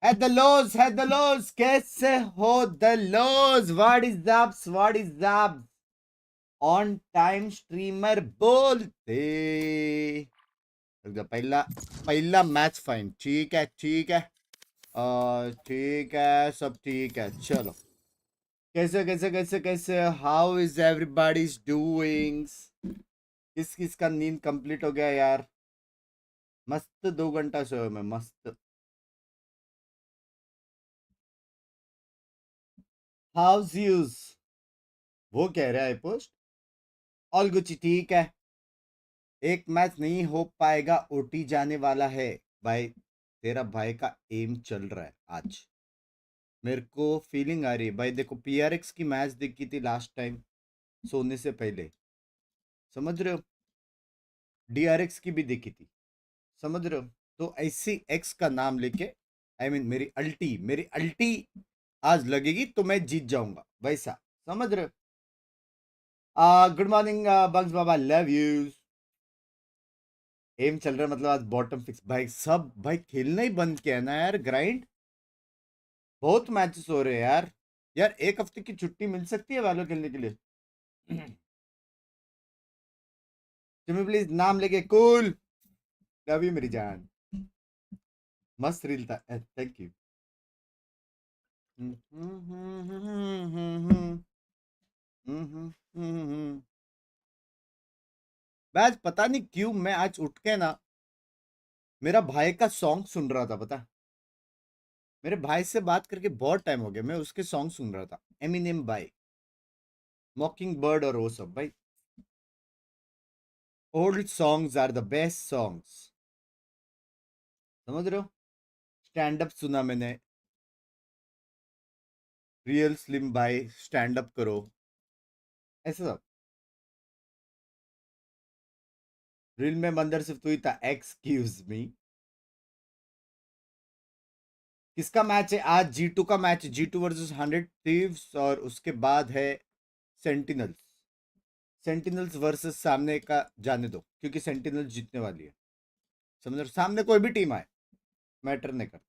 At the lows, कैसे हो the lows? What is up? What is up? On time streamer बोलते पहला match fine. ठीक है ठीक है ठीक है, सब ठीक है। चलो, कैसे कैसे कैसे कैसे हाउ इज एवरीबॉडीज डूइंग? किस किस का नींद कंप्लीट हो गया यार? मस्त 2 घंटा सोया मैं, मस्त। हाउस यूज वो कह रहा है पोस्ट। ऑल गुची ठीक है। एक मैच नहीं हो पाएगा, ओटी जाने वाला है भाई। तेरा भाई का एम चल रहा है आज। मेरे को फीलिंग आ रही है भाई। देखो, पीआरएक्स की मैच देखी थी लास्ट टाइम सोने से पहले, समझ रहे हो? डीआरएक्स की भी देखी थी, समझ रहे हो? तो ऐसी एक्स का नाम लेके, आई मीन मेरी अल्टी आज लगेगी तो मैं जीत जाऊंगा, वैसा, समझ रहे हो? गुड मॉर्निंग बग्स बाबा, लव यू। एम चल रहा है मतलब आज बॉटम फिक्स भाई। सब भाई खेलना ही बंद किया है ना यार, ग्राइंड। बहुत मैचेस हो रहे हैं यार। यार एक हफ्ते की छुट्टी मिल सकती है वालों खेलने के लिए? तुम्हें प्लीज नाम लेके कूल। लव यू मेरी जान। मस्त रील था, थैंक यू। आज पता नहीं क्यों मैं आज उठ के ना मेरा भाई का सॉन्ग सुन रहा था, पता? मेरे भाई से बात करके बहुत टाइम हो गया, मैं उसके सॉन्ग सुन रहा था। एमिनेम भाई, मॉकिंग बर्ड और वो सब भाई। Old songs are the best songs, समझ रहे हो? स्टैंड अप सुना मैंने, रियल स्लिम भाई स्टैंड अप करो, ऐसा सब। रील में मंदिर सिर्फ तू ही था, एक्सक्यूज मी। किसका मैच है आज? G2 का मैच, G2 वर्सेस 100 थीव्स, और उसके बाद है सेंटिनल्स। सेंटिनल्स वर्सेस सामने का जाने दो, क्योंकि सेंटिनल्स जीतने वाली है, समझ रहे हो? सामने कोई भी टीम आए मैटर नहीं करता।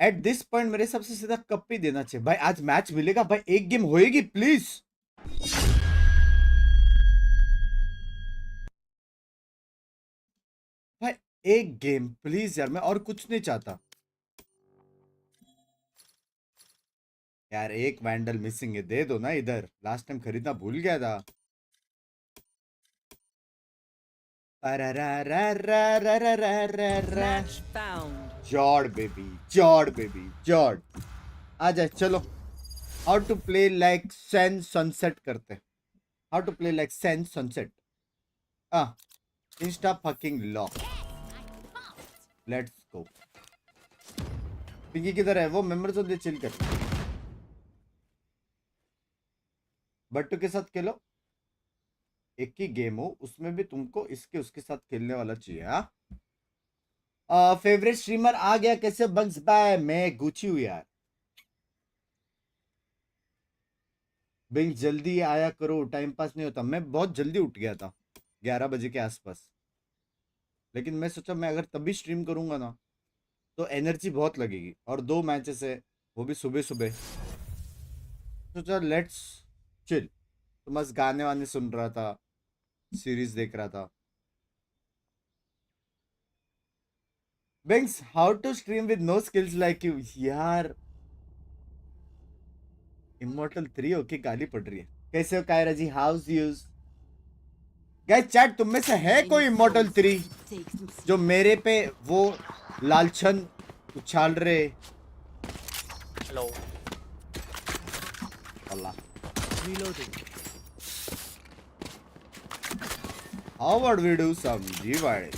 एट दिस पॉइंट मेरे सबसे सीधा कप ही देना चाहिए भाई। आज मैच मिलेगा भाई, एक गेम होएगी प्लीज। भाई एक गेम प्लीज यार, मैं और कुछ नहीं चाहता यार। एक वैंडल मिसिंग है, दे दो ना इधर। लास्ट टाइम खरीदना भूल गया था। जॉर्ड बेबी, जॉर्ड बेबी, जॉर्ड। आ जाए चलो। How to play like Sen sunset करते हैं। How to play like Sen sunset. Insta fucking lock. Let's go. Pinky किधर है? वो मेंबर्स होते चिल कर। बट्टू के साथ खेलो। एक ही गेम हो, उसमें भी तुमको इसके उसके साथ खेलने वाला चाहिए। हाँ, फेवरेट स्ट्रीमर आ गया कैसे? बग्स बाय, मैं गुची हूँ यार। बिंक्स जल्दी आया करो, टाइम पास नहीं होता। मैं बहुत जल्दी उठ गया था, 11 बजे के आसपास। लेकिन मैं सोचा मैं अगर तभी स्ट्रीम करूंगा ना तो एनर्जी बहुत लगेगी, और 2 मैचेस है, वो भी सुबह सुबह। सोचा लेट्स चिल। तो बस गाने वाने सुन रहा था, सीरीज देख रहा था। Binks, how to stream with no skills like you? यार इमोर्टल 3 होके गाली पड़ रही है। कैसे हो कायरा जी? How's you guys? चैट तुम में से है कोई इमोर्टल 3 जो मेरे पे वो लालछन उछाल रहे? Hello. Allah. Reloading. How would we do some G-Body?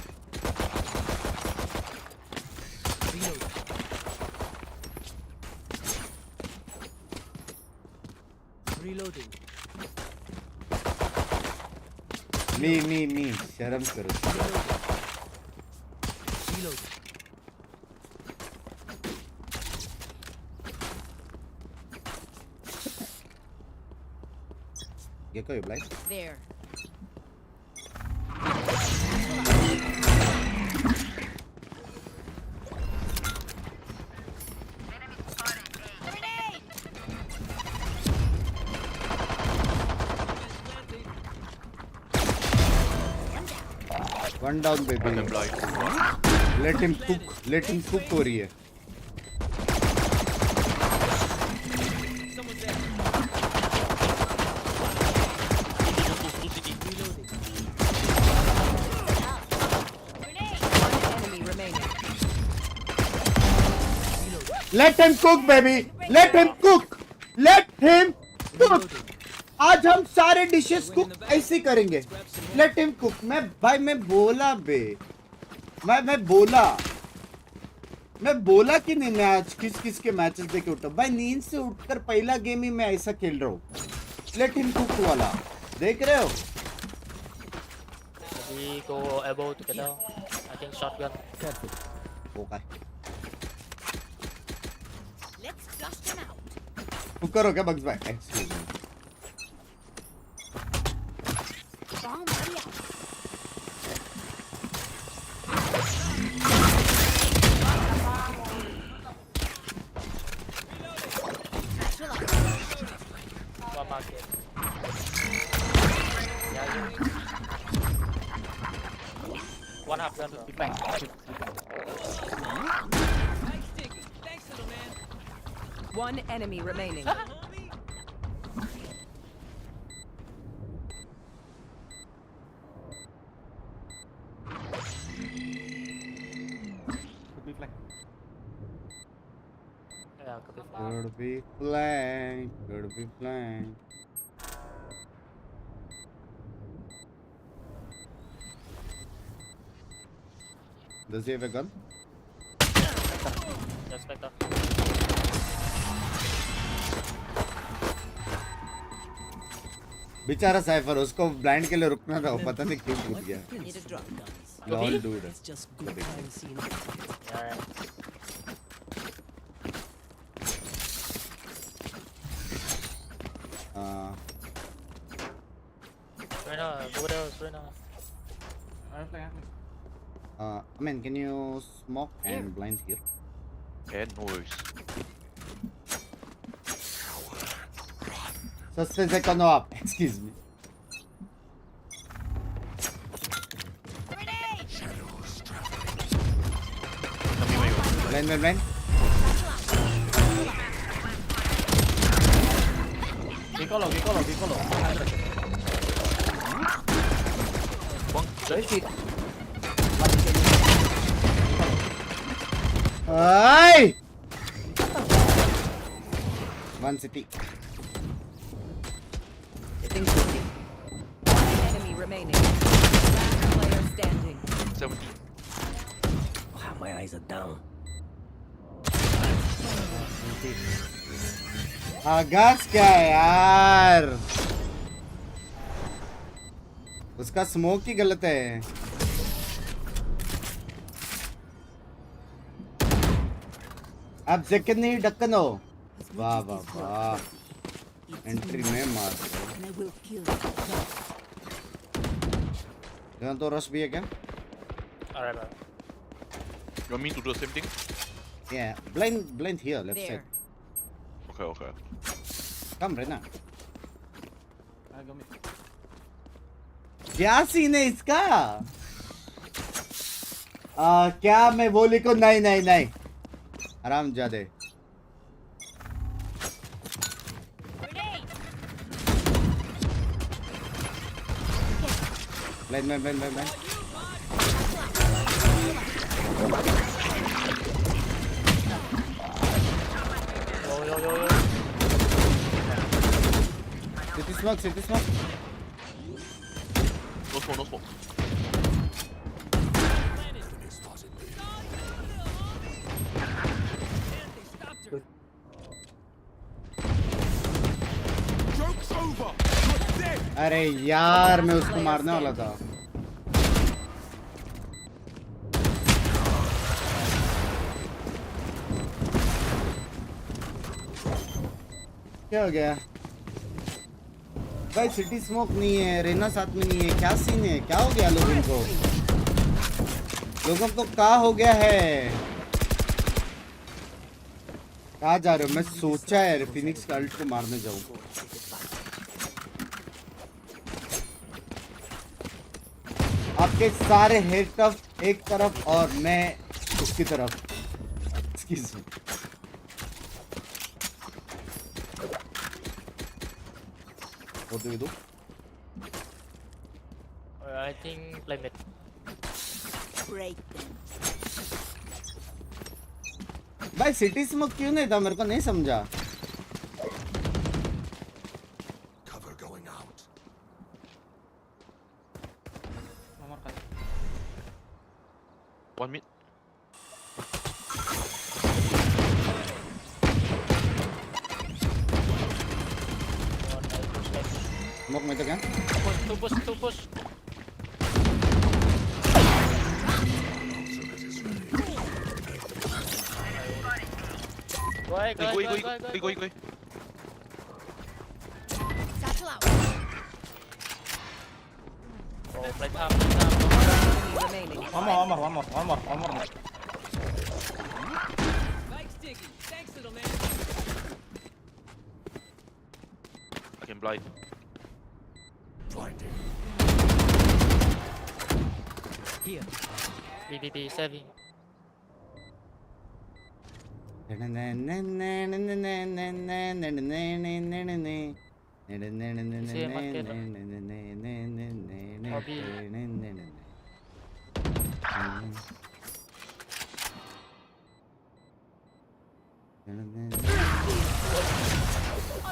Reloading. Me. शर्म करो। Reload. Gecko, you blind? There. One down baby, let him cook हो रही है। Let him cook, baby. Let him cook. Let him cook. आज हम सारे dishes cook ऐसे करेंगे। Let him cook. मैं बोला बे, मैं बोला कि नहीं, मैं आज किस के मैचेस देखे उठा भाई, नींद से उठकर पहला गेम ही मैं ऐसा खेल रहा हूँ। Let him cook वाला देख रहे हो? We go above together. I think shotgun. Careful. Okay. Let's flush them out. Cook करो क्या बग्स भाई? Excuse me. Bomb ready out. One market. Yeah, you. One half gun. Bang. One enemy remaining. Yeah, could be fine. Could be flank. Does he have a gun? Just back up. बेचारा cipher, उसको blind के लिए रुकना था, वो पता नहीं क्यों कूद गया। Need a drop, guys. Lol dude. It's just good time seeing it. Alright. Serena, over there, Serena. I mean, can you smoke and blind here? And noise. Suspense econo up. Excuse me. Blind. Piccolo. Ay! One city. Getting shooting. One enemy remaining. Last player standing. 17. Wow, my eyes are down. आगाज क्या है यार? उसका smoke ही गलत है। अब second नहीं ढक्कन हो। वाह एंट्री में मार। And I will kill you. यहाँ तो रश भी है क्या? Alright. You want me to do the same thing? Yeah, blind here, left There. side. Okay. Come, Rena. क्या सीन है इसका? क्या मैं बोली को नहीं आराम जादे। Blind. Yo. City smoke. No smoke. अरे यार मैं उसको मारने वाला था। क्या हो गया भाई? सिटी स्मोक नहीं है, रेना साथ में नहीं है, क्या सीन है? क्या हो गया लोगों को क्या हो गया है? कहाँ जा रहे हो? मैं सोचा है फिनिक्स का अल्ट को मारने जाऊँ। आप इसके सारे हेड टफ एक तरफ और मैं उसकी तरफ। Excuse me. What do we do? I think play mid. Break them. भाई सिटी स्मोक क्यों नहीं था, मेरे को नहीं समझा। One mid. स्मोक में तो क्या? Two push. Go. Satchel out. Oh, play time. Enemy remaining. One more. I can blind. Here. BBB saving. All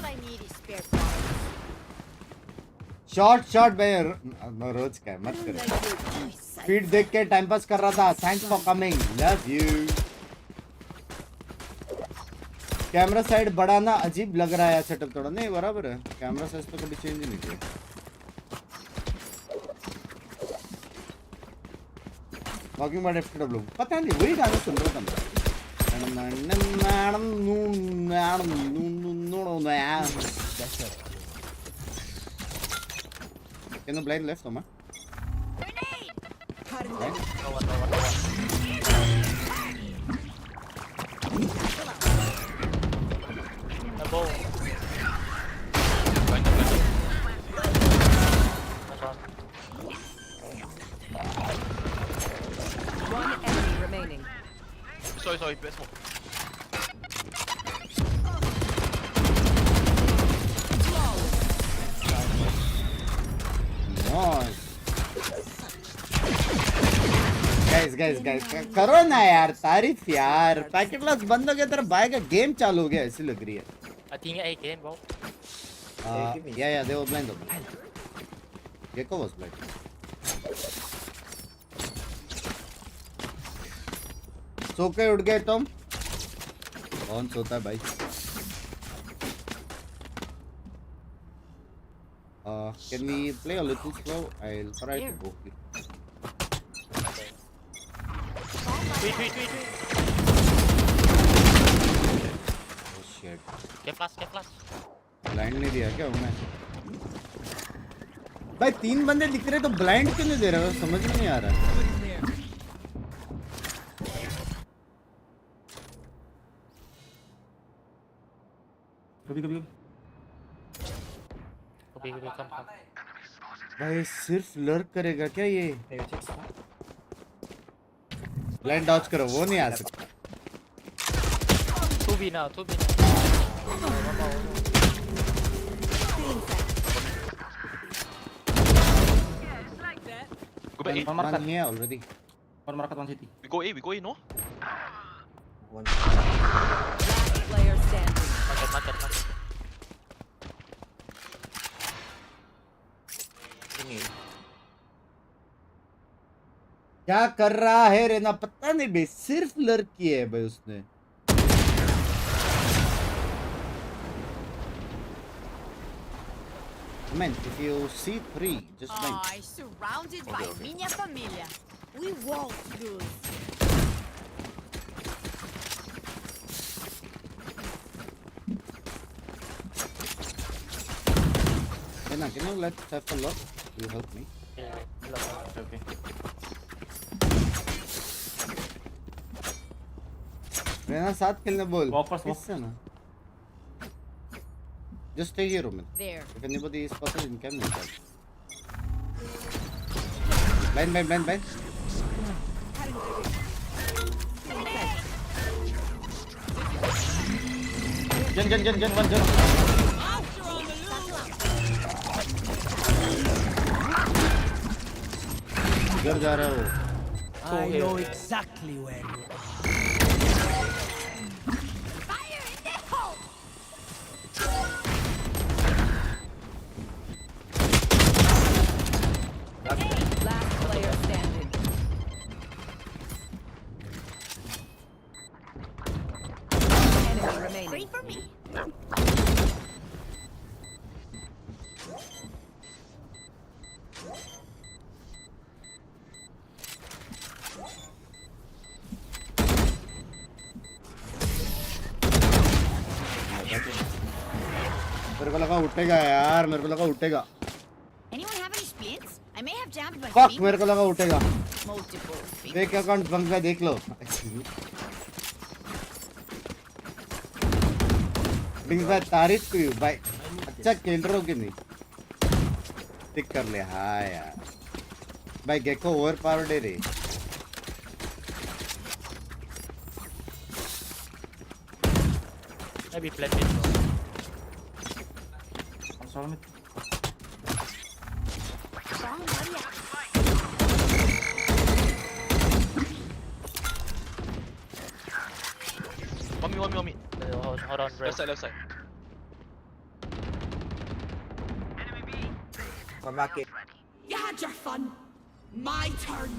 I need is spare parts. Short भाई रोज का मत करो। स्पीड देख के टाइम पास कर रहा था। Thanks for coming, love you. Camera side बढ़ाना अजीब लग रहा है, सेटअप थोड़ा नहीं बराबर है। कैमरा साइज तो कभी चेंज नहीं किया। वॉकिंग बाय FW पता नहीं, वही गाना सुन रहा था मैं। Can you blind left, Oma? No one. Elbow. Blind. That's one. One enemy remaining. Sorry, best smoke. Guys करो ना यार तारीफ यार। पैकेट लॉस बंद हो गया, तेरा भाई का गेम चालू हो गया ऐसी लग रही है। I think A game, bro. Yeah, they were blind. Gecko was blind. सो के उठ गए तुम? कौन सोता है भाई? Can we play a little slow? I'll try to go here. Tweet. Oh shit. Get flash. Blind नहीं दिया क्या उन्हें? भाई 3 बंदे दिख रहे तो ब्लाइंड क्यों नहीं दे रहे हो? समझ में नहीं आ रहा। Kobby, come. भाई सिर्फ लर्क करेगा क्या ये? ब्लाइंड डॉज करो, वो नहीं आ सकता। 2B now. Go back A. One here already. One market, one city. We go A, no? Last player standing. Market. क्या कर रहा है रेना पता नहीं बे, सिर्फ लर्क किया है भाई उसने। Man, if you see 3, just blink. I surrounded by minha família. We won't lose. Rena, can you let have a look? You help me. Yeah, Okay. Raina साथ खेलने बोल। Go first, go. किससे ना? Just stay here, Roman. There. If anybody is spotted, you can make that. Blind. Gen, one gen. इधर जा रहा है वो. I know exactly where you are. Fire in the hole! Last player standing. Enemy remaining. Wait for me. मेरे को लगा उठेगा यार. मेरे को लगा उठेगा. Anyone have any splints? I may have jammed my Fuck, feet. मेरे को लगा उठेगा. Multiple feet. देख अकाउंट बंक में देख लो. बिंग्स भाई तारीफ की भाई. अच्छा खेल रहे हो कि नहीं? टिक कर ले. हाँ यार भाई गेको ओवर पावर्ड है रे. maybe plan mid. Solve it. Strong body action. One me. Hold on, bro. Left side. Come back in. You had your fun. My turn.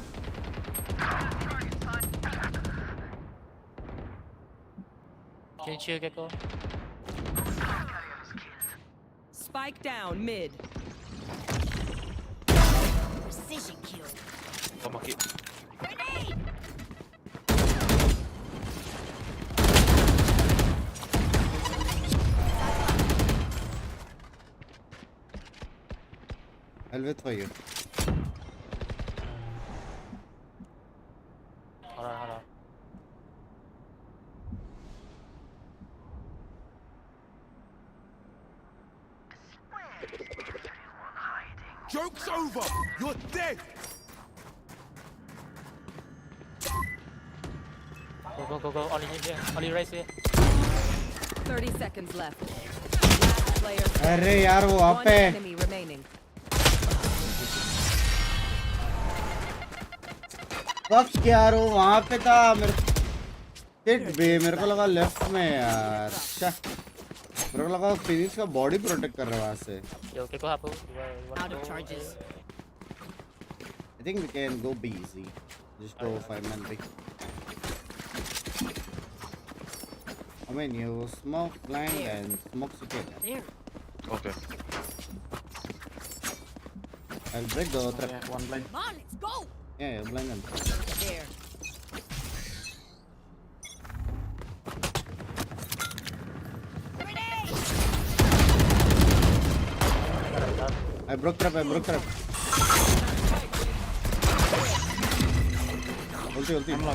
Can you chill, Gecko? Spike down mid. Precision kill. One more hit. Grenade! I'll wait for you. Hold on. Joke's over. You're dead. Go. Only here. Only race here. 30 seconds left. Last player. अरे यार वो वहाँ One पे. enemy remaining. Fuck यार वो वहाँ पे था. मेरे को लगा लेफ्ट में यार. मेरे को लगा फिनिश का बॉडी प्रोटेक्ट कर रहा है वहाँ से. Yo, Gecko, Hapu. Out of charges. I think we can go B easy. Just go 5-man B. I mean you smoke blind and smoke secure. There. Okay. I'll break the trap. Yeah, one blind. Come on, let's go. Yeah, blind them. There. Grenade! I broke trap. Ulti. I'm low.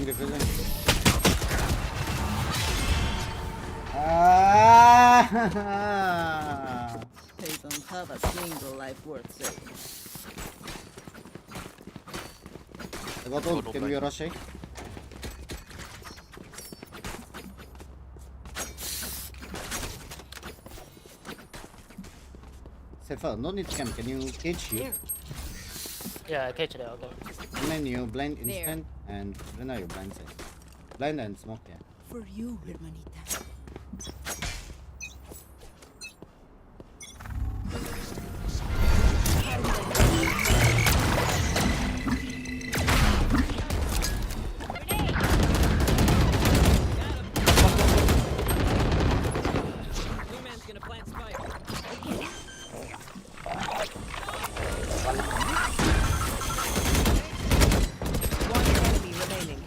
Defusing. Ah! They don't have a single life worth saving. I got ult. Can we rush A? Sefa, no need cam. Can you cage you? Yeah, catch it. Okay. And then you blind instant and then you blind side. Blind and smoke, yeah. For you, hermanita. One enemy remaining.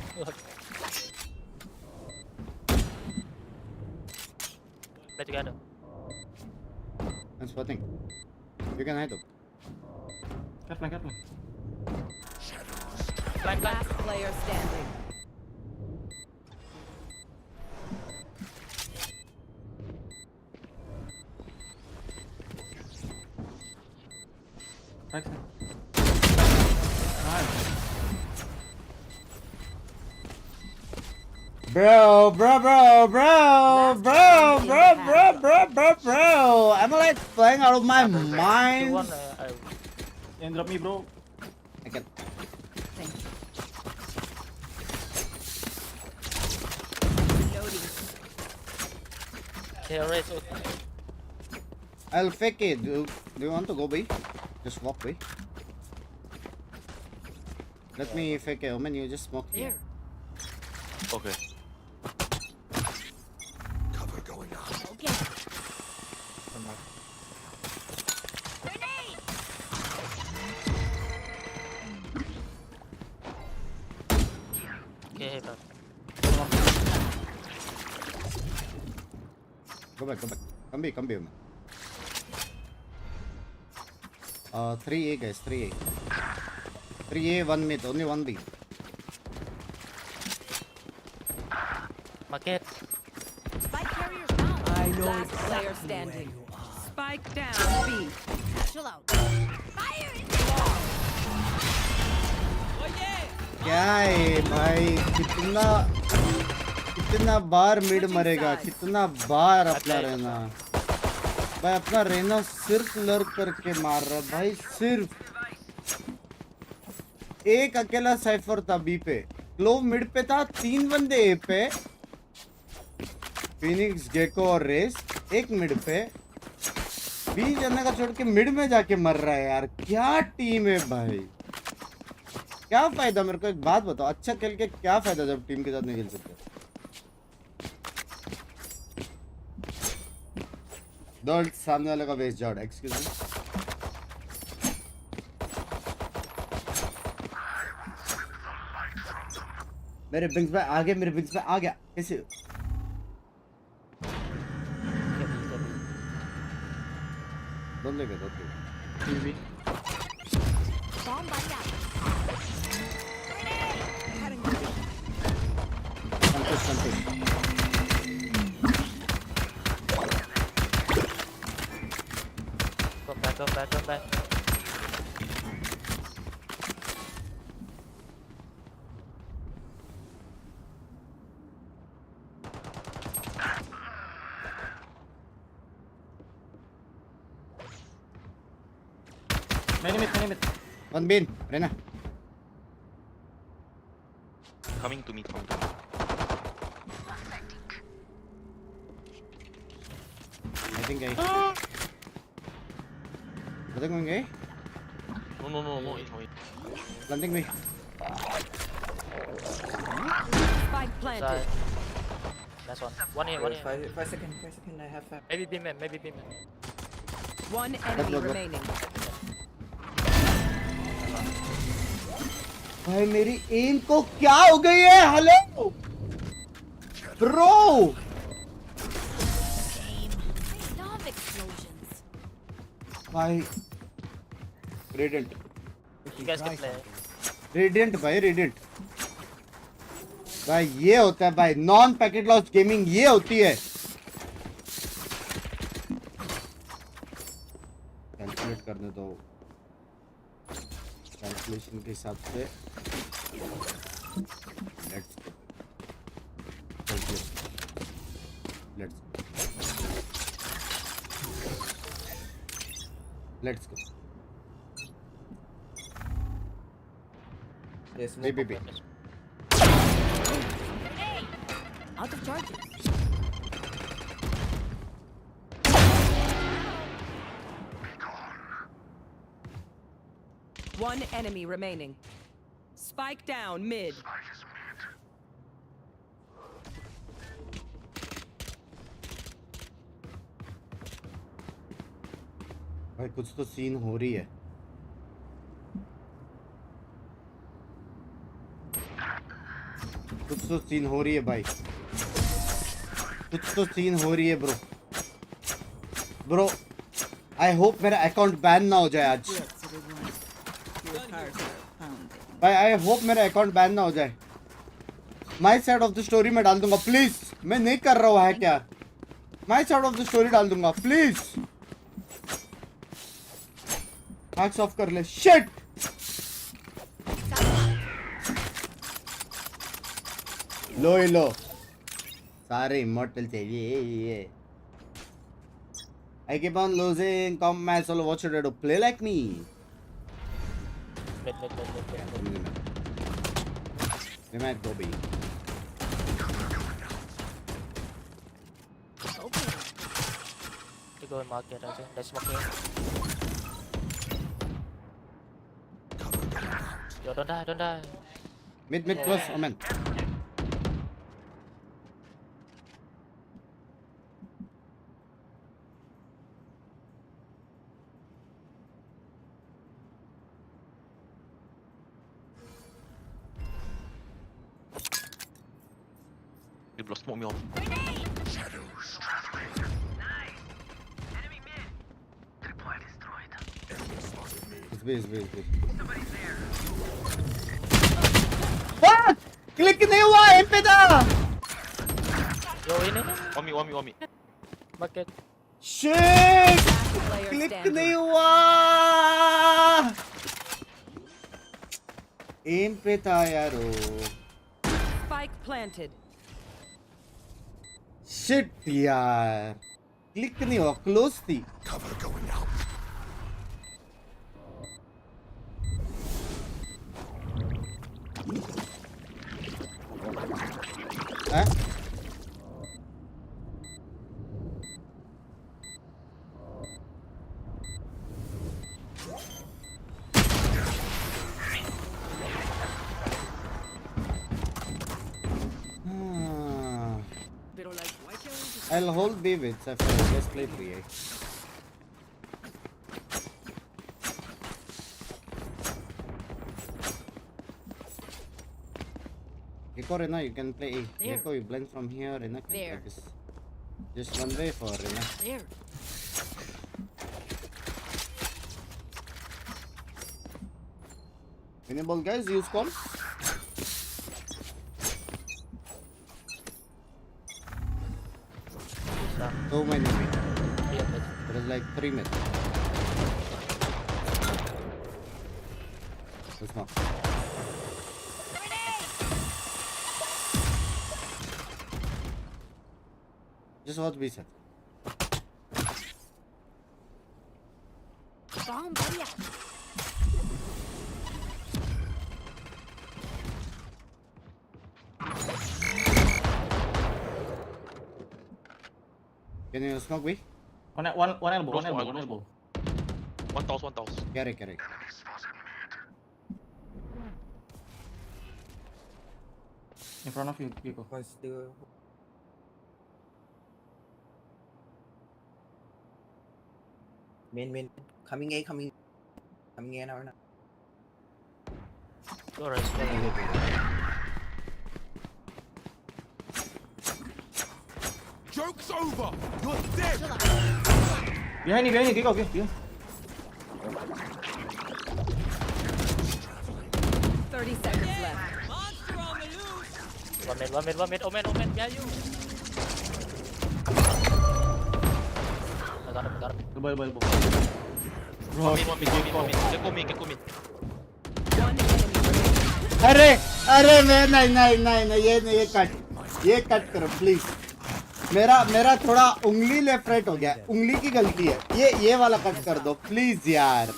Play together. I'm spotting. You can hide up. Careful. Blind, blind. Last player standing. Right side. Nice. Bro, bro, bro, bro, Last bro, round in bro, the bro, half. bro. I'm like playing out of my Two, one, mind. And drop me, bro. I can. Thank you. Loading. Okay, raise ult. I'll fake it. Do you want to go B? Just walk B. Let me fake it. Omen, you just smoke me. There. Okay. Cover going up. Okay. Okay, but Go back, go back. Come B, Omen. 3A guys, 3A. 3A, 1 mid, only 1 B. market. Spike carriers down. I know Last player exactly where standing. you are. Spike down B. Satchel out. Fire in क्या है भाई कितना बार mid मरेगा कितना बार अपना रहना भाई अपना रहना सिर्फ लर्क करके मार रहा है भाई सिर्फ एक अकेला साइफर था बी पे क्लोव मिड पे था 3 बंदे ए पे फिनिक्स गेको और रेस एक मिड पे बी जाने का छोड़ के मिड में जाके मर रहा है यार क्या टीम है भाई क्या फायदा मेरे को एक बात बताओ अच्छा खेल के क्या फायदा जब टीम के साथ नहीं खेल सकते दौड़ सामने वाले का वेस्ट जाओ एक्सक्यूज मी मेरे बिंग्स पे आ गया मेरे बिंग्स पे आ गया कैसे दो लेके TV. bomb buddy out. Santosh Go back, go back, go back. Many mid. वन बिन रहना Coming to me, coming to me. I think I going gay No, it's fine. planting me Spike planted. Side. Last one. One here, one here. 5 seconds, I have Maybe beam man, maybe beam man. One enemy go. remaining. भाई मेरी M को क्या हो गई है hello bro Love explosions. भाई radiant You guys can play. Radiant भाई radiant भाई ये होता है भाई नॉन पैकेट लॉस गेमिंग ये होती है कैलकुलेट करने दो कैलकुलेशन के हिसाब से let's go Yes, B Out of charges. One enemy remaining. Spike down mid. भाई कुछ तो सीन हो रही है कुछ तो सीन हो रही है भाई कुछ तो सीन हो रही है ब्रो आई होप मेरा अकाउंट बैन ना हो जाए आज Yes, everyone. Your hearts are pounding. भाई आई होप मेरा अकाउंट बैन ना हो जाए. My side of the story में डाल दूंगा प्लीज. मैं नहीं कर रहा हूँ है क्या. My side of the story डाल दूंगा प्लीज. हैक्स ऑफ कर ले. शिट. लो ही लो. सारे इमॉर्टल चाहिए. I keep on losing comp match solo. What should I do? Play like me. Mid. We might go B. You go in market, I think. Let's smoke here. Yo, don't die. Mid close. Oh man. You blow smoke me off. It's B. What? Click नहीं हुआ. M पे था. Yo, in. On me. Market. Shit. Player Click standing. नहीं हुआ. M पे था यारो. Spike planted. Shit यार. Click नहीं हुआ. Close थी. Cover going out. हैं? I'll hold B with Sapphire. Just play 3A. Gecko, Rena, you can play A. Gecko, you blend from here, Rena can play this. Just one way for Rena. There. Winnable guys, use comp. So many mid. There is like 3 mid. Let's not. Just watch B set. Bomb buddy. Can you smoke B? One elbow. One elbow. One toss. Carry. In front of you, Gecko. Main. Coming A now. Go right. Joke's over. You're dead. Behind you, Gecko. Behind. 30 seconds left. One mid. Omen. Yeah, you. I got him. Elbow. One mid. Get go mid. One enemy remaining. अरे मैं नहीं ये cut करो please. मेरा थोड़ा उंगली left right हो गया. उंगली की गलती है. ये वाला कट कर दो प्लीज यार.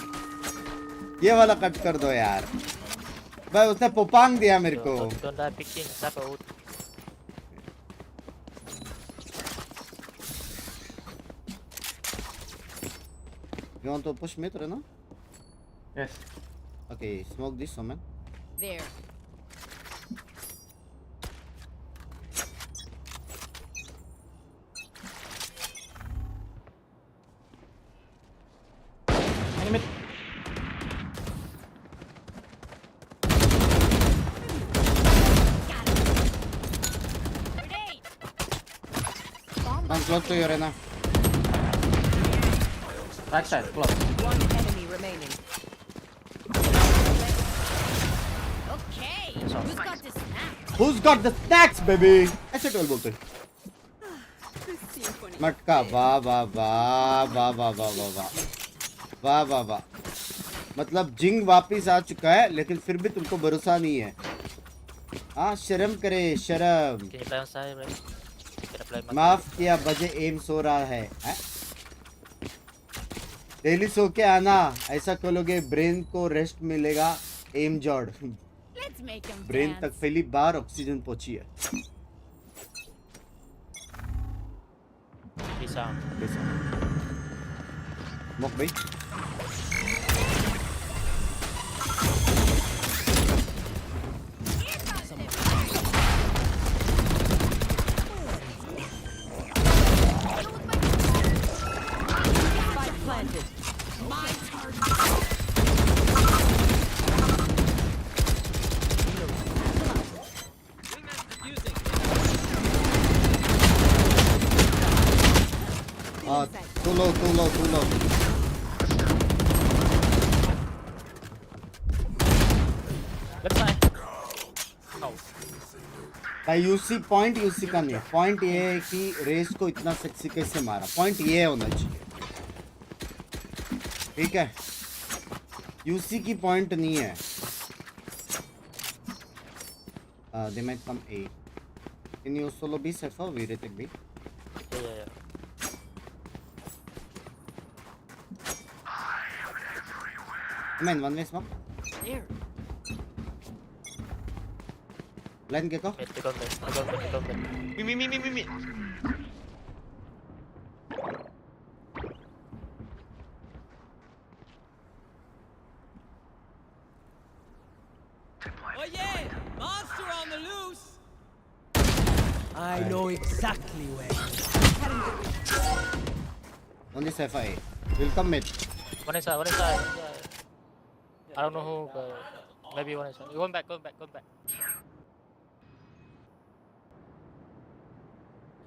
ये वाला कट कर दो यार. भाई उसने पोपांग दिया मेरे को. Don't die picking. Tap out. You want to push mid, Rena? Yes. Okay, smoke this one, man. There. Enemy. Grenade. I'm close to you, Rena. Right side, close. One enemy remaining. Hey, who's got the snack? Who's got the snacks, baby? ऐसे toll बोलते मटका वाह वाह वाह वाह वाह वाह वाह वाह वाह वाह वाह मतलब जिंग वापिस आ चुका है लेकिन फिर भी तुमको भरोसा नहीं है हाँ शर्म करे शर्म Can you play on side, right? Can I play my माफ किया बजे एम सो रहा है डेली सो के आना ऐसा करोगे ब्रेन को रेस्ट मिलेगा एम जॉर्ड Let's make him brain dance. तक पहली बार ऑक्सीजन पहुंची है Peace out. मुक भाई Spike planted. too low. Left side. Oh. भाई यूसी पॉइंट यूसी का नहीं है पॉइंट ये है कि रेस को इतना सेक्सी कैसे मारा पॉइंट ये होना चाहिए ठीक है यूसी की पॉइंट नहीं है they might come A can you solo B Safa we retake B Yeah. come in one way smoke There. line gecko Mid, they go mid. Me. Oh yeah! Monster on the loose! I know exactly where. only Safa A will come mid One inside. I don't know who, but maybe one inside. Going back.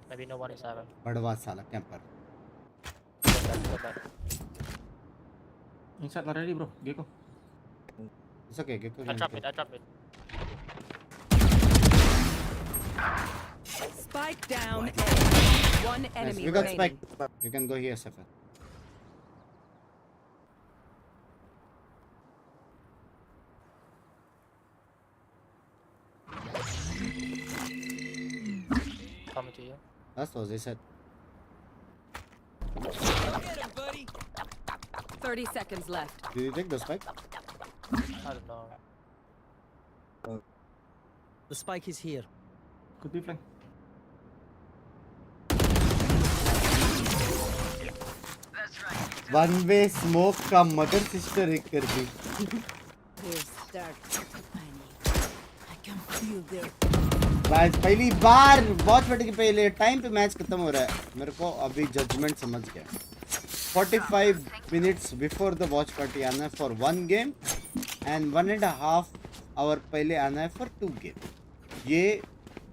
Maybe no one inside. Man. बड़वा साला camper Go back. Inside not ready, bro. Gecko. it's okay gecko I drop it. Spike down A. One nice. enemy We got remaining. spike you can go here Safa Coming to you. that's what they said Get him, buddy! 30 seconds left. did you take the spike I don't know. The spike is here. Could be flank. One way smoke का mother sister एक कर दी Here's dark honey. I can feel their guys पहली बार watch party के पहले time पे match खत्म हो रहा है मेरे को अभी जजमेंट समझ गया 45 minutes before the watch party आना है for one game and 1.5 hour पहले आना है फॉर 2 गेम ये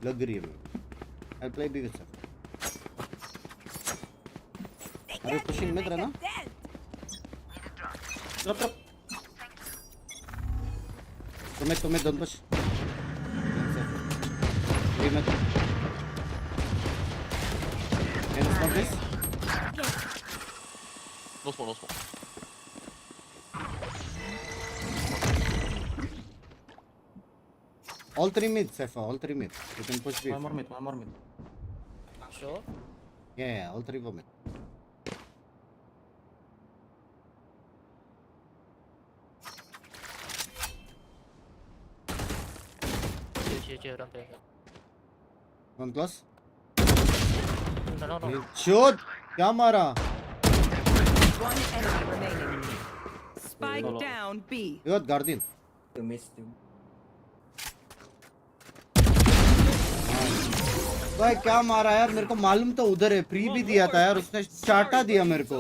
लग रही है मेरे को आई प्ले बी विद अरे पुशिंग मत रहना Drop. तुम्हें डोंट पुश ये मत Can you smoke this? No smoke. All three mid, Safa, all three mid. You can push B. One more mid. Sure. Yeah, all three were mid. Chill, don't play. One close. No. Shoot! क्या मारा? One enemy remaining. Spike No. down B. You got Guardian. You missed him. भाई क्या मारा यार मेरे को मालूम तो उधर है प्री भी दिया था यार उसने चाटा दिया मेरे को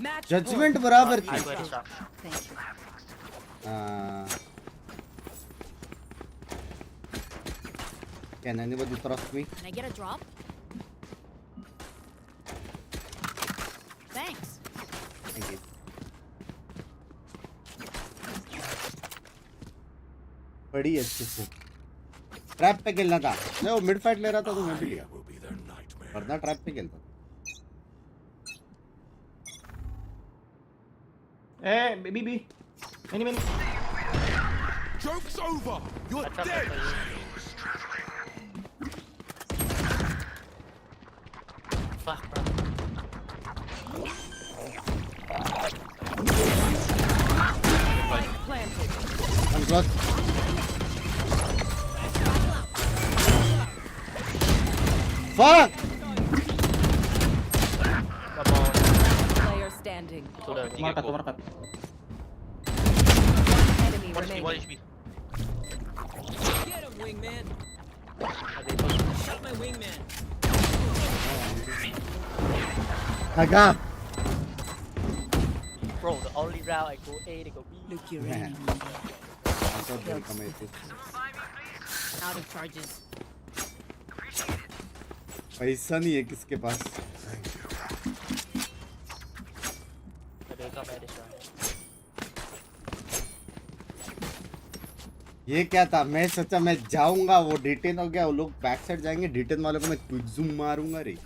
Match जजमेंट बराबर I थी go ahead and shot. Thank you. Can anybody trust me? Can I get a drop? Thanks. Thank you. पड़ी अच्छे से। ट्रैप पे खेलना था, नहीं वो मिड फाइट ले रहा था तो मैं भी लिया, वरना ट्रैप पे खेलता। Hey, B. Many. Joke's over! You're That's up, dead! Fuck, bro. Planted. I'm close. Fuck! Come on. Player standing. To the Market. Enemy One HP, remaining. one HP. Get him, wingman. they push. Shut my wingman. Haga. Bro, the only round I go A, they go B. Look your enemy. Out of charges. पैसा नहीं है किसके पास। But they come at this round. ये क्या था, मैं सोचा मैं जाऊंगा, वो डिटेन हो गया, वो लोग बैक साइड जाएंगे, डिटेन वालों को मैं क्विक जूम मारूंगा रे।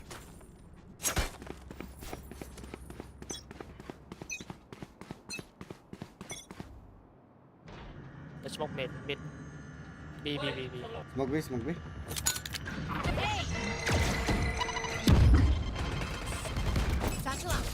Let's smoke mid. B. Smoke भी। Satchel out.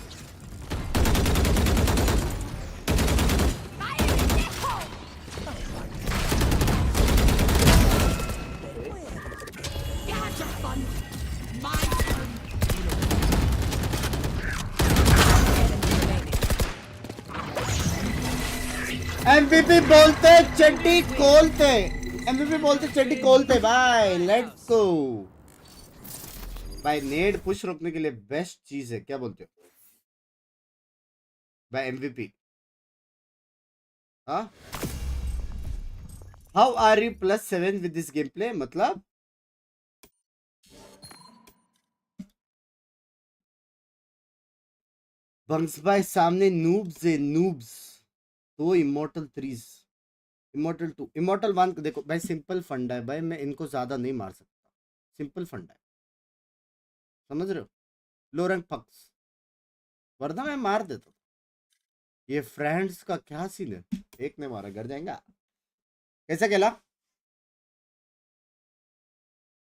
MVP बोलते चड्डी खोलते, MVP बोलते चड्डी खोलते भाई, लेट्स गो भाई। नेड पुश रोकने के लिए बेस्ट चीज है, क्या बोलते हो भाई? MVP हाँ, how are you +7 with this game play? मतलब बंक्स भाई सामने नूब्स है, नूब्स। तो इमोर्टल 3, इमोर्टल 2, इमोर्टल 1 देखो भाई, सिंपल फंडा है भाई, मैं इनको ज्यादा नहीं मार सकता, सिंपल फंडा है, समझ रहे हो? लो रैंक पक्स, वरना मैं मार देता। ये फ्रेंड्स का क्या सीन है, एक ने मारा घर जाएगा। कैसा खेला?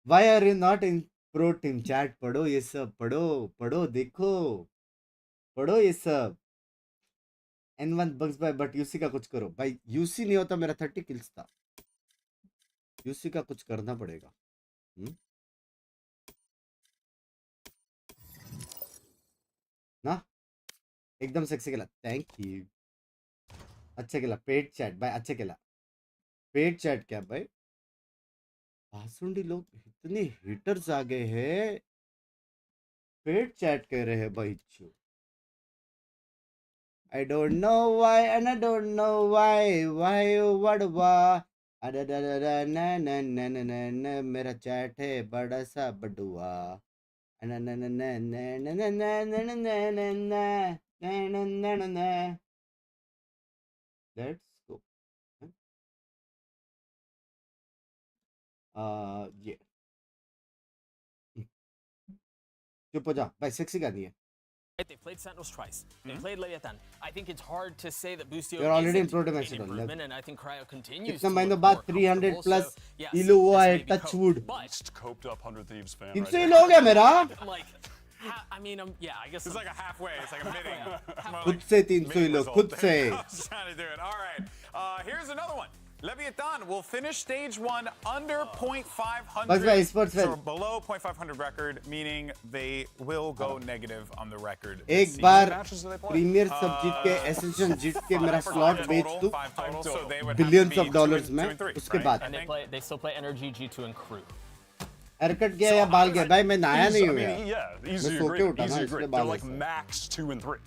Why are you not in pro team? Chat पढ़ो, ये सब पढ़ो देखो, पढ़ो ये सब। N1 बग्स भाई, बट यूसी का कुछ करो भाई। यूसी नहीं होता मेरा 30 किल्स था, यूसी का कुछ करना पड़ेगा। ना एकदम सेक्सी खेला, थैंक यू। अच्छा खेला, पेड चैट भाई, अच्छा खेला। पेड चैट क्या भाई, बासुंडी लोग इतने हिटर्स आ गए हैं, पेड चैट कह रहे हैं भाई। I don't know why and I don't know why what na na na na na na मेरा चैट है बड़ा सा बडुआ na na na na na na na na na na na na na na na na। Let's go। ये चुप हो जा भाई, sexy गानी है। They played Sentinels twice. They played Leviathan. I think it's hard to say that Boostio You're already isn't improved an dimensional. improvement, and I think Cryo continues इतना to महीनों look बाद more 300 comfortable. Plus So, yes, इलो हुआ this है, may be touch cope, would. but Coped up 100 Thieves fan. इनसे ही हो गया मेरा, like, I mean, yeah, I guess It's like a halfway. It's like a midding. खुद से 300 ही लो, खुद से। I was trying to do it. All right. Here's another one. Leviathan will finish stage 1 under 0.500. बस भाई Esports So below 0.500 record, meaning they will go negative on the record. एक बार premiere सब जीत के, essential जीत के मेरा स्लॉट बेच दूं billions of dollars में, उसके बाद and they still play Energy, G2, and Crew. Haircut गया या बाल गया भाई, मैं नहाया नहीं हूं यार, Yeah, मैं easy सो to के agree. उठा ना, Easy to इसलिए agree. बाल They're like ऐसा। max 2 and 3.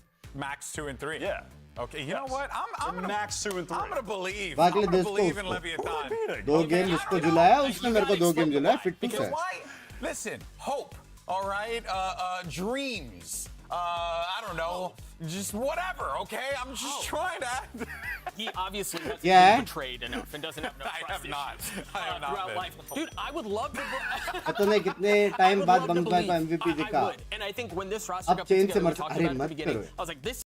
Max 2 and 3. Yeah. Okay, you know what? I'm gonna Max 2 and 3. I'm gonna believe. बाकी I'm gonna दोस्तों believe in उसको Leviathan. दो गेम उसको जुलाया, उसने मेरे को 2 गेम जुलाया, फिट टू Because है। why? Listen, hope. All right, dreams. I don't know, just whatever. Okay, I'm just trying to. he obviously hasn't Yeah. been betrayed enough and doesn't have enough I trust have not. issues, I have not throughout been. life. Dude, I would love to. तूने कितने I time would बाद love to बंग्स भाई को believe. MVP I दिखा? would. And I think when this roster अब got put chain से together, we मर talked अरे about it at the मत beginning. करो I was like, this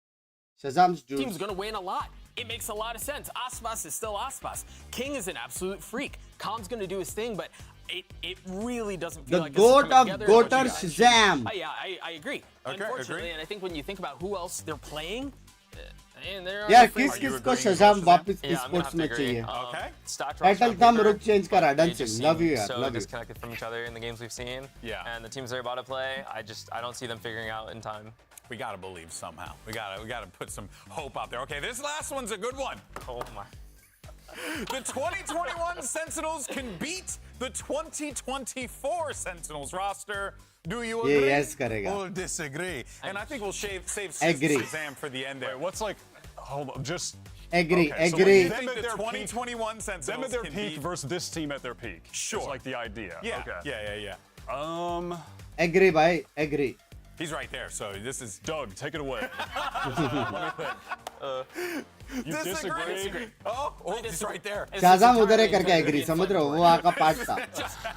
Shazam's team's juice. gonna win a lot. It makes a lot of sense. Aspas is still Aspas. King is an absolute freak. Com's gonna do his thing, but it really doesn't feel The like this is goat coming of together. Goater Yeah. Shazam. Yeah, I agree. Unfortunately, agree. and I think when you think about who else they're playing, and they're यार Are किस you किस को agreeing with Shazam Shazam? वापस Yeah, I'm gonna Esports have to में agree. चाहिए? Okay. Stacked Title roster thumb on paper, रुक change कर They Dancing. just Love seem you यार, so love you. disconnected from each other in the games we've seen. Yeah. And the teams they're about to play, I don't see them figuring out in time. We gotta believe somehow. We gotta put some hope out there. Okay, this last one's a good one. Oh my. The 2021 Sentinels can beat the 2024 Sentinels roster. Do you ये agree yes करेगा. or disagree? And I think we'll save Agree. Shazam for the end there. Wait, what's like? Hold on, just Agree, Okay, so agree. You Them think at the their 2021 them Sentinels at their can peak beat? versus this team at their peak. Sure. Is like the idea. Yeah, Okay. yeah. Agree भाई, agree. He's right there, so this is... Doug, take it away. You disagree? Oh, he's right there. Shazam उधर है करके agree. समझ रहे हो? वो आका part था.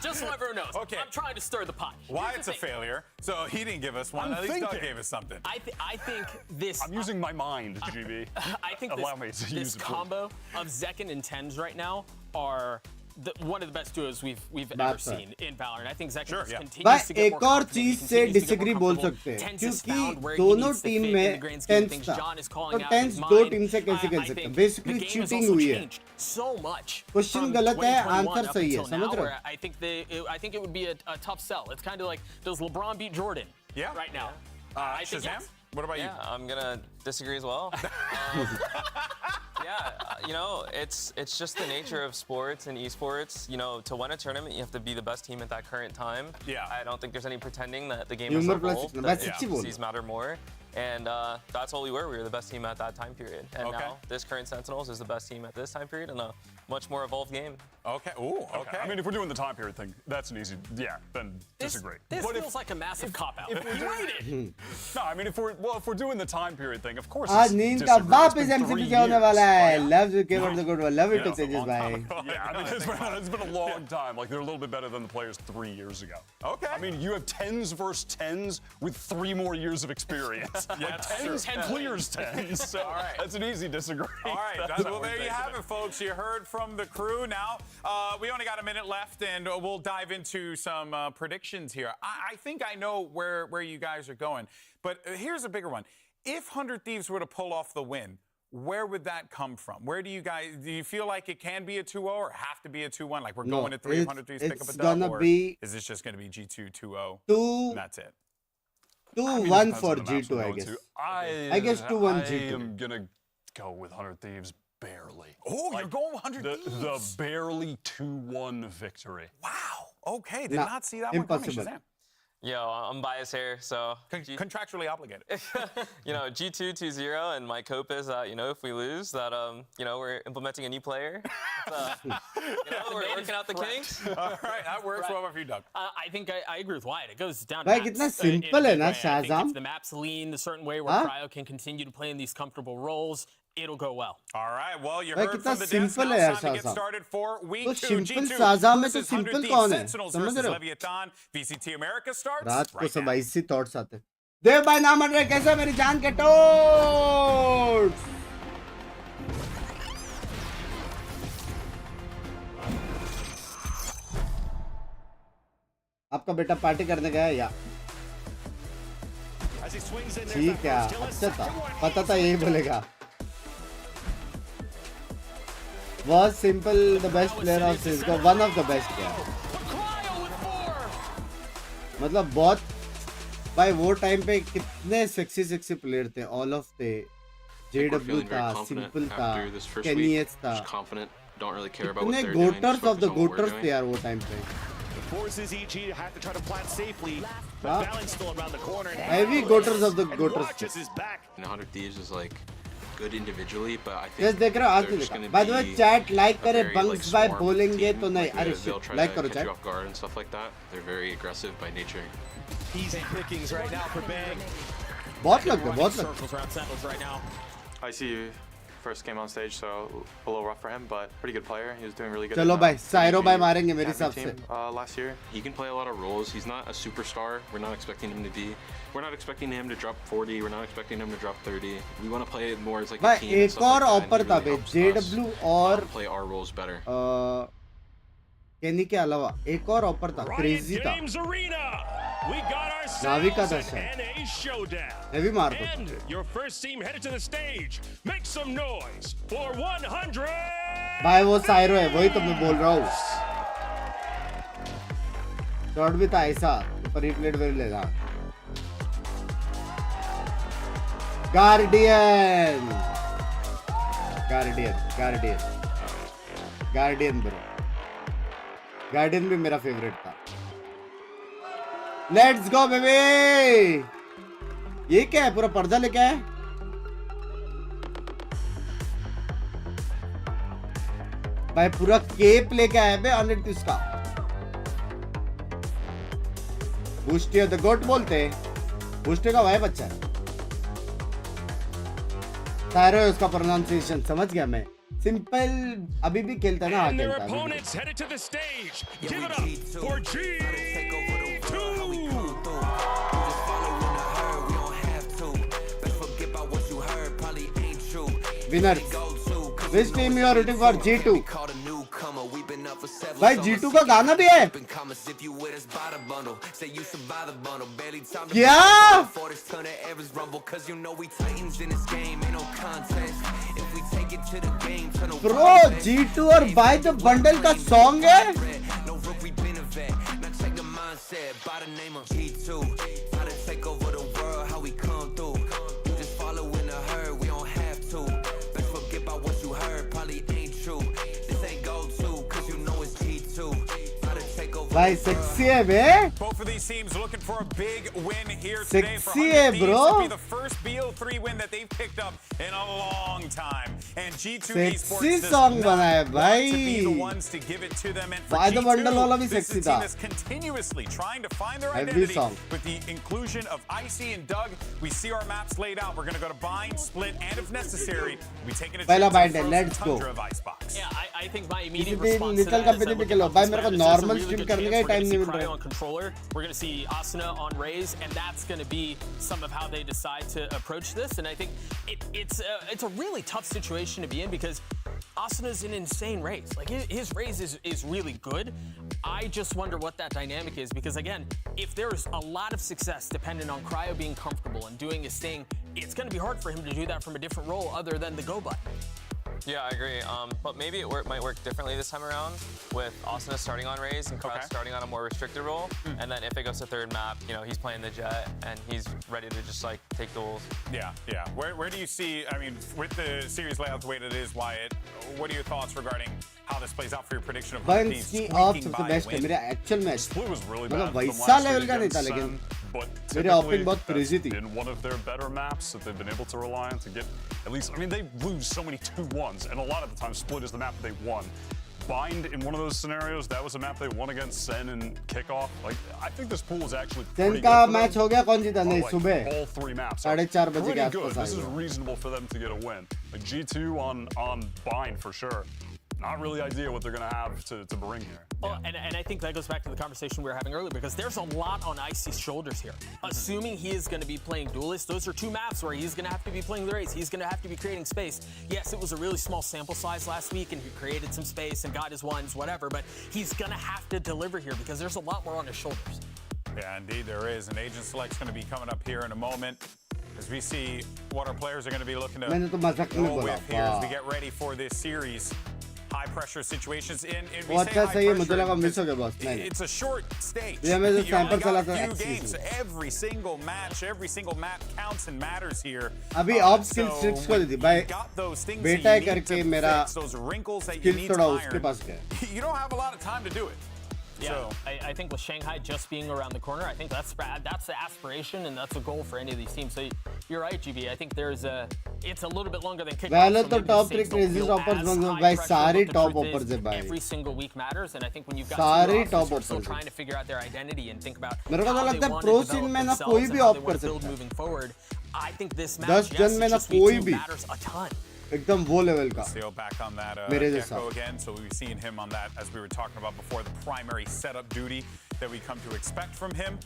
Just so everyone knows, Okay. I'm trying to stir the pot. Why Here's it's the a thing. failure. So he didn't give us one. I'm At least Doug thinking. gave us something. I think this. I'm using my mind, GB. I think Allow me to this use it, please. combo of Zekken and Tens right now are one of the best duos we've ever बात है. seen in Valorant. I think Zekken Sure, just yeah. continues भाई to get more एक और confident, चीज he से continues to get more disagree बोल comfortable. सकते हैं Tens has क्योंकि found where he दोनों needs to team fit in में the grand scheme of tense things. था John is तो calling out टेंस his दो mind. टीम से कैसे खेल I सकते हैं think basically the game has cheating also हुई है changed so much Question from गलत है, 2021 answer up सही है, until समझ now, रहे हो? where I think it would be a tough sell. It's kind of like, does LeBron beat Jordan Yeah. right now? I think Shazam? yes. What about Yeah, I'm gonna disagree as well. Yeah, you know, it's just the nature of sports and esports. You know, to win a tournament, you have to be the best team at that current time. Yeah. I don't think there's any pretending that the game You as a remember whole, last season, that that's the what you seas matter more. And that's all we were. We were the best team at that time period. And Okay. now this current Sentinels is the best team at this time period in a much more evolved game. Okay. Ooh, okay. I mean, if we're doing the time period thing, that's an easy. Yeah, then disagree. This But feels like a massive cop-out. if we're doing, no, I mean, if we're doing the time period thing, of course. आज it's नींद का disagree. It's वापस been MCP 3 क्या होने years. वाला है Oh, love you give the good one love you Yeah, to it's a Tejas long time भाई ago. Yeah, I mean, it's been a long time. Like, they're a little bit better than the players 3 years ago. Okay. I mean, you have 10s versus 10s with 3 more years of experience. Yeah, Like, that's 10s true. clears 10s. So All right. that's an easy disagree. All right, That's well, how we're there you taking have it, folks. You heard from the crew. Now, we only got a minute left, and we'll dive into some predictions here. I think I know where you guys are going, but here's a bigger one. If 100 Thieves were to pull off the win, where would that come from? Where do you feel like it can be a 2-0 or have to be a 2-1? Like we're No, going to 300 Thieves, pick up a it's dub, gonna or be is this just going to be G2 2-0? 2 And that's it. I mean, it 2-1 depends for on the maps G2 we're I going guess to. I guess 2-1 I G2. am gonna go with 100 Thieves barely. Oh, you're going 100 The Thieves. barely 2-1 victory. Wow. Okay, did Nah, not see that one coming, impossible. Shazam. Yo, I'm biased here, so Contractually obligated. you know, G2 2-0, and my cope is that, you know, if we lose, that you know, we're implementing a new player. You know, we're working out the kinks. All right, that works. What about you, Doug? I think I agree with Wyatt. It goes down to भाई maps, कितना in a simple big है ना way. I think Shazam if the maps lean a certain way where हाँ? Cryo can continue to play in these comfortable roles, it'll go well. All right, well, you भाई heard कितना from the desk. simple Now है it's यार time to get Shazam started for week तो 2. simple G2 Shazam में तो versus 100 simple Thieves. कौन है Sentinels समझ versus रहे हो Leviathan. VCT America starts रात को right सब now. ऐसी थॉट्स आते हैं देव भाई ना मर रहे कैसे मेरी जान के टोट्स आपका बेटा पार्टी करने गया है या ठीक है अच्छा था पता था यही बोलेगा बहुत simple the best player of Cisco one of the best player मतलब बहुत भाई वो टाइम पे कितने सेक्सी प्लेयर थे ऑल ऑफ थे जेडब्ल्यू था सिंपल था केनियस था कितने गोटर्स ऑफ द गोटर्स थे यार वो टाइम पे Forces EG to have to try to plant safely, but Balance still around the corner. Heavy goters of the goters. Rogers is back. 100 Thieves is like good individually, but I think yes देख रहे हो आज they're नहीं just देखा gonna by the way be chat like a करे very, bunks like, भाई swarm बोलेंगे team. तो नहीं Like, अरे they'll shit try like to करो catch you chat off guard and stuff like that. They're very aggressive by nature. Easy pickings right now for Bang. बहुत लगते Circles around Sentinels right now. I see you. first game on stage, so a little rough for him, but pretty good player. He was doing really good. चलो भाई, साइरो भाई मारेंगे मेरे हिसाब से. Last year, he can play a lot of roles. He's not a superstar. We're not expecting him to be. We're not expecting him to drop 40. We're not expecting him to drop 30. We want to play it more as like a team. भाई एक और offer था बे, JW और play our roles better. केनी के अलावा एक और ऑफर था, क्रेजी था. नावी का दर्शन हेवी मार दो. Your first team headed to the stage. Make some noise for 100. भाई वो साइरो है, वही तो मैं बोल रहा हूँ. शॉट भी था ऐसा, ऊपर ही प्लेट वेल लेगा. Guardian bro. गार्डियन भी मेरा फेवरेट था. Let's go baby. ये क्या है, पूरा पर्दा लेके आए. भाई पूरा केप लेके आए बे 130 का. बूस्टिया द गोट बोलते हैं. बूस्टे का भाई बच्चा है. सारे उसका प्रोनाउंसिएशन समझ गया मैं. सिंपल अभी भी खेलता ना. And their opponents headed to the stage. Give it up for G2. Winner. Which team you are rooting for? G2. भाई G2 का गाना भी है. क्या? Bro, G2 और Buy the Bundle का सॉन्ग है. भाई सेक्सी है बे. Both of these teams looking for a big win here today. Sexy है bro. This will be the first BO3 win that they've picked up in a long time. And G2 Esports sexy song बना है भाई. to be the ones to give it to them. And for Buy the G2, Bundle वाला भी this sexy is a था. team that's continuously trying to find their Every identity song. with the inclusion of Icy and Doug. We see our maps laid out. We're going to go to bind, split, and if necessary, we take it पहला to bind the है. Let's go. tundra of Icebox. Yeah, I think my immediate किसी response दिन to निकल that is company that पे with खेलो. भाई मेरे को this is a normal really stream good करने chance का we're टाइम gonna नहीं see मिल Cryo रहा. on controller. We're going to see Asuna on Raze, and that's going to be some of how they decide to approach this. And I think it's a really tough situation to be in because Asuna's an insane Raze. Like his Raze is really good. I just wonder what that dynamic is because again, if there's a lot of success dependent on Cryo being comfortable and doing his thing, it's going to be hard for him to do that from a different role other than the go button. Yeah, I agree. But maybe it might work differently this time around with Asuna starting on Raze and Kraus starting on a more restricted role. And then if it goes to third map, you know, he's playing the Jet and he's ready to just like take duels. Yeah. Where do you see, I mean, with the series layout the way that it is, Wyatt, what are your thoughts regarding how this plays out for your prediction of both teams Binks of squeaking सबसे by a best है. win? मेरा actual match Split was really bad मतलब for them वैसा last level का year नहीं था against लेकिन SEN, but मेरे ऑफिंग बहुत क्रेजी थी. in one of their better maps that they've been able to rely on to get at least, I mean, they lose so many 2-1s, and a lot of the time Split is the map they won. Bind in one of those scenarios, that was a map they won against Sen in kickoff. Like, I think this pool is actually Sen pretty का good for match them. हो गया. कौन जीता? नहीं, Like, सुबह all three maps 4:30 बजे के pretty आसपास good. This is आएगा. reasonable for them to get a win. Like G2 on Bind for sure. Not really idea what they're going to have to bring here. Well, and I think that goes back to the conversation we were having earlier because there's a lot on Icy's shoulders here. Assuming he is going to be playing Duelist, those are two maps where he's going to have to be playing the race. He's going to have to be creating space. Yes, it was a really small sample size last week and he created some space and got his ones, whatever, but he's going to have to deliver here because there's a lot more on his shoulders. Yeah, indeed there is. And Agent Select's going to be coming up here in a moment as we see what our players are going to be looking मैंने तो मजाक to में roll बोला. with here as we get ready for this series. High pressure situations in वो we say अच्छा high सही है. मुझे pressure लगा मिस हो गया because बॉस. नहीं it's a short stage. ये मैं जो You only सैंपल चला got था a few actually games. Every single match, every single map counts and matters here. अभी ऑफ स्किल स्ट्रिक्स को दी भाई. got those things बेटा that you need करके to मेरा fix, those wrinkles that you skill need थोड़ा to उसके iron. पास गया. You don't have a lot of time to do it. Yeah, So, I think with Shanghai just being around the corner, I think that's the aspiration and that's a goal for any of these teams. So you're right, GB. I think it's a little bit longer than kickoff. Valor so तो maybe the top stakes 3 don't crazy feel offers as बन high भाई. pressure, सारे but the top truth offers is है भाई. every single week matters, and I think when you've got सारे two top offers who are still offers trying to figure out their identity and think about मेरे को तो how they लगता है want pro to scene develop में ना themselves कोई and भी how ऑफ they कर want to build सकता है. moving forward, I think this 10 match जन में ना just week कोई 2 भी. matters a ton. एकदम वो लेवल का Theo back on that मेरे Gecko जैसा again, so we've seen him on that, as we were talking about before, the primary setup duty that we come to expect from him.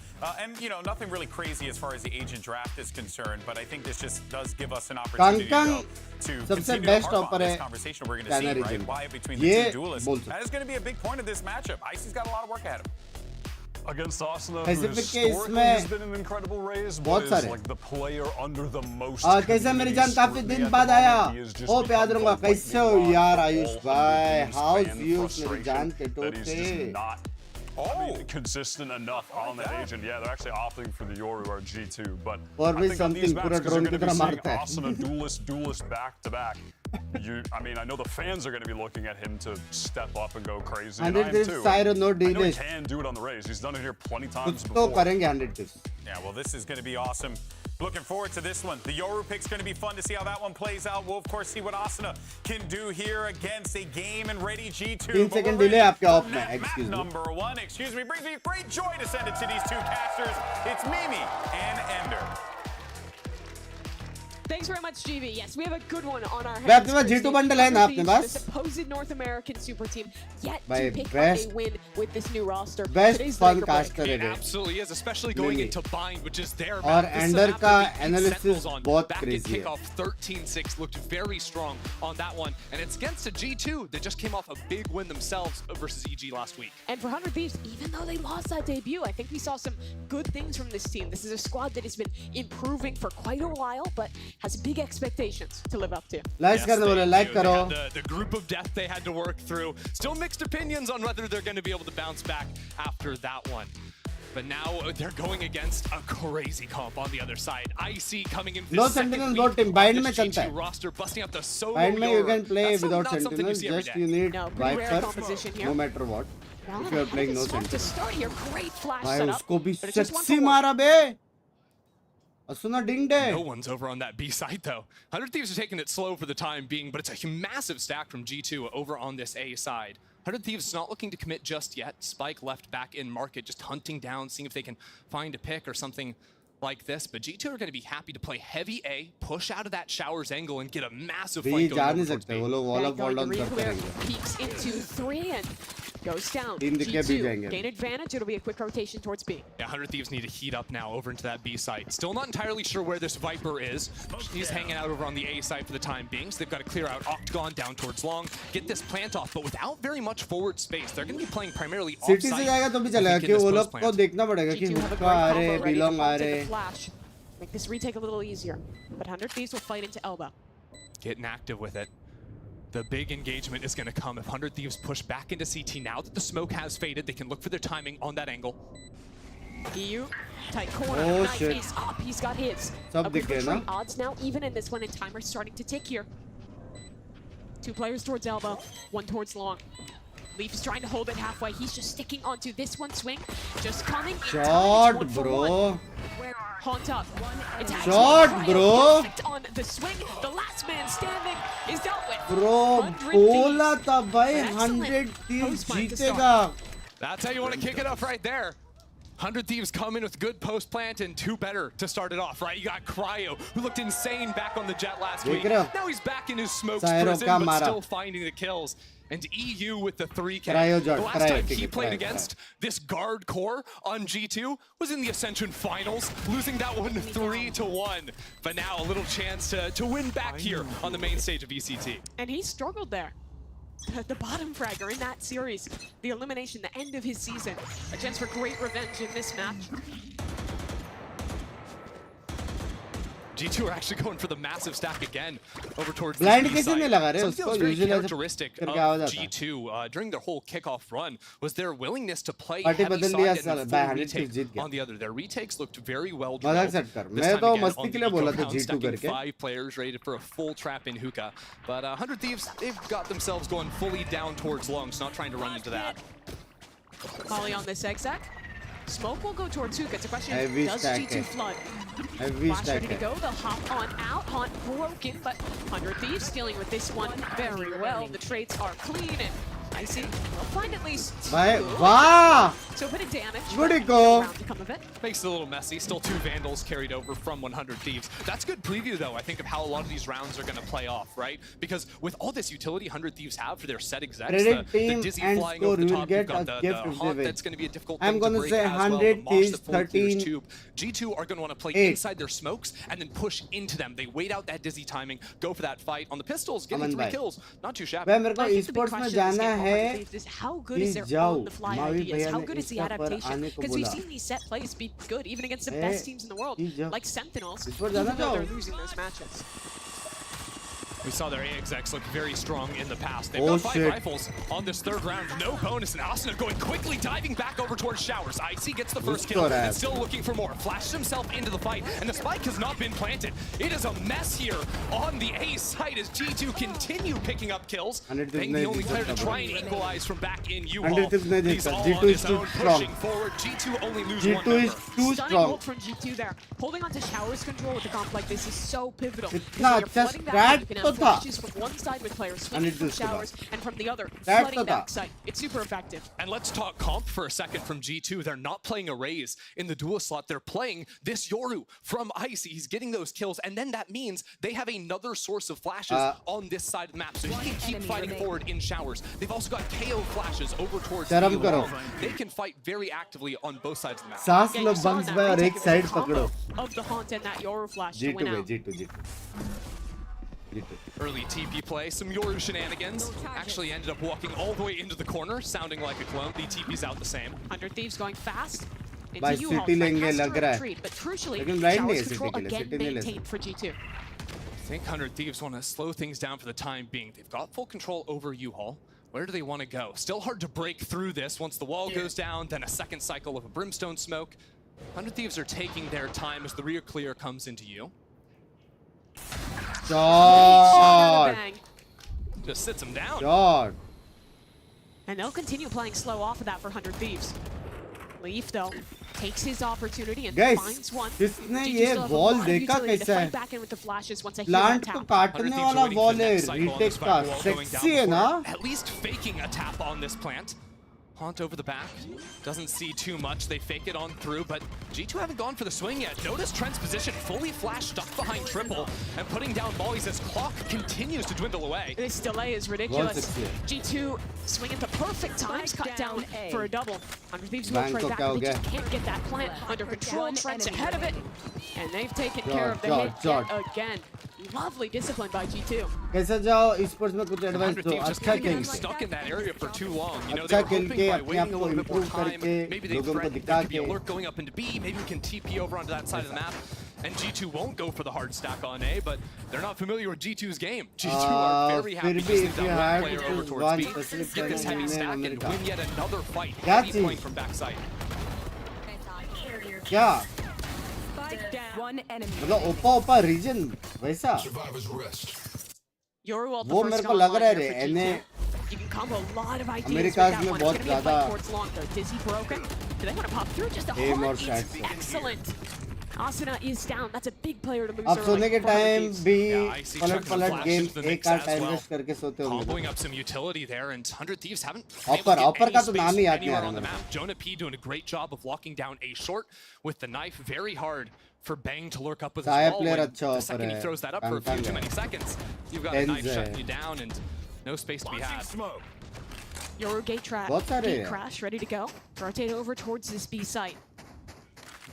And, you know, nothing really crazy as far as the agent draft is concerned, but I think this just does give us an opportunity though, to सबसे continue to best harp ऑपर on है this conversation we're going to see, China right? region Why between the ये two duelists. बोल सकते That is going to be a big point of this matchup. Icy's got a lot of work ahead of him. Against Asuna, who Pacific के historically इसमें has been an incredible raise, बहुत but is सारे like the player under the most कैसे मेरी community जान काफी scrutiny दिन at बाद the आया moment. He has just hope याद become रहूंगा the कैसे हो lightning rod यार of आयुष all भाई Hunter how D's fan use मेरी जान frustration के that he's just टोटे not consistent enough on the agent. Yeah, they're actually opting for the Yoru or G2, but और I भी think on these something maps, पूरा because you're drone going की to be तरह seeing मारता है Asuna duelist back to back. I mean, I know the fans are going to be looking at him to step up and go crazy. And I 100 am tips too. Syro no I know he delist can do it on the raise. He's done it here plenty कुछ times तो before. करेंगे 100 tips Yeah, well, this is going to be awesome. Looking forward to this one. The Yoru pick's going to be fun to see how that one plays out. We'll, of course, see what Asuna can do here against a game and ready G2. 3 second delay आपके of में excuse me Number one, excuse me, brings me great joy to send it to these two casters. It's Mimi and Ender. Thanks very much, GB. Yes, we have a good one on our भाई अपने पास G2 bundle है ना अपने The pass supposed North American super team yet भाई to pick best up a win with this new roster. best Today's fun make or break. caster है It way absolutely is, especially going into Bind, which is their और map. This is a Ender map का that we beat analysis Sentinels on बहुत back at crazy है kickoff 13-6, looked very strong on that one. And it's against a G2 that just came off a big win themselves versus EG last week. And for 100 Thieves, even though they lost that debut, I think we saw some good things from this team. This is a squad that has been improving for quite a while, but has big expectations to live up to. Like करने बोले like करो The group of death they had to work through. Still mixed opinions on whether they're going to be able to bounce back after that one. But now they're going against a crazy comp on the other side. IC coming in No sentinel no team bind में चलता है roster, busting up the solo bind में you can Yoru. play That's without not something sentinels see every just day. you need No, pretty rare viper composition here. no matter what Well, if you are playing no to sentinel start here, great flash भाई setup. उसको भी but it's just one sexy for one. मारा बे Asuna ding de No one's over on that B side though. 100 Thieves are taking it slow for the time being, but it's a massive stack from G2 over on this A side. 100 Thieves not looking to commit just yet. Spike left back in market, just hunting down, seeing if they can find a pick or something like this. But G2 are going to be happy to play heavy A, push out of that showers angle, and get a massive भी fight जा going नहीं over towards सकते B. वो लोग wall of Vanguard, wall down the करते re-clear रहेंगे peeks into 3 and goes down. तीन दिख के भी G2 जाएंगे gain advantage. It'll be a quick rotation towards B. Yeah, 100 Thieves need to heat up now over into that B site. Still not entirely sure where this Viper is. He's hanging out over on the A side for the time being, so they've got to clear out Octagon down towards Long, get this plant off, but without very much forward space. They're going to be playing primarily off city से जाएगा तो भी चलेगा कि वो लोग को देखना पड़ेगा कि G2 have a हुक्का आ great रहे combo ready to बिलोंग आ fall to रहे the flash. Make this retake a little easier. But 100 Thieves will fight into Elbow. Getting active with it. The big engagement is going to come if 100 Thieves push back into CT. Now that the smoke has faded, they can look for their timing on that angle. EU, tight corner. Oh, Knife shit. is up. He's got his. सब A दिख quick गए ना? retreat. Odds now even in this one, and timer starting to tick here. 2 players towards Elbow, 1 towards Long. Leaf's trying to hold it halfway. He's just sticking onto this one swing. Just coming in time. Shot, It's 1 for bro. 1. Haunt up. Attacks Shot, Cryo bro. perfect on the swing. The last man standing is dealt with. Bro 100 बोला Thieves. था भाई Excellent 100 Thieves post-plant to जीतेगा That's how you want to kick it off right there. 100 Thieves come in with good post plant and 2 better to start it off, right? You got Cryo, who looked insane back on the jet last देख week. रहे हो? Now he's back in his smokes Syro prison, का but मारा. still finding the kills. And EU with the 3K. Cryo The jog, last cryo, time ठीक he है, played cryo, against this guard core on G2 was in the Ascension Finals, losing that one 3-1. But now a little chance to win back here on the main stage of VCT. And he struggled there. The bottom fragger in that series. The elimination, the end of his season. A chance for great revenge in this match. G2 are actually going for the massive stack again over towards Blind the B कैसे side. नहीं लगा रहे Something that उसको was very usually ऐसे characteristic of करके आवाज आता है G2 during their whole kickoff run was their willingness to play party heavy बदल side लिया and साला full बाय 100 retake जीत गया on the other. Their retakes looked very well मजाक drilled. सेट कर This मैं time तो again मस्ती on के the लिए बोला eco था round, G2 stacking करके 5 players rated for a full trap in hookah. But 100 Thieves, they've got themselves going fully down towards long, so not trying to run into that. Molly on this exec. Smoke will go towards Hookah. It's a question Heavy of does stack G2 है. flood? Heavy Flash stack ready to है. go. They'll hop on out. Haunt broken, but 100 Thieves dealing with this one very well. The trades are clean, and Icy will find at least two. भाई वाह So a bit of damage. Goody but go. no round to come of it. Makes it a little messy. Still 2 Vandals carried over from 100 Thieves. That's good preview, though, I think, of how a lot of these rounds are going to play off, right? Because with all this utility 100 Thieves have for their set execs, Predict the team Dizzy and flying score, over the you will top, get you've got a the gift Haunt giveaway. that's going to be a difficult I'm thing to gonna break say as well. 100 The Mosh, Thieves, the forward clears 13 tube. G2 are going to want to play 8. inside their smokes and then push into them. They wait out that Dizzy timing, go for that fight. On the pistols, getting Aman 3 bhai. kills. Not too shabby. भाई मेरे को I think the big esports में question in this जाना game for है 100 Thieves is how good कि is their जाओ on-the-fly Mavi ideas? भैया How ने good is the इंस्टा पर adaptation? आने को Because we've बोला seen these set plays be good even against the A, best teams in the world, जी जाओ like Sentinels, Esports even जाना though जाओ they're losing those matches. We saw their AXX look very strong in the past. They've Oh, got 5 shit. rifles on this 3rd round. No bonus, and Asuna going quickly, diving back over towards Showers. Icy gets the first kill, and still looking for more. Flashes himself into the fight, and the spike has not been planted. It is a mess here on the A side as G2 continue picking up kills. Being the only player to try and equalize from back in U-Haul. He's all on his own, pushing forward. G2 only lose one G2 is Stunning too strong ult from G2 there. Holding on to Showers control with a comp like this is so pivotal. इतना Because when अच्छा you're flooding back, strat you can तो have था flashes from one side with players swinging from उसके बाद Showers, and from the other, Strat flooding तो था back side. It's super effective. And let's talk comp for a second from G2. They're not playing a Raze in the duel slot. They're playing this Yoru from Icy. He's getting those kills, and then that means they have another source of flashes on this side of the map, so he can keep fighting forward in Showers. They've also got KO flashes over towards the करो They can fight very actively on both sides of the map. सांस Yeah, low you saw bunks that भाई और retake. एक It was a side combo पकड़ो of the Haunt and that Yoru flash to G2 win भाई out. G2 Early TP play, some Yoru shenanigans. Actually ended up walking all the way into the corner, sounding like a clone. The TP's out the same. 100 Thieves going fast. भाई Into U-Haul. City लेंगे Has to लग रहा है retreat, but crucially, लेकिन right नहीं है Showers control city के लिए again सिटी नहीं ले सकते maintained for G2. I think 100 Thieves want to slow things down for the time being. They've got full control over U-Haul. Where do they want to go? Still hard to break through this once the wall goes down, then a second cycle of a brimstone smoke. 100 Thieves are taking their time as the rear clear comes into you. shot Bang. Just sits him down. shot And they'll continue playing slow off of that for 100 Thieves. Leaf, though, takes his opportunity and Guys, finds one. किसने GG ये still have a wall lot of देखा utility to कैसा fight है back in with the flashes once I hear plant that को tap. काटने वाला wall है retake का सेक्सी है ना At least faking a tap on this plant. Haunt over the back. Doesn't see too much. They fake it on through, but G2 haven't gone for the swing yet. Notice Trent's position fully flashed stuck behind triple and putting down mollies as clock continues to dwindle away. This delay is ridiculous. G2 swing at the perfect times, cut down for a double. 100 Thieves will trade back, but they just can't get that plant under control. Trent's ahead of it, and they've taken care of the hit yet again. Lovely discipline by G2. कैसे जाओ esports में कुछ advice दो अच्छा खेल Stuck in that area for too long. You know, अच्छा they were खेल hoping के by अपने waiting आप a को little bit more improve time, करके maybe they लोगों को threatened दिखा there could be के alert going up into B. Maybe we can TP over onto that side of the map. And G2 won't go for the hard stack on A, but they're not familiar with G2's game. G2 are very happy to send down one player over towards B, get this heavy stack, and win yet another fight. Heavy point from backside. क्या One enemy. मतलब ओपा ओपा reason वैसा Yoru ult the वो first मेरे को gone लग on रहा है here रे for एने G2. You can combo a lot of ideas with Americas that में one. बहुत It's gonna be a ज़्यादा fight towards long though. Dizzy broken. Do they want to pop through? Just a aim और hard shot is से excellent. Asuna is down. That's a big player to lose अब early. सोने के for 100 time Thieves. भी Yeah, I see पलट chucking the पलट flash game into the एक mix आध as टाइम well. वेस्ट करके सोते होंगे Comboing up some utility there, and 100 Thieves haven't been Opper- able to Opper get का any तो space नाम ही याद नहीं आ anywhere रहा on the मेरे map. Jonah P doing a great job of locking down A short with the knife. Very hard for Bang to lurk up with his साया wall. player When अच्छा the Opper second he है, throws that up for a few Pantang too है. many seconds, you've got a Ends knife है. shutting you down and no space to be had. Yoru gate trap. बहुत सारे Gate हैं. crash ready to go. Rotate over towards this B site.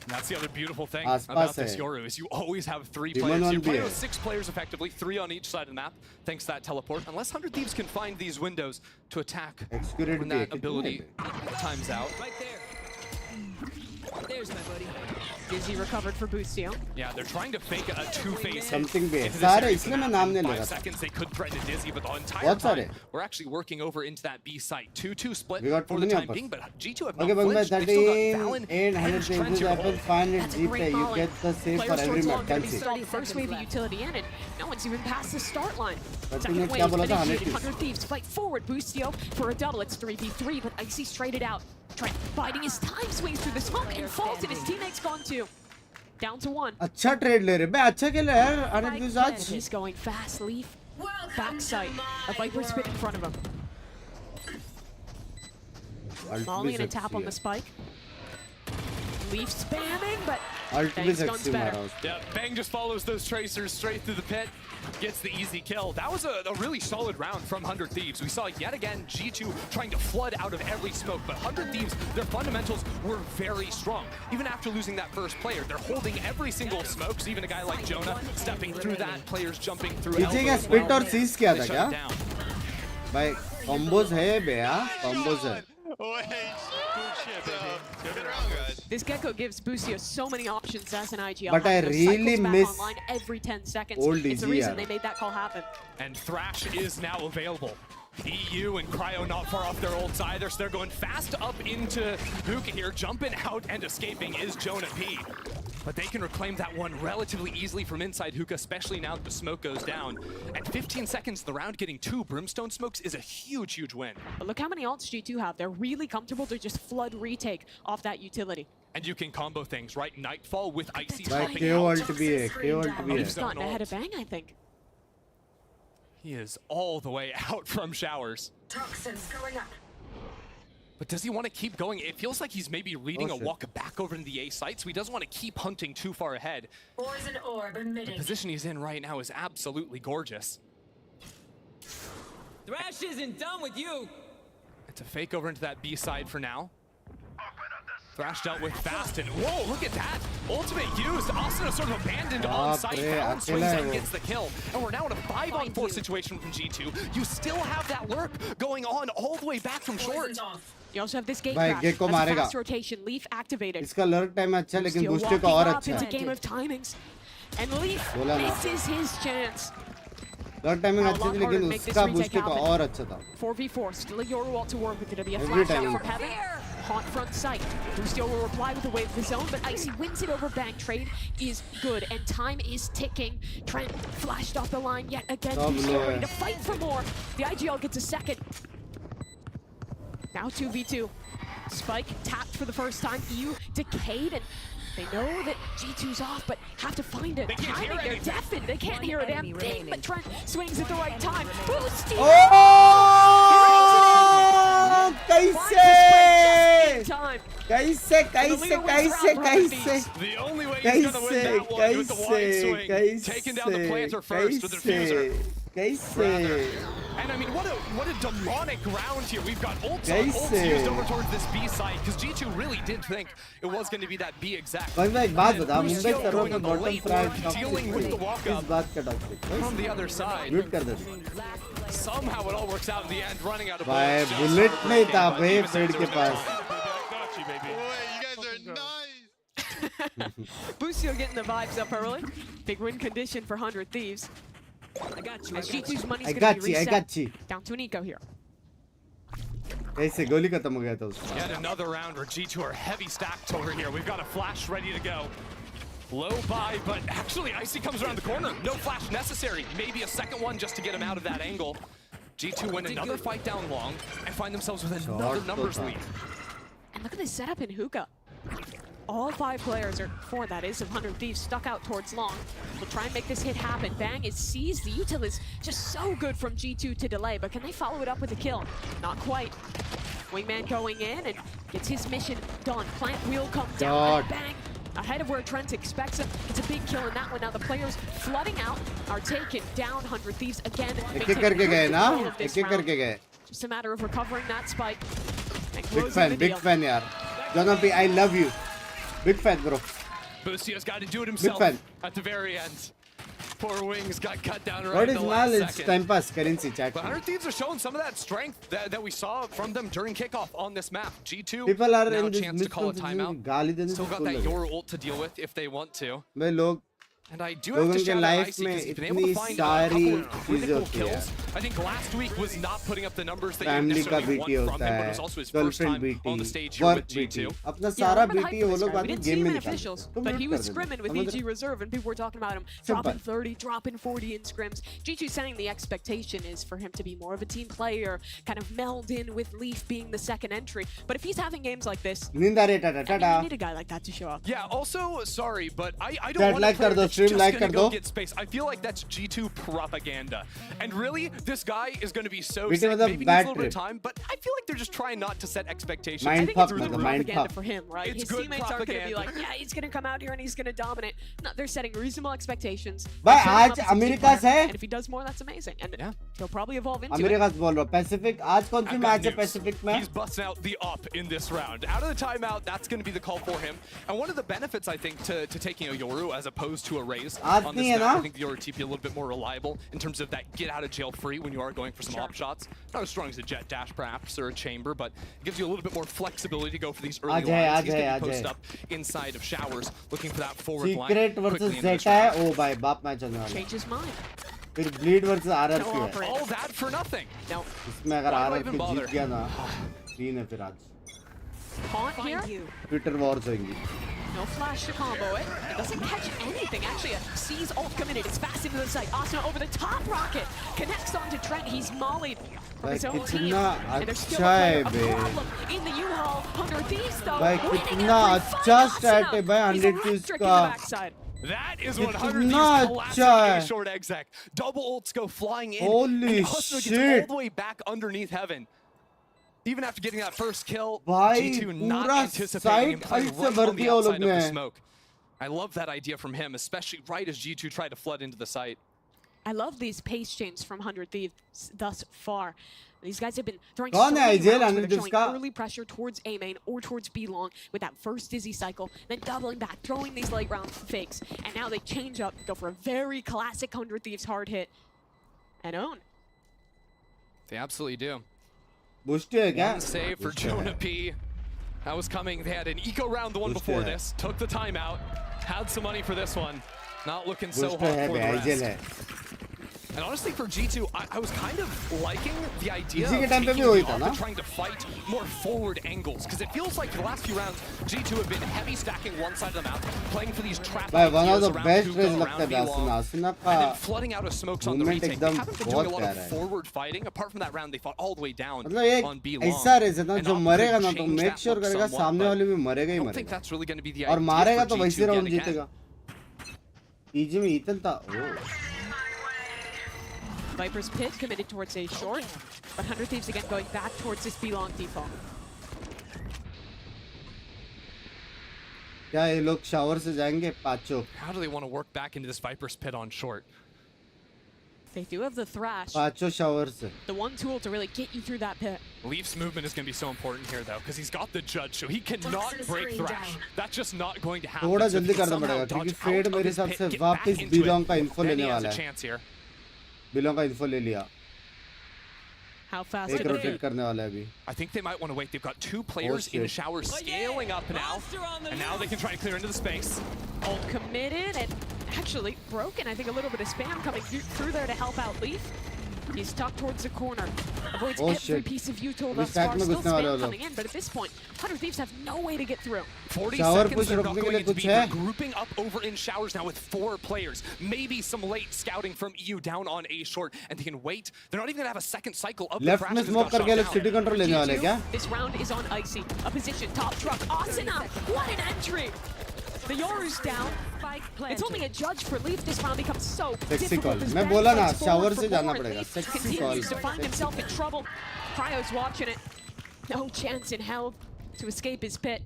And that's the other beautiful thing आसपास about this है. Yoru is you always have 3 Demon players. one You're भी playing है. with 6 players effectively, 3 on each side of the map, thanks to that teleport. Unless 100 Thieves can find these windows to attack Execute when भी है, that कितने ability हैं? times out. Right there. There's my buddy. Dizzy recovered for Boostio. Yeah, they're trying to fake a two-phase Something भी है. into this सारे area इसलिए for मैं now. नाम In नहीं 5 लगा था. seconds they could threaten a Dizzy, but the entire बहुत time सारे. we're actually working over into that B site. 2-2 split We got for too the many time uppers. being, but G2 have Okay, not but flinched. They've still got 13, Valen 800 and Trent pages, to Apple hold. 500 That's a G great pay. You molly. get the save for Players every towards map. long gonna be Cancel. stalled the first wave of utility in, and no one's even past the start line. But Second तूने wave क्या बोला था? initiated. 100 100 Thieves fight forward. Boostio for a double. It's 3v3, but Icy straight it out. Trent biding his time, swings through the smoke and falls, and his teammate's gone too. Down to 1. अच्छा trade ले रहे बे अच्छा खेल रहा है यार आनंद के साथ He's going fast. Leaf backside. A Viper spit in front of him. Molly and a tap on the spike. Leaf spamming, but Alt Bang's gun's better. Yeah, Bang just follows those tracers straight through the pit, gets the easy kill. That was a really solid round from 100 Thieves. We saw yet again G2 trying to flood out of every smoke, but 100 Thieves, their fundamentals were very strong. Even after losing that first player, they're holding every single smoke. So even a guy like Jonah stepping through that, players jumping through. पीछे का split और seize किया था क्या? भाई combos है भैया, combos है. This Gecko gives Busio so many options as an IGL. But I really miss online every 10 seconds. old It's the DG, reason yeah. they made that call happen. And Thrash is now available. EU and Cryo not far off their ults either, so they're going fast up into Hookah here. Jumping out and escaping is Jonah P. But they can reclaim that one relatively easily from inside Hookah, especially now that the smoke goes down. And 15 seconds in the round, getting 2 Brimstone smokes is a huge, huge win. But look how many ults G2 have. They're really comfortable to just flood retake off that utility. And you can combo things, right? Nightfall with Icy भाई dropping KO out. ult भी है, KO ult भी He's है. gotten ahead of Bang, I think. He is all the way out from showers. Toxins going up. But does he want to keep going? It feels like he's maybe leading Oh, a shit. walk back over into the A site, so he doesn't want to keep hunting too far ahead. Poison orb The emitting. position he's in right now is absolutely gorgeous. Thrash isn't done with you. It's a fake over into that B side for now. Thrash dealt with fast, and whoa, look at that! Ultimate used, Asuna sort of abandoned on site, Fallon swings in and gets the kill. And we're now in a 5-on-4 situation from G2. You still have that lurk going on all the way back from short. You also have this gate भाई crash. Gecko That's a मारेगा. fast rotation. Leaf activated. इसका lurk time अच्छा है लेकिन Still booster का walking और up. अच्छा It's a है. game of timings. And Leaf बोला ना. misses his chance. Lurk timing How अच्छी long थी harder लेकिन to make this उसका retake बूस्टर का happen? और अच्छा था. 4v4, still a Yoru to work with. It'll be a Every flash time. out from heaven. Haunt front sight. Bustio will reply with a wave of his own, but Icy wins it over Bang. Trade is good, and time is ticking. Trent flashed off the line yet again. Bustio ready to fight for more. The IGL gets a second. Now 2v2. Spike tapped for the first time. EU decayed, and they know that G2's off, but have to find it. They can't hear Timing, they're anything. deafened. They can't hear a damn thing, but Trent swings at the right time. Bustio! Oh! कैसे? Time. कैसे कैसे कैसे कैसे? The only way he's gonna win that one with the wide swing. Taking down the planter first with the diffuser. कैसे? And I mean, what a demonic round here. We've got ults on ults used over towards this B site, because G2 really did think it was going to be that B exact. भाई मैं एक बात बता, And Mumbai Bustio server going पे on the bottom late fry board, dealing with the walk इस up बात का toxic from the other side. Mute कर दे. Somehow it all works out in the end, running out of भाई bullets. Bullet नहीं था भाई Fred के पास. Bustio getting the vibes up early. Big win condition for 100 Thieves. I got you. As G2's money's I going got to be you, I reset. got you. Down to an eco here. कैसे गोली खत्म हो गया था उसका. Yet another round where G2 are heavy stacked over here. We've got a flash ready to go. Low buy, but actually Icy comes around the corner. No flash necessary. Maybe a second one just to get him out of that angle. G2 win another fight down long and find themselves with another numbers lead. And look at this setup in Hookah. All 5 players, or 4 that is, of 100 Thieves stuck out towards long. We'll try and make this hit happen. Bang is seized. The util is just so good from G2 to delay, but can they follow it up with a kill? Not quite. Wingman going in and gets his mission done. Plant will come down. And Bang ahead of where Trent expects him. It's a big kill in that one. Now the players flooding out are taken down. 100 Thieves again. एक-एक करके गए ना, एक-एक करके गए. Just a matter of recovering that spike. And Big closing the fan deal. यार. Jonah P, I love you. Big fan bro. Bustio's got to do it himself fan. at the very end. Poor Wings got cut down right What in is the mal? last It's second. time pass currency chat. But 100 Thieves are showing some of that strength that we saw from them during kickoff on this map. G2 People are now in a this chance to call a timeout. गाली देने Still से got full that लगे. Yoru ult to deal with if they want to. भाई लोग And I do have लोगों to के shout out life Icy में because he's been able इतनी to find a सारी couple of चीजें critical होती है. kills. I think last week was not putting up the numbers that you family का necessarily BT want from होता him, but it है, was also his first girlfriend time on the BT, stage here work with BT, G2. अपना Yeah, सारा we're hyped BT for वो this लोग guy. बाद We में didn't see game him में in निकालते officials, हैं. तो but he म्यूट was कर देते scrimming with हैं. EG Reserve, and people were talking about him dropping 30, dropping 40 in scrims. G2 saying the expectation is for him to be more of a team player, kind of meld in with Leaf being the second entry. But if he's having games like this, नींद आ रही है, Tata I mean, Tata. you need a guy like that to show up. Yeah, also, sorry, but I Chat don't want like a player कर दो, that stream just like gonna कर go दो. get space. I feel like that's G2 propaganda. And really, this guy is going to be so Because sick. of the Maybe needs a bad little bit of trip. time, but I feel like they're just trying not to set expectations. Mind I think fuck, it's good मतलब, mind propaganda fuck. for him, right? It's His good teammates aren't going to be propaganda. like, yeah, he's going to come out here and he's going to dominate. No, they're setting reasonable expectations. भाई They're setting आज him up as a team America player, से and if he does more, that's amazing. And he'll probably evolve into America it. से बोल रहा हूँ Pacific आज कौन सी I've got match है news. पैसिफिक में He's busting out the up in this round. Out of the timeout, that's going to be the call for him. And one of the benefits, I think, to taking a Yoru as opposed to a Raze आज on नहीं this है map, ना? I think the Yoru TP a little bit more reliable in terms of that get out of jail free when you are going for some op shots. Not as strong as a jet dash perhaps or a chamber, but it gives you a little bit more flexibility to go for these early lines. He's going to post up inside of showers, looking for that forward line. Secret quickly versus into this जेटा है round. ओ भाई बाप match चलने वाला है Change his mind. फिर bleed versus RRQ है All that for nothing. Now, इसमें अगर why do I RRQ even Jeet bother? गया ना सीन है फिर आज Taunt here. ट्विटर वॉर्स होंगी No flash to combo it. It doesn't catch anything. Actually, a C's ult committed. It's fast into the site. Asuna over the top rocket. Connects onto Trent. He's mollied from his own team. कितना And there's still अच्छा है a बे problem in the U-Haul. 100 Thieves, though. भाई winning कितना every अच्छा fight. Stat है Asuna, भाई he's 100 Thieves electric in का the backside. that is ये 100 कितना Thieves अच्छा classic है A short exec. Double ults go flying in. Holy and Asuna gets shit. all the way back underneath heaven. Even after getting that first kill, भाई G2 not पूरा anticipating him site playing ult से right भर on the दिया वो outside लोग of the ने smoke. I love that idea from him, especially right as G2 tried to flood into the site. I love these pace chains from 100 Thieves thus far. These guys have been throwing so कौन है many IGL rounds where 100 they're Thieves showing का early pressure towards A main or towards B long with that first dizzy cycle, then doubling back, throwing these late round fakes, and now they change up, go for a very classic 100 Thieves hard hit, and own. They absolutely do. बुस्टी है क्या One save for बुस्टी है। Jonah P. That was coming. They had an eco round the one Boost before है। this. Took the timeout. Had some money for this one. Not looking so बुस्टी hot है for बे the IGL rest. है And honestly, for G2, I was kind of liking the idea इसी के of time पे taking भी वही the था off ना and trying to fight more forward angles. Because it feels like for the last few rounds, G2 have been heavy stacking one side of the map, playing for these trap भाई one of ideas the around best Hookah, race around लगता है B-Long, Asna and का then flooding out of smokes on the movement retake. They एकदम haven't been doing a बहुत lot प्यारा of है forward fighting. Apart from that round, they fought all the way down मतलब एक on B-Long. ऐसा race है ना And जो Op मरेगा could ना तो change make that sure look करेगा somewhat, सामने but वाले भी मरेगा I ही don't think मरेगा that's really going to be the और idea मारेगा for तो वैसे G2 राउंड yet again. जीतेगा ईजी में ईतन था ओह Viper's Pit committed towards A short, but 100 Thieves again going back towards this B-long default. क्या ये लोग शावर से जाएंगे पाचो How do they want to work back into this Viper's Pit on short? They do have the Thrash, पाचो शावर से the one tool to really get you through that pit. Leaf's movement is going to be so important here, though, because he's got the judge, so he cannot break Thrash. That's just not going to happen. थोड़ा So if जल्दी he can करना somehow पड़ेगा क्योंकि dodge fade out of मेरे his हिसाब pit, से get back वापस into belong it, का इन्फो then लेने he has वाला a है chance here. बिलोंग का इन्फो ले लिया How fast एक did they? रोटेट करने वाला है अभी I think they might want to wait. They've got two players in shit. showers scaling up now, and now they can try to clear into the space. Ult committed and actually broken. I think a little bit of spam coming through there to help out Leaf. He's tucked towards the corner. Avoids every shit. piece of util अभी thus stack far. में Still घुसने वाले spam वो लोग coming in, but at this point, 100 Thieves have no way to get through. 40 Shower seconds, push they're not रोकने के going लिए into कुछ B. है? They're grouping up over in showers now with 4 players. Maybe some late scouting from EU down on A short, and they can wait. They're not even going to have a second cycle of the left Thrash में that's smoke got करके shot लोग down. City control लेने वाले हैं क्या This round is on Icy. A position, top truck, Asuna! What an entry! The Yoru's down. It's only a judge for Leaf. This round becomes so Sexy difficult. call. As मैं Ben बोला ना, fights shower forward से for जाना more. पड़ेगा. Leaf Sexy continues call. to find himself in trouble. Cryo's watching it. No chance in hell to escape his pit.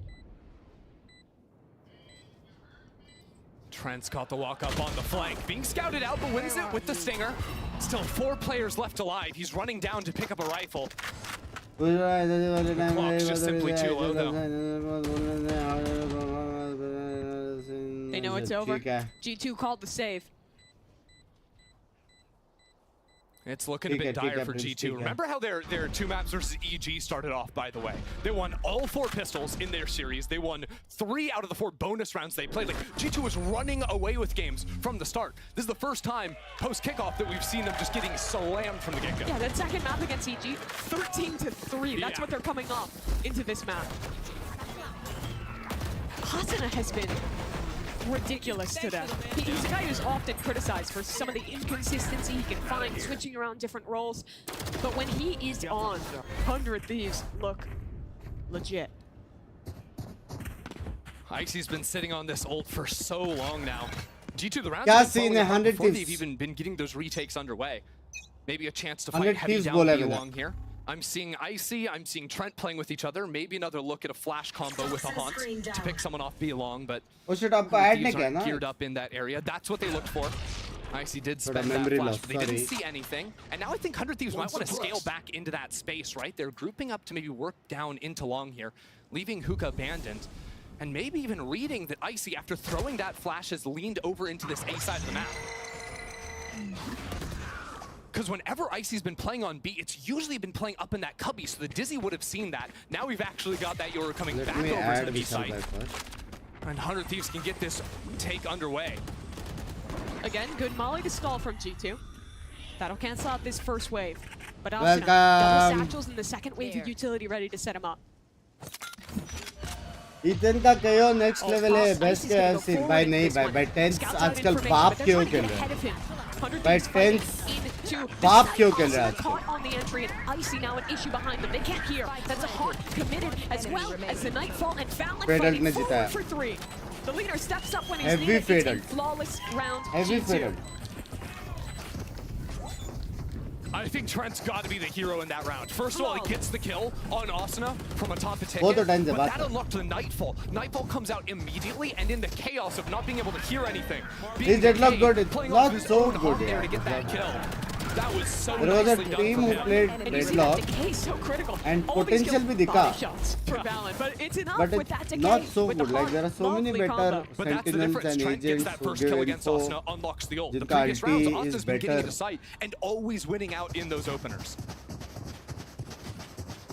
Trent's got the walk up on the flank. Being scouted out, but wins it with the stinger. Still 4 players left alive. He's running down to pick up a rifle. The clock's just simply too low, though. They know it's over. G2 called the save. It's looking a bit dire for G2. Remember how their 2 maps versus EG started off, by the way? They won all 4 pistols in their series. They won 3 out of the 4 bonus rounds they played. Like, G2 was running away with games from the start. This is the first time post-kickoff that we've seen them just getting slammed from the get-go. Yeah, that second map against EG, 13-3. That's what they're coming off into this map. Asuna has been ridiculous to them. He's a guy who's often criticized for some of the inconsistency he can find switching around different roles. But when he is on, 100 Thieves look legit. Icy's been sitting on this ult for so long now. G2, the rounds क्या have been scene falling है apart 100 before they've thieves? even been getting those retakes underway. Maybe a chance to 100 fight heavy thieves down बोला B मैंने. long here. I'm seeing Icy, I'm seeing Trent playing with each other. Maybe another look at a flash combo with a haunt to pick someone off B long, but वो shit आपको 100 add नहीं Thieves किया aren't ना? geared up in that area. That's what they looked for. Icy did Thoda spend that memory flash, loss, but they didn't sorry. see anything. And now I think 100 Thieves might want to scale back into that space, right? They're grouping up to maybe work down into long here, leaving Hookah abandoned. And maybe even reading that Icy, after throwing that flash, has leaned over into this A side of the map. Because whenever Icy's been playing on B, it's usually been playing up in that cubby, so the Dizzy would have seen that. Now we've actually got that Yoru coming back over to the B site. And 100 Thieves can get this take underway. Again, good molly to stall from G2. That'll cancel out this first wave. But Welcome. double satchels in the second wave of utility ready to set him up. Ethan का KO next level है. Best के ऐसे भाई नहीं भाई. By 10 आजकल बाप क्यों खेल रहे हैं? By 10 बाप क्यों खेल रहे हैं आजकल? Caught on the entry and Icy now an issue behind them. They can't hear. That's a haunt committed as well as the Nightfall and Fallon fighting ने 4 जिताया. for 3. The leader steps up when he's Heavy needed. It's a fatal. flawless round. Heavy G2. fatal. I think Trent's got to be the hero in that round. First of all, he gets the kill on Asuna from atop the वो तो ticket, time से but बात that है. unlocked the Nightfall. Nightfall comes out immediately, and in the chaos of not being able to hear anything, This deadlock decayed, good. It's playing not off his so own good, haunt there yeah. to get that kill. That was so There was a nicely done team from who him. played And you see that deadlock decay is so critical. and All these potential kills, भी दिखा. body shots for Fallon, but it's enough But with it's that decay. not so with the good. Like haunt. there are so many Lovely better combo. But that's the sentinels difference. and Trent gets agents that who first give kill against info. Asuna, unlocks the ult. The जिनका previous rounds, ulti Asuna's is been getting better. into sight and always winning out in those openers.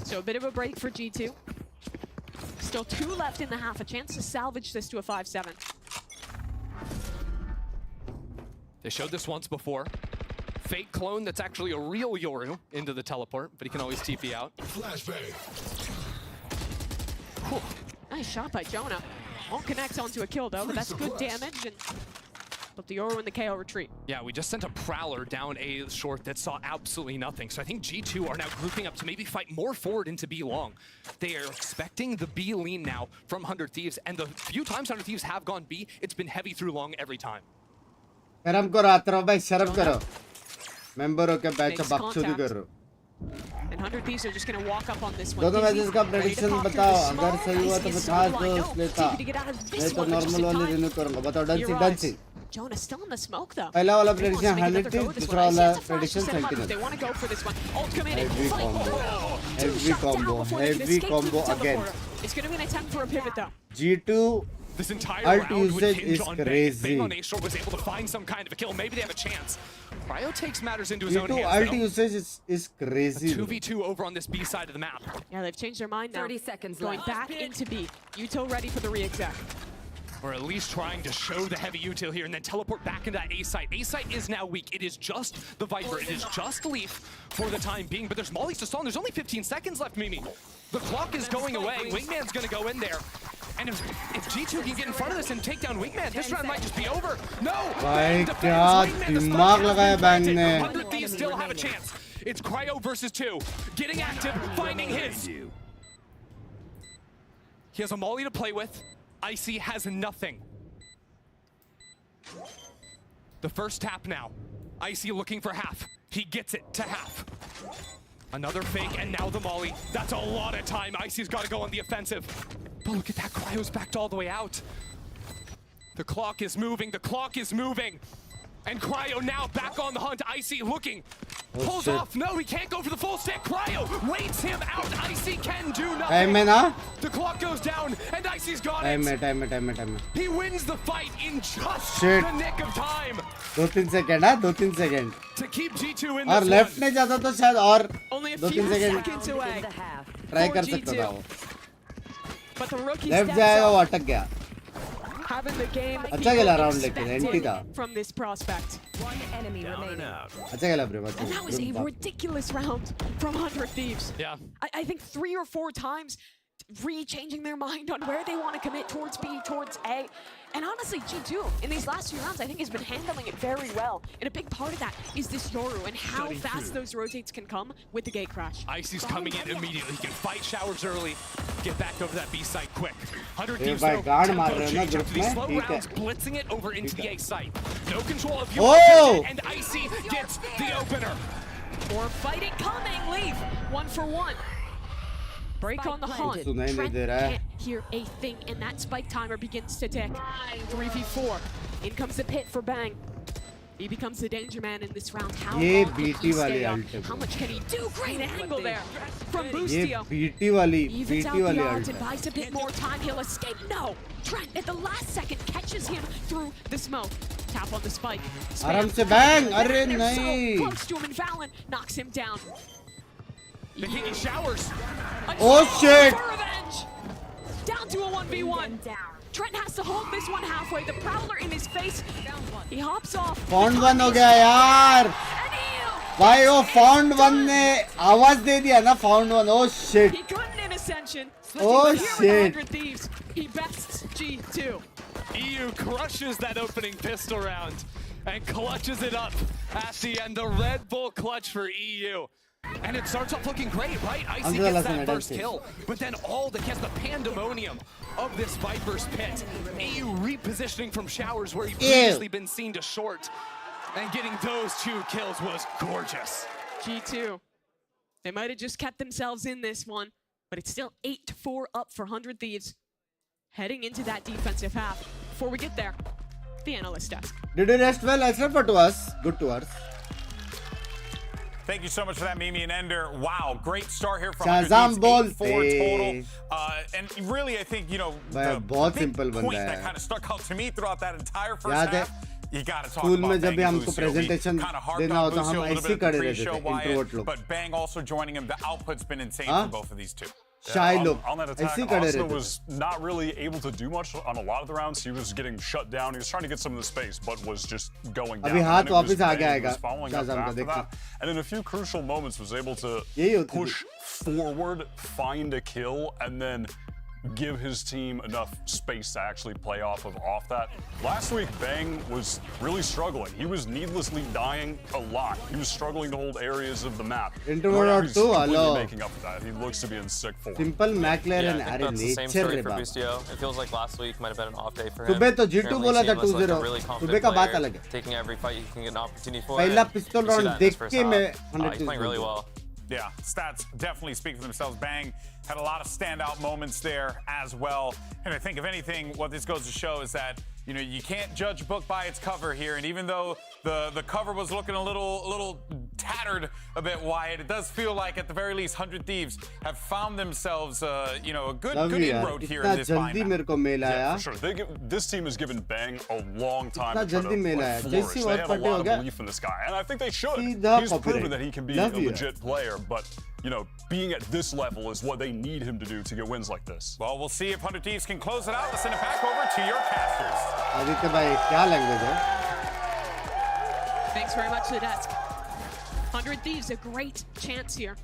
So a bit of a break for G2. Still 2 left in the half. A chance to salvage this to a 5-7. They showed this once before. Fake clone that's actually a real Yoru into the teleport, but he can always TP out. Whew. Nice shot by Jonah. Won't connect onto a kill though, but that's good damage. And but the Yoru in the KO retreat. Yeah, we just sent a Prowler down A short that saw absolutely nothing. So I think G2 are now grouping up to maybe fight more forward into B long. They are expecting the B lean now from 100 Thieves, and the few times 100 Thieves have gone B, it's been heavy through long every time. शर्म करो आतरा भाई शर्म करो. Member हो के batch Makes बकचोदी contact. कर रहे हो. And 100 Thieves are just going to walk up on this one. दोनों Dizzy, मैचेस का ready to prediction pop through बताओ. the अगर smoke. सही हुआ Icy तो is मैं so खास blind. दोस्त No, लेता. TP to get out of this नहीं तो one, but just normal in वाले time. रिन्यू करूंगा. बताओ डन सी Your डन eyes. सी. Jonah's still in the smoke though. पहला वाला He wants to prediction make 100 another go थी. with this दूसरा one. Icy वाला has a flash to prediction set him up if 79. they want to go for this one. Ult committed. Heavy Fight combo. forward. Two Heavy shut down combo. before they can Heavy escape through the combo again. teleporter. It's going to be an attempt for a pivot though. G2 This entire ult round would usage hinge is on Bang. If crazy. Bang on A short was able to find some kind of a kill, maybe they have a chance. Cryo takes matters into his own G2 hands ult though. usage is crazy. 2v2 over on this B side of the map. Yeah, they've changed their mind now. 30 seconds Going left. back into B. Uto ready for the re-exec. Or at least trying to show the heavy util here and then teleport back into that A site. A site is now weak. It is just the Viper. It is just Leaf for the time being. But there's mollies to stall. There's only 15 seconds left, Mimi. The clock is going away. Wingman's going to go in there. And if G2 can get in front of this and take down Wingman, this round might just be over. No! भाई Bang क्या defends. Wingman, the दिमाग spike लगाया has been bang planted. ने. 100 Thieves still have a chance. It's Cryo versus 2. Getting active, finding his. He has a molly to play with. Icy has nothing. The first tap now. Icy looking for half. He gets it to half. Another fake, and now the molly. That's a lot of time. Icy's got to go on the offensive. But look at that, Cryo's backed all the way out. The clock is moving, the clock is moving. And Cryo now back on the hunt. Icy looking. Pulls shit. off. No, he can't go for the full stick. Cryo waits him out. Icy can do nothing. Time है ना? The clock goes down, and Icy's got time है it. Time है. He wins the fight in just Shit. the nick of time 2-3 second हाँ 2-3 second. to keep G2 in और this left one. में जाता तो शायद और Only a 2-3 few second seconds away. Try for कर सकता G2. था वो. But the rookie left steps जाएगा वो up, अटक गया. having the game अच्छा be खेला राउंड लेकिन एंटी expected था. from this prospect. One enemy remaining. अच्छा खेला bro. And that was a ridiculous round from 100 Thieves. Yeah. I think 3 or 4 times re-changing their mind on where they want to commit towards B, towards A. And honestly, G2, in these last few rounds, I think has been handling it very well. And a big part of that is this Yoru and how fast those rotates can come with the gate crash. Icy's coming in immediately. He can fight showers early, get back over that B site quick. 100 ये Thieves भाई though, guard tempo मार रहे हैं ना change group after these में slow ठीक है rounds, blitzing it over into the A site. No control of Oh! and Icy gets the opener. More fighting coming, leave 1 for 1. Break on the hunt. सुनाई नहीं Trent दे रहा है can't hear a thing, and that spike timer begins to tick. 3v4. In comes the pit for Bang. He becomes the danger man in this round. How ये long can BT he वाली stay up? ult है How much can he do? Great angle there from ये Boostio. BT वाली Evens out BT वाली the odds ult and है buys a bit more time. He'll escape. No! Trent at the last second catches him through the smoke. Tap on the spike. आराम से bang अरे They're नहीं so close to him, and Valen knocks him down. The King showers. Oh shit! For revenge! Down to a 1v1. Trent has to hold this one halfway. The Prowler in his face. He hops off. Found one हो गया यार भाई वो found one ने आवाज दे दिया ना found one oh shit He couldn't in Ascension. Oh, But here with shit. 100 Thieves, he bests G2. EU crushes that opening pistol round and clutches it up at the end. The Red Bull clutch for EU. And it starts off looking great, right? Icy gets that first kill, but then all the pandemonium of this Viper's pit. EU repositioning from showers where he previously been seen to short, and getting those 2 kills was gorgeous. G2. They might have just kept themselves in this one, but it's still 8-4 up for 100 Thieves. Heading into that defensive half. Before we get there, the analyst desk. Did you rest well? I slept for 2 hours. Good 2 hours. Thank you so much for that, Mimi and Ender. Wow, great start here from Shazam 4 total. And really, I think, you know, the big point that kind of stuck out to me throughout that entire first half, you got to talk school about में जब भी Bang and हमको Lucio. Presentation देना होता हम ऐसे ही खड़े रहते थे इंट्रोवर्ट लोग But Bang also joining him. The output's been insane for both of these two. Shy look. On that attack, Asuna was not really able to do much on a lot of the rounds. He was getting shut down. He was trying to get some of the space, but was just going down. अभी हाथ वापस आ गया was following up after that, and in a few crucial moments was able to push forward, find a kill, and then give his team enough space to actually play off that. Last week, Bang was really struggling. He was needlessly dying a lot. He was struggling to hold areas of the map. Introvert too, hello. Making up for that. He looks to be in sick form. Simple McLaren, I think that's the same story for Boostio. It feels like last week might have been an off day for him. सुबह तो G2 बोला था 2-0. Really सुबह का बात अलग है. Taking every fight he can get an opportunity for. पहला पिस्तौल राउंड देख के मैं 100 he's playing really well. Yeah, stats definitely speak for themselves. Bang had a lot of standout moments there as well. And I think, if anything, what this goes to show is that, you know, you can't judge a book by its cover here. And even though the cover was looking a little tattered a bit, Wyatt, it does feel like, at the very least, 100 Thieves have found themselves, you know, a good inroad here in this bind. Yeah, for sure. This team has given Bang a long time to try to flourish. They have a lot of belief in this guy, and I think they should. He's proven that he can be a legit player, but, you know, being at this level is what they need him to do to get wins like this. Well, we'll see if 100 Thieves can close it out. Let's send it back over to your casters. Aditya भाई क्या language है? Thanks very much to the desk. 100 Thieves, a great chance here.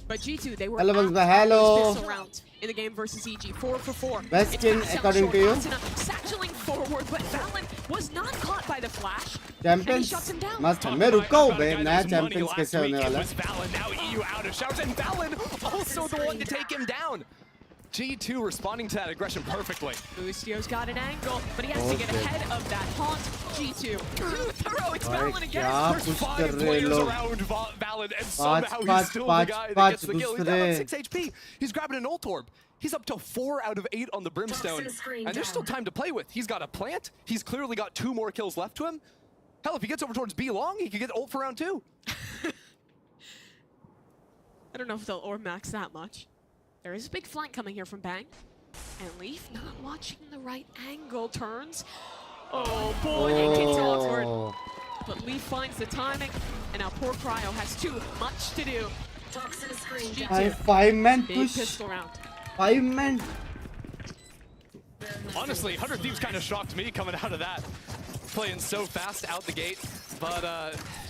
But G2, they were hello. round in the game versus EG. 4 for 4. Best skin according to you? Satcheling forward, but Valen was not caught by the flash. Champions मस्त है. मैं रुका हूँ बे. नया Champions कैसे होने वाला है? Valen, now EU out of showers, and Valen also the one to take him down. G2 responding to that aggression perfectly. Boostio's got an angle, but he has to get ahead of that haunt. G2. Heroics Valen again. There's 5 players around Valen, and somehow he's still the guy that gets the kill. He's down on 6 HP. He's grabbing an ult orb. He's up to 4 out of 8 on the Brimstone, and there's still time to play with. He's got a plant. He's clearly got 2 more kills left to him. Hell, if he gets over towards B long, he could get ult for round 2. I don't know if they'll orb max that much. There is a big flank coming here from Bang. And Leaf not watching the right angle. Turns. Oh boy, it gets awkward. But Leaf finds the timing. And now poor Cryo has too much to do. 5-man big push. pistol round. 5-man. Honestly, 100 Thieves kind of shocked me coming out of that. Playing so fast out the gate. But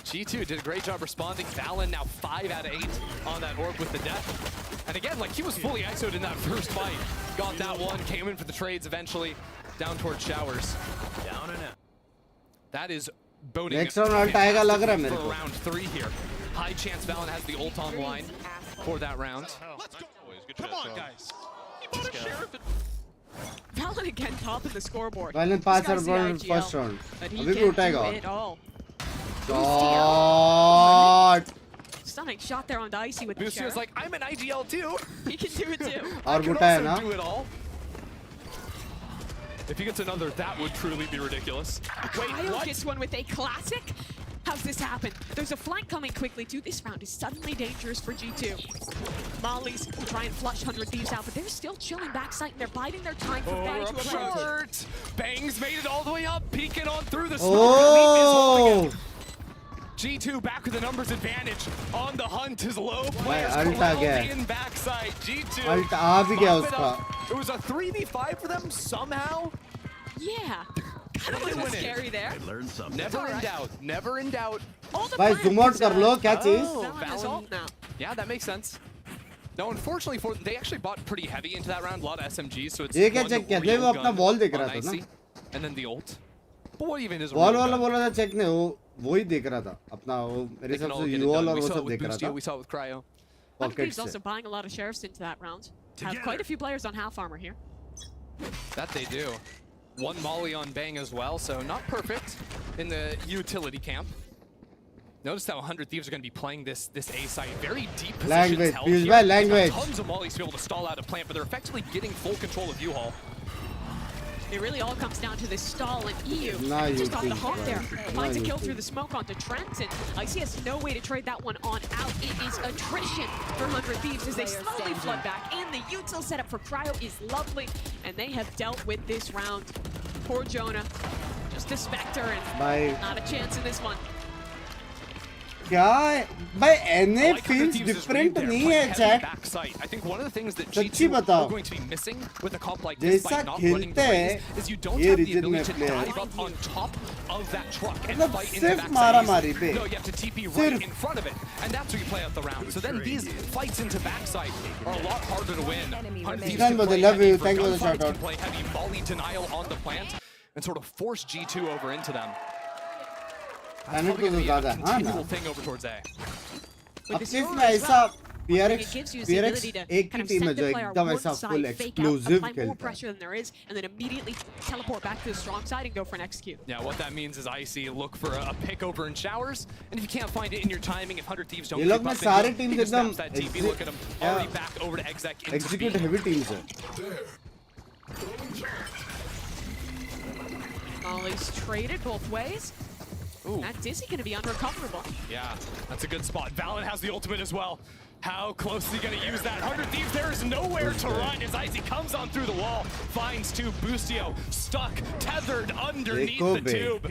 G2 did a great job responding. Valen now 5 out of 8 on that orb with the death. And again, like, he was fully ISO'd in that first fight. Got that one, came in for the trades eventually, down towards Showers. Down and out. That is boning Next round ult आएगा लग रहा है मेरे for को. round 3 here. High chance Valen has the ult online for that round. Let's go. Come on, guys. He bought a sheriff. Valen again top of the scoreboard. Valen This pass guy's the round IGL, first round. but he अभी भी can't उठाएगा. do it all. God. Stunning shot there on the Icy with the Bustio's sheriff. like, I'm an IGL too. He can do it too. और I can बुटा है also ना. do it all. If he gets another, that would truly be ridiculous. Wait, Cryo what? gets one with a classic. How's this happen? There's a flank coming quickly too. This round is suddenly dangerous for G2. Mollies will try and flush 100 Thieves out, but they're still chilling backside and they're biding their time for Bang to approach. Short. Bangs made it all the way up, peeking on through the smoke. Oh. G2 back with the numbers advantage. On the hunt is low. भाई Players ult आ गया corralled है. in backside. G2. ult आ भी गया bump it उसका. up. It was a 3v5 for them somehow. Yeah. Kind of a little scary there. Never in doubt. Never in doubt. भाई zoom out कर लो क्या चीज? Valen is ult now. Yeah, that makes sense. Now, unfortunately, for they actually bought pretty heavy into that round. A lot of SMGs, so it's ये क्या one check किया? real वो अपना gun wall देख on रहा था ना? Icy, and then the ult. But what even is a Wall real वाला gun? बोला था check ने वो ही देख रहा था अपना वो मेरे They can हिसाब all से get it UOL done. और We वो saw it सब with देख रहा Bustio, था. we saw it with Cryo. He's Pockets also से. buying a lot of sheriffs into that round. Have quite a few players on half armor here. That they do. One molly on Bang as well, so not perfect in the utility camp. Notice how 100 Thieves are going to be playing this A site. Very deep positions Language, held Piyush here. bhai, They've got language. Tons of mollies to be able to stall out a plant, but they're effectively getting full control of U-Haul. It really all comes down to this stall and EU. Nah, you Just off the think, hop there. bro. Finds a Nah, kill you through the smoke onto Trent, and Icy has no way to trade that one on out. It is attrition for 100 Thieves as they slowly flood back. And the util setup for Cryo is lovely, and they have dealt with this round. Poor Jonah. Just a Spectre, and Bye. not a chance in this one. क्या है? भाई NA I like how the feels Thieves is different there, नहीं playing है heavy chat. backside. I think one of the things that सच्ची G2 बताओ. are going to be missing with a comp like this by जैसा not running the खेलते race हैं is you don't ये have the region में ability to player. dive up on top of that truck and मतलब fight into सिर्फ backside. मारा-मारी पे. No, you have to TP right सिर्फ. in front of it, and that's where you play out the round. So then these fights into backside are a lot harder to win. 100 Thieves Thank can you, play love heavy you. for Thank you for the gunfights, shout-out. can play heavy volley denial on the plant, and sort of force G2 over into them. That's Panic probably तो going to be ज़्यादा a है, हाँ ना? continual thing over towards A. With अब this सिर्फ Aurora में as ऐसा well, PRX it gives you the ability to एक kind ही of टीम है send जो the player एकदम one ऐसा side, full fake out, explosive apply more खेलता है. pressure than there is, and then immediately teleport back to the strong side and go for an execute. Yeah, what that means is Icy look for a pick over in Showers, and if you can't find it in your timing, if 100 Thieves don't ये keep लोग up, में then सारे he teams just एकदम snaps that TP. Look at him, already back over to exec into execute B. heavy teams है. Molly's traded both ways. Ooh. That Dizzy going to be unrecoverable. Yeah, that's a good spot. Valen has the ultimate as well. How close is he going to use that? 100 Thieves, there is nowhere to run as Icy comes on through the wall. Finds two, Bustio stuck, tethered underneath the tube.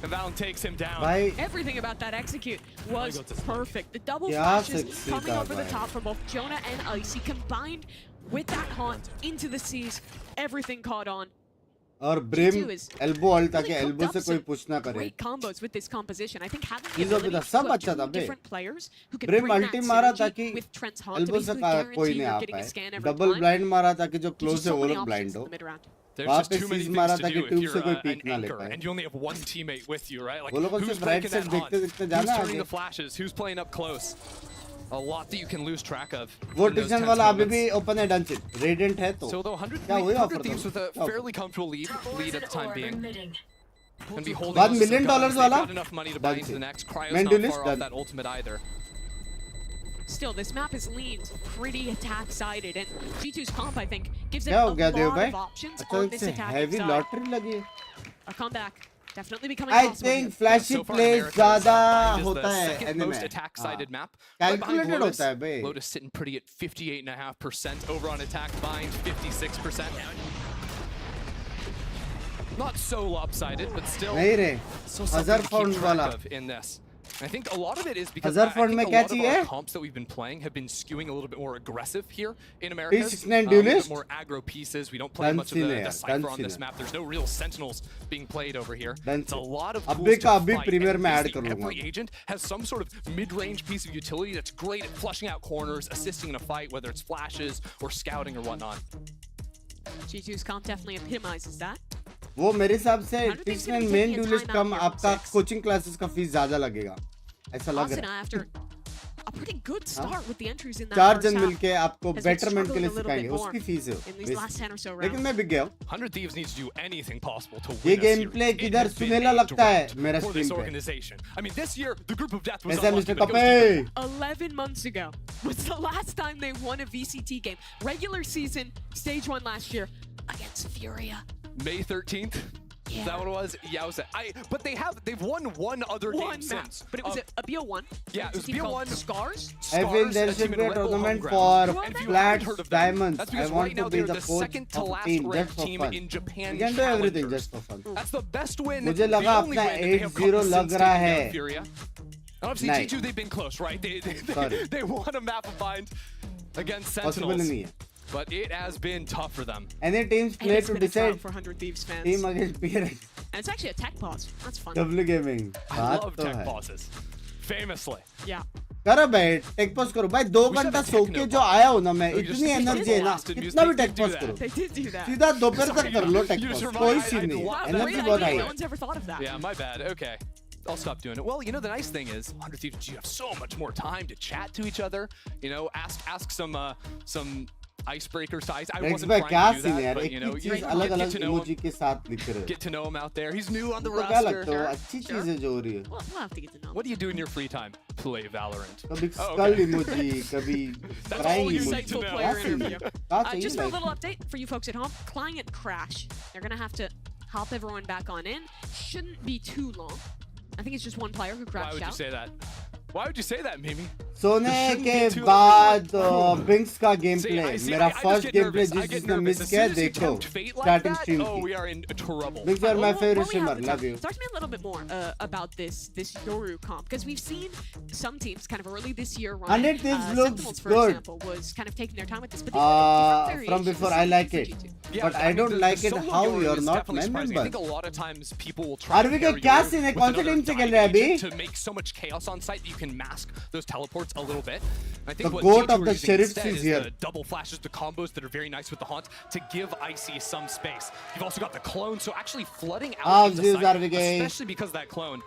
And Valen takes him down. भाई Everything about that execute was perfect. The double क्या flashes sexy coming था over the भाई. top from both Jonah and Icy combined with that haunt into the seas. Everything caught on. और brim G2 is elbow all ताकि really elbow cooked से up कोई some push ना करे. Great combos with this composition. I think having the चीजों पे ability तो to सब put अच्छा था two बे. different players who can Brim bring that अल्टी मारा synergy ताकि with Trent's haunt to elbow से basically कोई guarantee नहीं you're आ getting a पाए. scan every double time. Blind मारा ताकि जो Gives you क्लोज है so वो many लोग options ब्लाइंड in हो. the mid-round. There's वहाँ just पे too many सीज things मारा to ताकि do if ट्यूब you're से कोई an पीक ना ले anchor पाए. and you only have one teammate with you, right? Like, वो लोगों से who's ब्राइट breaking से that देखते haunt? देखते Who's जाना turning आगे. the flashes? Who's playing up close? A lot that you can lose track of. वो in those टिक्सन tense वाला अभी moments. भी ओपन है डन चिट. रेडिएंट है तो. So though 100 क्या हुआ offer Thieves with a fairly comfortable lead at the time being. And be holding बाद on to some $1 million guns. They've वाला got enough money to buy into the next. Cryo's Man not duelist far done. off that ultimate either. Still, this map is leaned pretty attack-sided, and G2's comp, I think, gives it क्या a हो गया देव lot भाई? of options अच्छा on this इससे attacking heavy side. Lottery लगी है. A comeback definitely becoming I possible think here. flashy So far, plays America's ज़्यादा Bind is होता the है second anime. most attack-sided map. Calculated Lotus, होता है बे. Lotus sitting pretty at 58.5% over on attack. Bind 56%. Not so lopsided, but still नहीं रे. so something हजार to keep pound track वाला. of in this. I think a lot of it is because Hazard I fund think में a क्या lot of चाहिए? our comps that we've been playing have been skewing a little bit more aggressive here in Americas. P69 A little duelist? bit more aggro pieces. We don't play much of the Dancing Cypher on है, this map. There's no real Sentinels being played over here. It's a Dancing. lot of अभी tools का to अभी fight. Premier And में add basically कर लूँगा. every agent has some sort of mid-range piece of utility that's great at flushing out corners, assisting in a fight, whether it's flashes or scouting or whatnot. G2's comp definitely epitomizes that. वो मेरे हिसाब से Hundred Thieves P69 gonna be main taking a dualist timeout come here. आपका coaching classes का fees ज्यादा लगेगा ऐसा लग Asuna, रहा है after a pretty good start with the entries in that चार first जन half, मिलके आपको has been बेटरमेंट के struggling लिए a little सिखाएंगे bit more उसकी फीस है in these last 10 or so लेकिन rounds. मैं बिक गया हूँ 100 Thieves needs to do anything possible to ये win a game series. Play It किधर has been सुनेला a लगता है drought मेरा for स्क्रीन this पे organization. I mean, this year the group of death was ऐसा unlucky, mister but it goes कपे 11 months ago was the last time they won a VCT game. Regular season, stage 1 last year against Furia. May 13th. Yeah. Is that what it was? Yeah, it was. But they've won one other One game map, since. but it was a BO1. Yeah, it was It's a team called BO1. Scars. I feel there should be a tournament for flats, diamonds. That's I because want right now to be they're the the coach second to of a last team ranked just for team fun. in Japan. We can do everything Challengers. just for fun. That's the best win. मुझे लगा the only अपना win that they have 8-0 gotten लग since रहा taking है. down Furia. And obviously नहीं. G2 they've been close, right? Sorry. They won a map of bind against Possible Sentinels. नहीं है. But it has been tough for them. Any teams And play it's to been a drought decide for 100 Thieves fans. team against peer. And it's actually a tech pause. That's fun. W gaming. I बात love तो tech है. pauses. Famously. Yeah. करो भाई take pause करो भाई 2 घंटा सो के जो आया हूँ ना मैं Look, just इतनी take एनर्जी है ना blasted music. कितना भी They take do pause that. करो They did do that. सीधा दोपहर तक कर लो take You just pause remind- कोई I- सीन I नहीं love है that. एनर्जी Great बहुत idea. हाई No है one's ever thought of that. Yeah, my bad. Okay. I'll stop doing it. Well, you know, the nice thing is, 100 Thieves, you have so much more time to chat to each other. You know, ask some icebreaker size. I next wasn't bar trying क्या to do scene है that, यार but एक you know, एक you चीज get अलग to अलग know emoji के साथ लिख रहे get to know him out there. He's new on the तो क्या roster. लगता है अच्छी चीज है जो हो रही है We'll have to get to know. What do you do in your free time? Play Valorant. कभी Oh, स्कल okay. इमोजी कभी That's crying all you emoji say to Insightful know. player क्या सीन है interview. क्या चाहिए Just for a life little update for you folks at home, client crash. They're gonna have to hop everyone back on in. Shouldn't be too long. I think it's just one player who Why crashed would you out. say that? Why would you say that, Mimi? सोने shouldn't के be too बाद Binks का game See, play I मेरा just first get game play nervous. I जिस get जिसने nervous. Miss As किया soon as you देखो tempt fate like starting that, stream oh, की we are in trouble. Binks are my favourite While we have streamer the love time, you talk to me a little bit more about this Yoru comp, because we've seen some teams kind of early this year run. 100 Thieves looks Sentinels, for good. example, was kind of taking their time with this, but they have different from variations before I like it Yeah, but I mean, don't the like it solo how Yoru you're is not definitely surprising. I think member a lot of times people will try अरवी to का pair क्या Yoru scene है with कौन सी another team से खेल dive रहा है अभी agent to make so much chaos on site that you can mask those teleports a little bit. I think The what goat G2 of are the using sheriffs instead is is here. the double flashes, the combos that are very nice with the haunt to give Icy some space. You've also got the clone, so actually flooding out into Zeus site, RVK. especially because that clone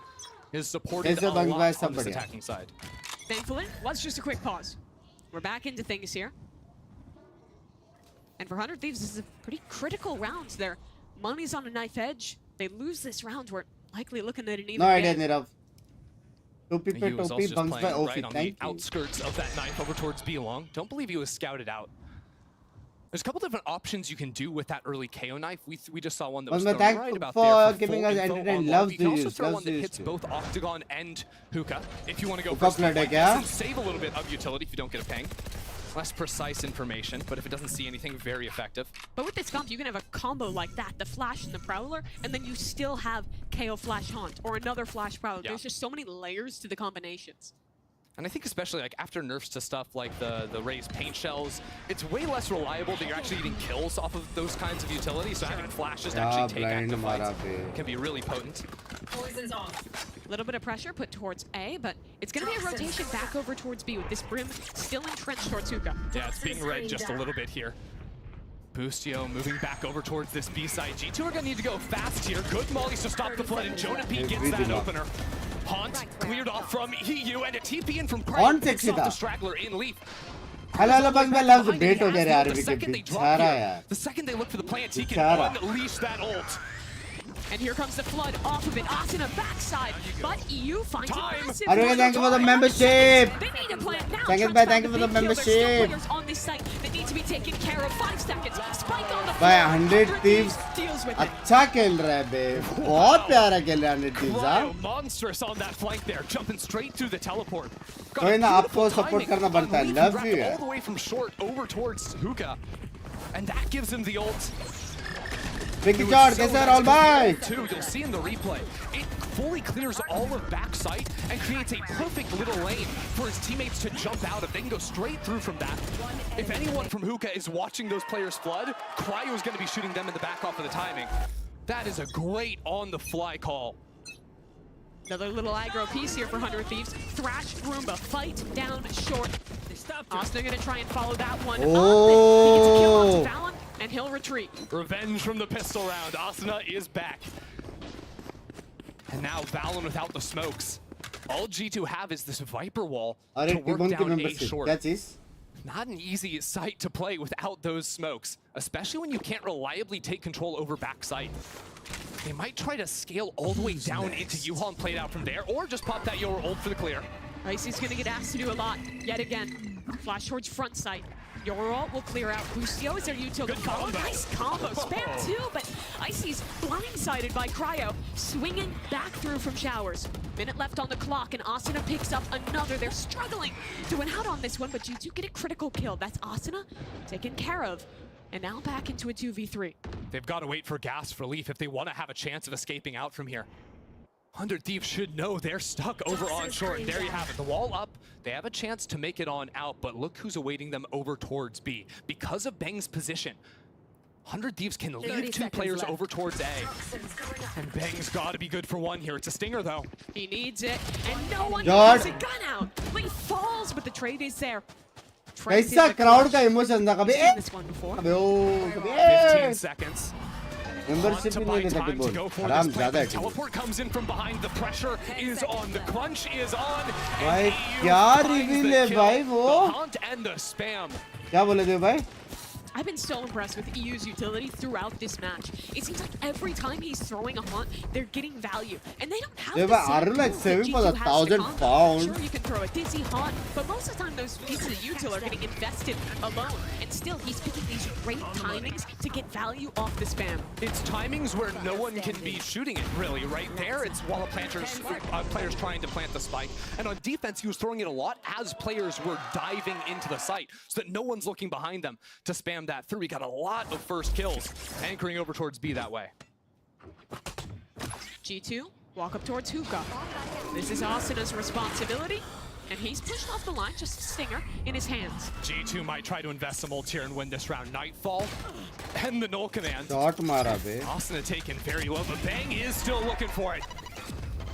is supported ऐसे a बंग भाई lot सब on this बढ़िया attacking side. Thankfully, was just a quick pause. We're back into things here. And for 100 Thieves, this is a pretty critical round. Their money's on a knife edge. They lose this round, we're likely looking at an even no idea game. Nirav टोपी पे He was also टोपी just बंग्स पे playing ओफी right on the thank you outskirts of that knife over towards B long. Don't believe he was scouted out. There's a couple different options you can do with that early KO knife. We just saw one that was Well, thrown thank right about for there for giving full us info entertain. on Loves log. You can to also use, throw loves one to that use hits too. both Octagon and Hookah if you want to go Hookah for stuff flood like क्या? this and save a little bit of utility if you don't get a ping. Less precise information, but if it doesn't see anything, very effective. But with this comp, you can have a combo like that, the Flash and the Prowler, and then you still have KO Flash Haunt or another Flash Prowler. Yeah. There's just so many layers to the combinations. And I think especially like after nerfs to stuff like the raised paint shells, it's way less reliable that you're actually getting kills off of those kinds of utilities. So having flashes to क्या actually take blind active मारा fights पे can be really potent. Poison's off. A little bit of pressure put towards A, but it's going to be a rotation back over towards B with this Brim still entrenched towards Hookah. Yeah, it's being read just a little bit here. Boostio moving back over towards this B side. G2 are going to need to go fast here. Good mollies to stop the flood, and Jonah P gets that opener. Haunt cleared off from EU, and a TP in from Haunt Craig picks sexy off the था. straggler in Leaf. Hello hello बंग भाई loves बेट हो गया यार The अरवी के second they drop बेचारा here, यार the second they look for the plant, he Bichara. can unleash that ult. And here comes the flood off of it. Asuna backside, but EU finds it massive. Arviga, thank you for the membership. They need a plan now. Thank you, Trunks thank you found for the big kill. There's still membership. players on this site that need to be taken care of. 5 seconds. Spike on the भाई floor. 100 Thieves deals with it. अच्छा खेल रहा है बे बहुत प्यारा खेल रहा है 100 Thieves हाँ Cryo monstrous on that flank there, jumping straight through the teleport. Got कोई a ना आपको beautiful सपोर्ट timing करना on पड़ता है Leaf, love wrapped you all the way from short over towards Hookah, and that gives him the ult. Big shot, कैसे है राहुल भाई? You'll see in the replay, it fully clears all of backside and creates a perfect little lane for his teammates to jump out of. They can go straight through from that. If anyone from Hookah is watching those players flood, Cryo is going to be shooting them in the back off of the timing. That is a great on-the-fly call. Another little aggro piece here for 100 Thieves. Thrash, Roomba, fight down short. Asuna gonna try and follow that one up. He gets a kill onto Valen, and he'll retreat. Revenge from the pistol round. Asuna is back. And now Valen without the smokes. All G2 have is this Viper wall to work down A short. Not an easy sight to play without those smokes, especially when you can't reliably take control over backside. They might try to scale all the way down into Yuhal and play it out from there, or just pop that Yoru ult for the clear. Icy's gonna get asked to do a lot yet again. Flash towards front side. Yoru ult will clear out. Bustio is their utility. Oh, nice combo. Spam too, but Icy's blindsided by Cryo. Swinging back through from showers. Minute left on the clock, and Asuna picks up another. They're struggling to win out on this one, but you do get a critical kill. That's Asuna taken care of. And now back into a 2v3. They've got to wait for gas for Leaf if they want to have a chance of escaping out from here. 100 Thieves should know they're stuck over on short. And there you have it. The wall up. They have a chance to make it on out, but look who's awaiting them over towards B. Because of Bang's position, 100 Thieves can leave two players over towards A. And Bang's got to be good for one here. It's a stinger, though. He needs it, and no one has a gun out. Leaf falls, but the trade is there. कैसा crowd का emotion था कभी? अबे ओ कभी? 15 seconds. Membership ही नहीं लेता कि बोल. आराम ज़्यादा है. Teleport comes in from behind. The pressure is on. The crunch is on. भाई क्या reveal है भाई वो? The hunt and the spam. क्या बोले थे भाई? I've been so impressed with EU's utility throughout this match. It seems like every time he's throwing a haunt, they're getting value. And they don't have the same like tools saving that for G2 the has to 1,000 combat. pounds. Sure, you can throw a dizzy haunt, but most of the time those pieces of util are getting invested alone. And still, he's picking these great timings to get value off the spam. It's timings where no one can be shooting it, really. Right there, it's while players trying to plant the spike. And on defense, he was throwing it a lot as players were diving into the site, so that no one's looking behind them to spam that through. He got a lot of first kills, anchoring over towards B that way. G2, walk up towards Hookah. This is Asuna's responsibility, and he's pushed off the line, just a stinger in his hands. G2 might try to invest some ult here and win this round. Nightfall and the null command. Shot mara be. Asuna taken very low, but Bang is still looking for it.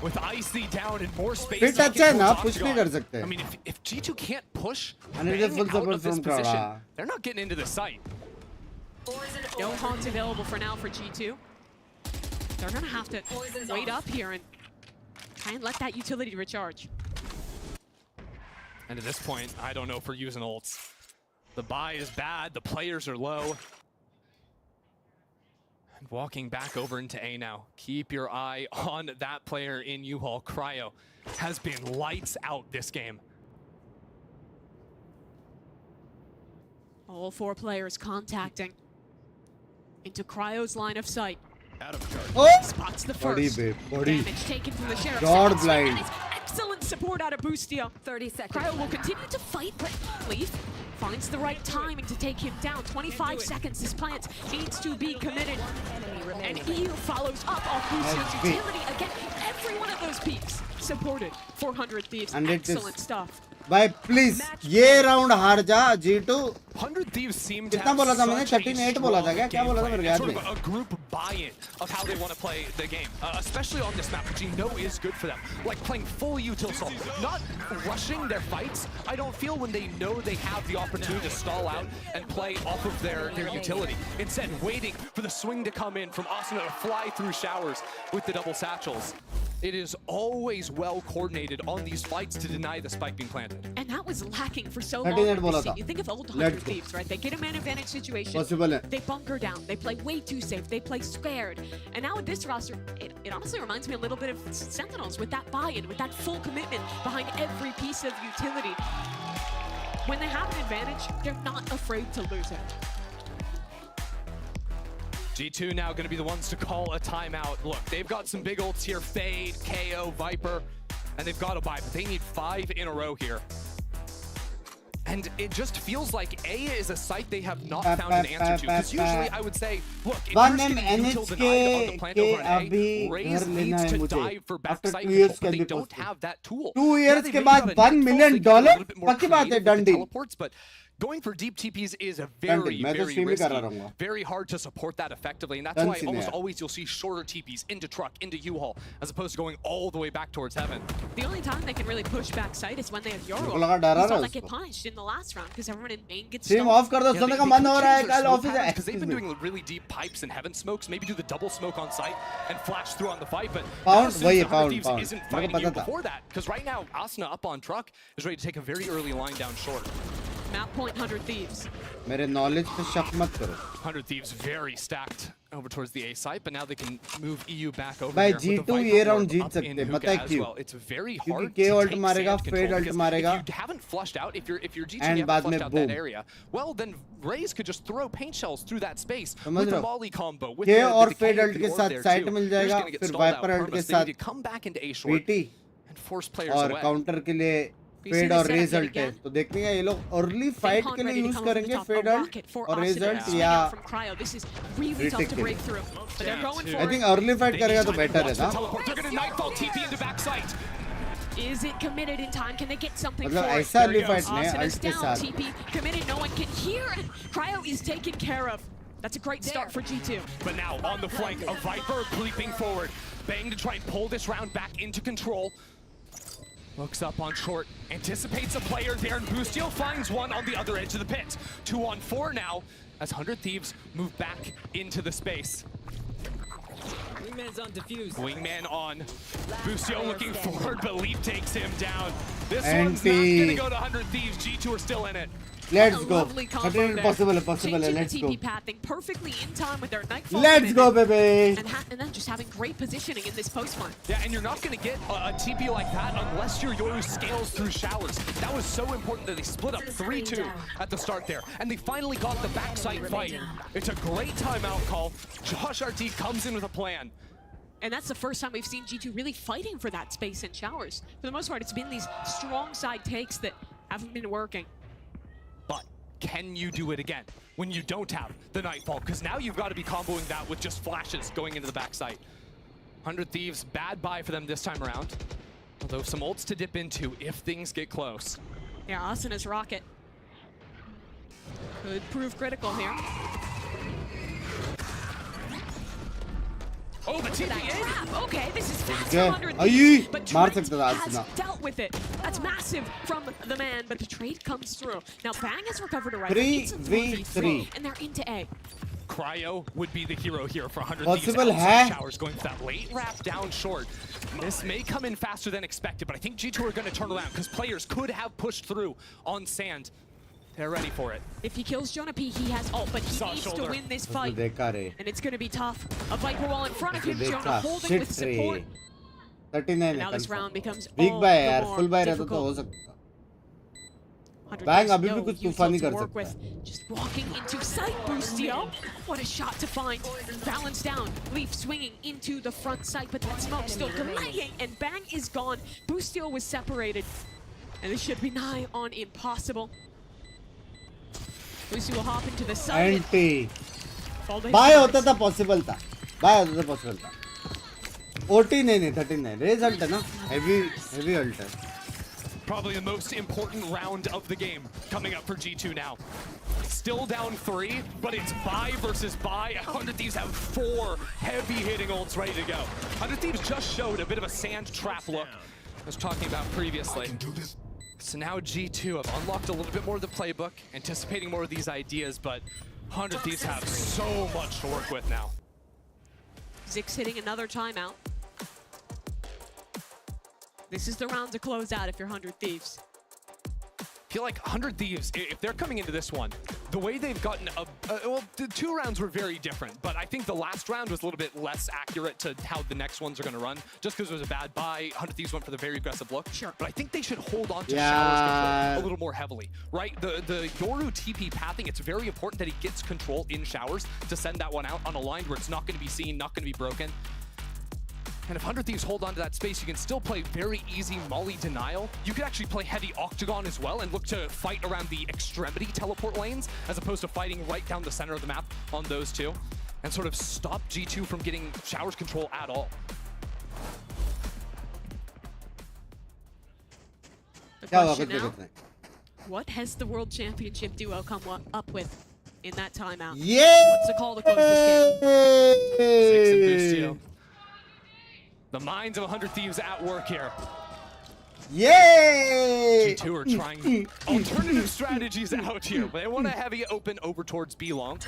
With Icy down and more space. Fit अच्छा है ना, push नहीं कर सकते. I mean, if G2 can't push and it is full Bang out support of this from position, Crowd. they're not getting into the site. No haunts available for now for G2. They're gonna have to wait up here and try and let that utility recharge. And at this point, I don't know if we're using ults. The buy is bad, the players are low. And walking back over into A now. Keep your eye on that player in U-Haul. Cryo has been lights out this game. All four players contacting into Cryo's line of sight. Oh! Spots the Body, first. babe, body. Damage taken from the Sheriff. God Second blind. swing, and it's excellent support out of Bustio. 30 seconds. Cryo will continue to fight, but Leaf finds the right timing to take him down. 25 seconds. This plant needs to be committed. And EU follows up off Bustio's utility. Again, every one of those peaks supported. 400 Thieves. And it is- Excellent stuff. भाई please ये round हार जा G2. 100 Thieves seem to कितना बोला था मैंने 13-8 बोला था क्या बोला था मेरे याद sort नहीं. of a group buy-in of how they want to play the game, especially on this map, which you know is good for them. Like playing full util assault, not rushing their fights. I don't feel when they know they have the opportunity to stall out and play off of their utility. Instead, waiting for the swing to come in from Asuna to fly through showers with the double satchels. It is always well coordinated on these fights to deny the spike being planted. And that was lacking for so 38 long. bola This tha. scene. You think of old Let's 100 go. Thieves, right? They get a man advantage situation. Possible hai. They bunker down. They play way too safe. They play scared. And now with this roster, it honestly reminds me a little bit of Sentinels with that buy-in, with that full commitment behind every piece of utility. When they have an advantage, they're not afraid to lose it. G2 now going to be the ones to call a timeout. Look, they've got some big ults here. Fade, KO, Viper, and they've got to buy, but they need 5 in a row here. And it just feels like A is a site they have not found an answer to. Because usually I would say, look, if you're just getting util denied on the plant over an A, Raze needs to dive for backside control, but they don't have that tool. 2 years के बाद $1 million पक्की बात है डंडी. Teleports, but going for deep TPs is a very, very risky, very hard to support that effectively, and that's why almost always you'll see shorter TPs into truck, into U-Haul, as opposed to going all the way back towards heaven. The only time they can really push back site is when they have Yoru. We saw that get punished in the last round because everyone in main gets Stream off कर दो, सोने का मन हो रहा है कल office है. Because they've been doing really deep pipes and heaven smokes, maybe do the double smoke on site and flash through on the fight, but Pound isn't fighting you before that, because right now Asuna up on truck is ready to take a very early line down short. Map point 100 Thieves. मेरे knowledge पे शक मत करो. 100 Thieves very stacked over towards the A site, but now they can move EU back over भाई here. G2 ये round जीत सकते हैं, पता है क्यों? It's very क्योंकि hard K to ult take मारेगा, sand Fade control, ult because मारेगा, if you haven't flushed out, if you're G2 and you बाद haven't में flushed out boom. that area, well then Raze could just throw paint shells through that space समझ with रहे the हो? Molly combo, with K the और decay Fade of ult the के orb साथ there site too. Mill They're just जाएगा, gonna get फिर stalled out Viper ult perma, के so they साथ need to come back into A short PT and force players और away. Counter के लिए You see fade the और setup raise yet alt है, again? तो देखते हैं ये लोग अर्ली फाइट के लिए यूज करेंगे फेड अल्ट और रेज अल्ट या from Cryo. This is really tough to break through. But they're going for I think early fight करेगा तो बेटर है ना. They're gonna nightfall TP into backside. Is it committed in time? Can they get something मतलब for it? ऐसा early fight नहीं है Austin is alt के down. साथ. TP committed. No one can hear. And Cryo is taken care of. That's a great start for G2. But now on the flank, a Viper creeping forward. Bang to try and pull this round back into control. Looks up on short, anticipates a player there, and Boostio finds one on the other edge of the pit. 2 on 4 now, as 100 Thieves move back into the space. Wingman's on defuse. Wingman on. Boostio looking forward, but Leaf takes him down. This NT. one's not gonna go to 100 Thieves. G2 are still in it. Let's go. Lovely combo there. Possible है. Changing Let's the go. TP pathing perfectly in time with their nightfall. Let's go, baby. And then just having great positioning in this post one. Yeah, and you're not going to get a TP like that unless your Yoru scales through showers. That was so important that they split up 3-2 at the start there. And they finally got the backside fight. It's a great timeout call. Josh RT comes in with a plan. And that's the first time we've seen G2 really fighting for that space in showers. For the most part, it's been these strong side takes that haven't been working. But can you do it again when you don't have the Nightfall? Because now you've got to be comboing that with just flashes going into the backside. 100 Thieves, bad buy for them this time around. Although some ults to dip into if things get close. Yeah, Asuna's rocket could prove critical here. Oh, the TP in! Okay, this is fast Okay. 100 Ayy, but मार Trent सकता था has Asuna. dealt with it. That's massive from the man, but the trade comes through. Now Bang has recovered a rifle. 3v3. And they're into A. Cryo would be the hero here for 100 Possible Thieves. है. Showers going for that late wrap down short. This may come in faster than expected, but I think G2 are going to turn around because players could have pushed through on sand. They're ready for it. If he kills Jonah P, he has ult, but he needs to win this fight. देखा रे. And it's going to be tough. A Viper wall in front of him, Jonah देखा. holding Shit with support. रे. 39 Now है this confirm. round becomes Big all buy the यार, more full buy रहता तो difficult. हो सकता. 100 Bang Thieves अभी भी know कुछ util तूफानी to कर work सकता with. है. Just walking into sight, Boostio. What a shot to find. Balance down. Leaf swinging into the front sight, but that smoke still delaying, and Bang is gone. Boostio was separated, and this should be nigh on impossible. Boostio will hop into the side. NT. Buy होता था possible था. Buy होता था possible था. OT नहीं 39. Raise ult है ना. Heavy ult है. Probably the most important round of the game coming up for G2 now. Still down 3, but it's buy versus buy. 100 Thieves have 4 heavy-hitting ults ready to go. 100 Thieves just showed a bit of a sand trap look I was talking about previously. So now G2 have unlocked a little bit more of the playbook, anticipating more of these ideas, but 100 Thieves have so much to work with now. Zix hitting another timeout. This is the round to close out if you're 100 Thieves. I feel like 100 Thieves, if they're coming into this one, the way they've gotten, well, the 2 rounds were very different, but I think the last round was a little bit less accurate to how the next ones are going to run, just because it was a bad buy. 100 Thieves went for the very aggressive look. Sure. But I think they should hold on to Showers control a little more heavily, right? The Yoru TP pathing, it's very important that he gets control in Showers to send that one out on a line where it's not going to be seen, not going to be broken. And if 100 Thieves hold on to that space, you can still play very easy molly denial. You could actually play heavy octagon as well and look to fight around the extremity teleport lanes as opposed to fighting right down the center of the map on those two and sort of stop G2 from getting Showers control at all. The question now, what has the World Championship duo come up with in that timeout? Yeah! What's the call to close this game? Six and Bustio. The minds of 100 Thieves at work here. Yay! G2 are trying alternative strategies out here. They want a heavy open over towards B long.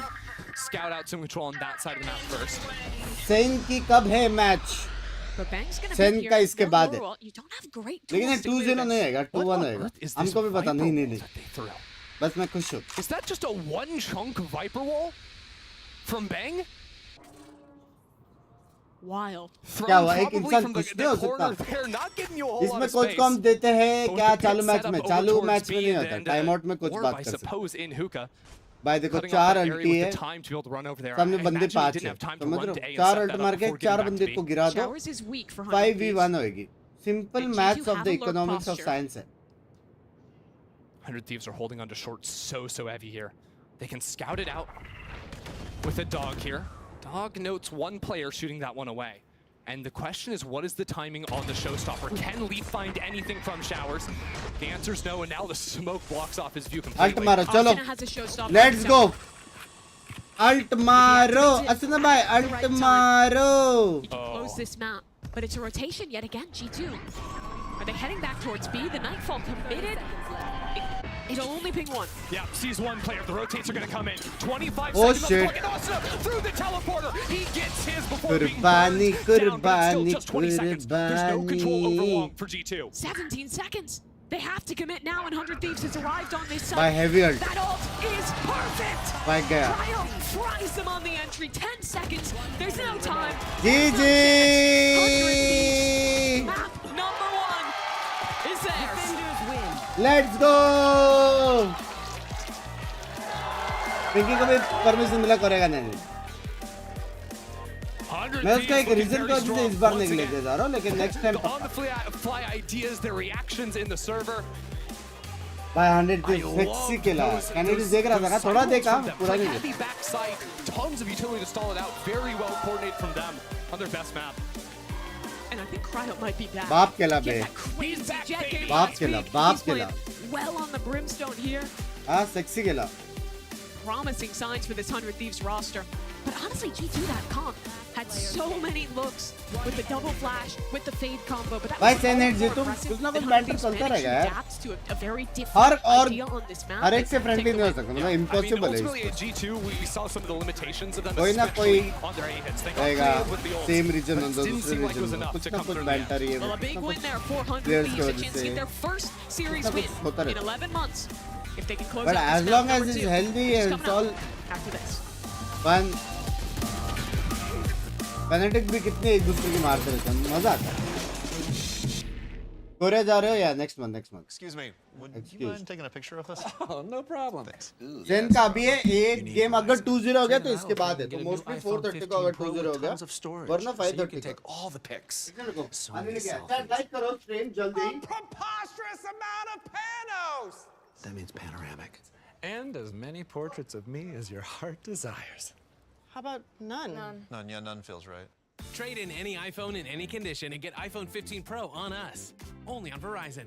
Scout out some control on that side of the map first. SEN की कब है match? SEN का इसके बाद है. लेकिन ये 2-0 नहीं आएगा, 2-1 आएगा. हमको भी पता नहीं. बस मैं खुश हूँ. Is that just a one chunk Viper wall from Bang? Wild. क्या हुआ? एक इंसान कुछ नहीं हो सकता. इसमें कोच को हम देते हैं क्या चालू मैच में? चालू मैच में नहीं होता. टाइम आउट में कोच बात कर सकते हैं. भाई देखो 4 अल्टी है. सामने बंदे 5 है. समझ रहे हो? 4 अल्ट मार के 4 बंदे को गिरा दो. 5v1 होगी. Simple maths of the economics of science है. 100 Thieves are holding onto short so heavy here. They can scout it out with a dog here. Dog notes one player shooting that one away. And the question is, what is the timing on the showstopper? Can Leaf find anything from Showers? The answer is no, and now the smoke blocks off his view completely. Alt maro, chalo. Let's go. Alt maro. Asuna bhai, alt maro. You can close this map, but it's a rotation yet again, G2. Are they heading back towards B? The Nightfall committed. It'll only ping one. Yeah, sees one player. The rotates are going to come in. 25 oh, seconds. Shit. Through the teleporter. He gets his before being burned down, but it's still just 20 seconds. There's no control over long for G2. 17 seconds. They have to commit now, and 100 Thieves has arrived on this side. By heavy ult. That ult is perfect. By Gaya. Cryo fries them on the entry. 10 seconds. There's no time. GG. Map number 1 is theirs. Let's go. Pinky को भी permission मिला करेगा नहीं. मैं उसका एक reason को जिसे इस बार निकले दे जा रहा हूँ, लेकिन next time on the fly ideas, their reactions in the server. By 100 sexy केला. कैंडिडेट देख रहा था, थोड़ा देखा, पूरा नहीं heavy backside, tons of utility to stall it out. Very well coordinated from them on their best map. And I think Cryo might be back. बाप केला बे. बाप He's playing well on the Brimstone here. हाँ, sexy केला. Promising signs for this 100 Thieves roster. But honestly, G2.com had so many looks with the double flash, with the fade combo. But that भाई was senate ji so तुम impressive कुछ ना कुछ that Banting 100 चलता Thieves रहेगा यार. adapts to a very her different और idea on this map. हर एक से फ्रेंडली नहीं हो सकता, मतलब इम्पॉसिबल है. Ultimately at G2, we saw some of the limitations of them, कोई ना कोई especially on their A hits. They got रहेगा. creative with the ults, same reason but हो it दो didn't दूसरे seem like it was reason enough कुछ to ना come कुछ through the end. बैंटर ही है. Well, a big win there for 100 Players Thieves, की a वजह chance to से. get their first series कुछ win होता in रहता. 11 months. If they can close But out as this long map as number it's 2, healthy, it's it's coming all up after this. fun. Fnatic भी कितने एक दूसरे की मारते रहते हैं, मजा आता है. कोरिया जा रहे हो या next month? Excuse me, would you mind taking a picture of this? Oh, no problem. Thanks. Sen का अभी है एक गेम अगर 2-0 हो गया तो इसके बाद है, तो मोस्टली 4:30 को अगर 2-0 हो गया वरना 5:30 take all the pics. Like करो स्ट्रीम जल्दी. Preposterous amount of panos. That means panoramic. And as many portraits of me as your heart desires. How about none? None, yeah, none feels right. Trade in any iPhone in any condition and get iPhone 15 Pro on us. Only on Verizon.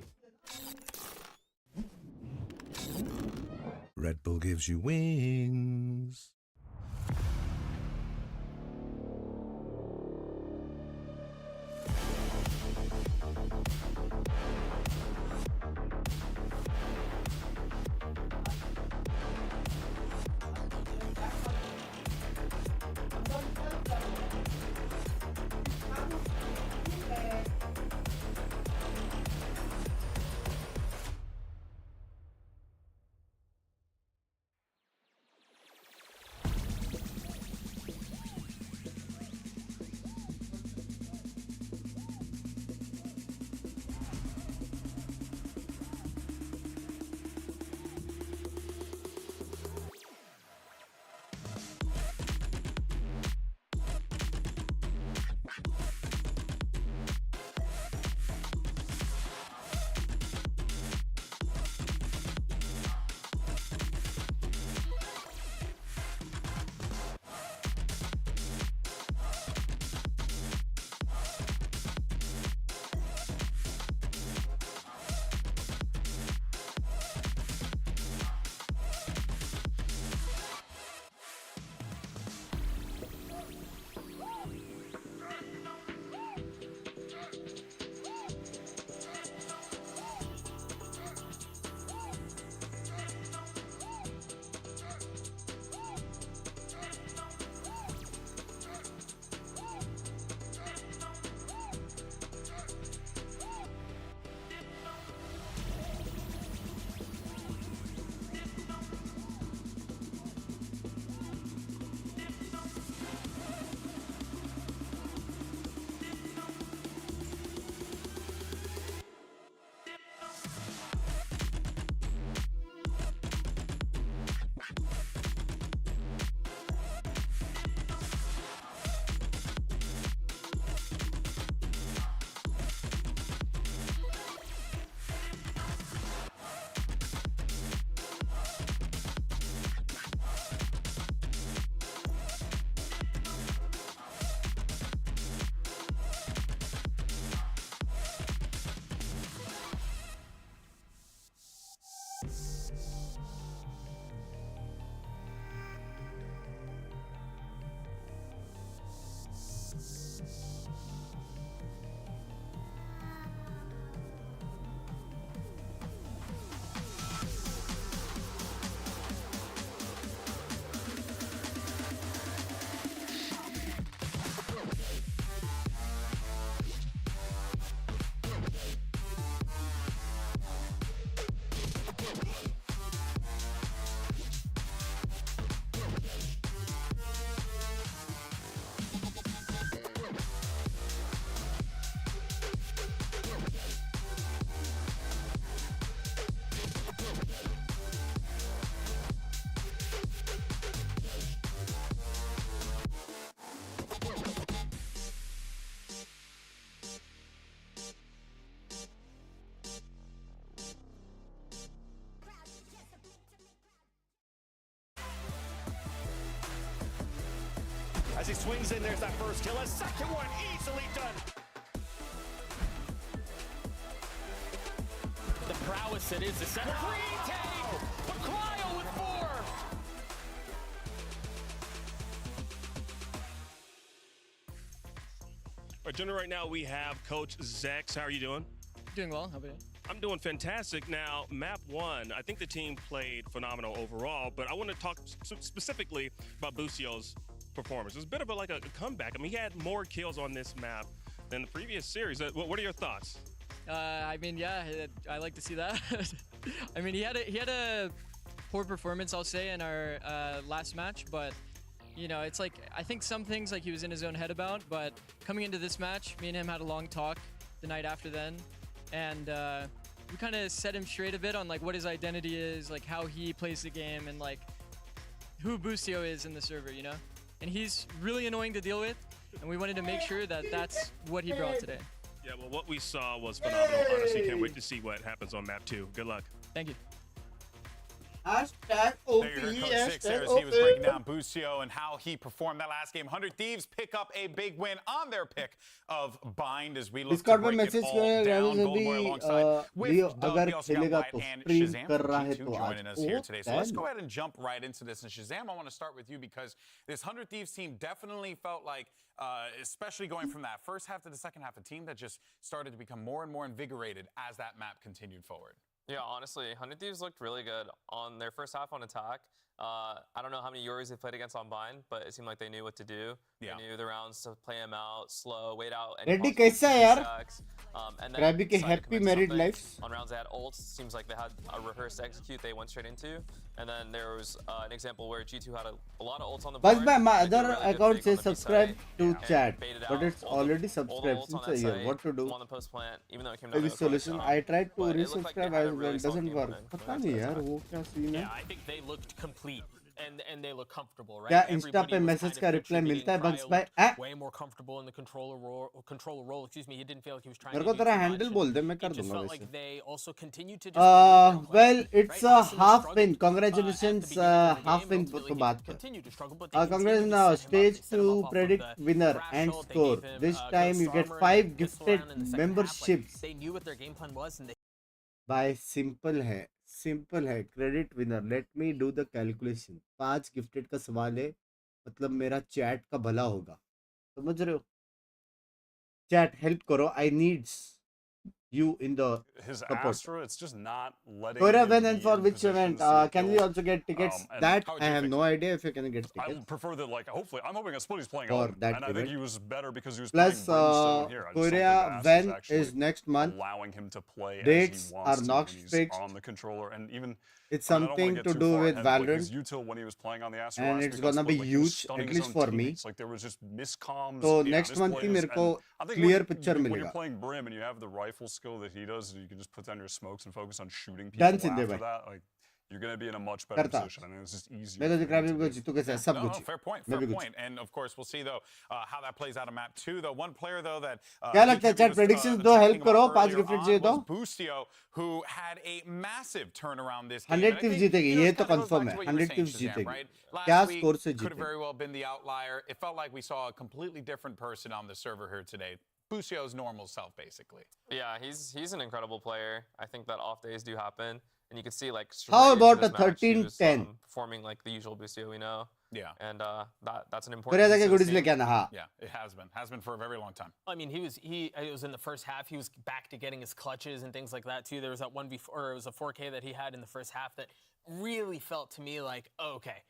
Red Bull gives you wings. swings in. There's that first kill. A second one easily done. The prowess it is to set a retake. But Cryo with 4. Our agenda right now, we have Coach Zex. How are you doing? Doing well. How about you? I'm doing fantastic. Now, map 1, I think the team played phenomenal overall, but I want to talk specifically about Busio's performance. It's a bit of a comeback. I mean, he had more kills on this map than the previous series. What are your thoughts? I mean, yeah, I like to see that. I mean, he had a poor performance, I'll say, in our last match, but you know, it's like I think some things like he was in his own head about, but coming into this match, me and him had a long talk the night after then, and we kind of set him straight a bit on like what his identity is, like how he plays the game, and like who Busio is in the server, you know? And he's really annoying to deal with, and we wanted to make sure that that's what he brought today. Yeah, well, what we saw was phenomenal. Honestly, can't wait to see what happens on map 2. Good luck. Thank you. Hashtag OP, There you go, Coach Six there, as hashtag he was breaking OP. down Busio and how he performed that last game. 100 Thieves pick up a big win on their pick of Bind as we look to Discord में break it message all किया है down. अभी Goldenboy alongside with Leo Doug. अगर We also got खेलेगा Wyatt तो and stream Shazam कर रहा है G2 तो joining us here today. So let's go ahead and jump right into this. And Shazam, I want to start with you because this 100 Thieves team definitely felt like, especially going from that first half to the second half, a team that just started to become more and more invigorated as that map continued forward. Yeah, honestly, 100 Thieves looked really good on their first half on attack. I don't know how many Yoris they played against on Bind, but it seemed like they knew what to do. They knew the rounds to play them out, slow, wait out. Reddy कैसा है यार? And Krabby के decided to happy commit married something. lives. On rounds they had ults, seems like they had a rehearsed execute they went straight into. And then there was an example where G2 had a lot of ults on the board. बस my They did a other really good account fake says on the B subscribe side to and chat, baited but out it's all the- already all the subscribed ults since on a that year. site. What to do? On the post plant, even though it came down Maybe to the clutch solution. shot. I tried to But it looked like they resubscribe had a as really well. solid Doesn't game work. plan पता going नहीं into यार that. वो क्या scene Yeah, है? I think they looked complete and they look comfortable, right? क्या Insta Everybody पे was message kind का of reply contributing. मिलता है बंक्स Cryo भाई? looked way more comfortable in the controller role. Excuse me, he didn't feel like he was trying मेरे to को do तेरा too handle much. बोल दे मैं It कर just दूंगा felt वैसे. like they also continued to just believe in their play, Well, it's right? a Asuna half struggled, win. at the Congratulations, beginning of the half game, win ultimately तो he बात कर. continued to struggle, but they Congrats continued to now. set him up. Stage They set him up 2 off of predict the winner crash and ult. They score. gave him, This Ghost time you get Armor 5 and pistol gifted round in the second half. Like, memberships. they knew what their game plan was and they भाई simple है credit winner. Let me do the calculation. 5 gifted का सवाल है, मतलब मेरा chat का भला होगा, समझ रहे हो? चैट हेल्प करो. आई needs you in the His support. Astra, it's just not letting Korea him when and be for in which positions event? to get Can we kills. also get tickets? And That how would I you have fix no it? idea if you can get I tickets. would prefer that, like, hopefully, I'm hoping a split he's playing For on, that and I think event. he was better because he was Plus, playing Brimstone here. I just don't think Korea the Astra when actually is next month. allowing him to play Dates as he are wants to not when he's fixed. on the controller, and even It's I mean, I don't wanna something get to too do far with ahead, but, like, Valorant, his util when he was playing on the Astra and last it's week on gonna split, be like, he was huge, stunning at his least own for me. teammates. Like, there was just miscomms. तो yeah, next month ही misplays, मेरे को and I think clear when picture when मिलेगा. you're playing Brim and you have the rifle skill that he does, you can just put down your smokes and focus on shooting Done people Sindhe after bhai. that. Like, you're gonna be in a much better करता. position. I mean, it's just easier. मैं तो for दिख रहा him है to मेरे को do. Jitu कैसा है सब No, कुछ. fair point. मैं Fair भी कुछ. point. And of course, we'll see though how that plays out of map 2. Though one player though that क्या लगता है chat predictions दो help करो 5 गिफ्टेड चाहिए तो. Busio, who had a massive turnaround this game. 100 Thieves जीतेगी ये तो कंफर्म है. 100 Thieves जीतेगी. Right? क्या Last week स्कोर से could have जीतेगी? very well been the outlier. It felt like we saw a completely different person on the server here today. Busio's normal self, basically. Yeah, he's an incredible player. I think that off days do happen, and you can see like. How straight about into a this match, he was, 13-10? performing like the usual Busio we know. Yeah. And that's an important. Korea piece जाके of this goodies team. लेके आना. हाँ. Yeah, it has been for a very long time. I mean, it was in the first half. He was back to getting his clutches and things like that too. There was that one before, it was a 4K that he had in the first half that really felt to me like, oh, okay,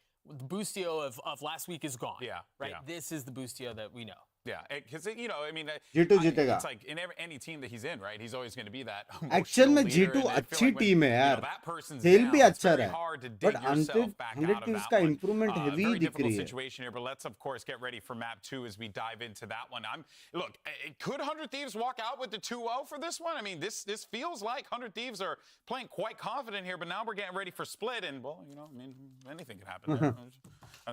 the Busio of last week is gone. Yeah. Right. Yeah. This is the Busio that we know. Yeah, because you know, I mean, G2 जीतेगा. it's like in any team that he's in, right? He's always going to be that. Actual में emotional leader, G2 and I feel अच्छी like when, team है you know, यार. that person's खेल down, भी it's अच्छा very रहा hard to है. dig But yourself back 100 out of Thieves that का one. improvement heavy Very दिख difficult रही है. situation here, but let's of course get ready for map 2 as we dive into that one. Look, could 100 Thieves walk out with the 2-0 for this one? I mean, this feels like 100 Thieves are playing quite confident here, but now we're getting ready for split, and well, you know, I mean, anything could happen there.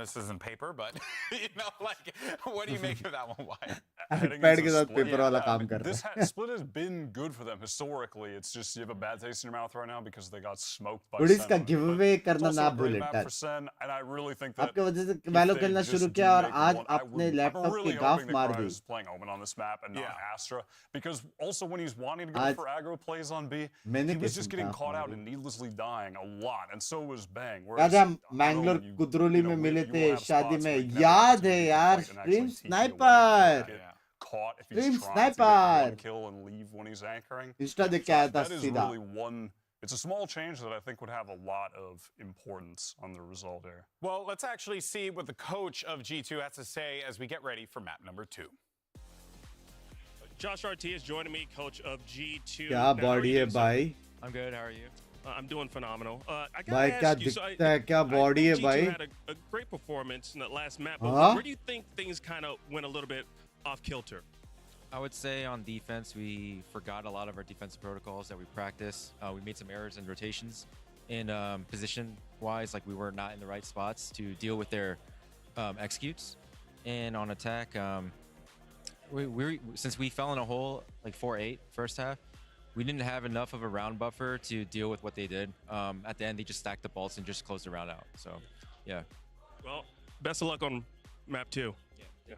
This isn't paper, but you know, like, what do you make of that one? Why? Pad के साथ paper वाला काम कर This रहा है. split has been good for them historically. It's just you have a bad taste in your mouth right now because they got smoked by Buddies Sen. का giveaway It's करना also ना a great भूले, map Dad. for Sen, and I really think that आपके वजह से if वैलो they खेलना just शुरू do किया और make आज one, I अपने would- लैपटॉप I'm की really गाफ hoping that मार Cryo the. is playing Omen on this map and not Astra, because also when he's wanting to go आज for aggro plays on B, मैंने he was कैसे just getting गाफ caught out मारी? and needlessly dying a lot, and so was Bang. याद है हम मैंगलोर कुदरोली में मिले थे शादी में, याद है यार. Stream sniper, caught if Stream he's trying to get sniper. one kill and leave when he's anchoring. Insta देख के आया था That is सीधा. really one. It's a small change that I think would have a lot of importance on the result here. Well, let's actually see what the coach of G2 has to say as we get ready for map number 2. Josh RT is joining me, coach of G2. क्या Now, how are body you है doing, sir? भाई. I'm good. How are you? I'm doing phenomenal. I भाई gotta क्या ask you, so दिखता है, क्या body है G2 भाई. had a great performance in that last map, but Huh? where do you think things kind of went a little bit off kilter? I would say on defense, we forgot a lot of our defensive protocols that we practice. We made some errors in rotations, and position-wise, like we were not in the right spots to deal with their executes. And on attack, since we fell in a hole like 4-8 first half, we didn't have enough of a round buffer to deal with what they did. At the end, they just stacked the bolts and just closed the round out. So, yeah. Well, best of luck on map 2. Yeah.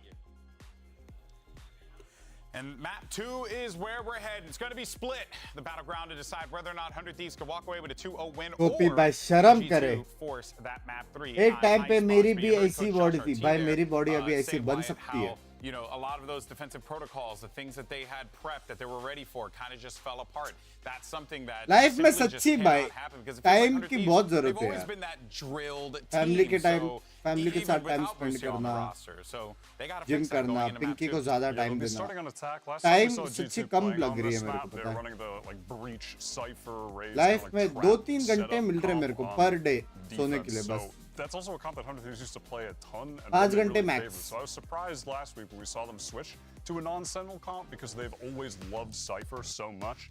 And map 2 is where we're heading. It's going to be split. The battleground to decide whether or not 100 Thieves can walk away with a 2-0 win copy or भाई शर्म G2 करे. force that map 3. एक time पे मेरी भी Coach ऐसी Josh body थी RT भाई. there, मेरी बॉडी अभी say ऐसी बन Wyatt, सकती है. how, you know, a lot of those defensive protocols, the things that they had prepped, that they were ready for, kind of just fell apart. That's something that life में simply just सच्ची cannot भाई happen because it feels like time 100 की Thieves, बहुत they've जरूरत है always यार. been that drilled family के team, time, so family के even साथ time without spend Busio on the करना, roster, so they gotta gym fix that करना, going into map पिंकी 2. को ज्यादा Yeah, टाइम they'll be देना. starting on attack. Last time we time saw सच्ची G2 कम playing लग on रही this है मेरे map, को, they're पता है. running the like breach, Cypher, Raze, life kind of, में like, 2-3 trap घंटे मिल रहे हैं मेरे को setup पर डे comp सोने defense. के लिए So बस. that's also a comp that 100 Thieves used to play a ton. And 5 they घंटे really max. favored. So I was surprised last week when we saw them switch to a non-Sentinel comp because they've always loved Cypher so much.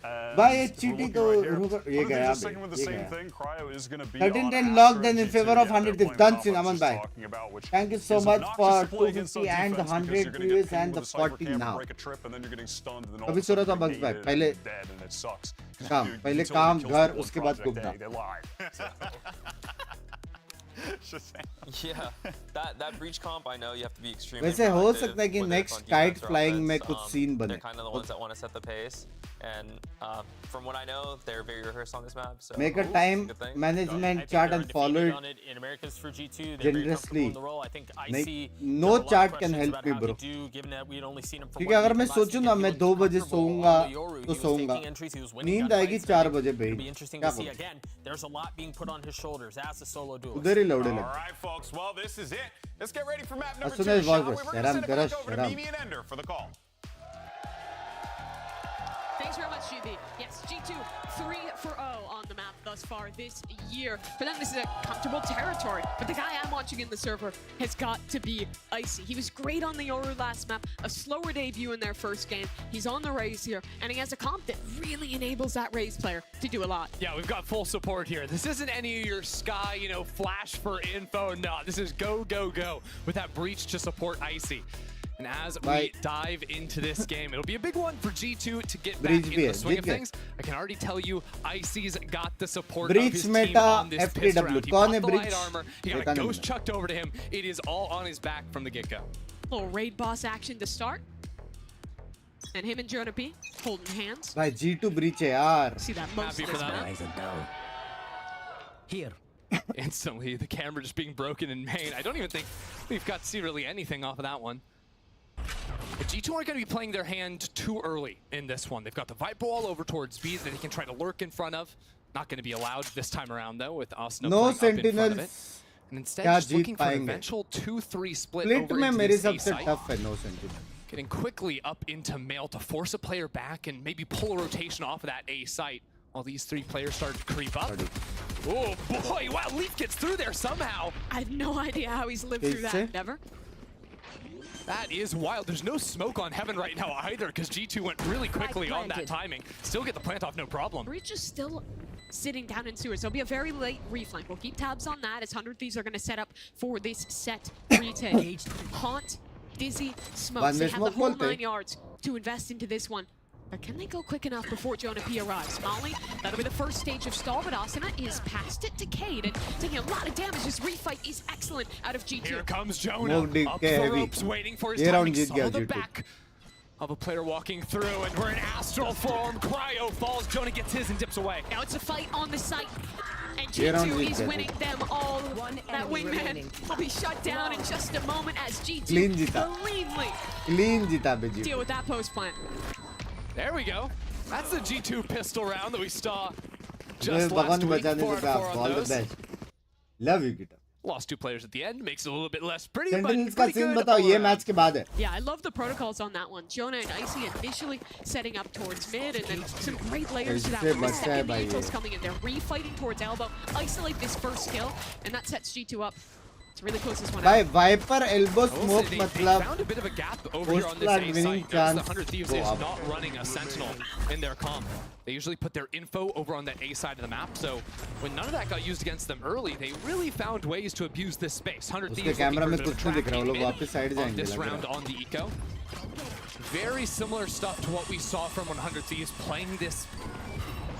भाई ये And if we're चीटी looking तो right here, रुक ये 100 गया Thieves is भाई, sticking with the ये same गया. thing. Cryo is going to be 13-10 on locked Astra in and favor G2. of Yeah, 100 they're Thieves. playing Done, comp I was Cinnamon just bhai. talking about, which Thank you so is much obnoxious for to play against 250 on and the defense because 100 you're gonna get views pinged and the with a Cypher 40 camp, now. break a trip, and then you're getting stunned, and then all अभी of a sudden Surat you're अबंग्स भाई, naked पहले and dead, and it sucks. 'Cause काम, you- पहले utility काम, kills घर, people उसके on बाद Project Gupta. A, they lie. Just saying. Yeah, that breach comp, I know you have to be extremely वैसे हो proactive, सकता है कि whether it's next on kite defense or flying में offense. कुछ scene बने. They're kind of the ones that want to set the pace, and from what I know, they're very rehearsed on this map. So Make a time good thing. management chart and follow it on it in Americas for G2. They're very generously. comfortable in the role. I think Like, IC no there's a lot of chart can questions help about me, how bro. they do, given that we'd only seen him for क्योंकि one अगर game मैं last सोचूं season. ना He मैं looked 2 बजे comfortable सोऊंगा on the Yoru. तो He was सोऊंगा. taking entries, he was winning नींद gunfights, आएगी so 4 I think बजे भाई. it'll be interesting क्या to see. बोलूं? Again, there's a lot being put on his shoulders as a solo duelist. उधर ही लौड़े All लगे. right, folks. Well, this is it. Let's get ready for map number As soon 2, as shall we? was We're bro. going to send it back Sharam, over to Sharam. Mimi and Ender for the call. Thanks very much, GB. Yes, G2 3-0 on the map thus far this year. For them, this is a comfortable territory. But the guy I'm watching in the server has got to be Icy. He was great on the Yoru last map, a slower debut in their first game. He's on the Raze here, and he has a comp that really enables that Raze player to do a lot. Yeah, we've got full support here. This isn't any of your Sky, flash for info. No, this is go, go, go with that breach to support Icy. And as we dive into this game, it'll be a big one for G2 to get back into the swing of things. I can already tell you, Icy's got the support of his team on this piss round. He bought the light armor, he got a ghost chucked over to him. It is all on his back from the get-go. Little raid boss action to start. And him and Jonah P holding hands. भाई G2 breach है यार. See that most of this map. Here. Instantly, the camera just being broken in main. I don't even think we've got to see really anything off of that one. But G2 aren't going to be playing their hand too early in this one. They've got the Viper wall over towards B that they can try to lurk in front of. Not going to be allowed this time around, though, with Asuna No playing up in front of it. sentinels. And instead, क्या just looking Jeet for an पाएंगे? eventual 2-3 split Split over में into मेरे this A सबसे site. tough है no sentinel. Getting quickly up into mail to force a player back and maybe pull a rotation off of that A site while these 3 players start to creep up. Oh boy, wow, Leaf gets through there somehow. I have no idea how he's lived through that. Never. That is wild. There's no smoke on Heaven right now either because G2 went really quickly on that timing. Still get the plant off, no problem. Breach is still sitting down in sewers. There'll be a very late reflank. We'll keep tabs on that as 100 Thieves are going to set up for this set retake. Haunt, Dizzy, Smokes. They have the whole 9 yards to invest into this one. But can they go quick enough before Jonah P arrives? Molly, that'll be the first stage of stall, but Asuna is past it to Cade and taking a lot of damage. This refight is excellent out of G2. Here comes Jonah, up the ropes, waiting for his timing. Saw the back of a player walking through, and we're in astral form. Cryo falls, Jonah gets his and dips away. Now it's a fight on the site, and G2 is winning them all. That wingman will be shut down in just a moment as G2 cleanly deal with that post plant. There we go. That's the G2 pistol round that we saw just last week. 4 on those. Love you, Guitar. Lost 2 players at the end, makes it a little bit less pretty, Sentinels but का pretty scene good. बताओ ये match के बाद है. Yeah, I love the protocols on that one. Jonah and Icy initially setting up towards mid, and then some great layers to that one. The second vehicles coming in, they're refighting towards elbow, isolate this first kill, and that sets G2 up. It's really close this one By out. Viper elbow smoke They मतलब found a bit of a gap over here on this A site. The 100 Thieves is not running a Sentinel in their comp. They usually put their info over on that A side of the map, so when none of that got used against them early, they really found ways to abuse this space. 100 Thieves looking for a bit of tracking mid on this round on the eco. Very similar stuff to what we saw from 100 Thieves playing this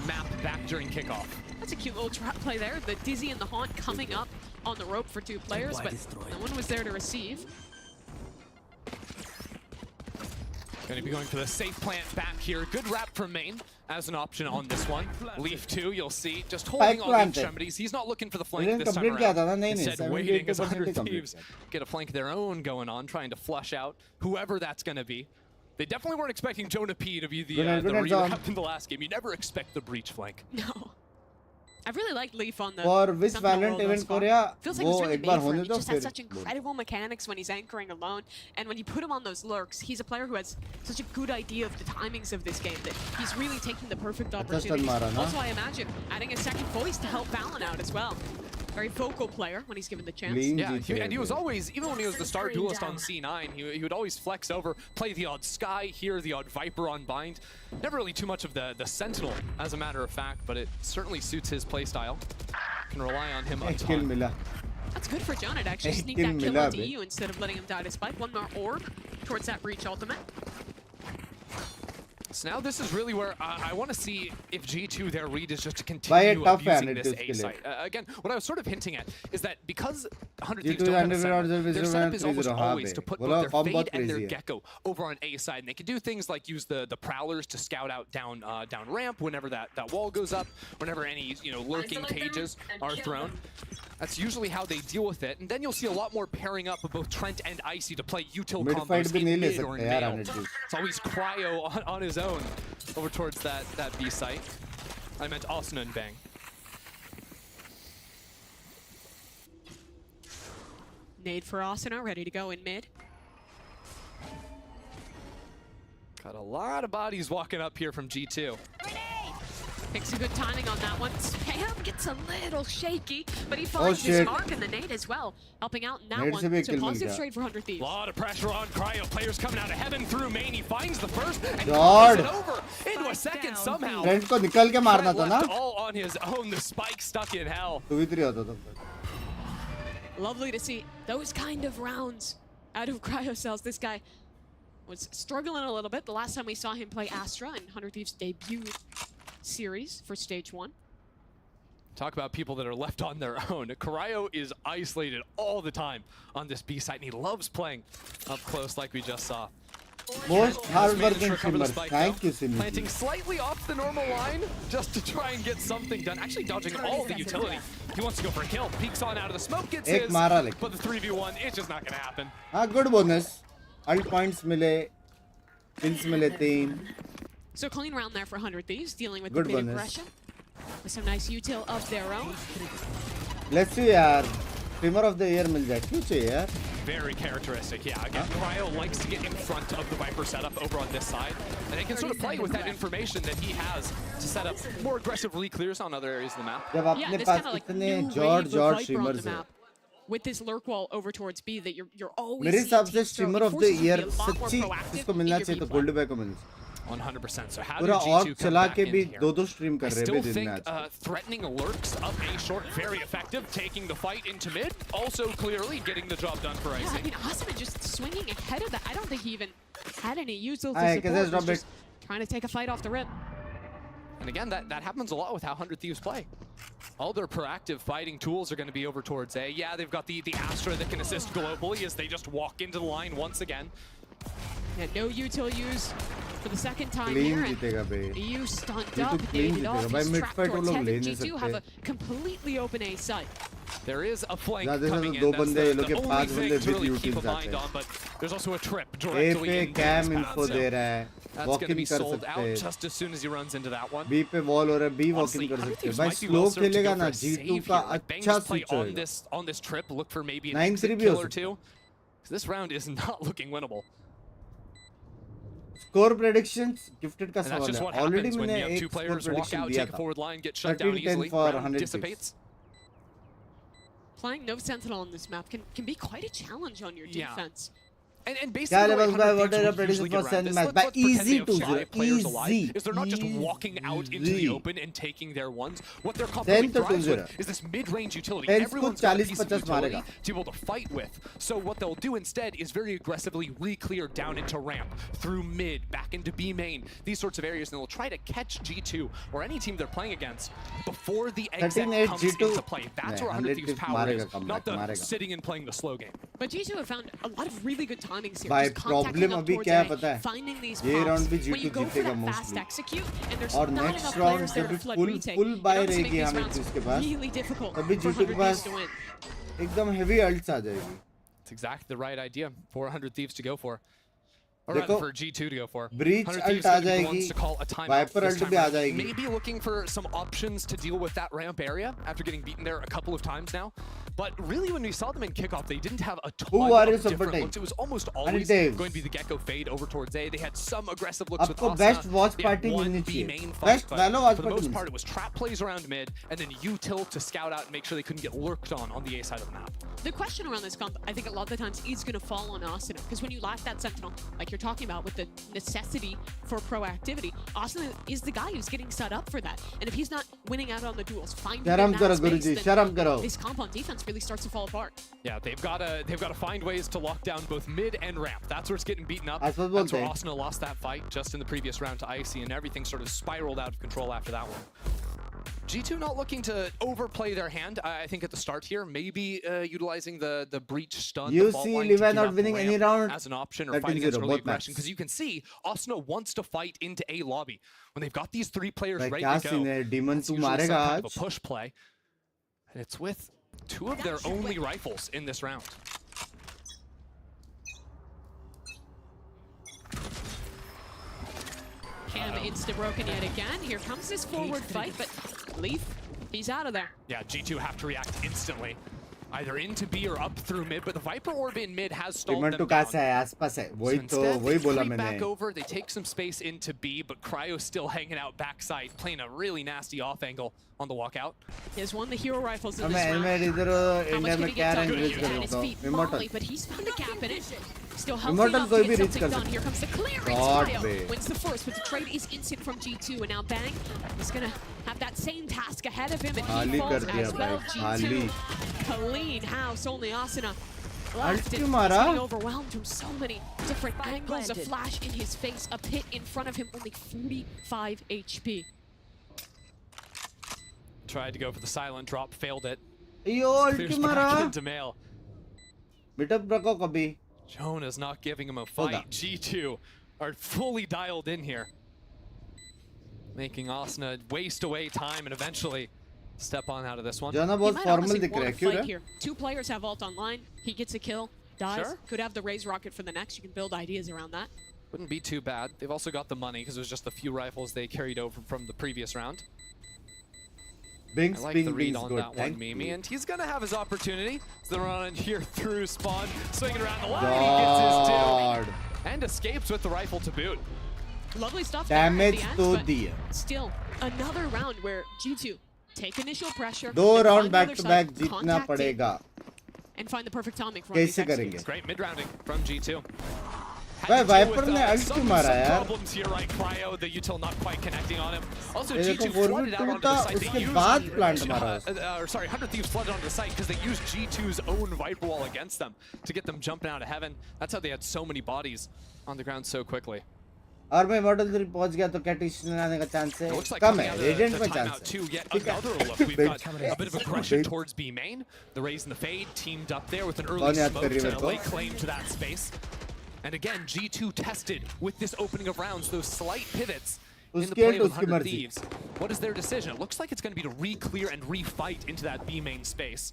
map back during kickoff. That's a cute little trap play there. The Dizzy and the Haunt coming up on the rope for 2 players, but no one was there to receive. Going to be going for the safe plant back here. Good wrap from main as an option on this one. Leaf 2, you'll see, just holding all the extremities. He's not looking for the flank this time around. Instead, waiting as 100 Thieves get a flank of their own going on, trying to flush out whoever that's going to be. They definitely weren't expecting Jonah P to be the re-wrap in the last game. You never expect the breach flank. No. I really liked Leaf on the For which Valorant event Korea feels like it's really made for him. He just has such incredible mechanics when he's anchoring alone, and when you put him on those lurks, he's a player who has such a good idea of the timings of this game that he's really taking the perfect opportunity. Also, I imagine adding a second voice to help Valen out as well. Very vocal player when he's given the chance. Yeah, and he was always, even when he was the star duelist on C9, he would always flex over, play the odd Sky here, the odd Viper on Bind. Never really too much of the Sentinel, as a matter of fact, but it certainly suits his playstyle. Can rely on him a ton. That's good for Jonah to actually sneak that kill onto EU instead of letting him die to Spike. One more orb towards that breach ultimate. So now this is really where I want to see if G2, their read is just to continue abusing this A site. Again, what I was sort of hinting at is that because 100 Thieves don't have their setup is almost always to put both their Fade and their Gecko over on A side, and they can do things like use the Prowlers to scout out down ramp whenever that wall goes up, whenever any lurking cages are thrown. That's usually how they deal with it, and then you'll see a lot more pairing up of both Trent and Icy to play util combos in mid or in nail. It's always Cryo on his own over towards that B site. I meant Asuna and Bang. Nade for Asuna, ready to go in mid. Got a lot of bodies walking up here from G2. Makes a good timing on that one. Spam gets a little shaky, but he finds his mark in the nade as well, helping out in that one. So positive trade for 100 Thieves. A lot of pressure on Cryo. Players coming out of heaven through main. He finds the first and throws it over into a second somehow. Trent को निकल के मारना था ना? All on his own. The Spike stuck in hell. Lovely to see those kind of rounds out of Cryo cells. This guy was struggling a little bit. The last time we saw him play Astra in 100 Thieves' debut series for stage 1. Talk about people that are left on their own. Cryo is isolated all the time on this B site, and he loves playing up close like we just saw. Most hard-working streamers. Thank you, Simi. Planting slightly off the normal line just to try and get something done. Actually dodging all the utility. He wants to go for a kill. Peeks on out of the smoke, gets his. But the 3v1, it's just not going to happen. Good bonus. Ult points mile. Kills mile 3. So clean round there for 100 Thieves, dealing with the bit of aggression. With some nice util of their own. Let's see, yaar. Streamer of the year mil jaye. Kyun chahiye yaar? Very characteristic, yeah. Again, Cryo likes to get in front of the Viper setup over on this side, and they can sort of play with that information that he has to set up more aggressive re-clears on other areas of the map. Yeah, this kind of like new wave of Viper on the map. With this lurk wall over towards B, that you're always. मेरे हिसाब से streamer of the year सच्ची इसको मिलना चाहिए तो Goldberg को मिलना. 100%. So how पूरा did ऑर्ग G2 come चला back के in भी here? दो स्ट्रीम I कर रहे still हैं दिन think में आज threatening lurks up A short, very effective, taking the fight into mid, also clearly getting the job done for Yeah, I Icy. mean, Asuna just swinging ahead of that. I don't think he even had any use of the Aye, support. Kazes, He's drop just trying to take a fight off the rip. And again, that happens a lot with how 100 Thieves play. All their proactive fighting tools are going to be over towards A. Yeah, they've got the Astra that can assist globally as they just walk into the line once again. Yeah, no util used for the second time Clean here. And जीतेगा बे EU stunned ये up, तो clean baited off. जीतेगा भाई He's mid trapped fight वो towards लोग heaven. ले नहीं G2 have a सकते completely open A site. There is a flank ज्यादा से coming ज्यादा in. दो That's बंदे ये the लोग के only पांच thing बंदे to with really यूटिल keep a जाते mind हैं on, but there's also a trip A directly पे in cam Binks' info path, दे so रहा है that's वॉक going to इन be कर sold सकते out हैं just as soon as he runs into that one. B पे wall हो रहा है बी वॉक Honestly, इन कर 100 सकते हैं Thieves भाई might be slow well served to खेलेगा go ना for a G2 save का here. Like, Bangs अच्छा just play स्विच on होएगा this trip, look for maybe an 9-3 exit भी हो kill or सकता है two. 'Cause this round is not looking winnable. Score predictions gifted का And that's सवाल just है what ऑलरेडी happens when मैंने you have एक two score players walk prediction out, दिया take a था forward line, get shut down 13-10 easily, for round 100 dissipates. Playing no sentinel on this map can be quite a challenge on your Yeah. defense. And क्या basically, the way level भाई 100 what Thieves are your will usually predictions get for around Sen this, match let's by pretend they easy have to 5 players alive, easy is they're not just walking out into the easy open and taking their ones. What they're Sen comfortably तो thrives 2-0 with is this mid-range utility. Sen को Everyone's got a 40-50 piece of utility मारेगा to be able to fight with. So what they'll do instead is very aggressively re-clear down into ramp, through mid, back into B main, these sorts of areas, and they'll try to catch G2 or any team they're playing against before the exit 13-8 comes G2 into play. That's where 100 Thieves' power मारेगा is, comeback not the मारेगा sitting and playing the slow game. But G2 have found a lot of really good timings here. भाई Just contacting problem up अभी towards क्या है A, पता है finding these ये pops. Round भी When you G2 go for जीतेगा that fast mostly execute, and there's और not next enough round players there जब to flood full retake. Full It buy does make रहेगी these हमें rounds इसके पास really difficult तभी for G2 के 100 पास Thieves to win. एकदम heavy अल्ट्स आ जाएगी It's exactly the right idea for 100 Thieves to go for. Or देखो, rather for G2 to go for. Breach 100 ult Thieves आ gonna be the जाएगी ones to call a timeout viper this ult time भी आ around. जाएगी Maybe looking for some options to deal with that ramp area after getting beaten there a couple of times now. But really, when we saw them in kickoff, they didn't have a ton Who are you of different supporting? looks. It was almost always Daves. going to be the Gecko fade over towards A. They had some aggressive looks with आपको Asuna. Best watch They had party one मिलनी B चाहिए main fight, best but वैलो watch for the party most मिलनी part, it was trap plays around mid, and then util to scout out and make sure they couldn't get lurked on the A side of the map. The question around this comp, I think a lot of the times is going to fall on Asuna, because when you lack that sentinel, like you're talking about with the necessity for proactivity, Asuna is the guy who's getting set up for that. And if he's not winning out on the duels, finding शर्म that करो space, गुरुजी then शर्म करो this comp on defense really starts to fall apart. Yeah, they've got to find ways to lock down both mid and ramp. That's where it's getting beaten up. That's what That's where one Asuna lost that fight just in the previous round to Icy, and everything sort of spiraled out of control after that one. G2 not looking to overplay their hand, I think, at the start here. Maybe utilizing the breach stun, You the fault see line Levi to not keep winning up any ramp round, as an option, or 13-0 fighting against early both aggression. maps. Because you can see Asuna wants to fight into A lobby. When they've got these 3 players भाई ready क्या to go, scene है demon it's तू usually some मारेगा kind of आज a push play. And it's with 2 of their only rifles in this round. Cam insta-broken yet again. Here comes this forward fight, but Leaf, he's out of there. Yeah, G2 have to react instantly. Either into B or up through mid, but the Viper Orb in mid has stalled डीमन them to down. कैसा है आसपास है वही So तो instead, वही they बोला creep मैंने back over, they take some space into B, but Cryo's still hanging out backside, playing a really nasty off angle on the walkout. He has won the hero rifles in अब this मैं round. इधर How India much में can he क्या get rank done? Reach कर And सकता his हूँ feet immortal Molly, but he's found a gap in it. Still healthy Immortal enough कोई to भी get reach something कर done. Here comes the clearance. God, Cryo babe. wins the first, but the trade is instant from G2, and now Bang is gonna have that same task ahead of him, and खाली he कर falls दिया as भाई well. खाली G2, clean house, only Asuna ult left, क्यों and मारा he's getting overwhelmed from so many different angles. A flash in his face, a pit in front of him, only 45 HP. Tried to go for the silent drop, failed it. Yo ult Clears क्यों back मारा into Mail. Meetup रखो कभी Jonah's not giving him a fight. G2 are fully dialed in here, making Asuna waste away time and eventually step on out of this one. Jonah He बहुत might formal honestly दिख रहा want है to क्यों fight रे here. 2 players have ult online. He gets a kill, dies. Sure. Could have the Raze rocket for the next. You can build ideas around that. Wouldn't be too bad. They've also got the money because it was just the few rifles they carried over from the previous round. Binks I like ping the read ping's on good that one, thank Mimi, you and he's gonna have his opportunity. So they're on here through spawn, swinging around the line. He gets his God. two and escapes with the rifle to boot. Lovely stuff Damage there at to the end, दिया but still another round where G2 take initial pressure. दो then round find the back other to side, back जीतना contact it, पड़ेगा and find the perfect timing for कैसे this करेंगे Great mid-rounding from G2. had to deal Viper with ने ult some क्यों मारा यार? problems here, right? Cryo, the util not quite connecting on him. Also, ये देखो G2 4v2 flooded out onto था, the site. उसके They बाद used, plant मारा or sorry, 100 Thieves flooded onto the site because they used G2's own Viper wall against them to get them jumping out of heaven. That's how they had so many bodies on the ground so quickly. और मैं model 3 पहुंच गया तो कैटिशन आने का chance है Looks like कम coming है out of radiant the में timeout चांस too. Yet है another look. We've got a bit of aggression towards B main. The Raze and the Fade teamed up there with an early कौन याद smoke कर रही है to मेरे को? lay claim to that space. And again, G2 tested with this opening of rounds, those slight pivots in the उसकी play ult, of उसकी 100 मर्जी। Thieves. What is their decision? It looks like it's going to be to re-clear and re-fight into that B main space,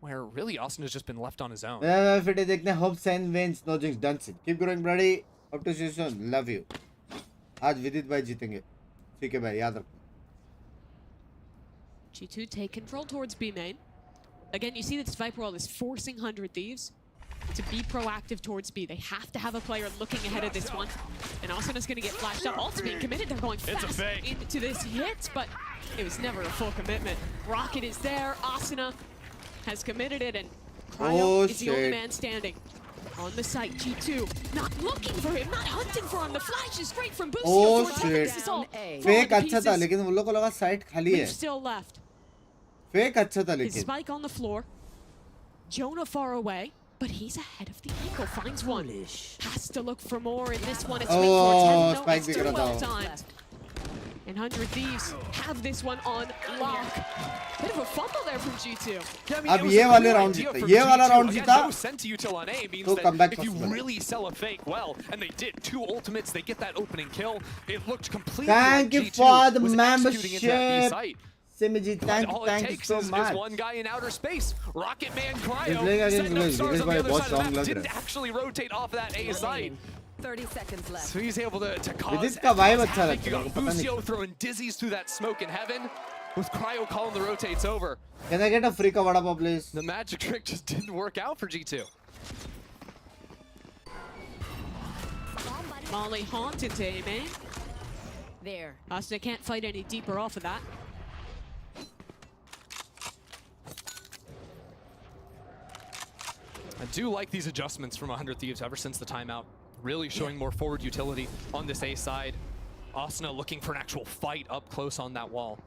where really Austin has just been left on his own. मैं फिर ये देखने hope SEN wins no jinx done it keep growing buddy up to season love you आज विदित भाई जीतेंगे ठीक है भाई याद रखो G2 take control towards B main. Again, you see that this Viper wall is forcing 100 Thieves to be proactive towards B. They have to have a player looking ahead of this one. And Austin is going to get flashed up. Ult's being committed. They're going fast into this hit, but it was never a full commitment. Rocket is there. Asuna has committed it, and Cryo is the only man standing. On the site, G2 not looking for him, not hunting for him. The flash is straight from Busio. Oh shit fake अच्छा था लेकिन वो लोग को लगा site खाली है still left. fake अच्छा था His लेकिन spike on the floor. Jonah far away, but he's ahead of the eagle. Finds one. Has to look for more in this one. It's Oh, no, spike it's भी still करा well था timed. And 100 Thieves have this one on lock. Bit of a fumble there from G2. Yeah, I mean, अब it was ये a वाले clear round idea जीता from ये वाला G2. round Again, जीता no send to util on A means तो that comeback if you possible है really sell a fake well, and they did 2 ultimates, they get that opening kill. It looked completely thank like you G2 for the was executing into that B membership site. Simiji thank All you it takes so is much one guy in outer space. Rocket Man He's Cryo playing against setting up Binks. stars on the Binks other बहुत side of the strong map. लग Didn't रहा है actually rotate off that A site. 30 seconds left. So he's able to cause विदित का vibe अच्छा havoc. लगता You है got पता नहीं Busio throwing dizzies through that smoke in heaven with Cryo calling the rotates over. can I get a free का vada pav please The magic trick just didn't work out for G2. Molly Haunt into A main. There. Asuna can't fight any deeper off of that. I do like these adjustments from 100 Thieves ever since the timeout. Really showing more forward utility on this A side. Asuna looking for an actual fight up close on that wall.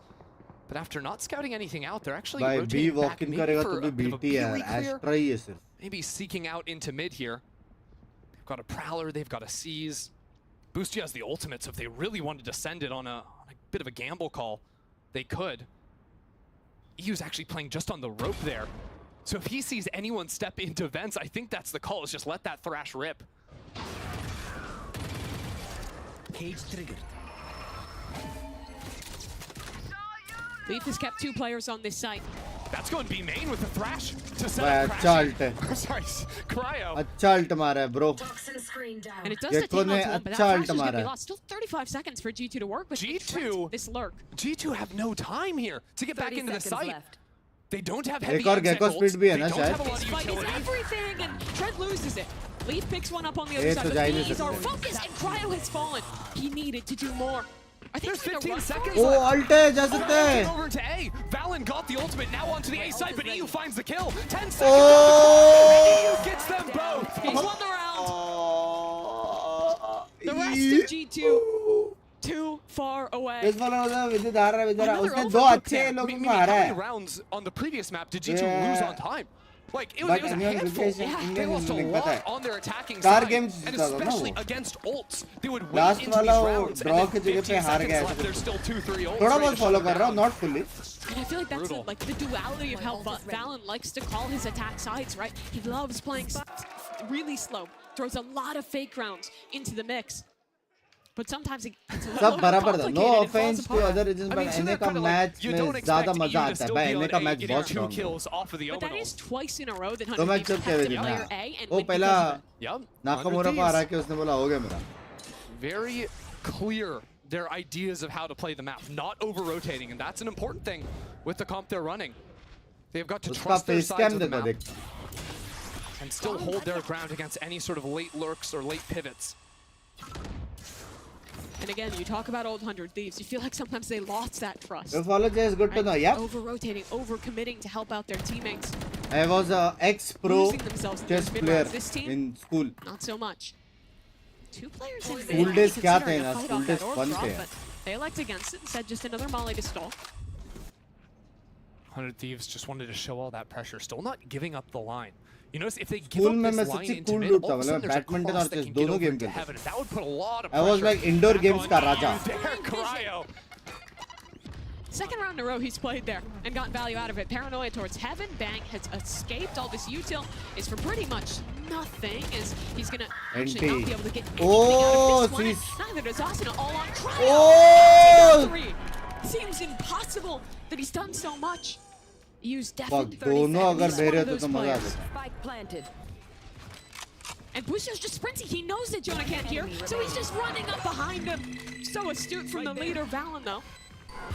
But after not scouting anything out, they're actually भाई B rotating back walk in maybe करेगा for तो a भी bit of a BT है Beery यार clear. Astra ही है सिर्फ Maybe seeking out into mid here. They've got a Prowler, they've got a Seize. Boosty has the ultimate, so if they really wanted to send it on a bit of a gamble call, they could. EU's actually playing just on the rope there. So if he sees anyone step into vents, I think that's the call, is just let that Thrash rip. Cage triggered. Leaf has kept 2 players on this site. That's going B main with the Thrash to set भाई up अच्छा Crashing. ult है Sorry, Cryo. अच्छा ult मारा है bro And it does Gekko take on ने to him, but that अच्छा flash ult is going to मारा be है lost. Still 35 seconds for G2 to work with. G2 This lurk. G2 have no time here to get back 30 into the seconds site. left. They don't have heavy एक और exit Gekko ults. speed भी है They ना don't शायद have a lot This of fight is utility. everything, and Trent loses it. Leaf picks one up on the other ये side, तो but जा ही नहीं these are सकते। focused, and Cryo has fallen. He needed to do more. I think There's 15 seconds O left. ult है जा सकते Get हैं over into A. Valen got the ultimate, now onto the A side, but EU finds the kill. 10 seconds Oh! and EU gets them both. He's won the round. The rest of G2 too far away. इस वाला वाला विदित हार रहा है विदित Another उसने 2 overcooked अच्छे there. लोगों Meaning को how हारा many है rounds on the previous map did G2 Yeah. lose on time? Like, it But was a Indian handful. Indian They lost a Indian lot पता है on their attacking 4 side. games And जीता था ना especially वो against ults. They would wait Last into वाला these वो rounds, draw and के then जगह पे 15 हार seconds गया left, there's still 2-3 ults. थोड़ा ready बहुत to फॉलो shut कर them रहा हूँ down. not fully And I feel like that's Brutal. like the duality of how Valen likes to call his attack sides, right? He loves playing really slow, throws a lot of fake rounds into the mix. But sometimes it gets a little सब बराबर था no complicated and falls offense to apart. other regions but so NA they're का kinda like, match you में don't ज़्यादा expect मजा EU to आता है still भाई be NA on का A, मैच getting बहुत 2 strong है kills off of the But that Omenal. is twice in a row that दो 100 मैच Thieves चल have के kept हुए the थे player ना A and वो win पहला because of it. Yep. Nakamura को 100 हरा Thieves. के उसने बोला हो गया मेरा Very clear their ideas of how to play the map, not over-rotating, and that's an important thing with the comp they're running. They've got to उसका trust their face sides cam of the देखो map देख and still hold their ground against any sort of late lurks or late pivots. And again, you talk about old 100 Thieves. You feel like sometimes they lost that trust. the follow is good to know yep Over-rotating, over-committing to help out their teammates. I was a ex-pro Losing themselves in chess those mid player rounds. This team, in school not so much. Two players in School mid, days क्या considering थे a ना, fight school off that days orb fun drop, थे. but they elect against it and said just another molly to stall. 100 Thieves just wanted to show all that pressure, still not giving up the line. You notice if they give School up में this मैं line सच्ची into cool mid, dude all था, of a मतलब sudden there's a badminton cross और that chess can get दोनों over game into खेलता. heaven. That would put a lot of I was pressure like indoor back games on का राजा. There, Cryo. Second round in a row he's played there and gotten value out of it. Paranoia towards heaven. Bang has escaped. All this util is for pretty much nothing, as he's gonna actually not be able to get anything out of this one. Neither does Asuna, all on Cryo. Oh! Three. Seems impossible that he's done so much. Use Fuck, definitely 30 दोनों अगर seconds. बेरे One of तो those तो मजा आ players. जाता. Spike planted. And Busio's just sprinting. He knows that Jonah can't hear, so he's just running up behind him. So astute from the leader, Valen, though.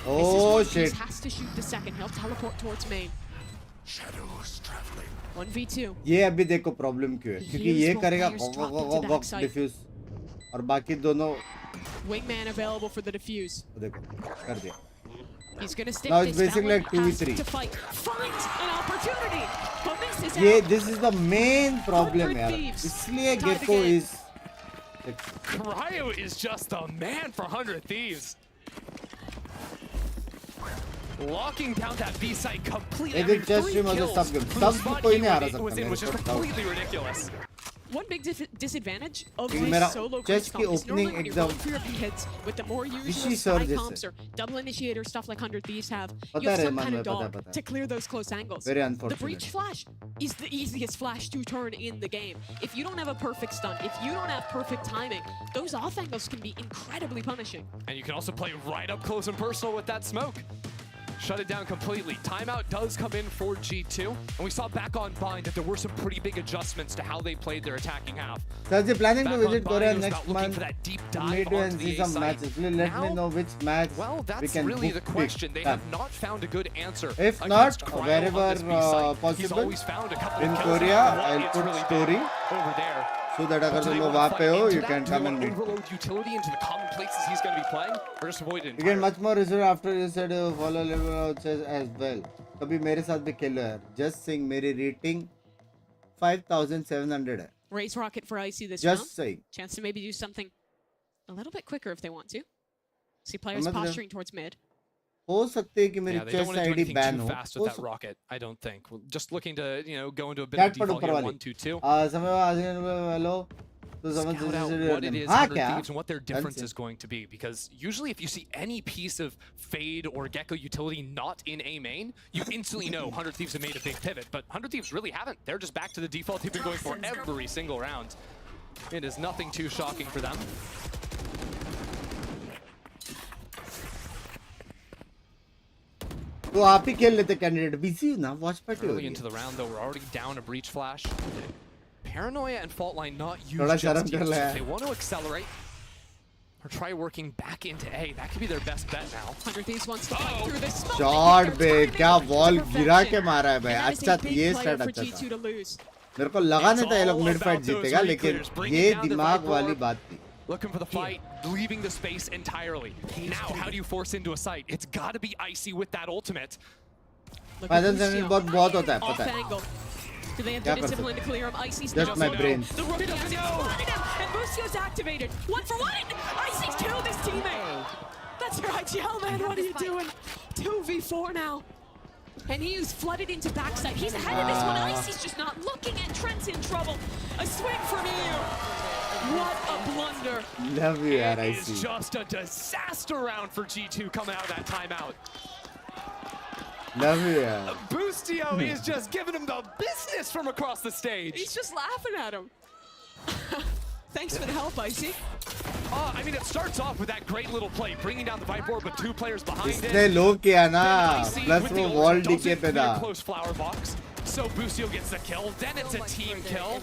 Oh shit. He has to shoot the second. He'll teleport towards main. Shadows traveling. 1v2. ये अभी देखो problem क्यों है, क्योंकि ये करेगा diffuse और बाकी दोनों. Wingman available for the defuse. देखो कर दिया. He's gonna stick Now it's this. basically like Valen has 2v3. to fight. Finds an opportunity, but misses ये out. this is the main problem यार. Thieves. इसलिए Tied Gecko again. is. Cryo is just the man for 100 Thieves. Locking down that B site completely. एक एक chest stream और सब game. सब कोई नहीं हारा सकता was in, मेरे was just को. completely ridiculous. One big disadvantage of मेरा this solo chest quick की is normally opening when you're एकदम going for your hits with the more usual Vishy side sir comps जैसे. or double initiator stuff like 100 Thieves have, पता you have है some मान kind में of पता dog है. to clear those close angles. Very The unfortunate. breach flash is the easiest flash to turn in the game. If you don't have a perfect stun, if you don't have perfect timing, those off angles can be incredibly punishing. And you can also play right up close and personal with that smoke. Shut it down completely. Timeout does come in for G2. And we saw back on Bind that there were some pretty big adjustments to how they played their attacking half. So they're planning to Back on visit Bind, Korea it was next about looking month. for that deep To dive meet you and onto see the some A matches. site. Please let me Now, know which match well, we that's can really book the question. They pick. have not found a good answer. If against not, Cryo wherever on this B site. He's possible, always found a couple in of kills Korea, no matter what, I'll it's put really story. big over there. So that अगर Do तुम they लोग wanna वहाँ fight पे हो, into you that? can Do come they and wanna meet. overload utility into the common places he's going to be playing, or just avoid it You get entirely? much more reserve after you said follow level outside as well. कभी मेरे साथ भी खेलो यार. Just saying मेरी rating 5,700 है. Raise rocket for Icy this Just round. saying. Chance to maybe do something a little bit quicker if they want to. See players मतलब- posturing towards mid. हो सकते है कि मेरी Yeah, they don't chest want to do ID anything ban too हो. fast हो with that सकता rocket, I don't think. We're just looking to, go into a bit Chat of पढ़ो default ऊपर here, वाली. 1-2-2. समय हेलो तो समझ Scout out से what it is, हाँ 100 क्या Thieves, and what their difference Done is going to be. Because usually if you see any piece of Fade or Gecko utility not in A main, you instantly know 100 Thieves have made a big pivot. But 100 Thieves really haven't. They're just back to the default they've been going for every single round. It is nothing too shocking for them. तो आप ही खेल लेते candidate busy ना watch party हो Early रही into है. the round, though, we're already down a breach flash. Paranoia and Faultline not थोड़ा used शर्म just कर yet. ले So यार. if they want to accelerate or try working back into A, that could be their best bet now. 100 Thieves wants to fight through this smoke. Shot बे क्या wall perfection. गिरा के मारा है भाई. And that is अच्छा a big ये player start for अच्छा G2 था. to lose. मेरे को लगा नहीं था ये लोग It's mid all fight about those जीतेगा लेकिन reclears, bringing ये down the दिमाग Viper. वाली बात थी. Looking for the fight, leaving the space entirely. Now, how do you force into a site? It's got to be Icy with that ultimate. Look at पैदल Lucio. जमीन बहुत होता है Off पता है. angle. Do they have क्या the कर discipline to सकते clear him? Icy's Just now my so brains. The rookie has exploded him, and Lucio's activated. 1 for 1! Icy's killed his teammate! That's right, Gelman, what are you doing? 2v4 now. And he is flooded into backside. He's ahead of this one. Icy's just not looking, and Trent's in trouble. A swing from you. What a blunder. Love you यार It is ऐसी. just a disaster round for G2 coming out of that timeout. Love you यार. Boostio is just giving him the business from across the stage. He's just laughing at him. Thanks for the help, Icy. I mean, it starts off with that great little play, bringing down the Viper with 2 players behind it. इसने लो किया ना. Then Icy plus with वो the wall ult डीके doesn't पे था. clear close flower box. So Boostio gets the kill. Then it's a team kill.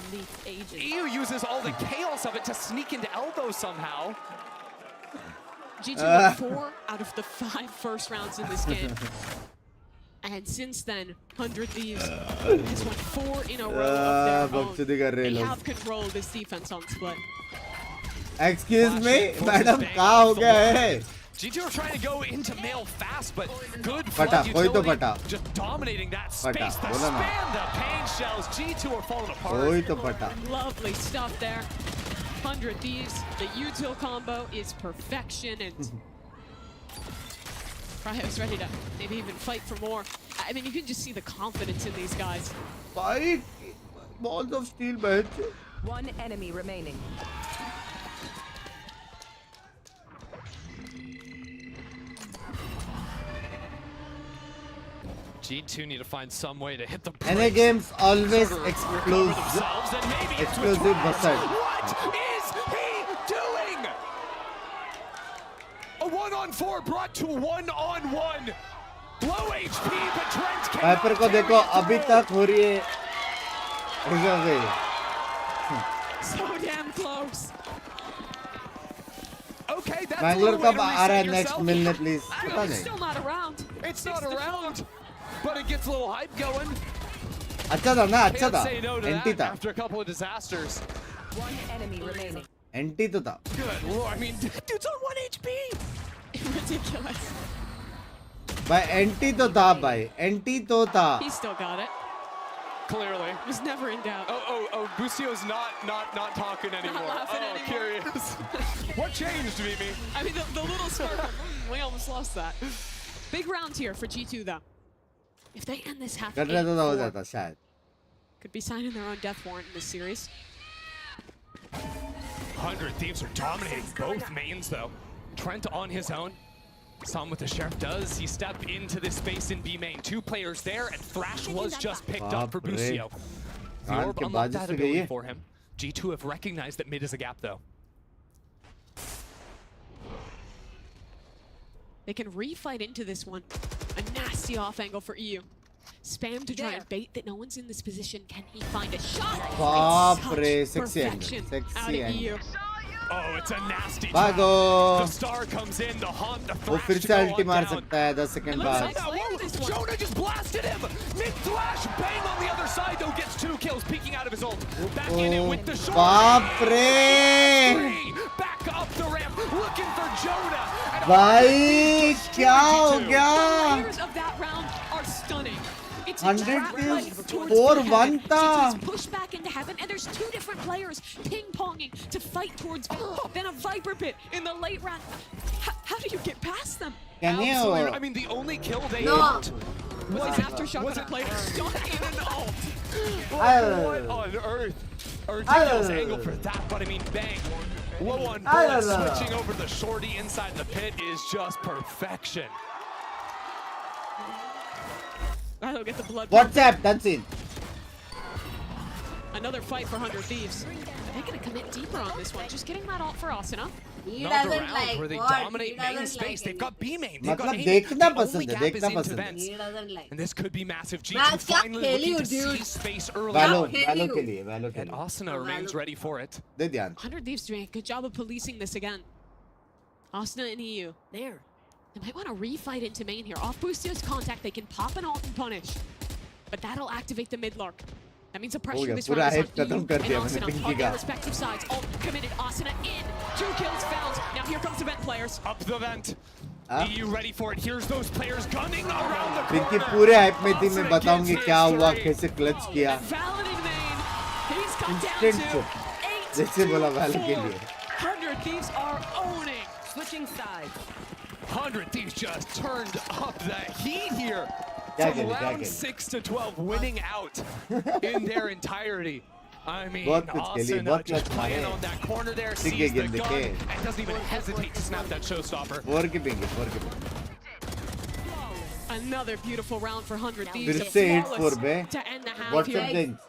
EU uses all the chaos of it to sneak into elbow somehow. G2 won 4 out of the 5 first rounds in this game. And since then, 100 Thieves has won 4 in a row of their own. बकचोदी कर रहे They लोग. have control of this defense on split. Excuse me, madam कहाँ हो गया है? G2 are trying to go into male fast, but good पटा, flood कोई तो utility, पटा. just dominating that पटा, space. The बोला ना. spam, the pain shells. G2 are falling apart. कोई तो पटा. Lovely stuff there. 100 Thieves, the util combo is perfection, and Cryo's ready to maybe even fight for more. I mean, you can just see the confidence in these guys. Fight! Balls of steel, bitch. One enemy remaining. G2 need to find some way to hit the NA games always exclusive. Exclusive Basad. What is he doing? A 1-on-4 brought to 1-on-1. Low HP, but Trent can't. Viper को देखो अभी तक हो रही है. So damn close. Okay, that's Bangalore कब आ रहा है next मिलने please? पता It's नहीं. still not around. It's not around, but it gets a little hype going. अच्छा था ना, अच्छा Can't था. say no to NT that था. after a couple of disasters. One enemy remaining. NT तो था. Good lord, I mean, dude's on 1 HP. Ridiculous. भाई NT तो था भाई. NT तो था. He still got it. Clearly. Was never in doubt. Oh, Busio's not talking anymore. laughing anymore. Curious. What changed, Mimi? I mean, the little spark. We almost lost that. Big round here for G2 though. If they end this half, कर रहा था हो जाता शायद. could be signing their own death warrant in this series. 100 Thieves are dominating both mains, though. Trent on his own. Saw what the Sheriff does. He stepped into this space in B main. 2 players there, and Thrash was just picked up for Busio. The orb unlocked that ability for him. G2 have recognized that mid is a gap, though. They can refight into this one. A nasty off angle for EU. Spam to try and bait that no one's in this position. Can he find a shot? बाप रे, Such sexy angle, perfection sexy out of angle. EU. Oh, it's a nasty भागो. trap. The star comes in to haunt the वो Thrash फिर to से go ulti on मार down. सकता है 10 second बाद. Jonah just blasted him! Mid-Thrash, bang on the other side, though, gets 2 kills, peeking out of his ult. Back in it with the short. बाप रे. Back up the ramp, looking for Jonah. भाई क्या हो गया? Players of that round are stunning. It's a 100 trap kills, play towards 4-1 Heaven. था. G2's pushed back into Heaven, and there's 2 different players ping-ponging to fight towards then a Viper Pit in the late round. How do you get past them? Can you? Absolutely. I mean, the only kill they No. got Was aftershock on a player stuck in an ult. What on earth? A ridiculous angle for that, but I mean, bang. Low on bullets, switching over the shorty inside the pit is just perfection. That'll get the blood. WhatsApp, that's it. Another fight for 100 Thieves. They're gonna commit deeper on this one. Just getting that ult for Asuna. Another round where they dominate main space. They've got B main. They've got मतलब A. देखना The only पसंद है, gap is देखना into पसंद है. vents. He doesn't like. And this could be massive. G2 Match क्या finally खेली looking हो, to see dude? space early. Valo on. के लिए, Valo के And लिए. Asuna remains ready for it. दे ध्यान. 100 Thieves doing a good job of policing this again. Asuna and EU. There. They might want to refight into main here. Off Boostio's contact, they can pop an ult and punish. But that'll activate the mid-lark. That means the pressure this round is on EU and Asuna on their respective sides. Ult committed, Asuna in. 2 kills found. Now here comes the vent players. Up the vent. EU ready for it. Here's those players gunning around the पिंकी corner. पूरे hype में थी. मैं बताऊंगी क्या हुआ, कैसे clutch किया. Paladin main. He's come down Instant to चुप. जैसे बोला Valo के लिए. 100 Thieves are owning. Switching sides. 100 Thieves just turned up the heat here. क्या From खेले, क्या round खेले. 6 to 12, winning out in their entirety. I mean, बहुत कुछ खेली, Asuna बहुत just clutch playing मारे. on that corner there, ठीक sees है, the गेंद gun, के. and doesn't even hesitate to snap that showstopper. 4 की पिंगी, 4 की पिंगी. Another beautiful round for 100 Thieves. फिर A से 8-4 flawless पे. to end the half WhatsApp here. Binks.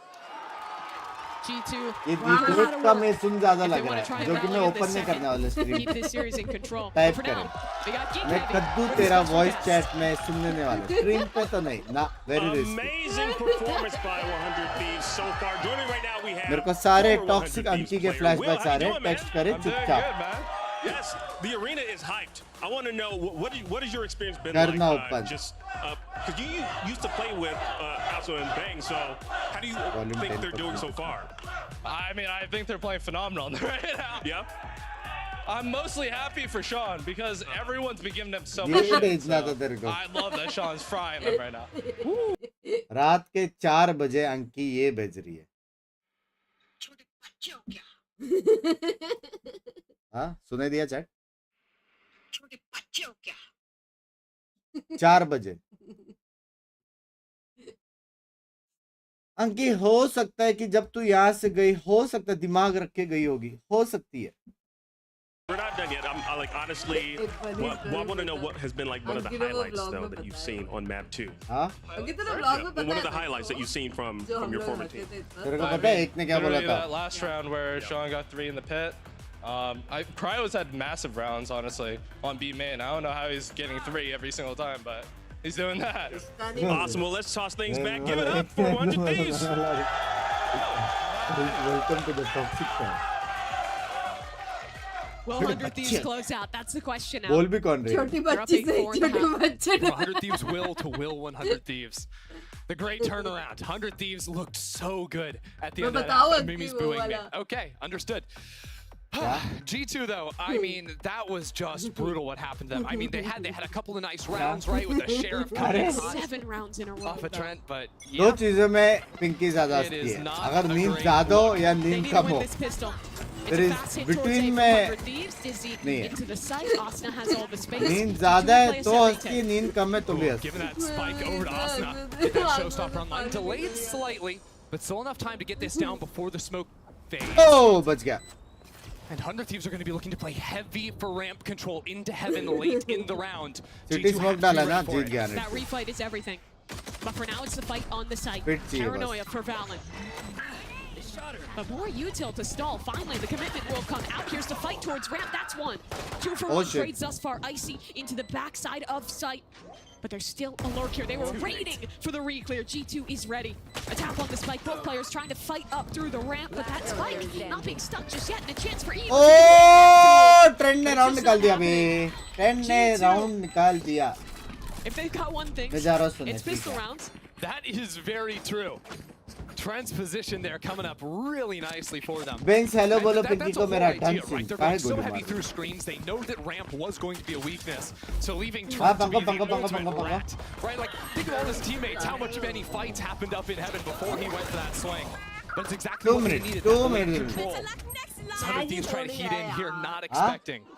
G2. ये wow. डिफरेंट का मैं सुन ज़्यादा If they लग wanna रहा try है, and जो कि मैं rally this ओपन नहीं second, करने वाला stream. keep this series in control. Type For करें. now, they got Geek मैं Heavy कद्दू with तेरा his वॉइस contest. चैट में सुनने वाला. स्ट्रीम पे तो नहीं ना. Very risky. Amazing performance by 100 Thieves so far. Joining right now we have मेरे को सारे former 100 टॉक्सिक Thieves अंकी के player. फ्लैशबैक्स Will, आ how you रहे हैं. doing, man? टेक्स्ट करें I'm doing चुपचाप. good, man. Yes, the arena is hyped. I want to know what has your experience been Karna like? open. Just because you used to play with Also and Bang, so how do you think they're doing so far? I mean, I think they're playing phenomenal right now. Yeah. I'm mostly happy for Sean because everyone's been giving him so ये much shit. भेजना था तेरे को. I love that Sean's frying them right now. रात के 4 बजे अंकी ये भेज रही है. हाँ सुनाई दिया चैट 4 बजे अंकी हो सकता है कि जब तू यहाँ से गई हो सकता है दिमाग रख के गई होगी हो सकती है We're not done yet. I like honestly. I want to know what has been like one of the highlights though that you've seen on map 2. हाँ One of the highlights that you've seen from your former team. तेरे को पता है एक ने क्या बोला था That last round where Sean got 3 in the pit. Cryo's had massive rounds, honestly, on B main. I don't know how he's getting 3 every single time, but he's doing that. Awesome. Well, let's toss things back. Give it up for 100 Thieves. Welcome to the toxic fan. Will 100 Thieves close out? That's the question now. बोल भी कौन रही है? छोटी बच्ची से छोटे बच्चे 100 Thieves will to will 100 Thieves. The great turnaround. 100 Thieves looked so good at the end of that. Mimi's booing me. Okay, understood. G2 though, I mean, that was just brutal what happened to them. I mean, they had a couple of nice rounds, right, with the sheriff coming 7 rounds in a row off a Trent, but दो चीजों में पिंकी ज्यादा It अच्छी is है not अगर a नींद great ज्यादा हो look. या They नींद need to कम win हो this pistol. It's there a is fast hit towards between A में 100 Thieves. Dizzy नहीं है into the site. Asna has all the space. नींद Two ज्यादा है players तो every हंसती take. नींद कम है तो भी हंसती Giving that spike over to Asna. Get that showstopper online. Delayed slightly, but still enough time to get this down before the smoke fades. Oh, बच गया And 100 Thieves are going to be looking to play heavy for ramp control into heaven late in the round. City G2 smoke have to डाला be ना ready for Jeet it. गया That refight is everything. But for now, it's the fight on the site. Pit चाहिए Paranoia for Valen. A more util to stall. Finally, the commitment will come out. Here's the fight towards ramp. That's one. 2 for 1 shit. trades thus far. Icy into the backside of site. But there's still a lurk here. They were waiting for the re-clear. G2 is ready. A tap on the spike. Both players trying to fight up through the ramp, but that spike not being stuck just yet, and a chance for Eve. Oh, trend ने round निकाल दिया बे trend ने round निकाल दिया If they've got one thing, मैं जा रहा हूँ सुनने it's pistol rounds. That is very true. Trent's position there coming up really nicely for them. Binks, hello And बोलो that- पिंकी that's को a मेरा whole idea, ढंग right? से They're काहे going so गोली heavy मार through screens, they know that ramp was going to be a weakness. So leaving हाँ Trent to be पंगा पंगा the पंगा ultimate पंगा rat, right? Like, think of all his teammates, how much many fights happened up in heaven before he went for that swing. But it's exactly 2 what they minutes needed. 2 that lane minutes control. 100 Thieves trying to heat in here, not expecting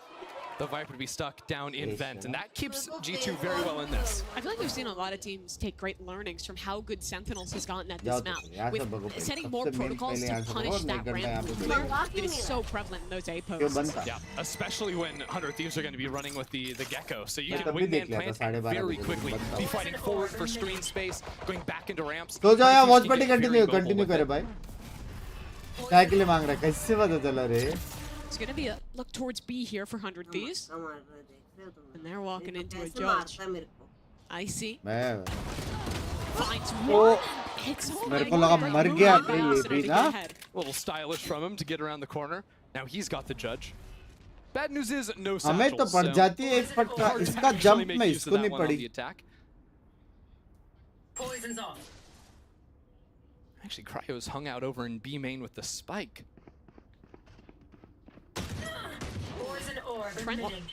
the Viper to be stuck down in vent, and that keeps G2 very well in this. I feel like we've seen a lot of teams take great learnings from how good Sentinels has gotten at this map. With setting more protocols to punish that ramp clear, it is so prevalent in those A posts. Yeah, especially when 100 Thieves are going to be running with the Gecko. So you can wingman plant and very quickly be fighting forward for screen space, going back into ramps. तो जाओ यार watch party continue करे भाई क्या के लिए मांग रहा है कैसे पता चला रे It's going to be a look towards B here for 100 Thieves. And they're walking into a judge. Icy. मैं Finds ओ one. It's मेरे को लगा मर गया था ये भी ना A little stylish from him to get around the corner. Now he's got the judge. Bad news is no satchels. हमें तो पड़ जाती है एक फटका hard to इसका actually जंप make में use of इसको that नहीं one on पड़ी the attack. Poison's off. Actually, Cryo's hung out over in B main with the spike. Poison orb emitting.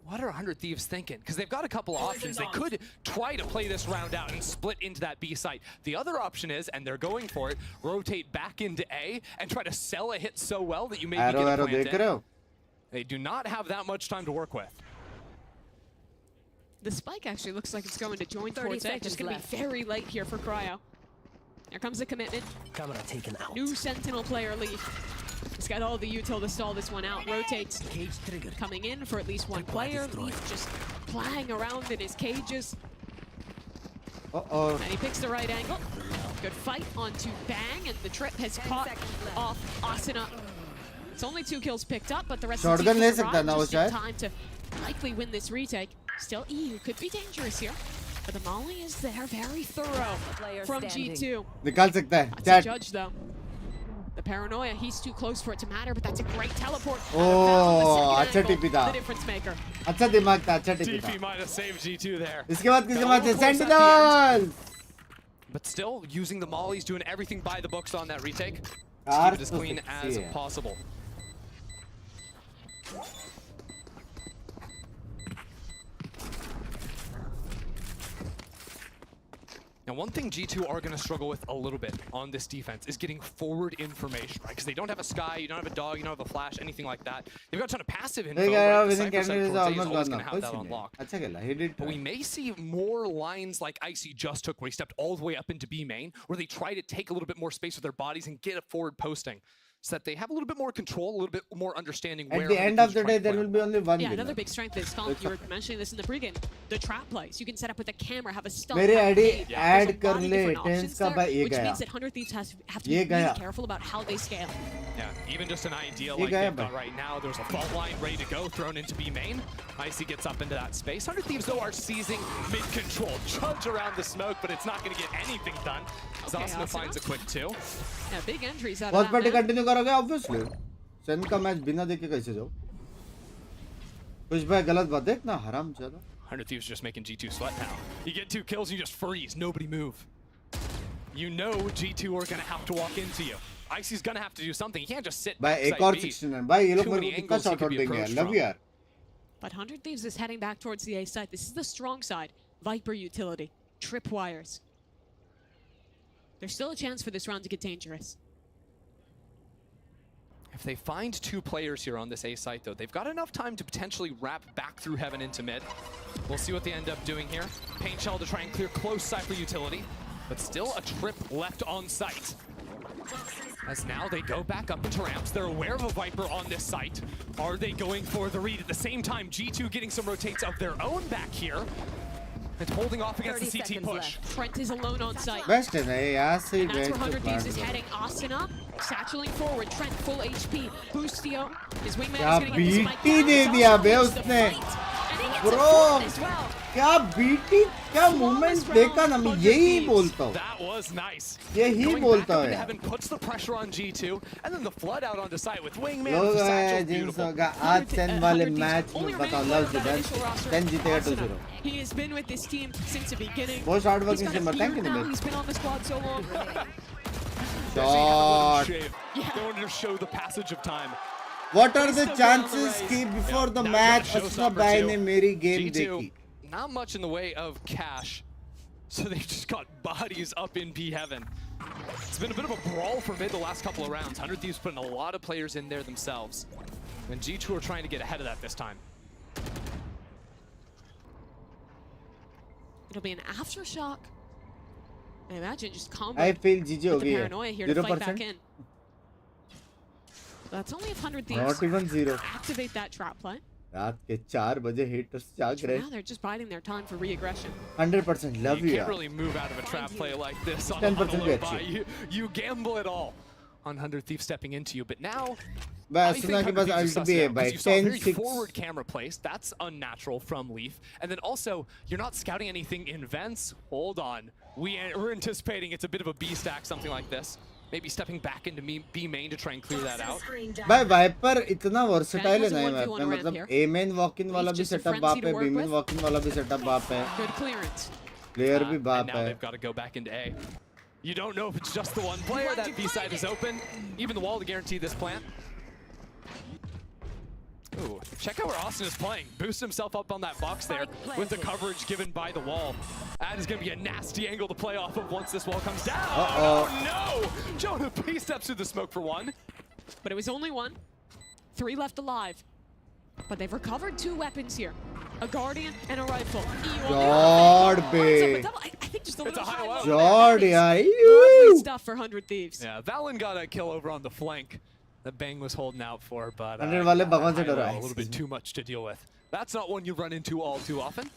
What are 100 Thieves thinking? Because they've got a couple options. They could try to play this round out and split into that B site. The other option is, and they're going for it, rotate back into A and try to sell a hit so well that you maybe Arrow, get a arrow, plant देख in. रहे हो They do not have that much time to work with. The spike actually looks like it's going to join 30 towards A. Just going to be very late here for Cryo. Here comes the commitment. Camera taken out. New Sentinel player Leaf. He's got all the util to stall this one out. Rotates. Cage triggered. Coming in for at least one player. Leaf just playing around in his cages. Uh-oh. And he picks the right angle. Good fight onto Bang, and the trip has caught off Asuna. It's only 2 kills picked up, but the rest of the team Shotgun ले सकता survived ना वो just in शायद time to likely win this retake. Still, EU could be dangerous here. But the Molly is there, very thorough from G2. निकाल सकता है That's a chat judge, though. The paranoia, he's too close for it to matter, but that's a great teleport. ओह अच्छा टिपी था The difference maker. अच्छा दिमाग था अच्छा टिपी था DP might have saved G2 there. इसके बाद किसके बाद Of course, at the sentinel end. But still, using the mollies, doing everything by the books on that retake. To Car keep it as तो clean sexy as है. possible. Now, one thing G2 are going to struggle with a little bit on this defense is getting forward information, right? Because they don't have a Sky, you don't have a Dog, you don't have a Flash, anything like that. They've got a ton of passive info, right? The Cypher side is always going to have that on lock. But we may see more lines like Icy just took, where he stepped all the way up into B main, where they try to take a little bit more space with their bodies and get a forward posting, so that they have a little bit more control, a little bit more understanding where. At the end of the day, there will be only one. Yeah, another big strength is Stomp. You were mentioning this in the pregame. The trap plays. You can set up with a camera, have a stomp. मेरे AD add कर ले tense का भाई ये which गया. means that 100 Thieves have to be really careful about how they scale. Yeah, even just an idea like they've got right now. There's a fault line ready to go, thrown into B main. Icy gets up into that space. 100 Thieves though are seizing mid control, trudge around the smoke, but it's not going to get anything done. Zasna finds a quick 2. Yeah, big entries out of first that. Party continue करोगे obviously. Sen का match बिना देखे कैसे जाओ? कुछ भाई गलत बात देख ना हराम ज्यादा. 100 Thieves just making G2 sweat now. You get 2 kills, you just freeze. Nobody move. You know G2 are going to have to walk into you. Icy's going to have to do something. He can't just sit भाई एक और 69 भाई ये लोग मेरे को कितना shot out देंगे यार. लव यार. But 100 Thieves is heading back towards the A side. This is the strong side. Viper utility. Tripwires. There's still a chance for this round to get dangerous. If they find 2 players here on this A site, though, they've got enough time to potentially wrap back through Heaven into mid. We'll see what they end up doing here. Paint Shell to try and clear close Cypher utility, but still a trip left on site. As now they go back up into ramps. They're aware of a Viper on this site. Are they going for the read? At the same time, G2 getting some rotates of their own back here. And holding off against the CT push. Trent is alone on site. Best है ना यार से And that's where 100 Thieves is heading. Austin up, satcheling forward. Trent full HP. Boostio. His wingman is going to get this mic बीटी दे दिया बे उसने. Bro, क्या बीटी क्या मूवमेंट देखा ना मैं यही बोलता हूँ. That was nice. यही बोलता हूँ यार. Heaven puts the pressure on G2, and then the flood out onto site with wingman. लोग जिनसे का आज 10 वाले मैच में बताओ लव टू 10 जीतेगा 2-0. He has been with this team since the beginning. बहुत hard working से मरता है कि नहीं? He's been on the squad so long. Shot. They wanted to show the passage of time. What are the chances कि before the match असना भाई ने मेरी गेम देखी? Not much in the way of cash, so they've just got bodies up in P Heaven. It's been a bit of a brawl for mid the last couple of rounds. 100 Thieves putting a lot of players in there themselves, and G2 are trying to get ahead of that this time. It'll be an aftershock. I imagine just combo. I feel GG हो गई है. Paranoia here to fight back in. That's only if 100 Thieves Not even 0. activate that trap play. रात के 4 बजे haters जाग रहे. Now they're just biding their time for re-aggression. 100% love you. You can't really move out of a trap play like this on 10% a भी low buy. अच्छी. You gamble it all on 100 Thieves stepping into you, but now बस सुना के पास ult भी है भाई. 10-6 forward camera placed. That's unnatural from Leaf. And then also, you're not scouting anything in vents. Hold on. We're anticipating it's a bit of a B stack, something like this. Maybe stepping back into B main to try and clear that out. भाई wiper इतना versatile है ना ये map में. मतलब A main walk in वाला भी setup बाप है, B main walk in वाला भी सेटअप बाप है. Good clearance. Player भी बाप And now है. they've got to go back into A. You don't know if it's just the one player. That B side is open. Even the wall to guarantee this plant. Ooh, check out where Austin is playing. Boost himself up on that box there with the coverage given by the wall. That is going to be a nasty angle to play off of once this wall comes down. Oh no! Jonah P steps through the smoke for 1. But it was only 1. 3 left alive. But they've recovered 2 weapons here. A Guardian and a rifle. Jord be. I think just a little high. Jord yeah. Lovely stuff for 100 Thieves. Yeah, Valen got a kill over on the flank that Bang was holding out for, but 100 वाले भगवान से a डरा है. little bit too much to deal with. That's not one you run into all too often.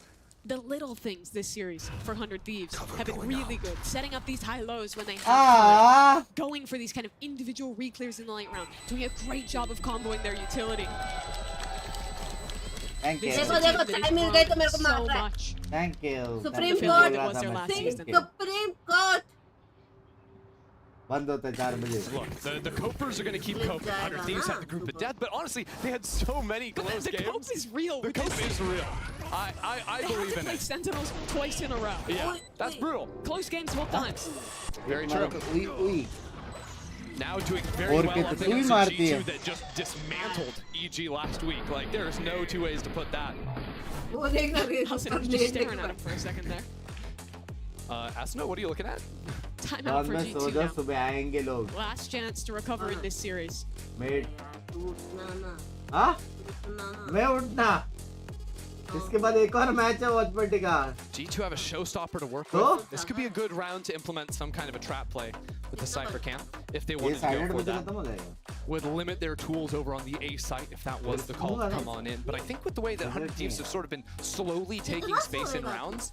The little things this series for 100 Thieves have been really good. Setting up these high-lows when they have going for these kind of individual re-clears in the late round. Doing a great job of comboing their utility. Thank you. देखो time मिल गई तो मेरे को मार रहा है. Thank you. Supreme Court. बंद होता है 4 बजे. Look, the Copers are going to keep coping. 100 Thieves had the group of death, but honestly, they had so many close games. The cope is real. The cope is real. I believe in it. Sentinels twice in a row. Yeah, that's brutal. Close games both times. Very true. Now doing very और well के on तो things तू मारती G2 है. that just dismantled EG last week. Like, there's no 2 ways to put that. Austin was just staring at him for a second there. Asuna, what are you looking at? Timeout बाद for में सो G2 जा now. सुबह आएंगे लोग Last chance to recover in this series. Mate हाँ मैं उठना इसके बाद एक और मैच है वॉचपट्टी का G2 have a showstopper to work So? with. This could be a good round to implement some kind of a trap play with the Cypher camp if they ये wanted to side go for में that. खत्म हो जाएगा Would limit their tools over on the A site if that was the call to come on in. But I think with the way that 100 Thieves have sort of been slowly taking space in rounds,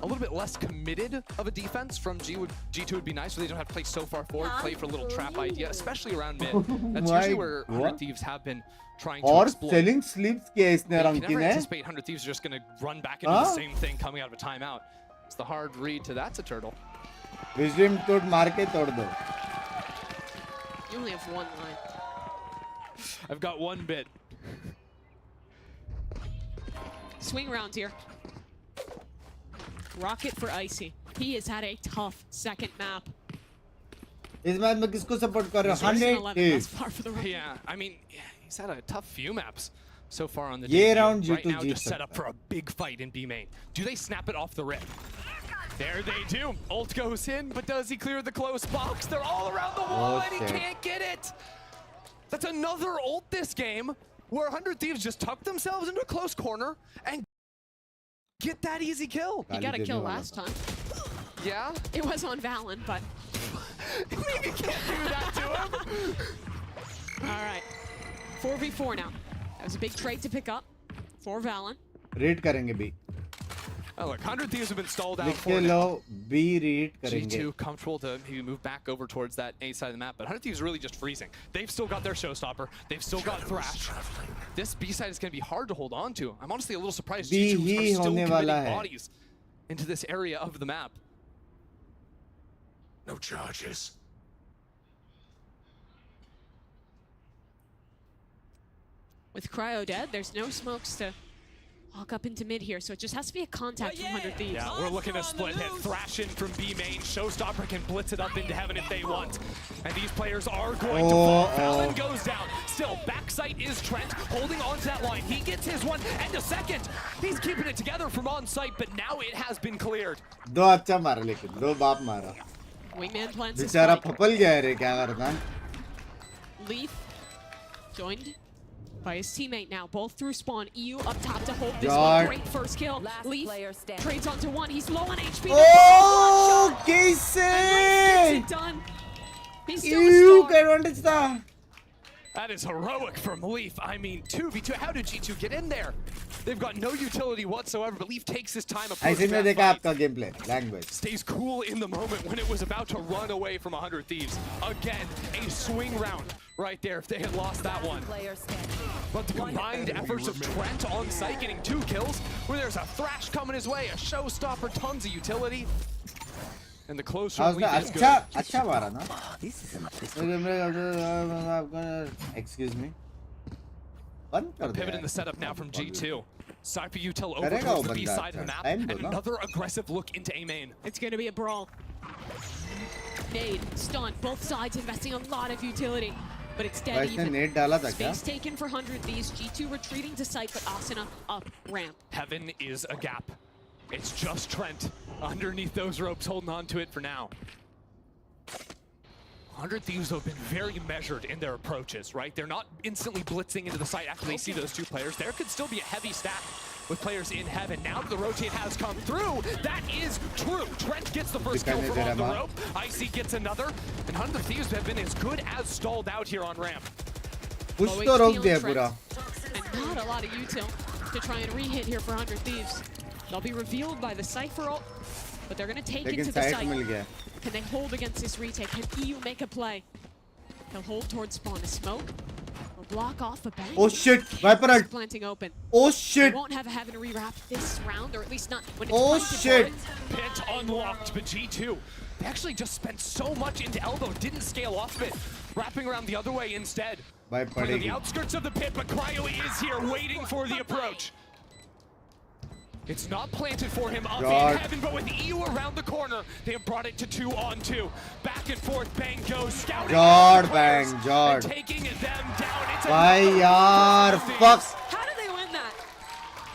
a little bit less committed of a defense from G2 would be nice, so they don't have to play so far forward, play for a little trap idea, especially around mid. That's usually where 100 Thieves have been trying to और exploit. Selling slips किया इसने You can रंकिन never है anticipate 100 Thieves are just going to run back into the same thing coming out of a timeout. It's the hard read to that's a turtle. Wisdom टूट मार के तोड़ दो You only have one line. I've got one bit. Swing round here. Rocket for Icy. He has had a tough second map. इस match में किसको support कर रहे हो 100 Yeah, I mean, he's had a tough few maps so far on the ये debut. round Right G2 now, Jeet just set up for a big fight in B main. Do they snap it off the rip? There they do. Ult goes in, but does he clear the close box? They're all around the wall, and he can't get it. That's another ult this game, where 100 Thieves just tuck themselves into a close corner and get that easy kill. He got a kill last time. Yeah? It was on Valen, but... Maybe you can't do that to him. All right. 4v4 now. That was a big trade to pick up for Valen. Read करेंगे B Oh, look, 100 Thieves have been stalled out लिख for के लो now. B read करेंगे G2 comfortable to maybe move back over towards that A side of the map, but 100 Thieves is really just freezing. They've still got their showstopper. They've still got Thrash. This B side is going to be hard to hold on to. I'm honestly a little surprised B G2 he are still होने committing वाला है bodies into this area of the map. No charges. With Cryo dead, there's no smokes to walk up into mid here, so it just has to be a contact from 100 Thieves. Yeah, we're looking to split hit. Thrash in from B main. Showstopper can blitz it up into heaven if they want. And these players are going to fall. Valen goes down. Still, backside is Trent holding on to that line. He gets his one and a second. He's keeping it together from on site, but now it has been cleared. दो अच्छा मारा लेकिन दो बाप मारा Wingman plants his बेचारा spike. फपल गया रे क्या करना Leaf joined by his teammate now. Both through spawn. EU up top to hold this God. one. Great first kill. Last Leaf player standing. trades onto one. He's low on HP. Oh, कैसे And Leaf gets it done. He's still a you star. का advantage था That is heroic from Leaf. I mean, 2v2. How did G2 get in there? They've got no utility whatsoever, but Leaf takes his time. ऐसे में देखा आपका game play language Stays cool in the moment when it was about to run away from 100 Thieves. Again, a swing round right there if they had lost that one. Player standing. But the combined efforts of Trent on site getting 2 kills, where there's a Thrash coming his way, a showstopper, tons of utility. And the close from उसने Leaf is good. अच्छा मारा ना excuse me बंद कर A they pivot in यार। the setup now from G2. Cypher Util over करेगा towards वो the B बंदा side of the अच्छा, map, time and दो ना। another aggressive look into A main. It's going to be a brawl. Nade, stun, both sides investing a lot of utility. But it's dead वैसे even. Net डाला था क्या Space taken for 100 Thieves. G2 retreating to site, but Asuna up ramp. Heaven is a gap. It's just Trent underneath those ropes holding on to it for now. 100 Thieves have been very measured in their approaches, right? They're not instantly blitzing into the site after they see those two players. There could still be a heavy stack with players in heaven. Now that the rotate has come through, that is true. Trent gets the first kill from on the rope. Icy gets another. And 100 Thieves have been as good as stalled out here on ramp. कुछ तो रोक दिया पूरा And not a lot of util to try and re-hit here for 100 Thieves. They'll be revealed by the Cypher ult, but they're going to take लेकिन into the side site. मिल गया Can they hold against this retake? Can EU make a play? They'll hold towards spawn. A smoke will block off a bang. Oh shit, Viper ult. Planting open. Oh They shit, won't have a heaven rewrap this round, or at least not when it's oh planted shit. for it. Pit unlocked, but G2, they actually just spent so much into elbow, didn't scale off of it. Wrapping around the other way instead. भाई Playing on the पड़ेगी outskirts of the pit, but Cryo is here waiting for the approach. It's not planted for him up God. in heaven, but with EU around the corner, they have brought it to 2-on-2. Back and forth, bang goes, scouting God, out players bang, God. and taking them down. It's भाई another यार round for fuck Thieves. How did they win that?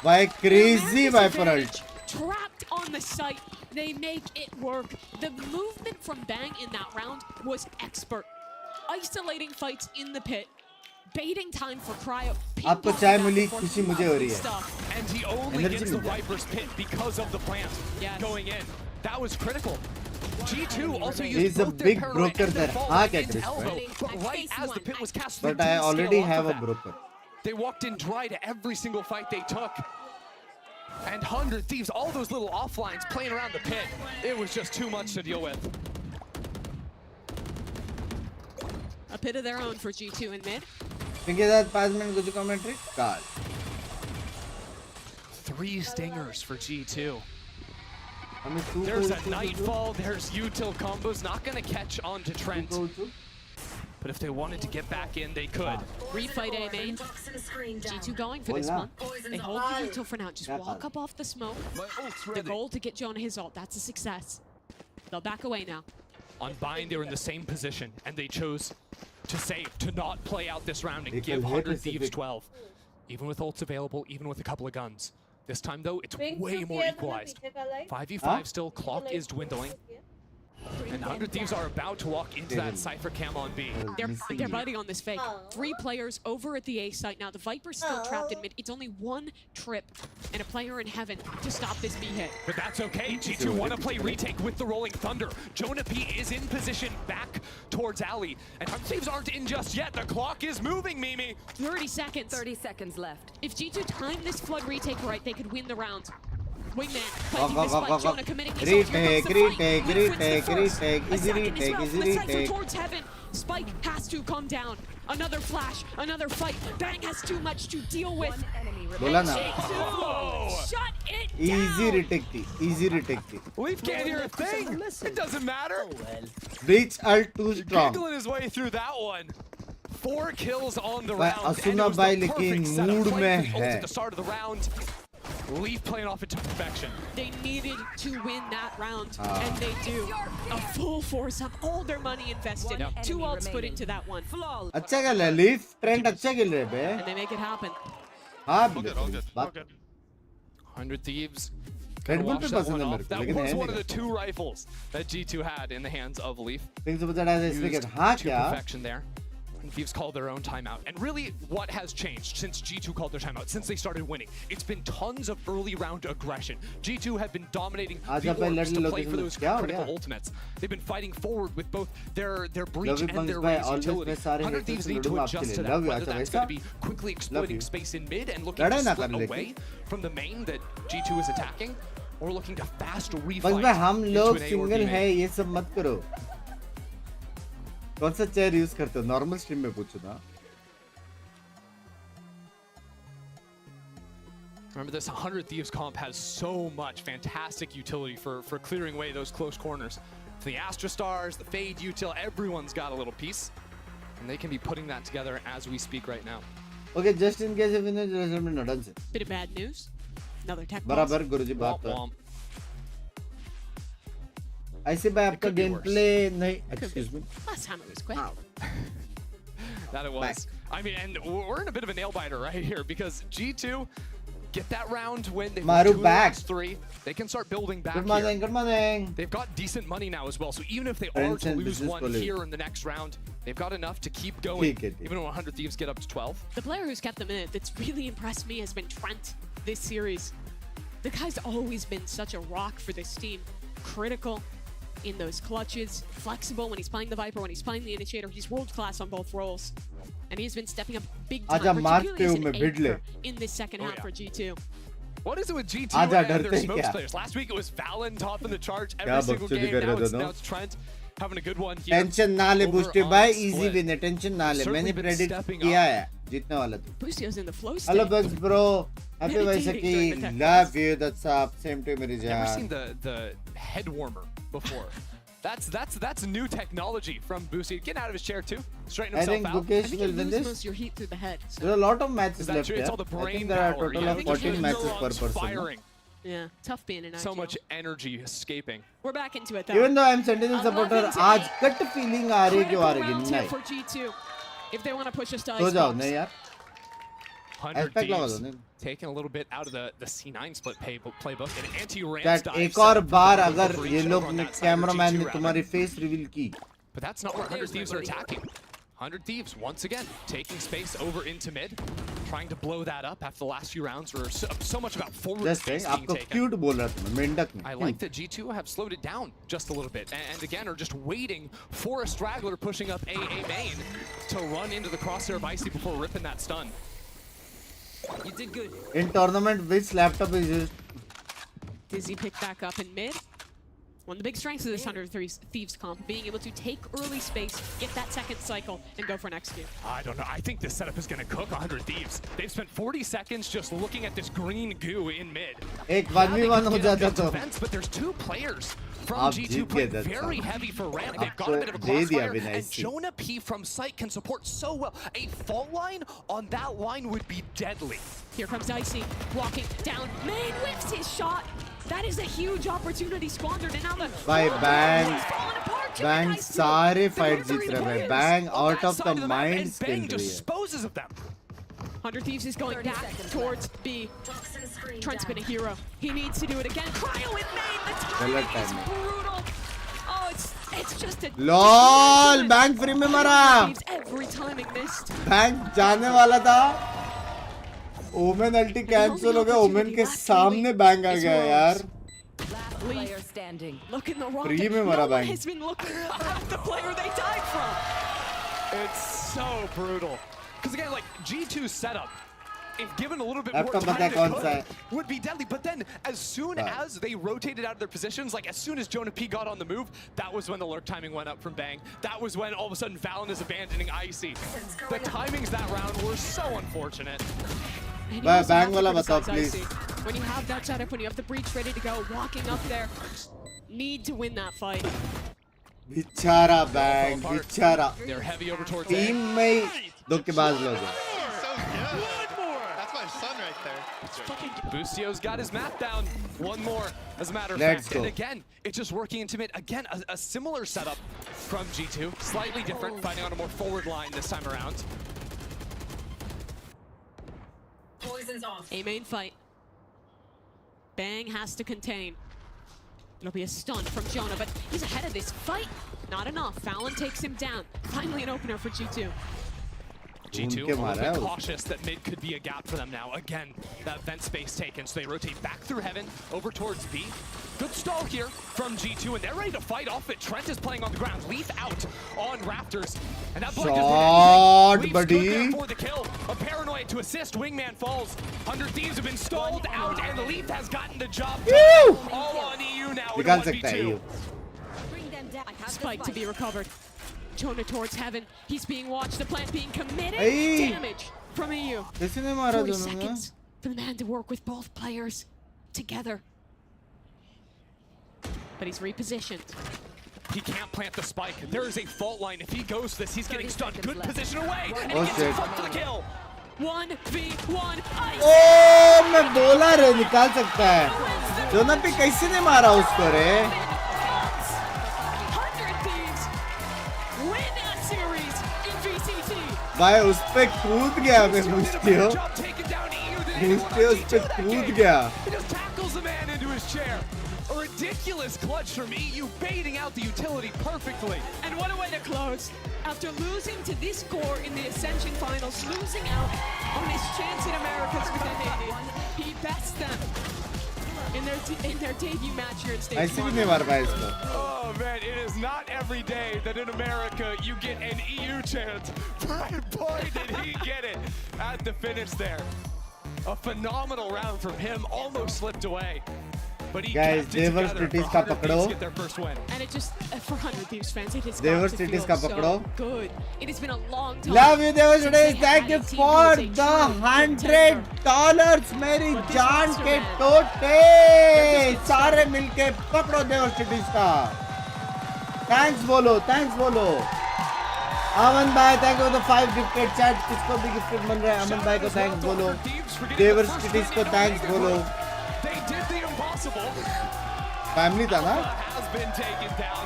भाई crazy Their Viper ult disadvantage trapped on the site. They make it work. The movement from Bang in that round was expert. Isolating fights in the pit. Baiting time for Cryo. आपको चाय मिली, खुशी मुझे हो रही है. And he only gets the Viper's pit because of the plant going in. That was critical. G2 also used He's a both big their broker and there. their fall हाँ क्या into Chris, elbow, right? but right as the pit was cast, But they I didn't already scale off have of a that. broker. They walked in dry to every single fight they took. And 100 Thieves, all those little offlines playing around the pit, it was just too much to deal with. A pit of their own for G2 in mid. Think that 5 minute कुछ commentary? God. 3 stingers for G2. I mean, There's a Nightfall, there's util combos, not gonna catch on to Trent. But if they wanted to get back in, they could. Refight A main. G2 going for this one. They hold the util for now. Just walk up off the smoke. The goal to get Jonah his ult. That's a success. They'll back away now. On Bind, they were in the same position, and they chose to save, to not play out this round and give 100 Thieves 12. Even with ults available, even with a couple of guns. This time, though, it's way more equalized. 5v5 still, clock is dwindling. And 100 Thieves are about to walk into that Cypher cam on B. They're biting on this fake. 3 players over at the A site now. The Viper's still trapped in mid. It's only 1 trip and a player in heaven to stop this B hit. But that's okay. G2 want to play retake with the Rolling Thunder. Jonah P is in position back towards Ali. And 100 Thieves aren't in just yet. The clock is moving, Mimi. 30 seconds. 30 seconds left. If G2 time this flood retake right, they could win the round. Wingman, Go, fighting this go, fight. go, go. Jonah committing his ult. Here comes the Retake, fight. Liv wins the first. retake, A easy second as retake, well. easy The Cypher retake. towards heaven. Spike has to come down. Another flash, another fight. Bang has too much to deal with. बोला ना. Shut it down. Easy retake थी, easy retake थी. Leaf can't hear a thing. It doesn't matter. Breach ult too strong. Giggling his way through that one. 4 kills on the भाई round. And it असुना was भाई the लेकिन perfect setup. mood Playing में for the ult है. at the start of the round. Leaf playing off it to perfection. They needed to win that round, and they do. A full force up, all their money invested. 2 ults put into that one. अच्छा खेल रहा है leaf trend अच्छा खेल रहे बे. And they make it happen. हाँ All good. 100 Thieves. Red Bull Wash पे that पसंद one है off. मेरे को That लेकिन was है one of नहीं. the 2 rifles that G2 had in the hands of Leaf. Things of that as Used cricket. हाँ to क्या? perfection there. And Thieves called their own timeout. And really, what has changed since G2 called their timeout, since they started winning? It's been tons of early round aggression. G2 have been dominating the orbs to play for those critical ultimates. They've been fighting forward with both their breach and their raise utility. 100 Thieves need to adjust to that, whether that's going to be quickly exploiting space in mid and looking to split away from the main that G2 is attacking, or looking to fast refight बस भाई हम into लोग an A or single B है main. ये सब मत करो. कौन सा चेयर यूज करते हो? नॉर्मल स्ट्रीम में पूछो ना. Remember, this 100 Thieves comp has so much fantastic utility for clearing away those close corners. The Astra Stars, the Fade util, everyone's got a little piece. And they can be putting that together as we speak right now. Okay, just in case if you know result में नडन से. Bit of bad news. Another tech loss. बराबर गुरुजी बात तो. ऐसे भाई आपका gameplay नहीं. Excuse me. Last time it was quick. That it was. I mean, and we're in a bit of a nail biter right here because G2 get that round win. They've Maru won 2 back. of the last 3. They can start building back Good morning, here. good morning. They've got decent money now as well. So even if they Friends are to and lose business one colleagues. here in the next round, they've got enough to keep going. ठीक है, ठीक. Even when 100 Thieves get up to 12. The player who's kept them in it that's really impressed me has been Trent this series. The guy's always been such a rock for this team. Critical in those clutches, flexible when he's playing the Viper, when he's playing the Initiator. He's world class on both roles. And he's been stepping up big time, आजा मार पे particularly हूँ as मैं an भिड़ ले. anchor in this second half for G2. What is it with G2 आजा and डरते their he smokes क्या? players? Last week it was Valen topping the charge क्या every single बकचोदी game. कर रहे Now थे it's, दोनों? now it's Trent having a good one here. Tension ना ले over बूस्टे on भाई. split. Easy win है. टेंशन ना ले. Certainly मैंने been प्रेडिक्ट stepping किया up. है जीतने वाला तू. Boostio's in the flow state. Hello Bugs bro. Happy Meditating during the Vaisakhi. tech Love you. That's up. Same to मेरी Never seen जान. the head warmer before. That's new technology from Boosty. Getting out of his chair too. Straighten I himself think out. Bukesh I think will you win lose this. most of your heat through the head. So. There are a lot of matches Is that left true? It's here. all the I brain think there are a power. total Yeah, I of think it's 14 the matches per neurons person. firing. Yeah, tough being an So IGL. much energy escaping. We're back into it though. Even though I'm Sentinel supporter, 11 to आज 8. Cut feeling आ रही है क्यों आ Critical रही है round here नहीं. for G2. If they want to push us to सो जाओ Icebox. नहीं यार. 100 Aspect लगा Thieves दो नहीं taking a little bit out of the C9 split playbook and anti-Rams Chat dive एक set और up for बार them अगर over ये each लोग other on that side, or cameraman G2 ने rather. तुम्हारी फेस रिवील की But that's not where 100 Thieves are attacking. 100 Thieves, once again, taking space over into mid, trying to blow that up after the last few rounds were so much about forward just space being आपको taken. Cute बोल रहा था मैं मेंढक I नहीं like that G2 have slowed it down just a little bit, and again are just waiting for a straggler pushing up A main to run into the crosshair of Icy before ripping that stun. You did good. in tournament which laptop is used Dizzy picked back up in mid. One of the big strengths of this 100 Thieves comp, being able to take early space, get that second cycle, and go for an execute. I don't know. I think this setup is going to cook 100 Thieves. They've spent 40 seconds just looking at this green goo in mid. एक Now 1v1 they हो can get up जाता into तो defense, but there's two players from आप G2 जीत playing गए that's very all. heavy for ramp. They've got आपको a bit of a दे दिया crossfire, Vinay and से Jonah P from sight can support so well. A fault line on that line would be deadly. Here comes Icy, walking down. Main whips his shot. That is a huge opportunity squandered, and now the भाई bang is falling apart. Bang सारे fight जीत रहे हैं bang out of the mind खेल Bang रही है disposes of them. 100 Thieves is going back towards B. Trent's been a hero. He needs to do it again. Cryo with main. The timing is brutal. Oh, it's just a lol bank free में मरा Thieves every timing missed. Bank जाने वाला था women अल्टी cancel हो गया women के सामने bank आ गया यार Player standing. Look in the rocket. Free में No मरा one bank has been looking at the player they died from. It's so brutal. Because again, like G2's setup, if given a little bit more आपका time पता है to कौन cook, सा है would be deadly. But then, as soon as they rotated out of their positions, like as soon as Jonah P got on the move, that was when the lurk timing went up from Bang. That was when all of a sudden Valen is abandoning Icy. The timings that round were so unfortunate. And he Bang doesn't have to wala criticize batao, please. Icy. When you have that setup, when you have the breach ready to go, walking up there, need to win that fight. बेचारा bank बेचारा They're heavy over towards team में ही धोखेबाज लोग हैं That's my son right there. Bussio's got his map down. One more, as a matter of Let's fact. go. And again, it's just working into mid. Again, a similar setup from G2. Slightly different, fighting on a more forward line this time around. Poison's off. A main fight. Bang has to contain. It'll be a stun from Jonah, but he's ahead of this fight. Not enough. Fallon takes him down. Finally an opener for G2. G2 a उनके little मारा है bit उसको। cautious that mid could be a gap for them now. Again, that vent space taken, so they rotate back through heaven, over towards B. Good stall here from G2, and they're ready to fight off it. Trent is playing on the ground. Leaf out on Raptors. And that blood Shot, Leaf's buddy. good there for the kill. A paranoid to assist. Wingman falls. 100 Thieves have been stalled out, and the Leaf has gotten the job done. All on EU now. in निकाल 1v2. सकता है ये Bring them down. I have Spike to be recovered. Jonah towards heaven. He's being watched. The plant being committed. Hey. Damage from EU. किसी ने मारा 40 दोनों ने seconds for the man to work with both players together. But he's repositioned. He can't plant the spike. There is a fault line. If he goes this, he's getting stunned. Good left. position away. And Oh, he gets shit. it for the kill. 1v1 ice. ओ मैं बोला रे निकाल सकता है जोना पे कैसे ने मारा उसको रे 100 Thieves win a series in VCT. भाई उस पे कूद गया मैं पूछती हूँ Job taken down. EU didn't पूछती even हूँ उस पे do that कूद game. गया He just tackles the man into his chair. A ridiculous clutch from EU, baiting out the utility perfectly. And what a way to close. After losing to this core in the Ascension Finals, losing out on his chance at Americas within AD, he bests them in their debut match here in Stage ऐसे भी 1. नहीं मार पाया इसको Oh man, it is not every day that in America you get an EU chance. But boy, did he get it at the finish there. A phenomenal round from him, almost slipped away. But he Guys, kept it Devar together Cities for का 100 पकड़ो। Thieves to get their first win. And it just, for 100 Thieves fans, it has Devar got to Cities feel का so पकड़ो। good. It has been a long time. Love you Devar since Cities they thank had you a team for who was a the true $100 मेरी But this जान monster के man, टोटे सारे मिलके पकड़ो देवर cities का thanks बोलो अमन भाई thank you for the 5 gifted chat किसको भी गिफ्टेड मिल रहा है अमन भाई को थैंक्स बोलो देवर सिटीज को थैंक्स बोलो They did the impossible. Family था ना Has been taken down.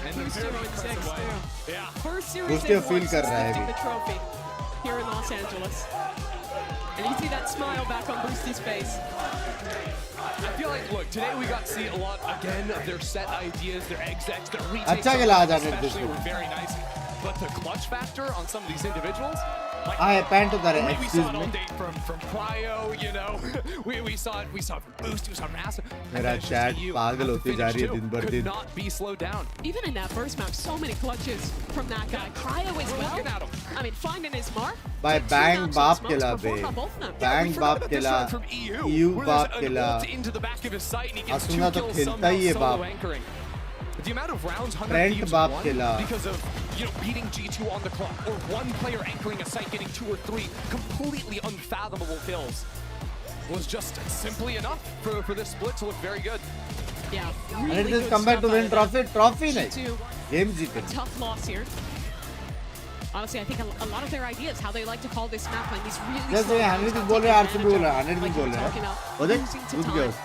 And Boostio in 6 too. Yeah. First series Boostio they've feel won कर since रहा है lifting अभी. the trophy here in Los Angeles. And you see that smile back on Boostie's face. I feel like, look, today we got to see a lot again of their set ideas, their execs, their retakes. अच्छा खेला आज आने especially were very nice. But the clutch factor on some of these individuals, like हाँ pant उतार है. we saw Excuse it all me. day from Cryo, you know. we saw it from Boost, we saw from Acid. मेरा chat पागल होती जा रही है दिन भर दिन. Could not be slowed down. Even in that first match, so many clutches from that guy. Cryo as well. I mean, finding his mark. By bang बाप केला बे. Bang बाप केला. EU बाप केला. Into the back of his sight and he gets असुना 2 तो kills खेलता ही है somehow बाप. solo anchoring. The amount of rounds Hunter Trent Thieves बाप won केला. because of beating G2 on the clock or one player anchoring a site getting 2 or 3 completely unfathomable kills was just simply enough for this split to look very good. Yeah, And really it is good come back to stuff win out of trophy. them. Trophy G2, नहीं. Game जीते. a tough loss here. Honestly, I think a lot of their ideas, how they like to call this map, playing these really जैसे slow 100 rounds, भी बोल रहे हैं, RCB बोल रहे हैं, 100 भी like बोल you were रहे talking हैं. about, वो देख, losing to good time. girls.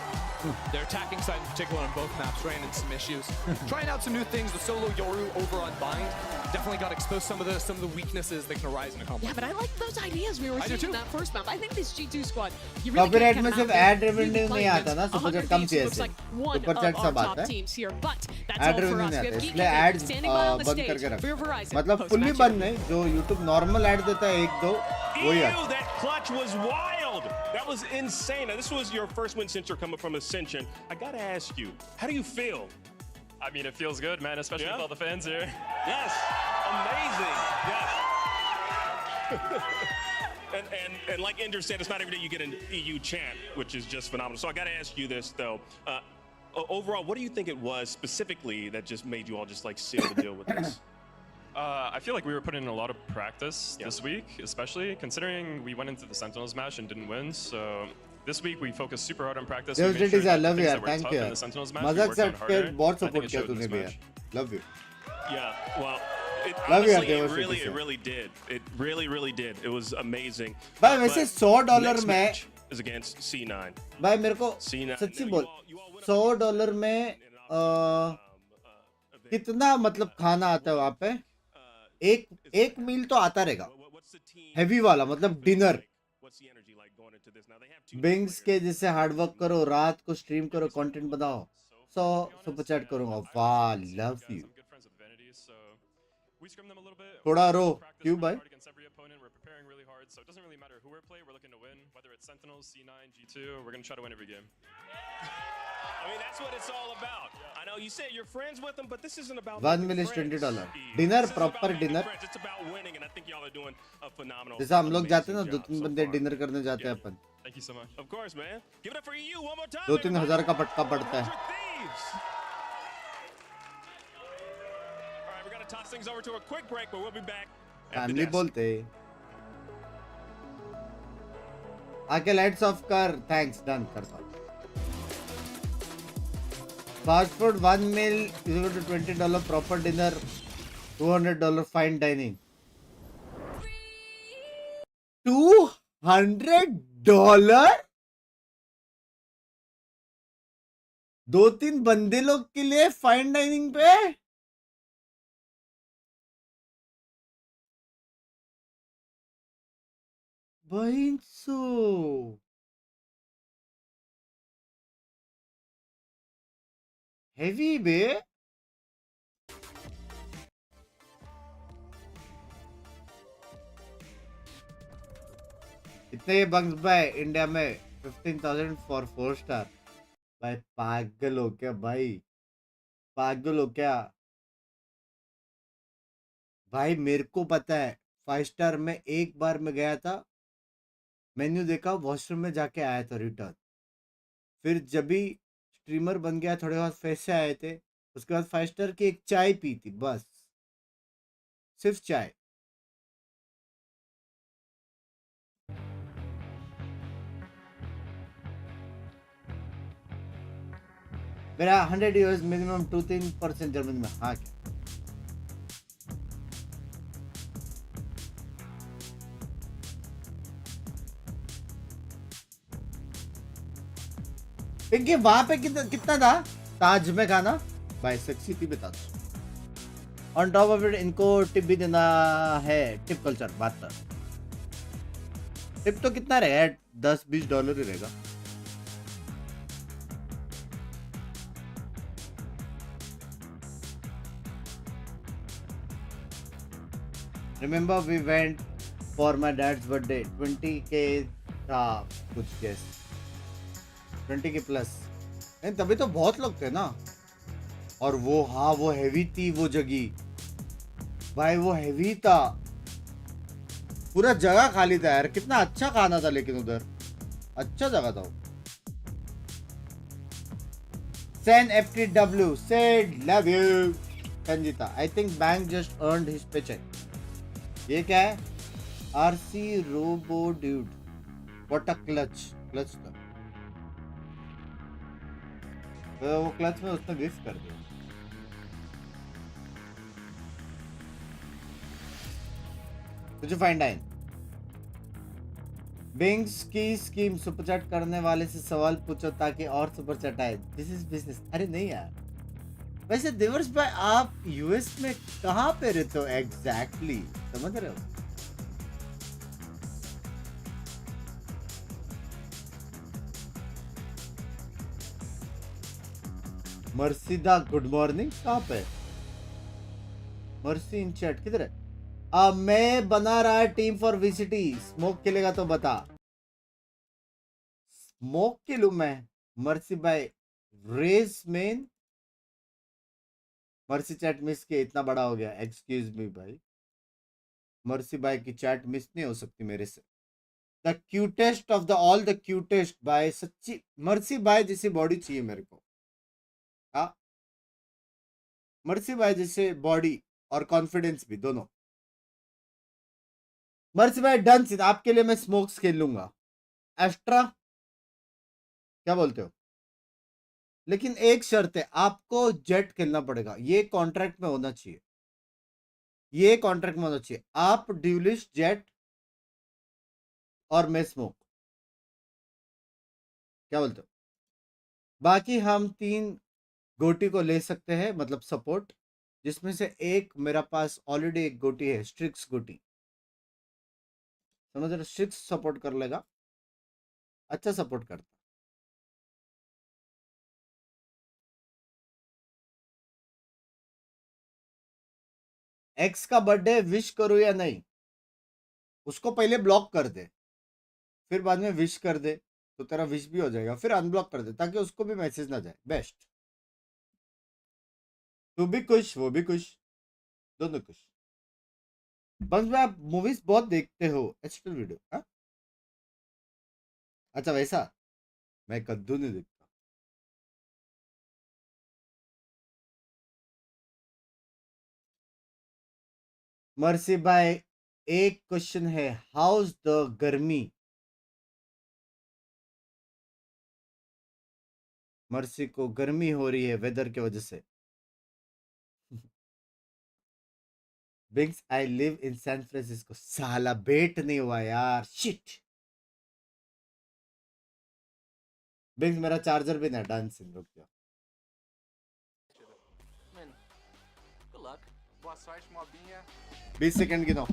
Their attacking side in particular on both maps ran into some issues. Trying out some new things. The solo Yoru over on Bind definitely got exposed some of the weaknesses that can arise in a combo. Yeah, but I like those ideas we were I do seeing in too. that first map. I think this G2 squad, you really Copyright can't में count सिर्फ them out. ad revenue नहीं आता ना, super chat कम चाहिए looks ऐसे. like one Super of chat our सब top आता है. teams here, but that's Ad all for revenue us. नहीं We आता have है, Geek इसलिए ads standing by on the बंद stage करके रख. for Verizon. मतलब fully post-match बंद नहीं, जो YouTube normal ad देता है 1-2 वही आता है. That clutch was wild. That was insane. Now, this was your first win since you're coming from Ascension. I gotta ask you, how do you feel? I mean, it feels good, man, especially with all the fans here. Yes, amazing. Yes. and like Ender said, it's not every day you get an EU chant, which is just phenomenal. So I got to ask you this though. Overall, what do you think it was specifically that just made you all just like seal the deal with this? I feel like we were putting in a lot of practice this week, especially considering we went into the Sentinels match and didn't win. So this week we focused super hard on practice. We made sure I that love things you, that were thank tough you. in the Sentinels match, we मजाक worked से on harder. बहुत I think support it किया showed in तूने this भी यार. match. Love you. Yeah, well, Love you, honestly, Devash, it really did. It really did. It was amazing. भाई वैसे $100 next में match is against C9. भाई मेरे को C9. सच्ची बोल $100 में कितना मतलब खाना आता है वहाँ पे. एक मील तो आता रहेगा हैवी वाला, मतलब डिनर. बिंग्स के जैसे हार्डवर्क करो, रात को स्ट्रीम करो, कंटेंट बनाओ, 100 सुपर चैट करूंगा. वाह, लव यू. थोड़ा रो क्यों भाई? So it doesn't really matter who we're playing, we're looking to win, whether it's Sentinels, C9, G2, we're going to try to win every game. I mean, that's what it's all about. I know you say you're friends with them, but this isn't about 1 meal is $20. Dinner, proper dinner. It's about winning, and I think y'all are doing a phenomenal. जैसे हम लोग जाते हैं ना, 2-3 बंदे dinner करने जाते हैं अपन. Thank you so much. Of course, man. Give it up for EU one more time. 2-3 हज़ार का पटका पड़ता है. All right, we're gonna toss things over to a quick break, but we'll be back. Family बोलते आके lights off कर. Thanks, done करता हूँ. Fast food 1 meal is equal to $20, proper dinner $200, fine dining $200. 2-3 बंदे लोग के लिए फाइन डाइनिंग पे. Binks. Heavy बे. इतने बंक्स भाई इंडिया में 15,000 फॉर 4 स्टार. भाई पागल हो क्या भाई? पागल हो क्या भाई? मेरे को पता है 5 स्टार में एक बार मैं गया था, मेन्यू देखा, वॉशरूम में जाके आया था रिटर्न. फिर जब भी स्ट्रीमर बन गया, थोड़े बहुत पैसे आए थे, उसके बाद 5 स्टार की एक चाय पी थी, बस सिर्फ चाय. मेरा 100 यूएस मिनिमम 2-3% जर्मन में. हाँ क्या पिंकी वहां पे कितना था ताज में खाना? भाई सेक्सी थी, बता दो. ऑन टॉप ऑफ इट इनको टिप भी देना है. टिप कल्चर बात कर. टिप तो कितना रहेगा? $10-20 ही रहेगा. Remember we went for my dad's birthday. 20K था कुछ गेस. 20K plus. नहीं तभी तो बहुत लोग थे ना. और वो हाँ वो हैवी थी वो जगह. भाई वो हैवी था. पूरा जगह खाली था यार. कितना अच्छा खाना था लेकिन उधर. अच्छा जगह था वो. SEN FTW said love you. Sanjita. I think bank just earned his paycheck. ये क्या है? RC Robo Dude. What a clutch. Clutch था. तो वो क्लच में उसने विफ कर दिया. तुझे फाइंड आइन. बिंक्स की स्कीम सुपर चैट करने वाले से सवाल पूछो ताकि और सुपर चैट आए. This is business. अरे नहीं यार. वैसे देवर्स भाई आप यूएस में कहाँ पे रहते हो एग्जैक्टली? समझ रहे हो? मर्सीदा गुड मॉर्निंग. कहाँ पे? मर्सी इन चैट किधर है? मैं बना रहा है टीम फॉर वीसीटी. स्मोक खेलेगा तो बता. स्मोक खेलूं मैं? मर्सी भाई रेस मेन. मर्सी चैट मिस किया. इतना बड़ा हो गया. एक्सक्यूज मी भाई. मर्सी भाई की चैट मिस नहीं हो सकती मेरे से. The cutest of the all the cutest भाई. सच्ची मर्सी भाई जैसी बॉडी चाहिए मेरे को. हाँ मर्सी भाई जैसे बॉडी और कॉन्फिडेंस भी दोनों. मर्सी भाई डन. सिर्फ आपके लिए मैं स्मोक्स खेल लूंगा. एस्ट्रा क्या बोलते हो? लेकिन एक शर्त है. आपको जेट खेलना पड़ेगा. ये कॉन्ट्रैक्ट में होना चाहिए. ये कॉन्ट्रैक्ट में होना चाहिए. आप ड्यूलिस्ट जेट और मैं स्मोक. क्या बोलते हो? बाकी हम 3 गोटी को ले सकते हैं मतलब सपोर्ट. जिसमें से एक मेरा पास ऑलरेडी एक गोटी है. स्ट्रिक्स गोटी. समझ रहे? स्ट्रिक्स सपोर्ट कर लेगा. अच्छा सपोर्ट करता. एक्स का बर्थडे विश करो या नहीं? उसको पहले ब्लॉक कर दे. फिर बाद में विश कर दे तो तेरा विश भी हो जाएगा. फिर अनब्लॉक कर दे ताकि उसको भी मैसेज ना जाए. बेस्ट. तू भी खुश वो भी खुश. दोनों खुश. बस में आप मूवीज बहुत देखते हो. HT video. हाँ अच्छा वैसा. मैं कद्दू नहीं देखता. मर्सी भाई एक क्वेश्चन है. हाउस द गर्मी? मर्सी को गर्मी हो रही है वेदर की वजह से. बिंक्स I live in San Francisco. साला बेट नहीं हुआ यार. शिट. बिंक्स मेरा चार्जर भी ना. डांस रुक जाओ. Good luck. Boa sorte, mobinha. 20 second की दो.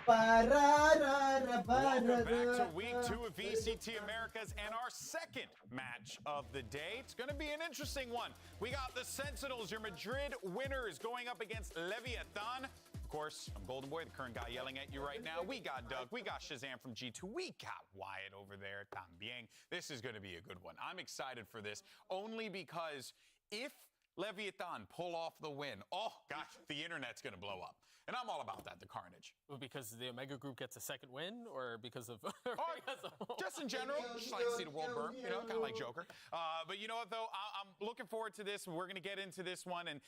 Welcome back to week 2 of VCT Americas and our second match of the day. It's going to be an interesting one. We got the Sentinels, your Madrid winners, going up against Leviathan. Of course, I'm Golden Boy, the current guy yelling at you right now. We got Doug, we got Shazam from G2, we got Wyatt over there, Tambieng. This is going to be a good one. I'm excited for this, only because if Leviathan pull off the win, oh gosh, the internet's going to blow up. And I'm all about that, the carnage. Because the Omega Group gets a second win, or because of... Just in general, just like to see the world burn, you know, kind of like Joker. But you know what, though? I'm looking forward to this. We're going to get into this one. And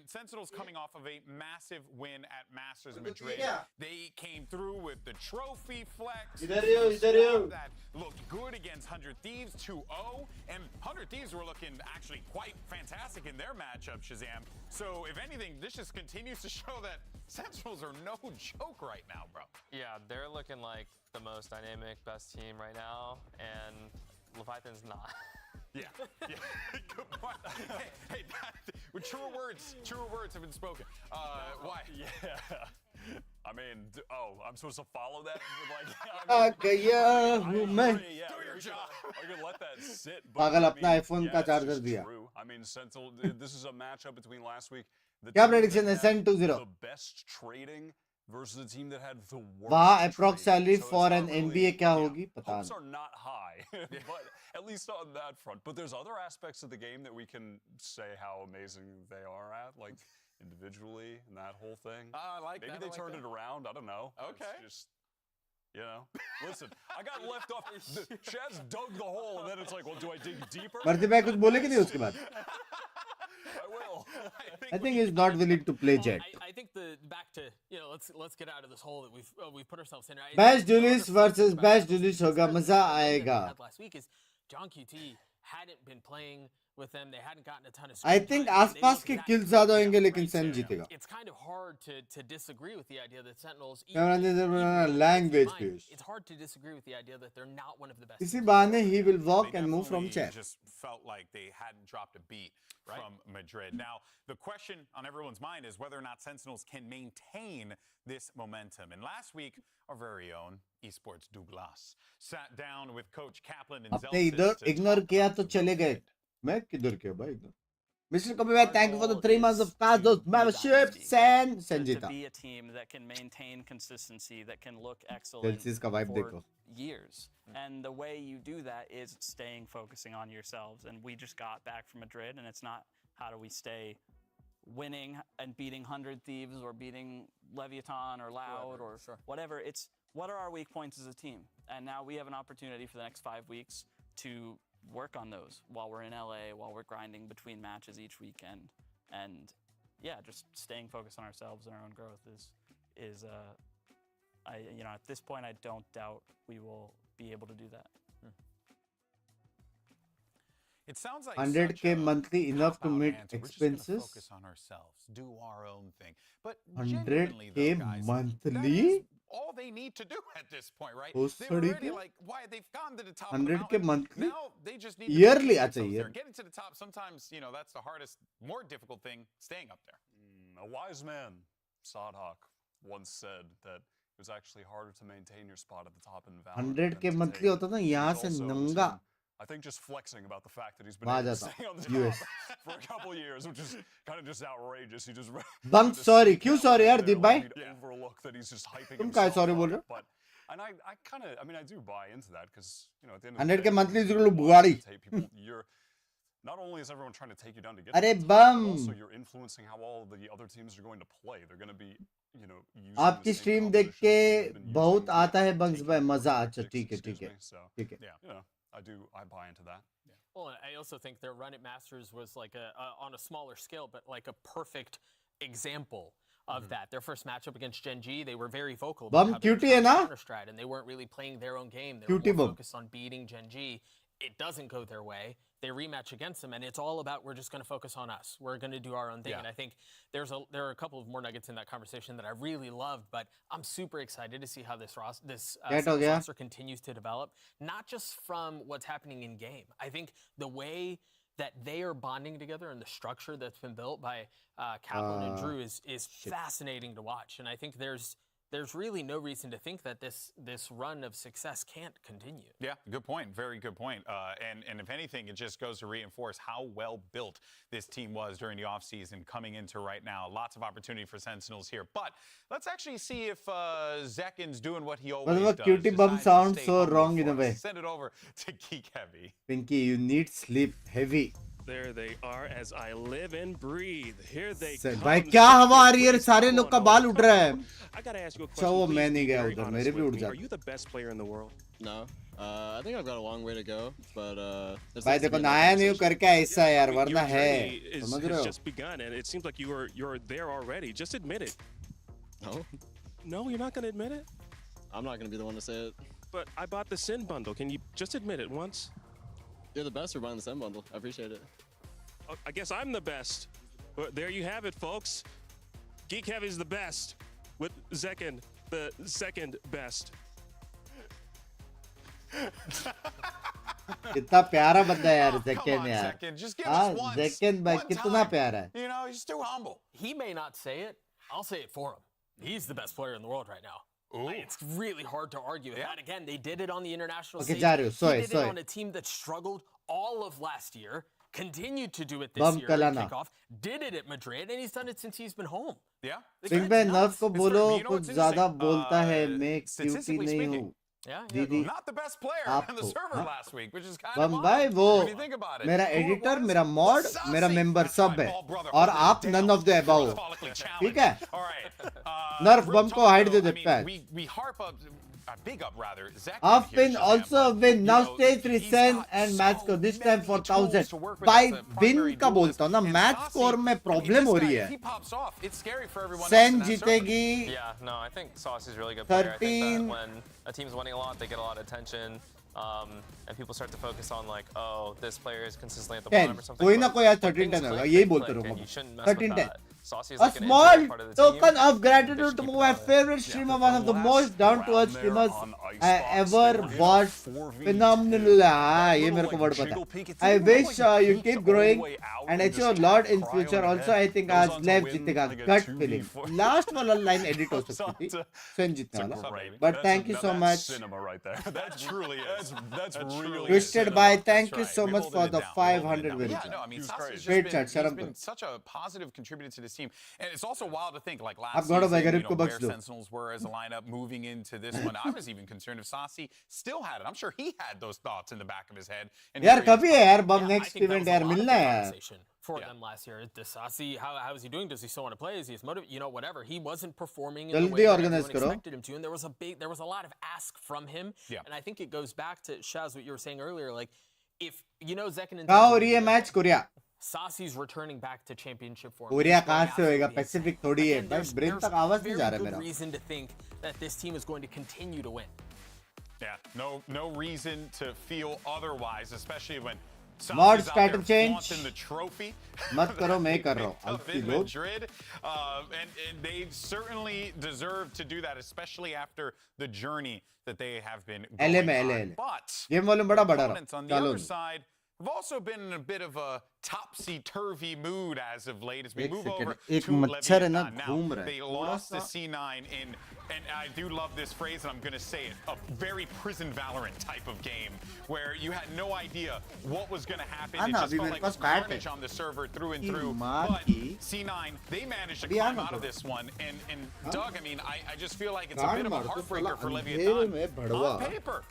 Sentinel's coming off of a massive win at Masters in Madrid. They came through with the trophy flex. That looked good against 100 Thieves 2-0. And 100 Thieves were looking actually quite fantastic in their matchup, Shazam. So if anything, this just continues to show that Sentinels are no joke right now, bro. Yeah, they're looking like the most dynamic, best team right now, and Leviathan's not. Yeah. Good point. Hey, with truer words have been spoken. Why? Yeah. I mean, I'm supposed to follow that? Do your job. I could let that sit. पागल अपना iPhone का charger दिया. I mean, Sentinel, this is a matchup between last week. क्या prediction है? SEN 2-0. The best trading versus a team that had the worst. वहाँ approx salary so for an NBA क्या होगी? पता Hopes नहीं. are not high, but at least on that front. But there's other aspects of the game that we can say how amazing they are at, like individually and that whole thing. I like Maybe that. they turned it around. I don't know. Okay. It's just, you know, listen, I got left off. Chad's dug the hole, and then it's like, well, do I dig deeper? मर्दी भाई कुछ बोले कि नहीं उसके बाद? I will. I think he's not willing to play Jet. I think back to let's get out of this hole that we've put ourselves in. Bash Julius versus Bash Julius होगा मजा आएगा. Last week is John QT hadn't been playing with them. They hadn't gotten a ton of. I think आसपास के kills ज़्यादा होंगे लेकिन SEN जीतेगा. It's kind of hard to disagree with the idea that Sentinels. Language please. It's hard to disagree with the idea that they're not one of the best. इसी बहाने he will walk and move from chair. Just felt like they hadn't dropped a beat from Madrid. Now, the question on everyone's mind is whether or not Sentinels can maintain this momentum. And last week, our very own Esports Douglas sat down with Coach Kaplan and अपने इधर ignore किया तो चले गए. मैं किधर किया भाई इधर? Mr. Kobe, thank you for the 3 months of Cazos membership. SEN जीता. To be a team that can maintain consistency, that can look excellent का vibe for देखो. years. And the way you do that is focusing on yourselves. And we just got back from Madrid, and it's not how do we stay winning and beating 100 Thieves or beating Leviathan or Loud or whatever. It's what are our weak points as a team? And now we have an opportunity for the next 5 weeks to work on those while we're in LA, while we're grinding between matches each weekend. And yeah, just staying focused on ourselves and our own growth is at this point, I don't doubt we will be able to do that. It sounds like 100K monthly enough to meet answer. expenses. Focus on ourselves, do our own thing. But 100K monthly? All they need to do at this point, right? Those They've already 30K? they've gotten to the top of the 100K mountain. monthly? Now they just need Yearly, to अच्छा get year. Getting to the top, sometimes, that's the hardest, more difficult thing, staying up there. A wise man, Sadhawk, once said that it was actually harder to maintain your spot at the top in Valorant. 100K monthly होता ना यहाँ से नंगा. I think just flexing about the fact that he's been वहाँ able to जाता stay on the US. top for a couple of years, which is kind of just outrageous. He just Bunk sorry, क्यों sorry यार दीप भाई? overlook that he's just hyping तुम काय himself sorry up. बोल रहे हो? But I do buy into that because at the end of 100K the day, monthly you जरूर want to बुगाड़ी. take people- you're not only is everyone trying to take you down to get अरे to the top, but bomb. also you're influencing how all the other teams are going to play. They're going to be using आपकी the same stream देख compositions के that they've been बहुत using आता है to bunks take भाई you मजा. down. अच्छा ठीक है Excuse ठीक है me. So, ठीक है. I buy into that. Well, I also think their run at Masters was like on a smaller scale, but like a perfect example of that. Their first matchup against Gen G, they were very vocal about Bum how they were QT trying है to ना? counter-strat, and they weren't really playing their own game. They QT were more bum. focused on beating Gen G. It doesn't go their way. They rematch against them, and it's all about we're just going to focus on us. We're going to do our own thing. Yeah. And I think there are a couple of more nuggets in that conversation that I really loved, but I'm super excited to see how this roster continues to develop, not just from what's happening in game. I think the way that they are bonding together and the structure that's been built by Kaplan and Drew is fascinating to watch. And I think there's really no reason to think that this run of success can't continue. Yeah, good point. Very good point. And if anything, it just goes to reinforce how well built this team was during the offseason coming into right now. Lots of opportunity for Sentinels here. But let's actually see if Zekin's doing what he always does. QT bum sounds so wrong in a way. Send it over to Geek Heavy. Pinky, you need sleep heavy. There they are as I live and breathe. Here they come. भाई क्या हवा आ रही है? सारे लोग का बाल उठ रहा है. I gotta ask you a अच्छा question. वो Please मैं नहीं be गया very उधर. honest मेरे भी with उठ me. Are जाते. you the best player in the world? No. I think I've got a long way to go, but भाई देखो नया नहीं करके ऐसा यार वरना है. समझ रहे It's हो? just begun, and it seems like you're there already. Just admit it. No. No, you're not gonna admit it. I'm not gonna be the one to say it. But I bought the SEN bundle. Can you just admit it once? You're the best for buying the SEN bundle. I appreciate it. I guess I'm the best. But there you have it, folks. Geek Heavy's the best, with Zekin the second best. कितना प्यारा बंदा है यार Come Zekken on, यार. Zekken, just give हाँ us once. Zekken भाई one कितना time. प्यारा है. You know, he's too humble. He may not say it. I'll say it for him. He's the best player in the world right now. It's really hard to argue with that. Again, they did it on the international Okay, stage. जा रहे हो. He did it on a team that struggled all of last year, continued to do it this Bum year at kalana. kickoff, did it at Madrid, and he's done it since he's been home. Yeah. Singh भाई नर्फ को बोलो कुछ ज्यादा बोलता है मैं cutie नहीं हूँ. दीदी Not the best player on the आपको server last week, which is kind of bomb odd भाई वो when you think about it. मेरा एडिटर मेरा मॉड मेरा मेंबर सब है और आप none of the above. ठीक है नर्फ बम को हाइड दे देता है. We harp up, big up rather. I've been also win now stage 3 SEN and match score this time for 1000 by win का बोलता हूँ ना मैच स्कोर में प्रॉब्लम हो रही है. He pops off. It's scary for everyone else SEN in that जीतेगी. Yeah, no, I think Sauce is a really good player. I think 13. that when a team's winning a lot, they get a lot of attention. And people start to focus on like, oh, this player is consistently at the 10 bottom or something. कोई ना but कोई यार when 13 things 10 होगा click, यही they बोलते click, रहो. and you shouldn't mess with 13 10 that. Saucy is a like an small integral part of the team. token of gratitude to my favorite streamer, one of the most down to earth streamers I ever watched. Phenomenal. ये मेरे को word पता है. I wish you keep growing and achieve a lot in future. Also I think आज LEV जीतेगा. Gut feeling. Last वाला line edit हो सकती थी. SEN जीतने वाला. But thank you so much. Cinema right there. That truly is. That's really Twisted by thank you so much for the 500 very Yeah, no, I mean, Saucy's Great just chat, been, he's been such a positive contributor to this team. And it's also wild to think, like आप last गौरव भाई season, गरीब को where बख्श दो. Sentinels were as a lineup moving into this one. I was even concerned if Saucy still had it. I'm sure he had those thoughts in the back of his head. And यार here he is. कभी है यार बम I next think that event was a यार lot of मिलना the है यार. conversation for them last year. Does Saucy, how is he doing? Does he still want to play? Is he motivated? You know, whatever. He wasn't performing in the जल्दी way that organize everyone करो. expected him to, and there was a lot of ask from him. Yeah. And I think it goes back to Shaz, what you were saying earlier. Like, if you know Zekken and कहाँ हो रही है match Korea? Saucy's returning back to championship form. Korea He's कहाँ going से होएगा? absolutely insane. Pacific थोड़ी है. Again, भाई ब्रेन there's तक आवाज नहीं जा रहा है very मेरा. good reason to think that this team is going to continue to win. Yeah, no reason to feel otherwise, especially when Mod Saucy's out status there change. flaunting the trophy. मत करो मैं कर रहा हूँ. Up आपकी in लोग Madrid, and they certainly deserve to do that, especially after the journey that they have been going LA में on. LA. But game volume बड़ा बढ़ा opponents रहा. on the चलो. other side have also been in a bit of a topsy-turvy mood as of late as we एक move second. over एक to मच्छर है ना Leviathan. घूम Now, रहा है. they थोड़ा lost to सा. C9 in, and I do love this phrase, and I'm going to say it, a very prison Valorant type of game where you had no idea what was going to happen. हाँ It ना, just अभी felt मेरे like pass it was bat carnage है. on the server through and की through. माँ But की. C9, they managed to अभी climb आना out of तो. this one. And Doug, I mean, I just feel like it's a गान bit of a मार तो heartbreaker साला for अंधेरे Leviathan. में भड़वा. On paper.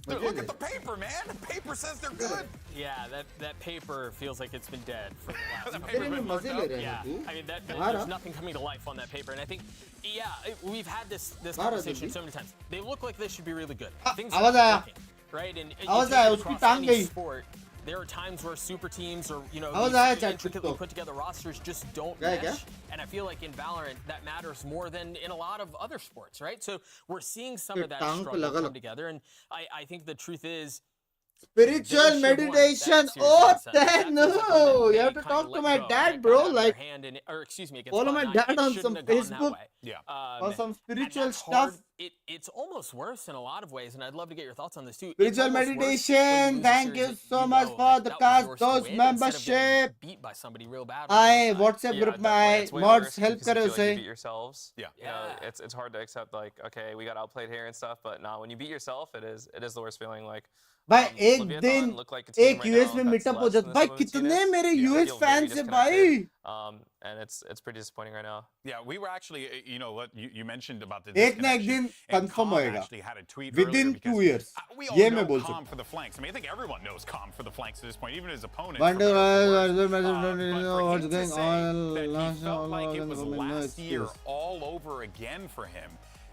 Look at the paper, man. The paper says they're good. Yeah, that paper feels like it's been dead for the last That couple paper's of been मजे ले रहे हैं Yeah, तू. I mean बाहर there's uh. nothing coming to life on that paper, and I think, yeah, we've had this बाहर आ conversation जल्दी. so many times. They look like they should be really good. Things आवाज are आया. clicking, right? And you आवाज take आया, it उसकी across टांग any गई. sport, there are times where super teams or आवाज these आया chat intricately को. put together rosters just don't क्या है क्या? mesh. And I feel like in Valorant that matters more than in a lot of other sports, right? So we're seeing some ये of that टांग पे struggle लगा come लग. together, and I think the truth is. Spiritual meditation. Oh, damn, no. You have to talk to my dad, bro. Like, follow my dad on some Facebook. Yeah. For some spiritual and that's stuff. hard. It's almost worse in a lot of ways, and I'd love to get your thoughts on this too. It's Spiritual almost worse when meditation. lose a Thank series you that so much for like, the that was cast yours to those win instead of getting membership. beat by somebody real bad. I WhatsApp Yeah, group में definitely. आए It's way mods worse help because you करे feel like you उसे. beat yourselves. Yeah. You know, it's hard to accept like, okay, we got outplayed here and stuff, but no, when you beat yourself, it is the worst feeling. Like, भाई एक Leviathan दिन look like a team एक right US now में that's meetup हो less जाता. than भाई some of the कितने teams. मेरे Yeah, US feel very fans है भाई. disconnected. And it's pretty disappointing right now. Yeah, we were actually, you know, what you mentioned about the एक ना एक disconnection, दिन and confirm Calm होएगा. actually had a tweet Within earlier 2 because, years. We all ये know मैं बोल Calm सकता for the flanks. I mean, I think everyone knows Calm for the flanks at this point, even his opponents. What's for better or worse. going But for him to say on? that he felt like it was No last year excuse. all over again for him.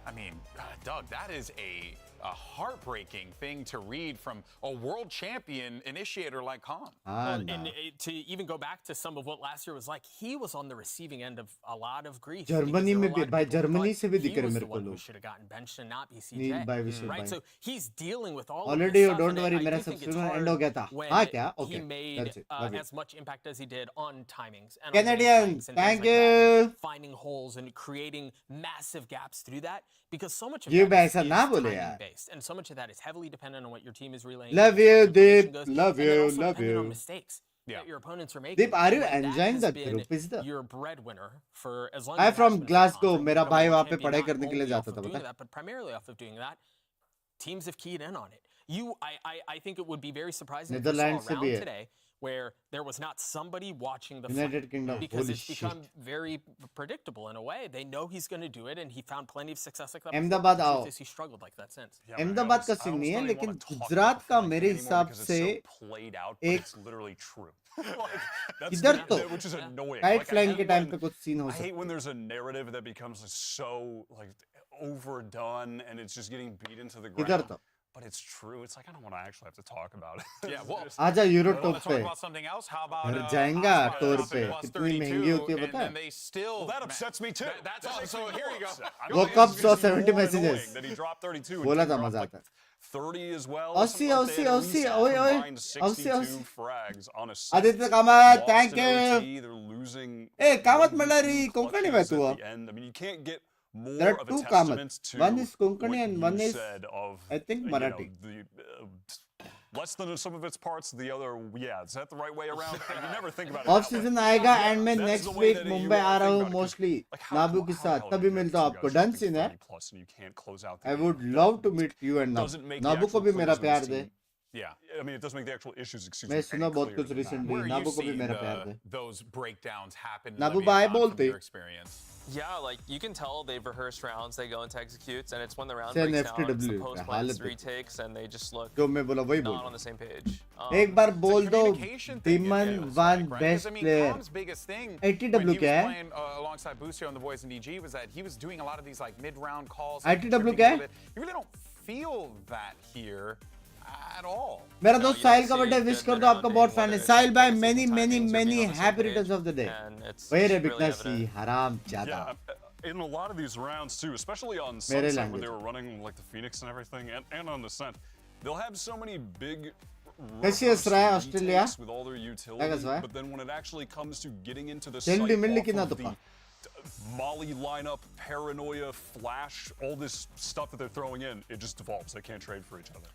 I mean, Doug, that is a heartbreaking thing to read from a world champion initiator like Calm. And to even go back to some of what last year was like, he was on the receiving end of a lot of grief. Germany में भी भाई Germany से भी दिख रहे मेरे को He लोग. should have gotten benched and not BCJ. नील भाई विशेष Right, भाई. so he's dealing with all Already, of this don't stuff, worry, and I मेरा do think it's subscription hard end हो गया था. when हाँ क्या? he Okay, made that's it. Love it. as much impact as he did on timings and on Canadian, game flanks and thank things like that, you. finding holes and creating massive gaps to do that because so much of ये that भी ऐसा is ना बोले timing यार. based, and so much of that is heavily dependent on what your team is relaying. Love as far you, as information Deep. goes, Love and then you, also love dependent on you. mistakes that your opponents are making. Deep, are you And when that enjoying has that been group? Is that? your breadwinner for as long I'm as from Glasgow. मेरा भाई वहाँ पे पढ़ाई करने के लिए only off जाता of था, doing पता? that, but primarily off of doing that, teams have keyed in on it. I think it would be very surprising if you saw a Netherlands से भी round है. today where there was not somebody watching the United fight, Kingdom. because Holy it's become very predictable in a way. They know he's going to do it, and he found plenty of success like that. Ahmedabad before. The आओ. truth is he struggled like that since. Ahmedabad का scene नहीं है, लेकिन गुजरात का मेरे हिसाब से एक It's literally true. इधर तो which is annoying. Kite Like, I flying hate के टाइम when- पे कुछ सीन हो I hate सकता when there's a narrative that becomes so like overdone and it's just getting beat into the इधर ground. तो But it's true. It's like I don't want to actually have to talk about it. Yeah, well, आजा euro wanna top talk पे about something else? How about घर जाएगा Oscar tour dropping पे plus कितनी 32, महंगी होती है and पता then है? they still That upsets me too. That's all. So here you go. वो कब 170 messages That he dropped 32 बोला and था dropped मजा like आता है 30 as well. 80 80 80 ओए ओए 80 62 frags on a set. Aditya Kamat Lost thank in you OT, they're losing. ए कामत मल्लारी कोंकणी में तू at the end. I mean, you can't get more There are of a two testament Kamats. to One is Konkani what and you one is, said of, I think, you know, Marathi. less than some of its parts. The other, yeah, is that the right way around? You never think about it. Of that way. Season आएगा and मैं That's next the way week that you Mumbai wanna आ रहा think हूँ about it, 'cause, mostly like, how- नाबू के how the साथ hell तभी do you मिलता get हूँ two आपको guys डन dropping सीन है 30 plus and you can't close out the आई game? Would love to meet you and Doesn't make the नाबू को actual भी मेरा players on प्यार this दे team- Yeah, I mean, it does make the actual issues, excuse मैं me, सुना any बहुत clearer कुछ than that. Recently Where are नाबू you को भी seeing मेरा प्यार दे those breakdowns happen? नाबू Leviathan, बाय from बोलते your experience. Yeah, like you can tell they've rehearsed rounds. They go into executes, and it's when the round SEN breaks down, it's the FTW post का play, हालत it's देखो। retakes, and they just look जो मैं बोला वही not बोल on the same page. एक बार बोल दो Communication thing, टीमन it feels one like, right? 'Cause, best I mean, player Tom's biggest thing when 80W he क्या was है playing alongside Busio and the boys in DG was that he was doing a lot of these like mid-round calls. 80W क्या है? You really don't feel that here at all. मेरा दोस्त साहिल का birthday wish कर दो आपका बहुत fan है साहिल भाई many many many happy returns of the day वही रे बिकनासी हराम ज्यादा Yeah, in a lot of these rounds too, especially on Mere Sunset language. where they were running like the Phoenix and everything, and on the Ascent, they'll have so many big कैसी है सराय Australia retakes with all their क्या utility, कसवा है but then when it actually comes to getting into the चल sight D मिल की ना off तो of the Molly lineup, paranoia, flash, all this stuff that they're throwing in, it just devolves. They can't trade for each other.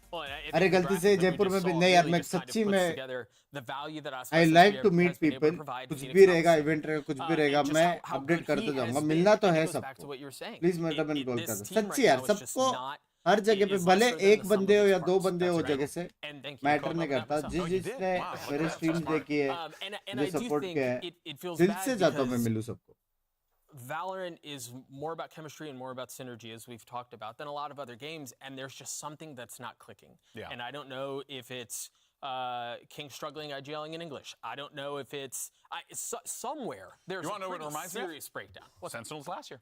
अरे गलती से जयपुर में भी नहीं यार मैं सच्ची में I like to meet people कुछ भी रहेगा इवेंट रहेगा कुछ भी रहेगा मैं अपडेट करते जाऊंगा मिलना तो है सबको प्लीज मेरा मैंने कॉल कर दो सच्ची यार सबको हर जगह पे भले एक बंदे हो या दो बंदे हो जगह से मैटर नहीं करता जिसने मेरे स्ट्रीम्स देखी है मुझे सपोर्ट किया है दिल से जाता हूँ मैं मिलूं सबको Valorant is more about chemistry and more about synergy, as we've talked about, than a lot of other games, and there's just something that's not clicking. Yeah. And I don't know if it's King struggling at yelling in English. I don't know if it's somewhere there's You a want to know what it pretty reminds me of? serious breakdown. Sentinels last year.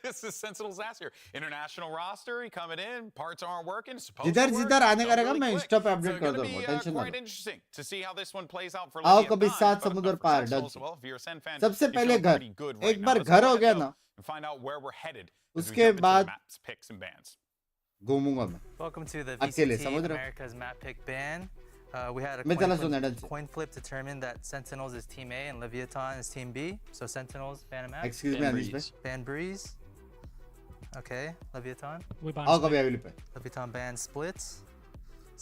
This is Sentinels last year. International roster, he coming in, parts aren't working. Supposed जिधर to work, जिधर आने don't का रहेगा really मैं click. Insta पे So update it's कर gonna दूंगा be tension quite मत interesting to see how this one plays out for आओ Leviathan, कभी साथ but समुद्र for पार done Sentinels, well, if you're a Sen fan, सबसे you पहले feel घर pretty good right एक now. बार Let's घर go हो back गया though ना and find out where we're headed as we उसके jump into the बाद maps, picks, and bans. घूमूंगा मैं Welcome to the अकेले VCT समुद्र America's map pick ban. We had a मैं चला सुना डन से coin flip determined that Sentinels is Team A and Leviathan is Team B. So Sentinels ban a map. Excuse me, Anish bhai. Ban Breeze. Okay, Leviathan. आओ कभी अगली पे Leviathan ban Splits.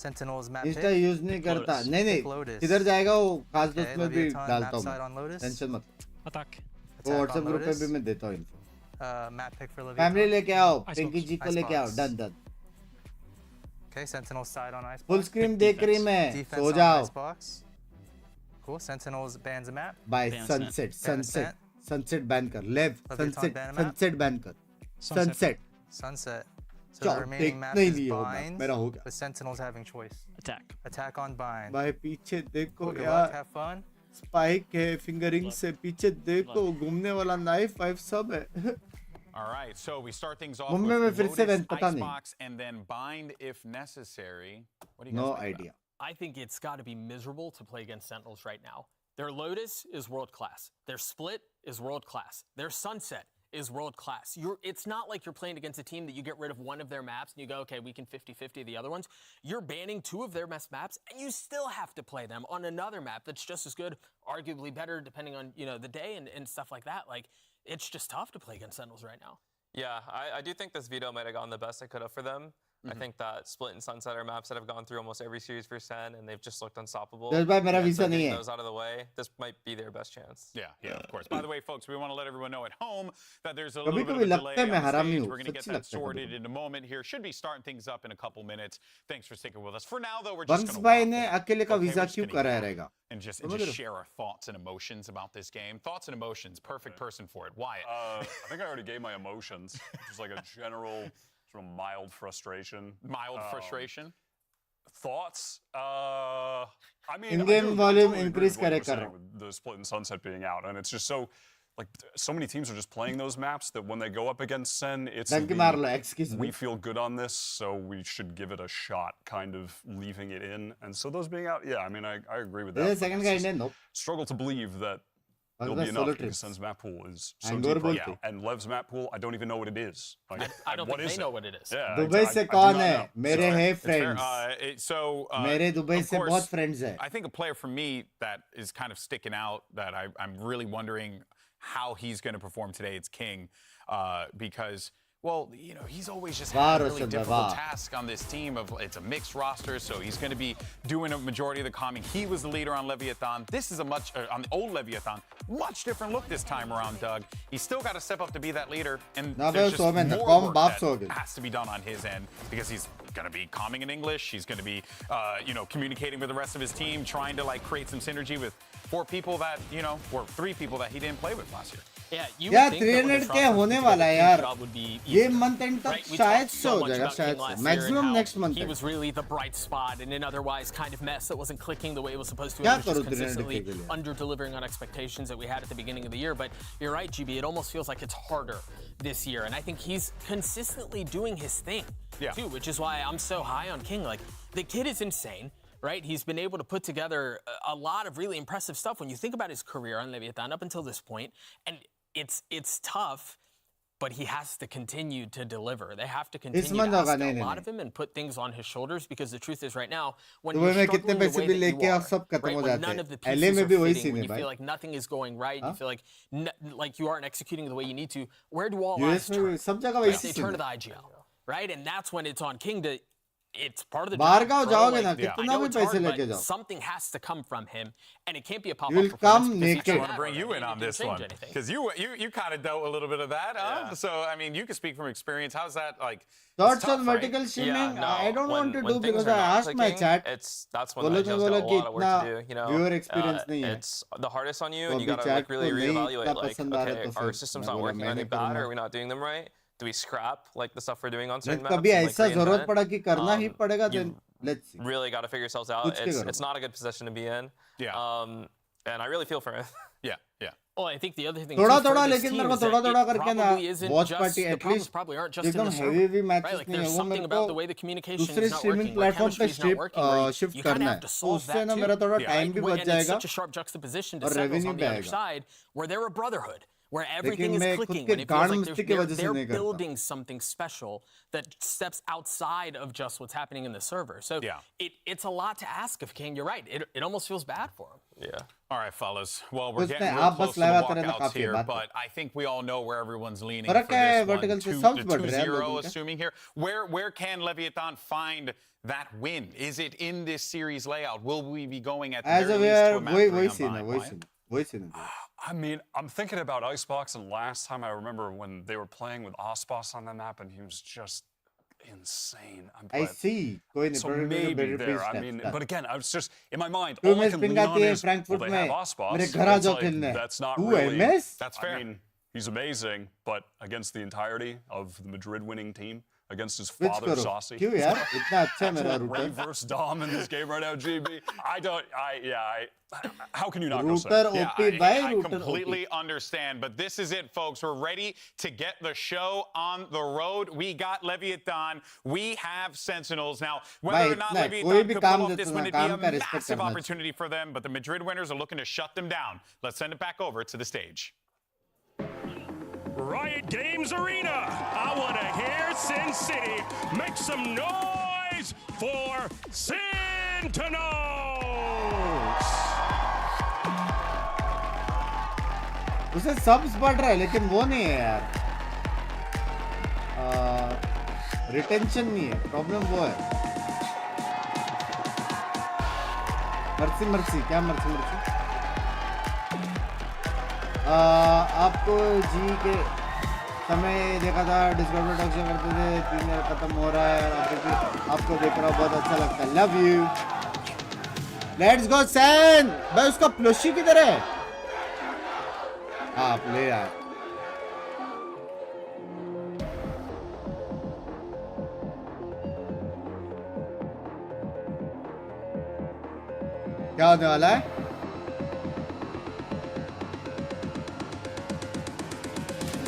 Sentinels map Insta pick. Use नहीं करता नहीं Pick नहीं Lotus. किधर जाएगा वो खास Okay, दोस्त में भी Leviathan डालता map हूँ side on मैं Lotus. टेंशन मत Attack. वो व्हाट्सएप ग्रुप पे भी मैं देता हूँ info Map pick for Leviathan. Family लेके आओ पिंकी जी को लेके आओ done done Okay, Sentinels side on Icebox. Full screen देख रही मैं Defense सो on जाओ Icebox. Cool. Sentinels bans a map. Bye Bans sunset net. Sunset sunset ban कर लेव Leviathan sunset ban a map. Sunset ban कर sunset Sunset. So चलो, the remaining देख map नहीं is लिए हो मैं, bind, मेरा हो गया with Sentinels having choice. Attack. Attack on bind. भाई पीछे देखो Cool, good luck, यार have fun. स्पाइक है फिंगरिंग से पीछे देखो घूमने वाला नाइफ वाइफ सब है All right, so we start things off Mumbai में with फिर से Lotus, event पता नहीं Icebox, and then bind if necessary. What do you guys no think about idea I think it's got to be miserable to play against Sentinels right now. Their Lotus is world class. Their Split is world class. Their Sunset is world class. It's not like you're playing against a team that you get rid of one of their maps and you go, okay, we can 50-50 the other ones. You're banning two of their best maps and you still have to play them on another map that's just as good, arguably better depending on, the day and stuff like that. Like, it's just tough to play against Sentinels right now. Yeah, I do think this veto might have gone the best it could have for them. I think that Split and Sunset are maps that have gone through almost every series for SEN, and they've just looked unstoppable. There's by मेरा And visa so नहीं getting है. those out of the way, this might be their best chance. Yeah, of course. By the way, folks, we want to let everyone know at home that there's a कभी little bit of कभी a लगता delay है मैं on the हरामी stage. हूँ. We're going to get सच्ची that लगता है sorted कभी. in a moment here. Should be starting things up in a couple minutes. Thanks for sticking with us. For now, though, we're just buns going to भाई ने अकेले का visa क्यों कराया रहेगा? and just समझ रहे हो? share our thoughts and emotions about this game. Thoughts and emotions. Perfect person for it. Wyatt. I think I already gave my emotions. Just like a general, sort of mild frustration. Mild frustration. Thoughts? I mean, In-game I volume totally agree increase with what you करे were saying करो. with the Split and Sunset being out, and it's just so. Like, so many teams are just playing those maps that when they go up against SEN, it's Danke Marlo, excuse me. we feel good on this, so we should give it a shot, kind of leaving it in. And so those being out, yeah, I mean, I agree with that. There's a but second it's guy just in there, nope. Struggle to believe that Well, there'll be that's enough solo because trips. SEN's map pool is so And deep Goro right bolte. now. And Lev's map pool, I don't even know what it is. Like, I don't what think is they know what it is. Yeah, Dubai I से do कौन not है? know. मेरे So, हैं It's fair. friends. मेरे Dubai से बहुत friends हैं. I think a player for me that is kind of sticking out that I'm really wondering how he's going to perform today. It's King, because, well, you know, he's always just had a really difficult task on this team. It's a mixed roster, so he's going to be doing a majority of the calming. He was the leader on Leviathan. This is a much on the old Leviathan, much different look this time around. Doug, he's still got to step up to be that leader, and there's just more work that has to be done on his end because he's going to be calming in English. He's going to be, you know, communicating with the rest of his team, trying to like create some synergy with 4 people that, you know, or 3 people that he didn't play with last year. Yeah, you यार would think that when 300 this के roster होने put वाला है together, यार. King's job would be ये easier. month end तक Right? We शायद talked से so हो much जाएगा about शायद King last से. year and Maximum how next month he तक. was really the bright spot in an otherwise kind of mess that wasn't clicking the way it was supposed to. क्या It was just करूं 300 consistently के लिए? under-delivering on expectations that we had at the beginning of the year. But you're right, GB. It almost feels like it's harder this year, and I think he's consistently doing his thing too, which is why I'm so high on King. Like, the kid is insane. Right? He's been able to put together a lot of really impressive stuff when you think about his career on Leviathan up until this point. And it's tough, but he has to continue to deliver. They have to continue to ask a lot of him and put things on his shoulders, because the truth is right now, when you're struggling the way that you are, right, when none of the pieces are fitting, when you feel like nothing is going right, you feel like you aren't executing the way you need to, where do all eyes turn? Right? They turn to the IGL, right? And that's when it's on King to... It's part of the बाहर job, का bro. जाओगे ना, Like, I कितना know भी it's पैसे hard, लेके but जाओ. something has to come from him, and it can't be a pop-up You'll performance come because he naked. can't I want to bring you in on this one because you kind of dealt a little bit of that. Huh? So I mean, you can speak from experience. How's that like? Thoughts tough, on right? vertical streaming? no, I don't want to when do things because are I not asked my clicking, chat. that's when वो the लोग ने IGL's बोला got a कि lot of work इतना to do. You know, viewer experience नहीं है. it's the hardest on you, तो and you अभी got to chat like really को नहीं reevaluate. इतना Like, पसंद आ रहा okay, तो our फिर system's मैं not बोला working. Are मैंने they bad, करूँगा. or are we not doing them right? Do we scrap like the stuff we're doing on certain जब maps? कभी and, like, ऐसा जरूरत reinvent? पड़ा कि करना ही पड़ेगा, then let's see. Really got to figure yourselves out. कुछ भी करो. It's not a good position to be in. Yeah. And I really feel for him. Yeah. Well, I think the other thing थोड़ा too थोड़ा for this लेकिन team मेरे को is that थोड़ा थोड़ा it करके ना probably isn't watch just party the at problems least probably aren't just in एकदम the server, heavy right? matches Like नहीं है. there's वो something मेरे about the को way the communication दूसरे is not streaming working, where platform पे chemistry is not working, where shift you kind of करना have है. to तो solve उससे that ना too. मेरा थोड़ा Right? time भी बच And it's जाएगा such a sharp juxtaposition to और Sentinels revenue on भी the other आएगा. side, where they're a brotherhood, where everything लेकिन is मैं खुद clicking, के when it गांड feels like मस्ती की वजह से they're नहीं करता. building something special that steps outside of just what's happening in the server. So it's a lot to ask of King. You're right. It almost feels bad for him. Yeah. All right, fellas. Well, we're उसने getting real आप close बस to the लगाते रहना walkouts काफी है here, बात. but I think we all know where everyone's leaning फर्क for क्या है this one. vertical से Two- subs the बढ़ रहे हैं 2-0, लोगों के. assuming here. Where can Leviathan find that win? Is it in this series layout? Will we be going at the As very a least way to a map वही 3 वही on scene है, Vine? वही Why? scene, वही scene है. I mean, I'm thinking about Icebox, and last time I remember when they were playing with Osboss on the map, and he was just insane. I see. कोई नहीं. So Product maybe better there. please I step, mean, step. but again, I was just in my mind. तू All I MS can ping lean on आती है is, well, Frankfurt they में. have Osboss. मेरे घर आ It's जाओ like, खेलने. that's not तू really. MS? That's fair. I mean, he's amazing, but against the entirety of the Madrid winning team, against his Switch father, करो. Saucy. क्यों यार? इतना अच्छा है मेरा router. Ray versus Dom in this game right now, GB. How can you not go Router say? OP by I router completely understand, but this is it, folks. We're ready to get the show on the road. We got Leviathan. We have Sentinels. Now, whether or not इतना है. Leviathan कोई भी could काम pull off देते this ना, win, it'd be काम a का respect massive करना चाहिए. opportunity for them, but the Madrid winners are looking to shut them down. Let's send it back over to the stage. Riot Games Arena. I want to hear Sin City. Make some noise for Sentinels. उसे subs बढ़ रहा है लेकिन वो नहीं है यार. Retention नहीं है, प्रॉब्लम वो है। मर्सी क्या मर्सी? आपको जी के समय देखा था डिस्कॉर्ड में टॉक्स करते थे, 3 ईयर खत्म हो रहा है और आपको देख रहा हूँ, बहुत अच्छा लगता है। Love you. लेट्स गो सैन। भाई उसका प्लशी किधर है? आप ले आए। क्या होने वाला है?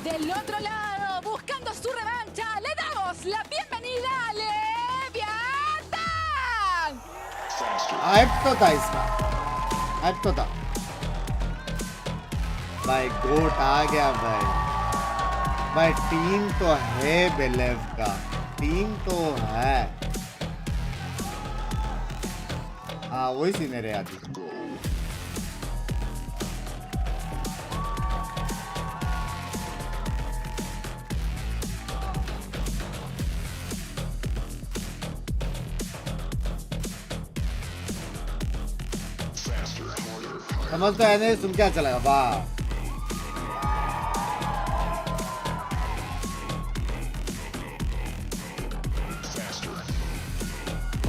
Del otro lado, buscando su revancha, le damos la bienvenida a Leviathan. Hype तो था इसका, हाइप तो था। भाई गोट आ गया भाई टीम तो है बेलेव का, टीम तो है। हाँ वही सीने रहे आदि। समझ तो है नहीं, सुन क्या चलेगा वाह।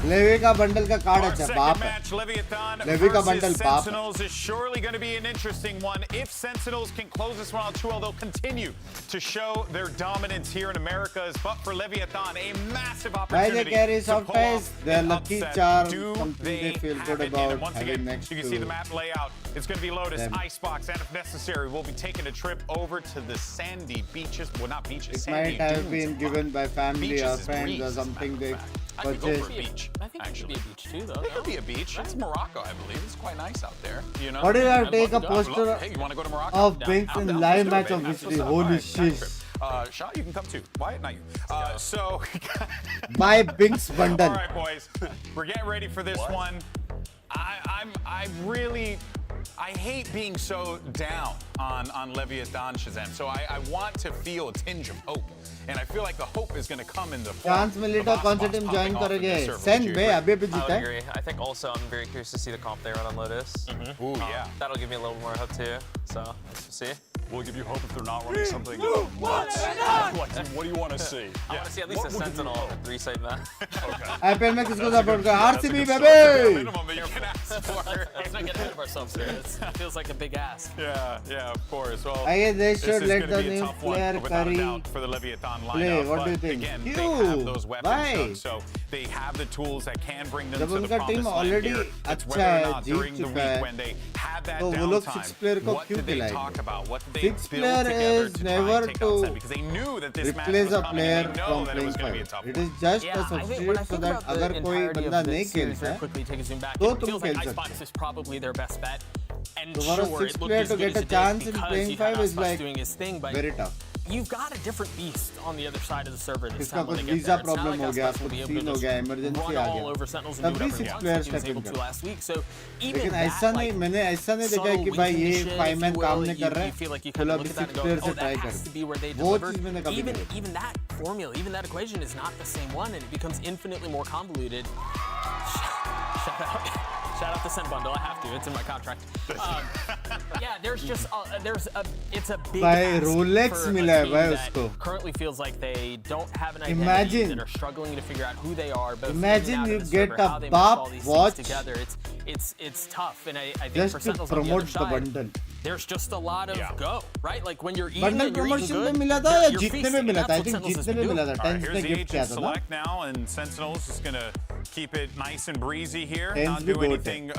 लेवी का बंडल का कार्ड अच्छा बाप है। लेवी का बंडल बाप है। Sentinels is surely going to be an interesting one. If Sentinels can close this one out 2-0, they'll continue to show their dominance here in Americas. But for Leviathan, a massive opportunity. They carry soft to pull face. off They're an lucky upset. charm. Do Something they feel have good it? about And once having again, next you can to see the map layout. It's going to be loaded. them. Icebox, and if necessary, we'll be taking a trip over to the sandy beaches. Well, not beaches. It sandy might have dunes been of given by family Beaches or is friends breeze, or as a something matter they of fact. I could go for a beach. I think it could be a beach too, though. It could be a beach. It's Morocco, I believe. It's quite nice out there. You know. What did I take a I'd love- poster Hey, you want to go to Morocco? of Binks in Down. live Let's do it, match of baby. VCT? What's up? Holy All right, shit. Shaw, you can come too. Wyatt, not you. So. Buy Binks bundle. All right, boys. We're getting ready for this one. I really. I hate being so down on Leviathan Shazam. So I want to feel a tinge of hope. And I feel like the hope is going to come in the form chance मिले तो कौन सा team join करेंगे? सेन बे अभी I जीता would है। agree. I think also I'm very curious to see the comp they run on Lotus. Ooh, yeah. That'll give me a little more hope too. So let's see. We'll give you hope if they're not running something. What do you want to see? I want to see at least a Sentinel 3-side map. IPL में किसको support कर? RCB baby. minimum that you can ask for. Let's not get ahead of ourselves here. It feels like a big ask. Yeah, of course. Well, I guess they this should is let gonna the be a new tough one, player without a Curry doubt, for the Leviathan lineup. play. What do you But think? again, they Phew. have those weapons, Why? Doug, so they have the tools that can bring them जब to the उनका promised team land already here. It's अच्छा whether or है, not Jeet during the चुका week है, when they had that तो वो लोग downtime, 6 player को what क्यों did they खिलाएंगे? talk about? What did they 6 build player together is to try never and take to out Sen? Because they knew that this match replace was a coming player and they know from that it was playing going to be a 5. tough It one. is just Yeah, a I think when substitute I so think that about the अगर कोई entirety बंदा of नहीं this series खेलता very है, quickly take a zoom back. तो It तुम feels like खेल सकते Icebox is probably their best bet. And तुम्हारा sure, 6 it looked player as to good get as a it chance did in because playing you had 5 is Icebox like doing his thing, but very tough. you've got a different beast on the other side of the server this इसका time when कुछ they get visa there. It's not problem like हो गया, Icebox will कुछ be able scene to हो just गया, emergency run आ all गया, over Sentinels and do तब भी whatever he 6 wants, player like he was step able in to कर। last week. So even लेकिन that, ऐसा नहीं, like, मैंने ऐसा नहीं देखा है subtle कि win भाई ये condition, 5 if man you काम will, नहीं कर रहा you feel like you है, kind चलो of अभी look at that 6 and go, player oh, से that try has to be where they कर। वो delivered. चीज मैंने कभी नहीं देखी। Even that formula, even that equation is not the same one, and it becomes infinitely more convoluted. Shout out the Sen bundle. I have to. It's in my contract. Yeah, there's just it's a big भाई ask Rolex for a मिला है team भाई that उसको। currently feels like they don't have an identity, Imagine. that are struggling to figure out who they are, both Imagine in and out you of the get server, a how they BAP mesh all these watch things together. It's tough, and I think Just for to Sentinels on the other promote the side, bundle. there's just a lot of go, right? Like when you're eating bundle and you're eating promotion good, पे मिला था या you're जीतने में feasting. मिला था? That's I what think Sentinels has जीतने been में मिला doing. था। All right, 10 here's ने the गिफ्ट किया agent था ना। select now, and Sentinels is going to keep it nice and breezy here, Tens not भी do goat anything,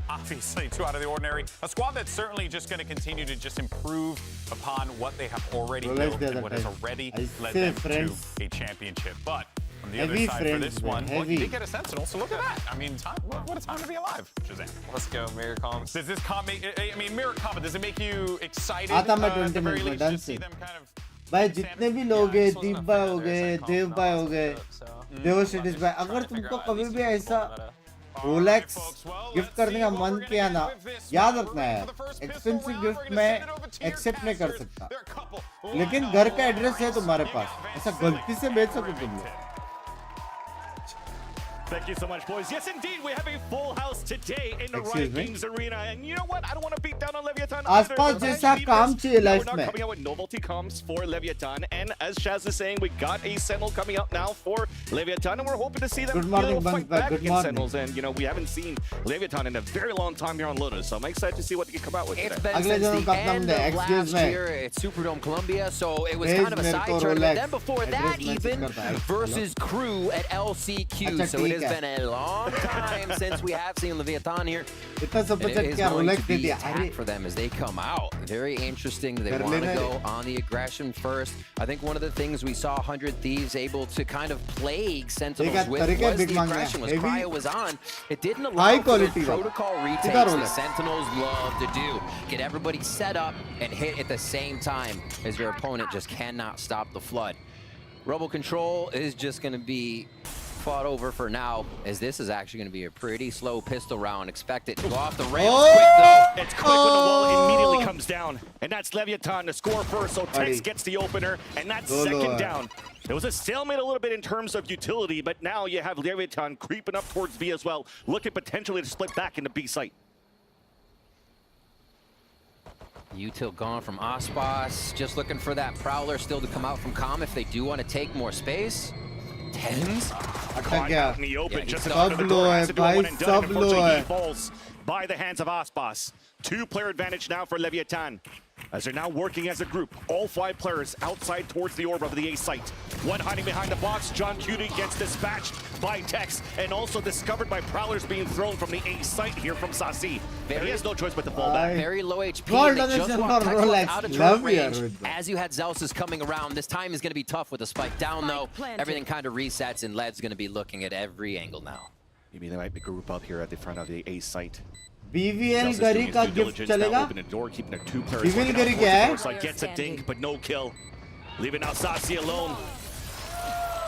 obviously too out of the ordinary. A squad that's certainly just going to continue to just improve upon what they have already Rolex built the and other what has time. already I led say them friends. to a championship. But on the other Heavy side for friends, this man, one, well, heavy. you did get a Sentinel, so look at that. I mean, what a time to be alive, Shazam. Let's go, mirror comms. Does this comp make, I mean, mirror combat, does it make you excited आता मैं at the 20 very minute में least done to से। see them kind of भाई जितने भी लोग हैं, दीप भाई हो गए, देव भाई हो गए, देवश्रीष भाई, अगर तुमको कभी भी ऐसा रोलेक्स गिफ्ट करने का मन किया ना, याद रखना है एक्सपेंसिव गिफ्ट मैं एक्सेप्ट नहीं कर सकता, लेकिन घर का एड्रेस है तुम्हारे पास, ऐसा गलती से बेच सको तुम लोग। Thank you so much, boys. Yes, indeed, we have a full house today in the Riot Games Arena. And you know what? I don't want to beat down on Leviathan either. आसपास जैसा काम चाहिए life में। We're not coming out with novelty comms for Leviathan. And as Shaz is saying, we got a Sentinel coming out now for Leviathan. And we're hoping to see them fight back against Sentinels. And, you know, we haven't seen Leviathan in a very long time here on Lotus. So I'm excited to see what they can come out with today. It's been since the end of last year at Superdome Columbia. So it was kind of a side tournament. Then before that even, versus Crew at LCQ. So it has been a long time since we have seen Leviathan here. And it is going to be attack for them as they come out. Very interesting. They want to go on the aggression first. I think one of the things we saw 100 Thieves able to kind of plague Sentinels with was the aggression. Was Cryo was on. It didn't allow for the protocol retakes that Sentinels love to do. Get everybody set up and hit at the same time as your opponent just cannot stop the flood. Rebel control is just going to be fought over for now, as this is actually going to be a pretty slow pistol round. Expect it to go off the rails quick, though. It's quick when the wall immediately comes down. And that's Leviathan to score first, so Tex gets the opener, and that's second down. It was a stalemate a little bit in terms of utility, but now you have Leviathan creeping up towards B as well, looking potentially to split back into B site. Util gone from Ospas, just looking for that Prowler still to come out from Com if they do want to take more space. Tens? Caught out in the open, just about the door. Has to do a one and done. Unfortunately, he falls by the hands of Ospas. 2-player advantage now for Leviathan, as they're now working as a group. All 5 players outside towards the orb of the A site. One hiding behind the box. John Cutie gets dispatched by Tex, and also discovered by Prowlers being thrown from the A site here from Sasi. But he has no choice but to fall back. Very low HP. And they just want Tex out of turret range as you had Zelsus coming around. This time is going to be tough with the spike down, though. Everything kind of resets, and Led's going to be looking at every angle now. Maybe they might group up here at the front of the A site. BVL गरी का gift चलेगा? BVL गरी क्या है? Gets a dink, but no kill. Leaving out Sasi alone.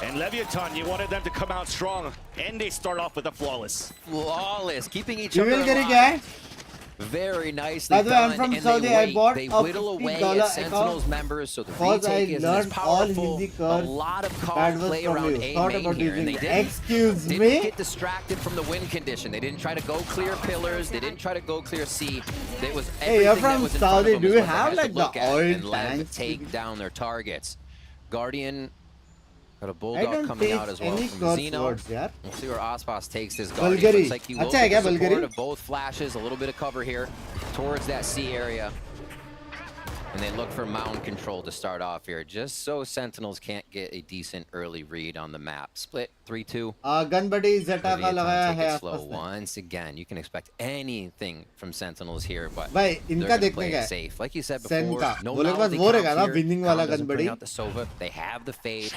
And Leviathan, you wanted them to come out strong, and they start off with a flawless. Flawless, keeping each other alive. BVL गरी क्या है? Very nicely done, I'm from and Saudi. they I bought they a whittle away $50 at Sentinels members, so the because retake I isn't as learned all powerful. Hindi A curse. lot of That calls was play from around you. A Thought main about here, and they using it. didn't, Excuse didn't me? get distracted from the win condition. They didn't try to go clear pillars. They didn't try to go clear C. It was Hey, you're everything that from was in front of Saudi. them Do is you what they have had to like look the at oil and let them tanks? take down their targets. Guardian got a I Bulldog don't coming take out as well any from curse Zeno. words, yaar. We'll see where Ospas takes this Guardian. Bulgari. Looks like he will Acha hai get kya the Bulgari? support of both flashes, a little bit of cover here towards that C area. And they look for mountain control to start off here, just so Sentinels can't get a decent early read on the map. Split 3-2. Gun buddy Zeta का लगाया है slow once again. You can expect anything from Sentinels here, but भाई इनका they're देखने play का it safe. Like you said Sen before, का no वो लोग बस novelty वो रहेगा comps ना here. winning Com वाला doesn't gun bring buddy. out the Sova. They have the fade.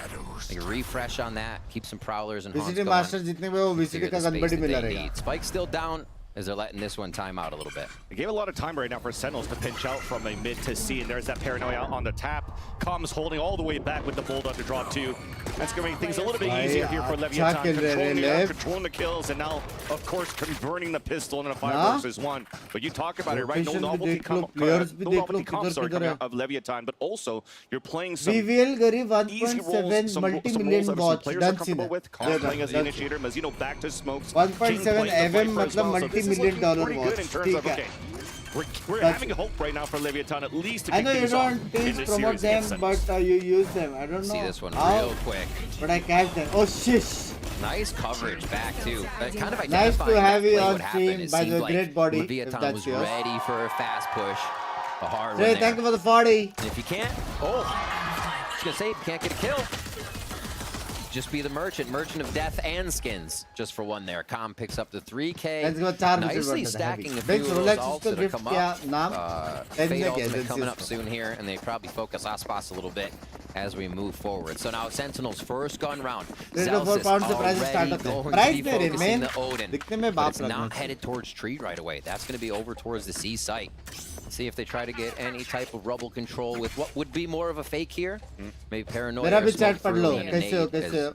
They refresh on that. Keep some prowlers and haunts VCT going. Master जितने में वो VCT का gun buddy मिला रहेगा. Spike's still down, as they're letting this one time out a little bit. They gave a lot of time right now for Sentinels to pinch out from a mid to C, and there's that paranoia on the tap. Comes holding all the way back with the Bulldog to drop 2. That's going to make things a little bit easier here for Leviathan. Controlling the air, controlling the kills, and now, of course, converting the pistol in a 5 versus 1. But you talk about it, right? No novelty comps are coming out of Leviathan, but also you're playing some BVL गरी easy roles, 1.7 some multi-million roles that some watch players are done comfortable सीने. with. Calm playing as the initiator, Mazino back to smokes. 1.7 MM मतलब multi-million dollar watch. In terms of, okay, we're having hope right now for Leviathan at least to I pick know you things off don't in teach this promote series them, against but you use them. I don't know See this one how, real quick. but I catch them. Oh shish! Nice coverage back too. Kind of Nice to have you on stream by the like great body. If Leviathan that's was yours. ready for a fast push. A hard Hey, one thank you there. for the 40. And if you can't, I was gonna say, if you can't get a kill, just be the merchant of death and skins. Just for one there. Com picks up the 3K. Let's go 4 Nicely stacking a few Binks, of those Rolex ults उसको that are gift come किया up. नाम Fade 10 ultimate coming up soon here, and they probably focus Aspas a little bit as we move forward. So now Sentinel's first gun round. 3 to 4 pounds से price start होते हैं. Price में remain दिखने में but बाप it's लगना not headed towards tree right away. That's going to be over towards the C site. See if they try to get any type of rubble control with what would be more of a fake here. Maybe paranoia. मेरा भी or smoke chat पढ़ through low. and a कैसे हो nade, कैसे हो?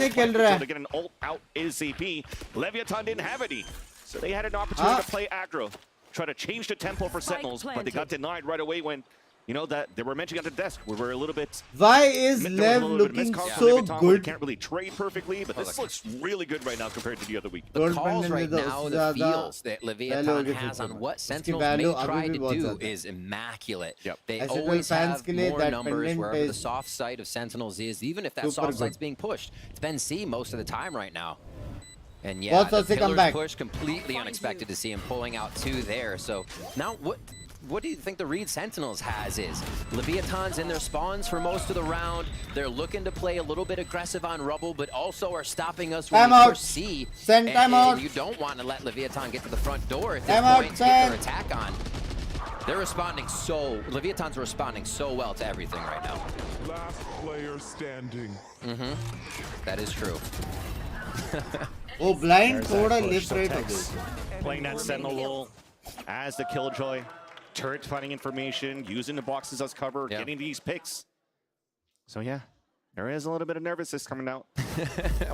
नहीं खेल रहा है. To get an ult out is CP. Leviathan didn't have any, so they had an opportunity to play aggro, try to change the tempo for Sentinels, but they got denied right away when you know, that they were mentioning at the desk, we were a little bit. Why is there was a Lev little bit of looking miscall from so Leviathan, where they good? can't really trade perfectly, but this looks really good right now compared to the other week. The calls right now, the feels that Leviathan has on what Sentinels may try to do is immaculate. They always have more numbers wherever the soft side of Sentinels is, even if that soft side's being pushed. It's been C most of the time right now. And yeah, the Pillars push, completely unexpected to see him pulling out 2 there. So now what do you think the read Sentinels has is? Leviathan's in their spawns for most of the round. They're looking to play a little bit aggressive on Rubble, but also are stopping us when we push C. And you don't want to let Leviathan get to the front door at this point to get their attack on. They're responding Leviathan's responding so well to everything right now. Last player standing. That is true. Oh, blind thoda lift rate of this. Playing that Sentinel role as the Killjoy. Turret finding information, using the boxes as cover, getting these picks. So yeah, there is a little bit of nervousness coming out.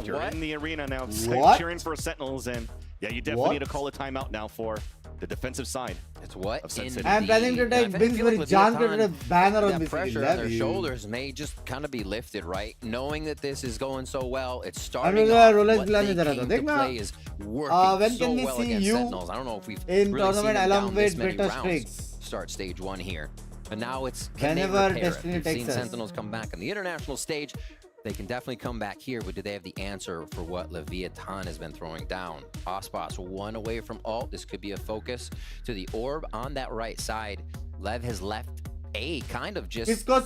You're in the arena now, cheering for Sentinels, and yeah, you definitely need to call a timeout now for the defensive side. It's what? I'm planning to take Binks with John to a banner on this. Pressure on their shoulders may just kind of be lifted, right? Knowing that this is going so well, it's starting off what they came to play is working so well against Sentinels. I don't know if we've really seen them down this many rounds. Start stage 1 here. And now it's can they repair it? We've seen Sentinels come back on the international stage. They can definitely come back here, but do they have the answer for what Leviathan has been throwing down? Ospas 1 away from ult. This could be a focus to the orb on that right side. Lev has left A kind of just no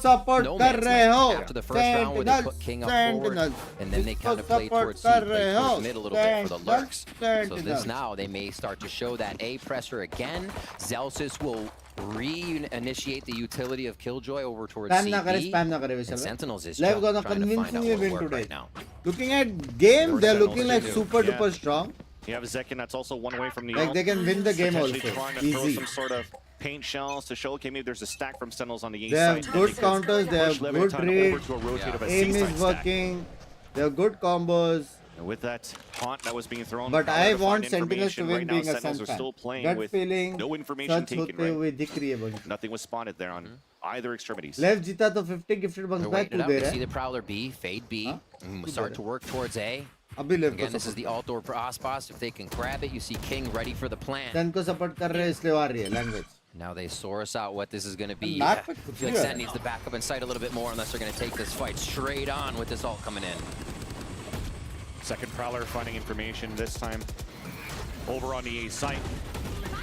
man's land after the first round where they put King up forward, and then they kind of played towards C, played towards mid a little bit for the lurks. So this now, they may start to show that A pressure again. Zelsis will re-initiate the utility of Killjoy over towards CB, and Sentinels is trying to find out what work right now. Looking at game, they're looking like super duper strong. You have Zekin that's also 1 away from the like they can win the game also. Trying to throw some sort of paint shells to show, okay, maybe there's a stack from Sentinels on the A side. They have good counters, they have good read, aim is working, they have good combos. And with that haunt that was being thrown, but I want Sentinels to win right being now, a Sentinels are still playing gut with feeling, no information taken, right? Nothing was spotted there on either extremities. Lev जीता तो 50 gifted bucks back to there. See the Prowler B, fade B, and start to work towards A. Again, this is the alt door for Ospas. If they can grab it, you see King ready for the plan. Sen को support कर रहे हैं इसलिए आ रही है language. Now they source out what this is going to be. I feel like Sen needs to back up and sight a little bit more unless they're going to take this fight straight on with this ult coming in. Second Prowler finding information this time over on the A site.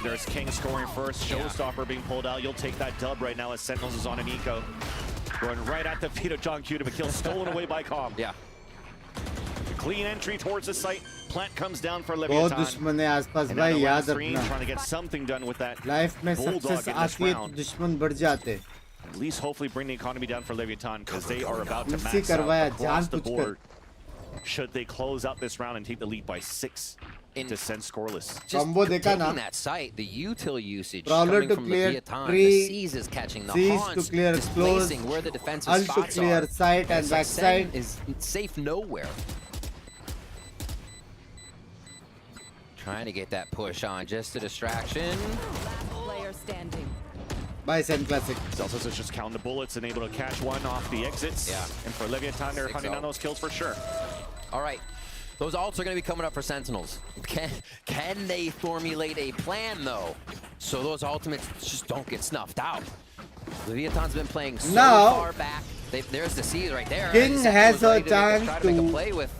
There's King scoring first. Showstopper being pulled out. You'll take that dub right now as Sentinels is on an eco. Going right at the feet of John Q to a kill stolen away by Com. Yeah. Clean entry towards the site. Plant comes down for Leviathan. बहुत दुश्मन है आसपास भाई याद रखना. Trying to get something done with that. Life में success आती है तो दुश्मन बढ़ जाते. At least hopefully bring the economy down for Leviathan because they are about to max out across the board. Should they close out this round and take the lead by 6 to send scoreless. Just taking that site, the util usage coming from Leviathan, the C's is catching the haunts, displacing where the defensive spots are. Site and backside is safe nowhere. Trying to get that push on, just a distraction. Player standing. By SEN Classic. Zelsis is just counting the bullets and able to catch one off the exits. Yeah. And for Leviathan, they're hunting down those kills for sure. All right. Those ults are going to be coming up for Sentinels. Can they formulate a plan, though, so those ultimates just don't get snuffed out? Leviathan's been playing so far back. There's the C's right there. King has a chance to make a play with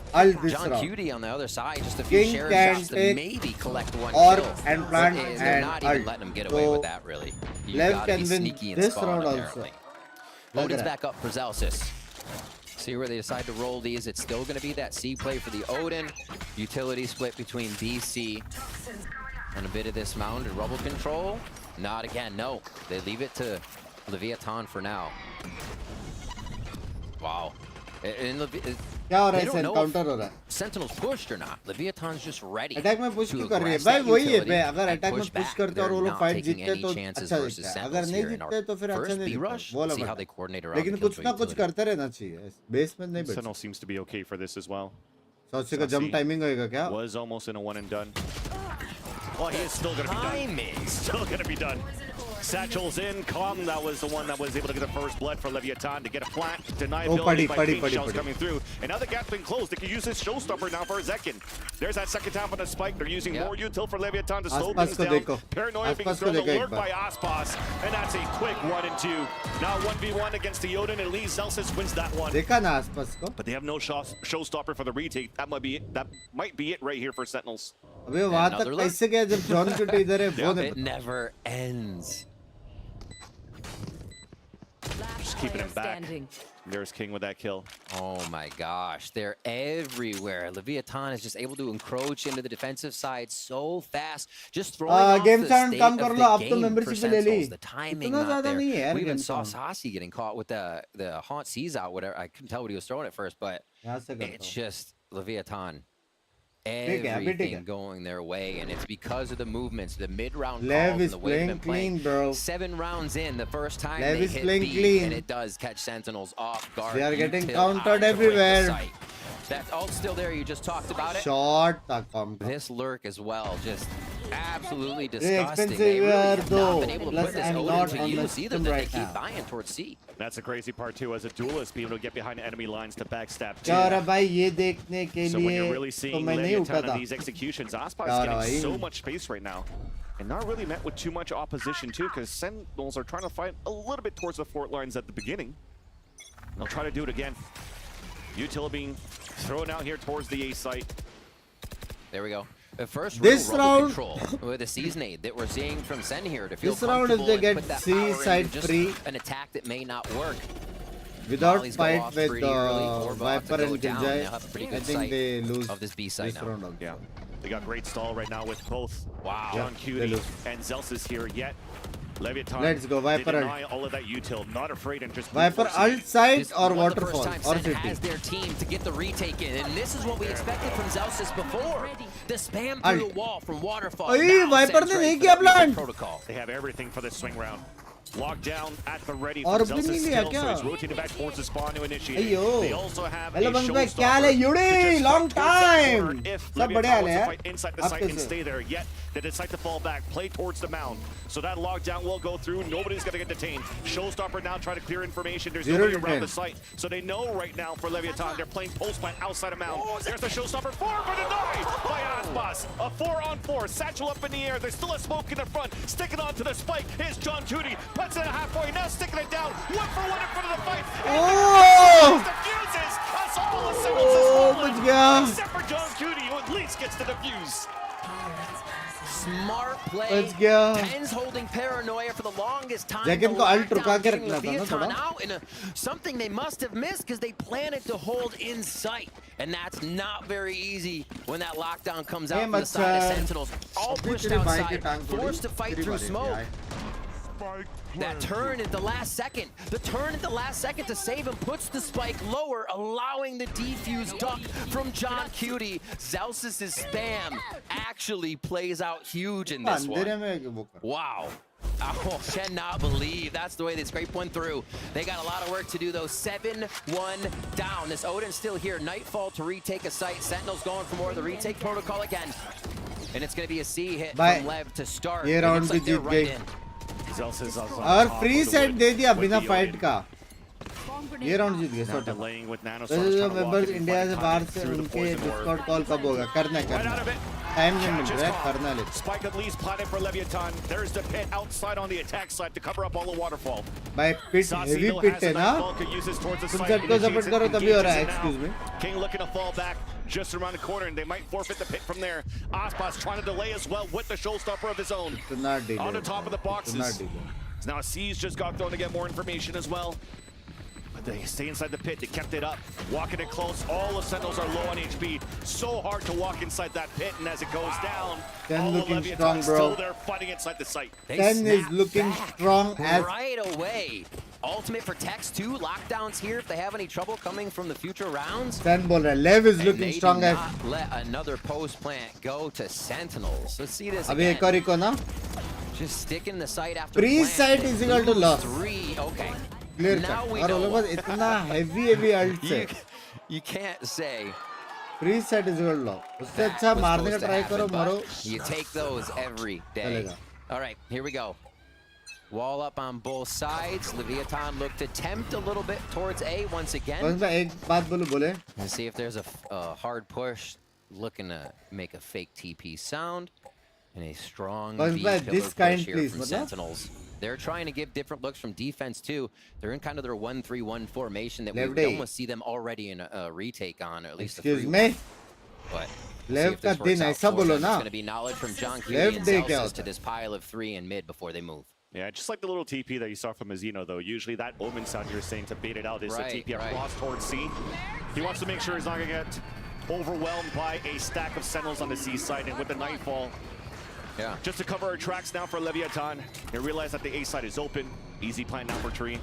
John Cutie on the other side. Just a few share shots to maybe collect one kill. And plant they're not even letting him get away with that, really. You gotta be sneaky and spawn, apparently. Odin's back up for Zelsis. See where they decide to roll these. It's still going to be that C play for the Odin. Utility split between BC and a bit of this mounded rubble control. Not again, no. They leave it to Leviathan for now. Wow. क्या हो रहा है SEN counter हो रहा है Sentinels pushed or not. Leviathan's just ready. Attack में push क्यों कर रही है भाई वही है बे अगर अटैक में पुश करते और वो लोग फाइट जीतते तो अच्छा दिखता है अगर नहीं जीतते तो फिर अच्छा नहीं दिखता वो लगा लेकिन कुछ ना कुछ करते रहना चाहिए बेस में नहीं Sentinel seems to be okay for this as well. Saucy का जंप टाइमिंग होएगा क्या was almost in a one and done. Well, he is still going to be done. Still going to be done. Satchel's in. Kong, that was the one that was able to get the first blood for Leviathan to get a flat. Deniability by Binks. Shells coming through. And now the gap's been closed. They can use this showstopper now for a second. There's that second tap on the spike. They're using more util for Leviathan to slow things down. Paranoia being thrown alert by Aspas. And that's a quick 1 and 2. Now 1v1 against the Odin. At least Celsius wins that one. But they have no showstopper for the retake. That might be it. That might be it right here for Sentinels. It never ends. Just keeping him back. There's King with that kill. Oh my gosh, they're everywhere. Leviathan is just able to encroach into the defensive side so fast, just throwing off the state of the game for Sentinels. The timing not there. We even saw Sasi getting caught with the Haunt Seas out, whatever. I couldn't tell what he was throwing at first, but it's just Leviathan. Everything going their way, and it's because of the movements, the mid-round calls, and the way they've been playing. Bro. 7 rounds in, the first time they hit B, and it does catch Sentinels off guard. They are getting countered everywhere. That's all still there. You just talked about it. Short. This lurk as well, just absolutely disgusting. They really have not been able to put this Odin to use either. That they keep buying towards C. That's the crazy part too. As a duelist, being able to get behind enemy lines to backstab. So when you're really seeing Leviathan on these executions, Aspa is getting so much space right now, and not really met with too much opposition too, because Sentinels are trying to fight a little bit towards the fort lines at the beginning. They'll try to do it again. Util being thrown out here towards the A site. There we go. The first round control with a season aid that we're seeing from Sen here to feel comfortable if they get C side free, an attack that may not work. Without fight with Viper and Gijay, I think they lose of this B side now. Yeah, they got great stall right now with both John Cutie and Zelsis here. Yet Leviathan, let's go Viper deny all of that util, not afraid and just Viper alt side or waterfall or city. Has their team to get the retake in, and this is what we expected from Zelsis before. The spam through the wall from waterfall. Viper ne nahi kiya plan. They have everything for this swing round. Locked down at the ready for Zelsis still, so he's rotating back towards the spawn to initiate. They also have a showstopper. Long time. If Leviathan wants to fight inside the site and stay there, yet they decide to fall back, play towards the mound. So that lockdown will go through. Nobody's going to get detained. Showstopper now trying to clear information. There's nobody around the site. So they know right now for Leviathan, they're playing post plant outside of mound. There's the Showstopper. 4 for the 9 by Aspas. A 4-on-4. Satchel up in the air. There's still a smoke in the front. Sticking on to the spike is John Cutie. Puts it halfway. Now sticking it down. 1 for 1 in front of the fight. And defuses. That's all the signals. Except for John Cutie, who at least gets the defuse. Smart play. Let's go. Tens holding Paranoia for the longest time. Something they must have missed because they planned to hold in sight. And that's not very easy when that lockdown comes out from the side of Sentinels. All pushed outside, forced to fight through smoke. That turn at the last second. The turn at the last second to save him puts the spike lower, allowing the defuse duck from John Cutie. Zelsis' spam actually plays out huge in this one. Wow. Oh, cannot believe that's the way they scrape one through. They got a lot of work to do though. 7-1 down. This Odin's still here. Nightfall to retake a site. Sentinels going for more of the retake protocol again. And it's going to be a C hit from Lev to start. It looks like they're right in. और free set दे दिया बिना fight का ये round जीत गए so members India से बाहर से उनके डिस्कॉर्ड कॉल कब होगा करना टाइम नहीं मिल रहा है करना ले Spike at least planted for Leviathan. There's the pit outside on the attack side to cover up all the waterfall. भाई पिट हेवी पिट है ना तुम सेट को सपोर्ट करो तभी हो रहा है excuse me King looking to fall back just around the corner, and they might forfeit the pit from there. Aspas trying to delay as well with the showstopper of his own. On the top of the boxes. Now C's just got thrown to get more information as well. But they stay inside the pit. They kept it up, walking it close. All the Sentinels are low on HP. So hard to walk inside that pit, and as it goes down, all looking the strong, bro. still there fighting inside the site. Ten is looking strong as right away. Ultimate protects too. Lockdowns here if they have any trouble coming from the future rounds. Ten ball Lev is looking strong as. Let another post plant go to Sentinels. Let's see this again. Abhi ek aur na. Just sticking the site after pre-site is equal to loss. 3. Okay. Clear cut. और लोगों को इतना heavy alt से. You can't say Free set is good lock. उससे अच्छा मारने का try करो मरो. You take those every day. All right, here we go. Wall up on both sides. Leviathan looked to tempt a little bit towards A once again. बस मैं एक बात बोलूं बोले. And see if there's a hard push. Looking to make a fake TP sound. And a strong B pillar push here from Sentinels. They're trying to give different looks from defense too. They're in kind of their 1-3-1 formation that we would almost see them already in a retake on, or at least Excuse me. But Left का दिन ऐसा बोलो ना. It's going to be knowledge from John Keely and Celsius to this pile of 3 and mid before they move. Yeah, just like the little TP that you saw from Mazino, though. Usually that omen sound you're saying to bait it out is a TP across towards C. He wants to make sure he's not going to get overwhelmed by a stack of Sentinels on the C side, and with the Nightfall, just to cover our tracks now for Leviathan. You realize that the A side is open. Easy plan now for Tree.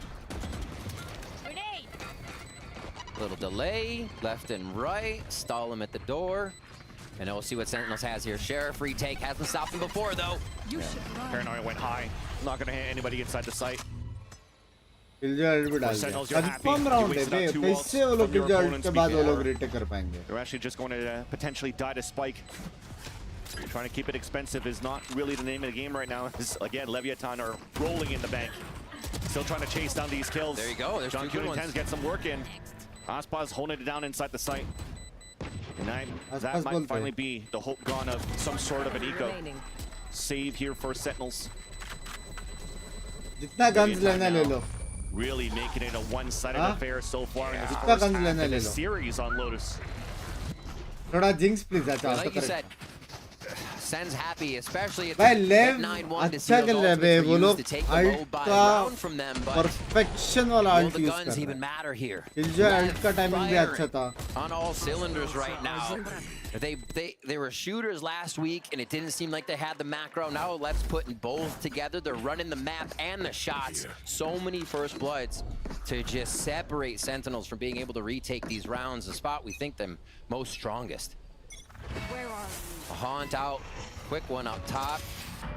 Little delay, left and right, stall him at the door. And we'll see what Sentinels has here. Sheriff retake, hasn't stopped him before though. Paranoia went high. Not going to hit anybody inside the site. Confirm round है बे. कैसे वो लोग Killjoy के बाद वो लोग retake कर पाएंगे? They're actually just going to potentially die to Spike. Trying to keep it expensive is not really the name of the game right now. This, again, Leviathan are rolling in the bank. Still trying to chase down these kills. There you go. There's John two good ones. get some work in. Aspas holding it down inside the site. And that might finally be the hope gone of some sort of an eco. Save here for Sentinels. जितना guns लेना ले लो. Really making it a one-sided affair so far in this first half of the series on Lotus. थोड़ा jinx please अच्छा. Like you said, Sen's happy, especially at LEV 9-1 to see अच्छा those कर रहे हैं वो लोग. to take the low by round from them, but perfection वाला will ult the use guns कर even matter here? Killjoy ult का timing भी अच्छा था. On all cylinders right now. They were shooters last week and it didn't seem like they had the macro. Now let's put both together. They're running the map and the shots. So many first bloods to just separate Sentinels from being able to retake these rounds, the spot we think them most strongest. A haunt out, quick one up top,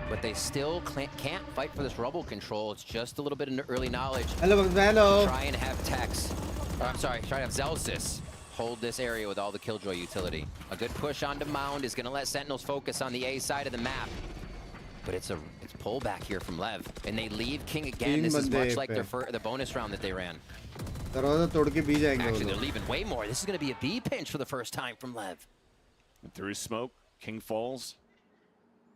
but they still can't fight for this rubble control. It's just a little bit of early knowledge. Hello. Try and have Tex, I'm sorry, try to have Zelsis hold this area with all the Killjoy utility. A good push onto Mound is going to let Sentinels focus on the A side of the map. But it's pullback here from Lev, and they leave King again. This is much like the bonus round that they ran. Actually, they're leaving way more. This is going to be a B pinch for the first time from Lev. Through smoke, King falls.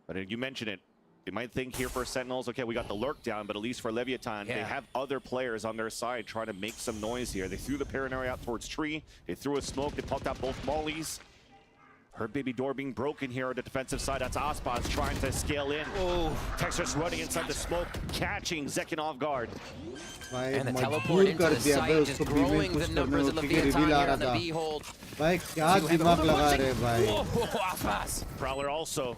But you mentioned it. They might think here for Sentinels, okay, we got the lurk down, but at least for Leviathan, they have other players on their side trying to make some noise here. They threw the Paranoia out towards Tree. They threw a smoke. They popped out both mollies. Her baby door being broken here on the defensive side. That's Aspas trying to scale in. Oh, Texas running inside the smoke, catching Zekin off guard. And the teleport into the site, just growing the numbers of Leviathan here on the B hold. Prowler also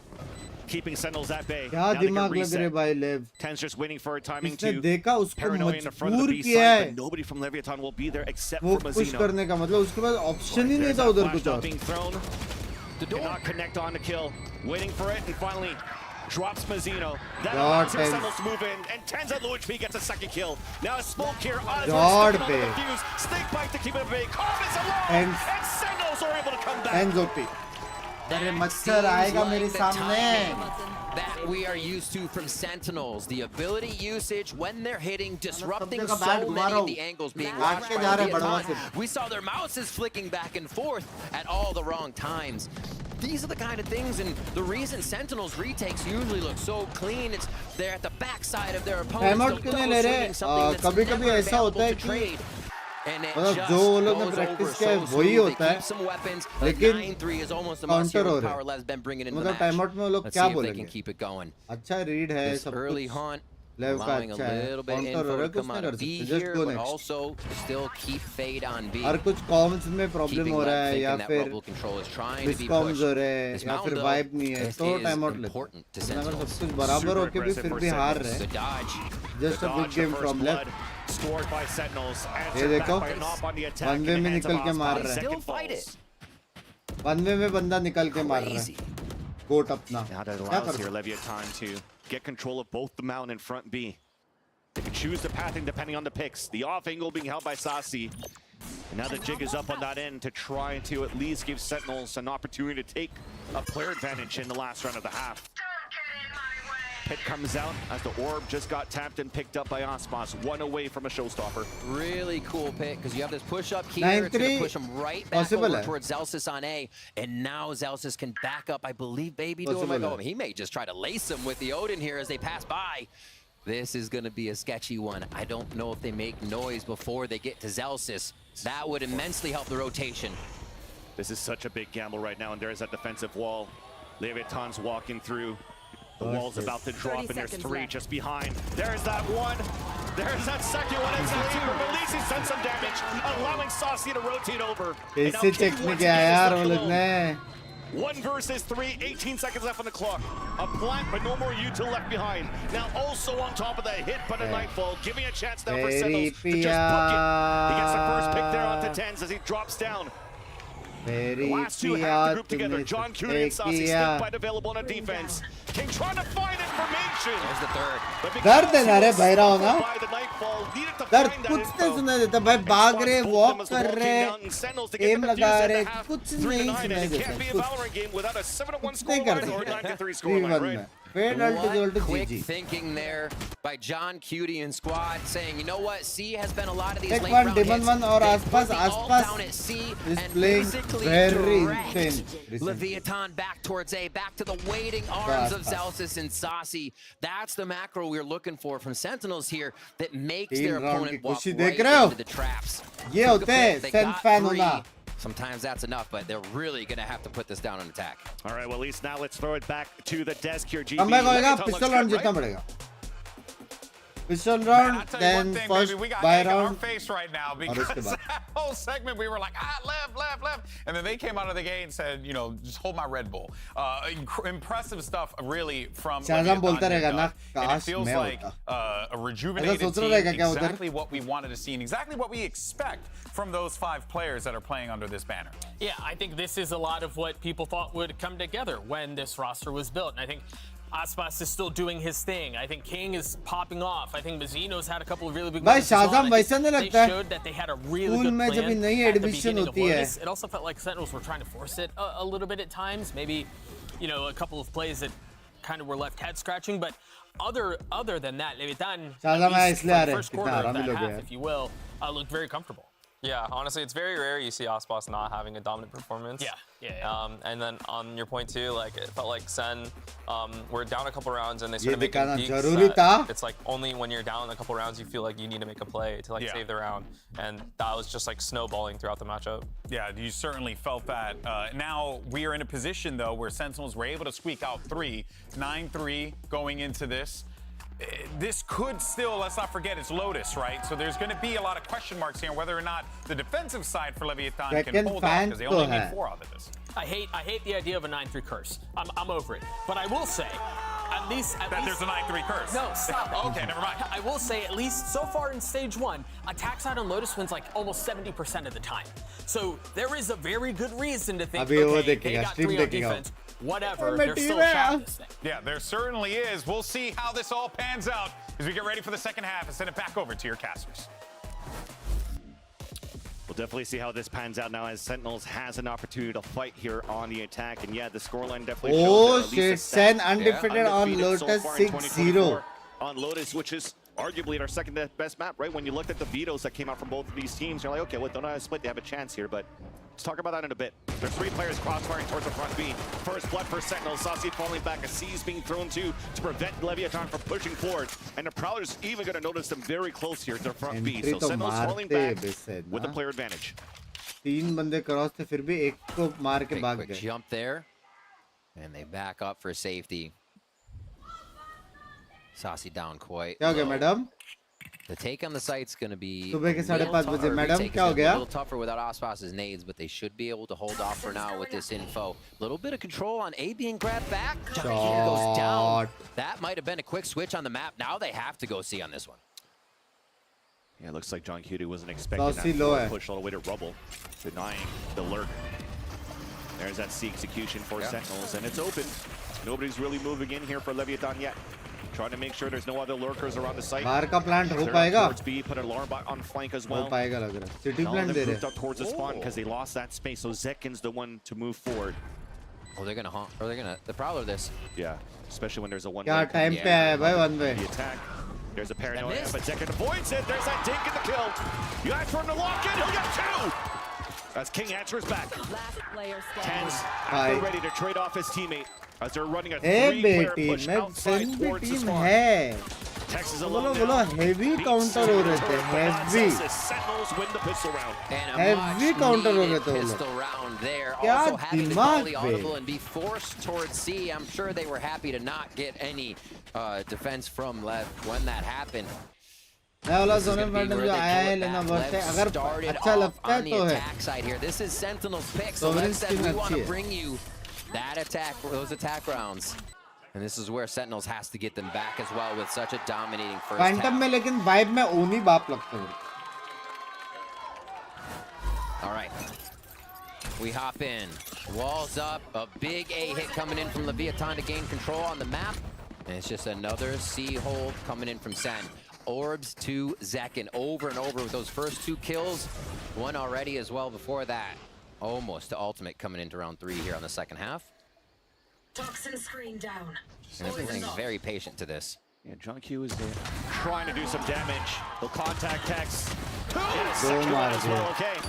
keeping Sentinels at bay. क्या दिमाग लग रहे भाई लेव. Ten's just waiting for a timing इसने to देखा उसको Paranoia in the front of the मजबूर B किया side, है. but nobody from Leviathan will be there except वो for पुश Mazino. करने का मतलब उसके पास ऑप्शन ही नहीं था उधर कुछ और. Being thrown, cannot connect on the kill. Waiting for it, and finally drops Mazino. That allows his Sentinels to move in, and Ten's at low HP gets a second kill. Now a smoke here. Snake bite to keep it at bay. Calm is alone, and Sentinels are able to come back. Hands OP. अरे मच्छर आएगा मेरे सामने. That we are used to from Sentinels. The ability usage when they're hitting, disrupting so many of the angles being watched by Leviathan. We saw their mouses flicking back and forth at all the wrong times. These are the kind of things, and the reason Sentinels retakes usually look so clean, it's they're at the backside of their opponents. कभी-कभी ऐसा होता है कि मतलब जो वो लोग ने प्रैक्टिस किया है वही होता है, लेकिन काउंटर हो रहा है. मतलब टाइम आउट में वो लोग क्या बोलेंगे? अच्छा रीड है सब कुछ. लेव का अच्छा है, काउंटर हो रहा है, कुछ नहीं कर सकते. Just go next. और कुछ कॉम्स में प्रॉब्लम हो रहा है, या फिर मिसकॉम्स हो रहे हैं, या फिर वाइब नहीं है, तो टाइम आउट लेते हैं. अगर सब कुछ बराबर होके भी फिर भी हार रहे हैं. Just a good game from left. ये देखो, वन वे में निकल के मार रहा है. वन वे में बंदा निकल के मार रहा है. गोट अपना. क्या कर सकते हैं? Get control of both the mountain and front B. They can choose the pathing depending on the picks. The off angle being held by Sasi. And now the jig is up on that end to try to at least give Sentinels an opportunity to take a player advantage in the last round of the half. Pit comes out as the orb just got tapped and picked up by Aspas, one away from a showstopper. Really cool pick because you have this push up here. It's going to push him right back over towards Zelsis on A. And now Zelsis can back up, I believe, Baby Doom might go. He may just try to lace him with the Odin here as they pass by. This is going to be a sketchy one. I don't know if they make noise before they get to Zelsis. That would immensely help the rotation. This is such a big gamble right now, and there's that defensive wall. Leviathan's walking through. The wall's about to drop, and there's three just behind. There's that one. There's that second one. It's releasing, sends some damage, allowing Saucy to rotate over. इससे चेकने क्या यार वो लोग ने 1 versus 3, 18 seconds left on the clock. A plant, but no more util left behind. Now also on top of that hit, but a Nightfall, giving a chance now for Sentinels to just book it. He gets the first pick there onto tens as he drops down. The last two have to group together. John Cutie and Saucy still quite available on a defense. King trying to find information. There's the third. दर्द है ना रे बहरा होना दर्द कुछ नहीं सुनाई देता भाई भाग रहे वॉक कर रहे एम लगा रहे कुछ नहीं सुनाई देता कुछ नहीं करते 3-1 में Quick thinking there by John Cutie and squad saying, you know what, C has been a lot of these late round hits. और आसपास is playing very insane. Leviathan back towards A, back to the waiting arms of Zelsis and Saucy. That's the macro we're looking for from Sentinels here that makes their opponent walk right into the traps. ये होते हैं SEN fan होना. Sometimes that's enough, but they're really going to have to put this down on attack. All right, well, at least now let's throw it back to the desk here, GB. Pistol round जीतना पड़ेगा. Pistol round, then first buy round. Our face right now because that whole segment we were like, left, and then they came out of the gate and said, you know, just hold my Red Bull. Impressive stuff, really, from. And it feels like a rejuvenated team, exactly what we wanted to see, and exactly what we expect from those 5 players that are playing under this banner. Yeah, I think this is a lot of what people thought would come together when this roster was built, and I think Aspas is still doing his thing. I think King is popping off. I think Mazzino's had a couple of really big moments. They showed that they had a really good plan at the beginning of Lotus. It also felt like Sentinels were trying to force it a little bit at times. Maybe, you know, a couple of plays that kind of were left head scratching. But other than that, Leviathan, the first quarter of that half, if you will, looked very comfortable. Yeah, honestly, it's very rare you see Aspas not having a dominant performance. Yeah. And then on your point too, like it felt like SEN were down a couple rounds and they started making peaks that it's like only when you're down a couple rounds you feel like you need to make a play to like save the round, and that was just like snowballing throughout the matchup. Yeah, you certainly felt that. Now we are in a position though where Sentinels were able to squeak out 3, 9-3 going into this. This could still, let's not forget, it's Lotus, right? So there's going to be a lot of question marks here on whether or not the defensive side for Leviathan can hold off because they only need 4 out of this. I hate the idea of a 9-3 curse. I'm over it. But I will say, at least there's a 9-3 curse. No, stop. Okay, never mind. I will say, at least so far in stage 1, attack side on Lotus wins like almost 70% of the time. So there is a very good reason to think, okay, they got 3 on defense. Whatever, they're still shot this thing. Yeah, there certainly is. We'll see how this all pans out as we get ready for the second half and send it back over to your casters. We'll definitely see how this pans out now as Sentinels has an opportunity to fight here on the attack. And yeah, the scoreline definitely shows shit, SEN undefeated on Lotus 6-0. On Lotus, which is arguably our second best map, right? When you looked at the vetoes that came out from both of these teams, you're like, okay, well, don't have a split, they have a chance here, but let's talk about that in a bit. There's 3 players crossfiring towards the front B. First blood for Sentinels. Saucy falling back. A C is being thrown to prevent Leviathan from pushing forward. And the Prowler's even going to notice them very close here to the front B. So Sentinels falling back with the player advantage. 3 बंदे cross थे फिर भी एक को मार के भाग गए. Jump there, and they back up for safety. Saucy down quite. क्या हो गया madam? The take on the site's going to be सुबह के 5:30 बजे मैडम क्या हो गया? A little tougher without Aspas's nades, but they should be able to hold off for now with this info. A little bit of control on A being grabbed back. John goes down. That might have been a quick switch on the map. Now they have to go C on this one. Yeah, it looks like John Cutie wasn't expecting that push all the way to rubble, denying the lurk. There's that C execution for Sentinels, and it's open. Nobody's really moving in here for Leviathan yet. Trying to make sure there's no other lurkers around the site. बाहर का plant हो Clear पाएगा? towards B, put an alarm bot on flank as well. हो पाएगा लग रहा है. City All of plant them दे रहे moved हैं. up towards the spawn because they lost that space. So Zekin's the one to move forward. Oh, they're gonna haunt, or they're gonna the Prowler this. Yeah, especially when there's a one-way. क्या time पे आया भाई one way? The attack. There's a paranoia, but Zekin avoids it. There's that dink in the kill. You ask for him to lock in, he'll get two. As King answers back. Tens ready to trade off his teammate as they're running a three-player push outside towards the spawn. Texas alone now. heavy counter हो रहे थे, heavy. Sentinels win the pistol round. And a Heavy counter हो रहे थे वो लोग. pistol round there. क्या Also having to दिमाग call the पे. audible and be forced towards C. I'm sure they were happy to not get any defense from LEV when that happened. मैं वाला जोनल मैडल जो आया है लेना worth है अगर अच्छा लगता है तो है. This is Sentinel's pick, so Sovereign let's say skin we want अच्छी to है. bring you that attack, those attack rounds. And this is where Sentinels has to get them back as well with such a dominating first half. Phantom में लेकिन vibe में ओनी बाप लगता है. All right. We hop in. Walls up. A big A hit coming in from Leviathan to gain control on the map. And it's just another C hold coming in from SEN. Orbs to Zekin over and over with those first two kills. One already as well before that. Almost to ultimate coming into round 3 here on the second half. Toxin screen down. And everything's very patient to this. Yeah, John Q is there. Trying to do some damage. He'll contact Tex. Go Second one as well, Mario. okay.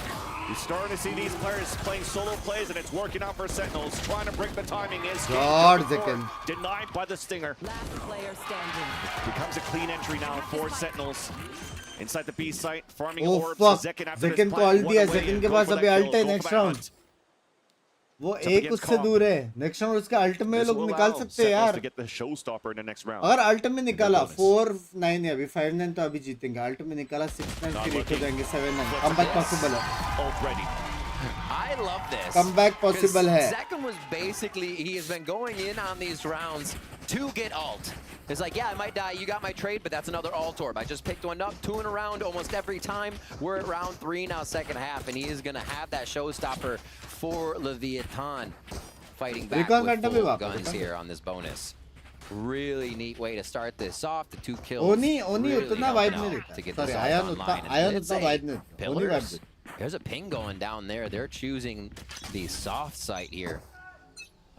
You're starting to see these players playing solo plays, and it's working out for Sentinels. Trying to break the timing is God, Zekin. denied by the Stinger. Last player standing. Becomes a clean entry now for Sentinels. Inside the B site, farming Oh orbs. fuck. Zekin after Zekin this को fight, ult one दिया. away Zekin and के go pass for अभी that ult kill. है Go next for that round. hunt. वो Up एक against उससे Kong. दूर है. नेक्स्ट राउंड उसका अल्ट में This लोग will निकाल allow सकते हैं Sentinels यार. to get the showstopper in the next round. अगर अल्ट में निकाला 4-9 है अभी 5-9 तो अभी जीतेंगे. अल्ट में निकाला 6-9 फिर एक हो जाएंगे 7-9. कमबैक पॉसिबल है. Ult ready. I love this. Comeback possible 'Cause है. Zekin was basically, he has been going in on these rounds to get ult. It's like, yeah, I might die. You got my trade, but that's another ult orb. I just picked one up, 2 in a round almost every time. We're at round 3 now, second half, and he is going to have that showstopper for Leviathan. Fighting back Recon with करता भी full वापस, guns recon. here on this bonus. Really neat way to start this off. The 2 kills. ओनी really उतना helping vibe out नहीं देता. to get Sorry, this ion ult उतना online. And ion it's उतना a vibe नहीं देता. ओनी vibe pillars. देता. There's a ping going down there. They're choosing the soft site here.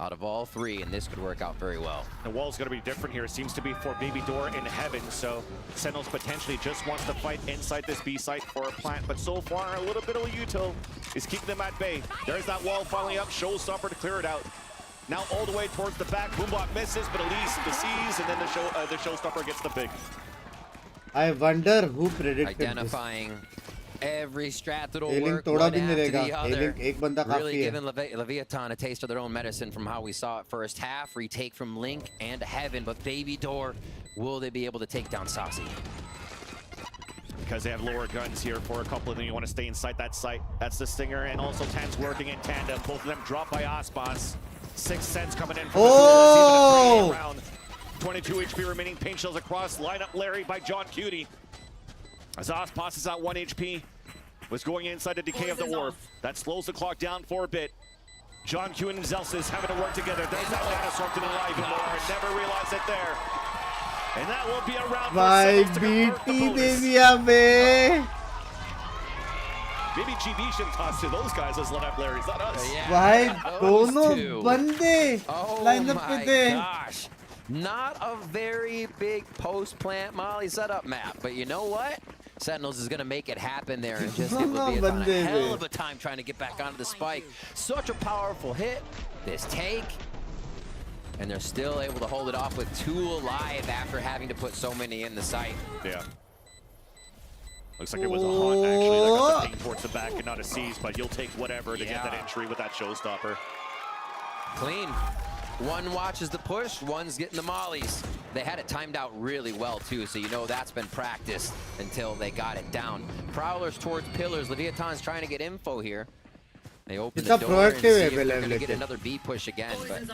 Out of all 3, and this could work out very well. The wall's going to be different here. It seems to be for Baby Door in heaven, so Sentinels potentially just wants to fight inside this B site for a plant, but so far a little bit of Uto is keeping them at bay. There's that wall finally up, showstopper to clear it out. Now all the way towards the back, Boombot misses, but Elise deceives, and then the showstopper gets the big. I wonder who predicted Identifying every strat that'll Ailing work, थोड़ा one भी नहीं after रहेगा. the other. Ailing एक बंदा Really काफी है. giving Leviathan a taste of their own medicine from how we saw it first half. Retake from Link and Heaven, but Baby Door, will they be able to take down Saucy? Because they have lower guns here for a couple of them. You want to stay inside that site. That's the Stinger, and also Ten's working in tandem. Both of them dropped by Ospas. 6 cents coming in from Oh! the round. 22 HP remaining. Paint shells across. Line up Larry by John Cutie. As Ospas is at 1 HP. Was going inside the decay of the orb. That slows the clock down for a bit. John Q and Zelsis having to work together. There's that Dinosaur to the live more. Never realized it there. And that will be a round for भाई Sentinels to convert the BT they bonus. दिया बे. Maybe GB shouldn't toss to those guys as lineup Larry's, not us. भाई दोनों two. बंदे Oh lineup पे my थे. gosh. Not a very big post-plant Molly setup map, but you know what? Sentinels is going to make it happen there and just give Leviathan a hell of a time trying to get back onto the spike. Such a powerful hit. This take. And they're still able to hold it off with 2 alive after having to put so many in the site. Yeah. Looks like it was a haunt, actually. That got the ping towards the back and not a seize, but you'll take whatever to get that entry with that showstopper. Clean. One watches the push, one's getting the mollies. They had it timed out really well too, so you know that's been practiced until they got it down. Prowlers towards pillars. Leviathan's trying to get info here. They open the door and see if they're going to get another B push again, but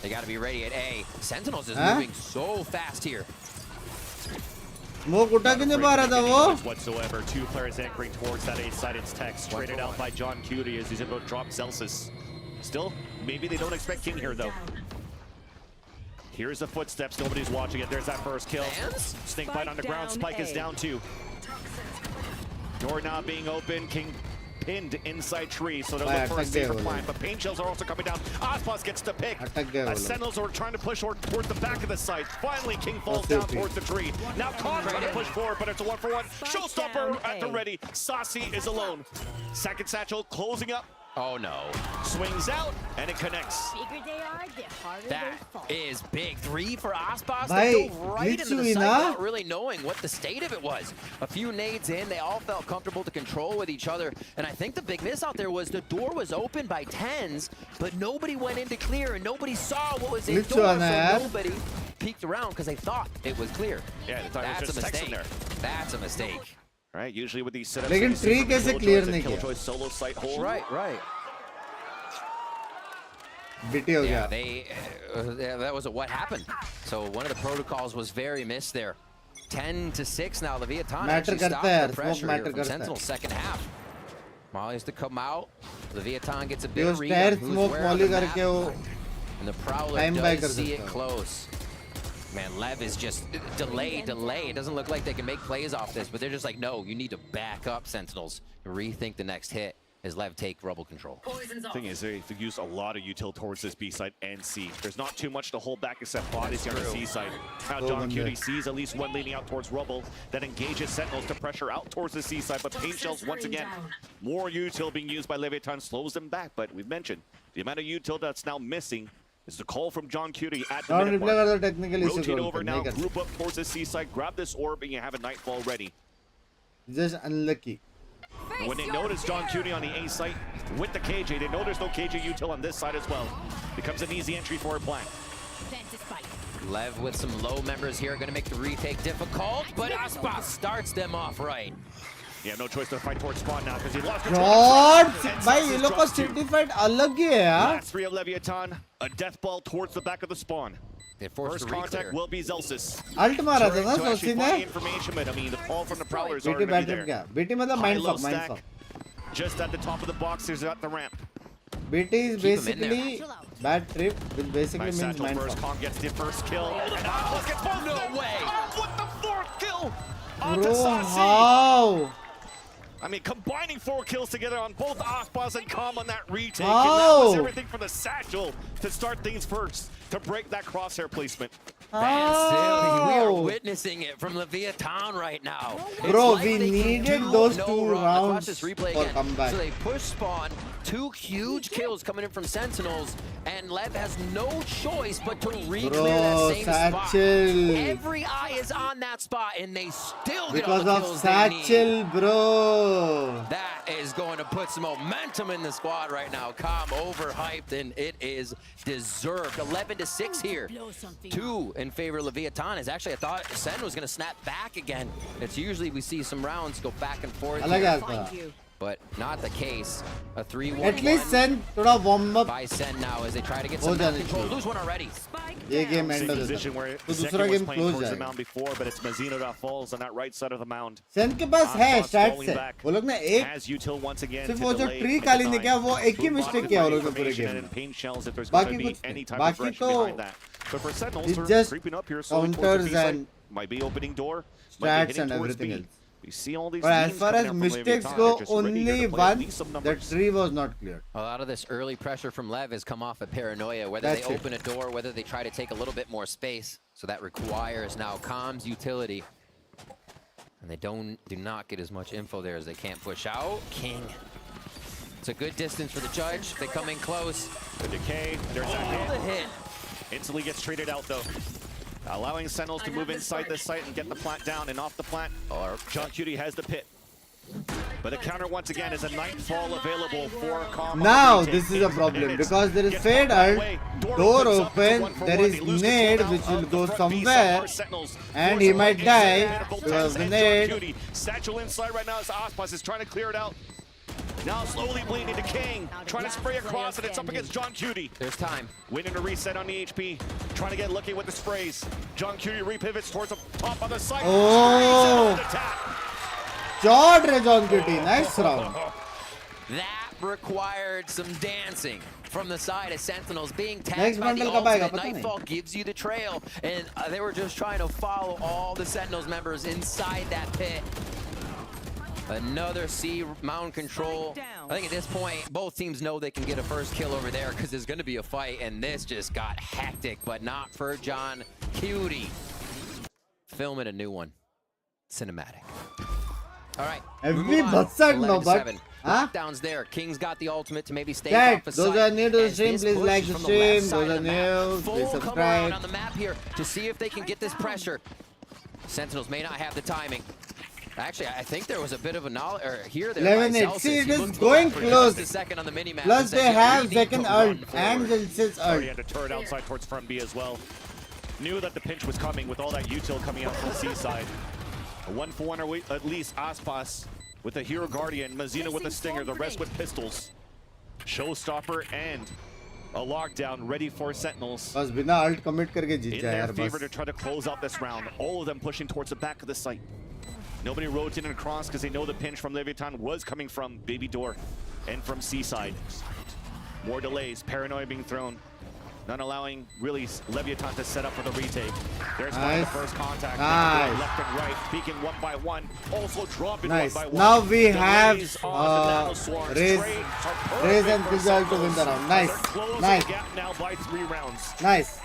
they got to be ready at A. Sentinels is moving so fast here. वो कुटा क्यों नहीं पा रहा था वो? Whatsoever. 2 players anchoring towards that A side. It's text traded out by John Cutie as he's able to drop Zelsis. Still, maybe they don't expect King here though. Here's the footsteps. Nobody's watching it. There's that first kill. Snake bite on the ground. Spike is down 2. Door now being open. King pinned inside tree, so they'll look for a safer plan. But pain shells are also coming down. Aspas gets the pick. Sentinels are trying to push towards the back of the site. Finally, King falls down towards the tree. Now Khan trying to push forward, but it's a 1-for-1. Showstopper at the ready. Saucy is alone. Second satchel closing up. Oh no. Swings out, and it connects. That is big. 3 for Aspas. Bhai, They go right into the glitch site hui na? without really knowing what the state of it was. A few nades in, they all felt comfortable to control with each other. And I think the big miss out there was the door was open by 10s, but nobody went in to clear, and nobody saw what was Glitch indoors, hua na so yaar. nobody peeked around because they thought it was clear. Yeah, they thought it was just text in there. That's a mistake. Right, usually with these setups, लेकिन tree कैसे clear नहीं किया? Killjoy solo site hold. Right. BT हो Yeah, गया. that was what happened. So one of the protocols was very missed there. 10-6 now. Leviathan Matter actually stopped करता है यार, the smoke pressure matter here from करता है. Sentinel second half. Molly has to come out. Leviathan gets a ये bit of उस read tyre on who's smoke where on molly the map. करके वो And the Prowler time buy does कर see सकता it है. close. Man, Lev is just delay. It doesn't look like they can make plays off this, but they're just like, no, you need to back up, Sentinels. Rethink the next hit as Lev take rubble control. Thing is, they've used a lot of util towards this B side and C. There's not too much to hold back except bodies here on the C side. Now John Cutie sees at least one leading out towards rubble, that engages Sentinels to pressure out towards the C side, but paint shells once again. More util being used by Leviathan slows them back, but we've mentioned the amount of util that's now missing is the call from John Cutie at the minute mark. Rotate over now, group up towards the C side, grab this orb, and you have a nightfall ready. Just unlucky. And when they notice John Cutie on the A site with the KJ, they know there's no KJ util on this side as well. Becomes an easy entry for a plan. Lev with some low members here, going to make the retake difficult, but Aspas starts them off right. Yeah, no choice to fight towards spawn now because he lost God, भाई ये लोग का city fight अलग ही है यार. Last 3 of Leviathan, a death ball towards the back of the spawn. First contact will be Zelsis. Alt मारा था ना सोची ने. Information, but I mean the call from the Prowlers BT already battery क्या? BT मतलब mindfuck, mindfuck. Just at the top of the box, there's at the ramp. BT is basically bad trip, which basically means Satchel mindfuck. first, Kong gets the first kill. No way! What the 4th kill? Bro, how? I mean, combining 4 kills together on both Aspas and Calm on that retake. How? And that was everything for the Satchel to start things first, to break that crosshair placement. Van Silly, we are witnessing it from Leviathan right now. Bro, we needed those 2 rounds for comeback. So they push spawn, 2 huge kills coming in from Sentinels, and Lev has no choice but to re-clear that same Satchel. spot. Every eye is on that spot, and they still get all Because the of kills they need. Satchel, bro. That is going to put some momentum in the squad right now. Calm overhyped, and it is deserved. 11-6 here. 2 in favor of Leviathan. Is actually, I thought Sen was going to snap back again. It's usually we see some rounds go back and forth. But not the case. A 3-1. At least Sen thoda warm up by Sen now as they try to get some map control. Lose one already. ये game end हो Position where तो दूसरा Zeki was game playing close towards the जाएगा. mound before, but it's Mazzino that falls on that right side of the mound. Sen के पास है Aspas stats falling है. back. वो लोग ने एक Has util once again सिर्फ to वो जो delay tree and काली ने deny. किया वो एक ही Boom mistake box किया वो with लोग ने पूरे information game and में. pain shells if there's going to बाकी be कुछ any नहीं. type of बाकी aggression तो behind that. But for Sentinels, it's they're just creeping up here slowly towards the counters B side. and Might be opening door. Might be stats hitting and towards everything B. else. We see all these But as memes far coming as out from mistakes Leviathan. go, They're just ready to only get to play at one, least some the numbers. tree was not cleared. A lot of this early pressure from Lev has come off of paranoia, whether That's they it. open a door, whether they try to take a little bit more space. So that requires now comms utility. And they do not get as much info there as they can't push out. King. It's a good distance for the judge. They come in close. The decay, there's that The hit. Instantly gets traded out though. Allowing Sentinels to move inside this site and get the plant down and off the plant. John Cutie has the pit. But the counter once again is a nightfall available for Calm. Now this is a problem because there is fade ult, door open, there is nade which will go somewhere and he might die because the nade. Satchel inside right now as Aspas is trying to clear it out. Now slowly bleeding to King, trying to spray across and it's up against John Cutie. There's time. Winning a reset on the HP, trying to get lucky with the sprays. John Cutie repivots towards the top of the site. Oh! Chod John Cutie, nice round. That required some dancing from the side of Sentinels. Being Next tagged by the bundle ultimate Nightfall gives you the trail, and they were just trying to follow all the Sentinels members inside that pit. Another C mound control. I think at this point, both teams know they can get a first kill over there because there's going to be a fight, and this just got hectic, but not for John Cutie. Filming a new one. Cinematic. All right. Lockdowns there. King's got the ultimate to maybe stay off the those are new to the stream. Please like the stream. Those are new. Please subscribe. On the map here to see if they can get this pressure. Sentinels may not have the timing. Actually, I think there was a bit of a knowledge here. 11-8. See, it is going close. Plus, they have second ult and Zilz's ult. Already had a turret outside towards front B as well. Knew that the pinch was coming with all that util coming out from the C side. A 1-for-1 at least. Aspas with a Hero Guardian. Mazina with a Stinger. The rest with pistols. Showstopper and a lockdown ready for Sentinels. In their favor to try to close out this round. All of them pushing towards the back of the site. Nobody rotating across because they know the pinch from Leviathan was coming from Baby Door and from Seaside. More delays, paranoia being thrown. Not allowing really Leviathan to set up for the retake. There's the first contact. Left and right, peeking one by one. Also dropping one by one. Now we have Raze and Rizal to win the round. Nice. Nice. Gap now by 3 rounds. Nice.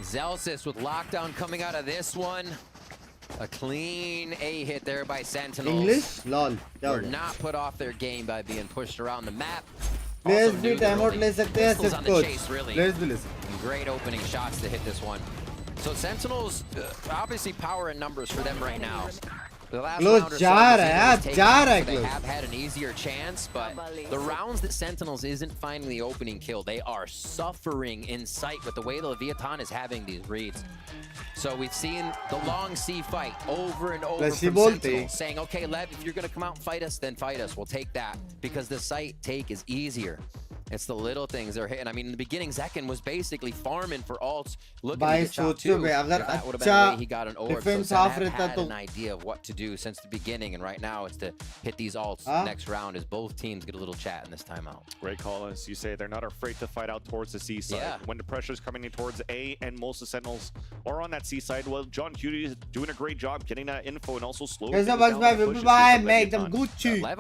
Zelsis with lockdown coming out of this one. A clean A hit there by Sentinels. English? Lol. Were not put off their game by being pushed around the map. Players भी time out ले सकते हैं सिर्फ coach. Players भी ले सकते. Great opening shots to hit this one. So Sentinels, obviously power in numbers for them right now. The last round or so, they have had an easier chance, but the rounds that Sentinels isn't finding the opening kill, they are suffering in sight with the way the Leviathan is having these reads. So we've seen the long C fight over and over from Sentinels, saying, okay, Lev, if you're going to come out and fight us, then fight us. We'll take that, because the site take is easier. It's the little things they're hitting. I mean, in the beginning, Zekken was basically farming for ults, looking to get shot too. That would have been the way he got an orb. So Zen had an idea of what to do since the beginning, and right now it's to hit these ults next round as both teams get a little chat in this timeout. Great call, as you say, they're not afraid to fight out towards the C side. Yeah. When the pressure's coming in towards A and most of the Sentinels are on that C side, well, John Cutie is doing a great job getting that info and also slowing things down. Lev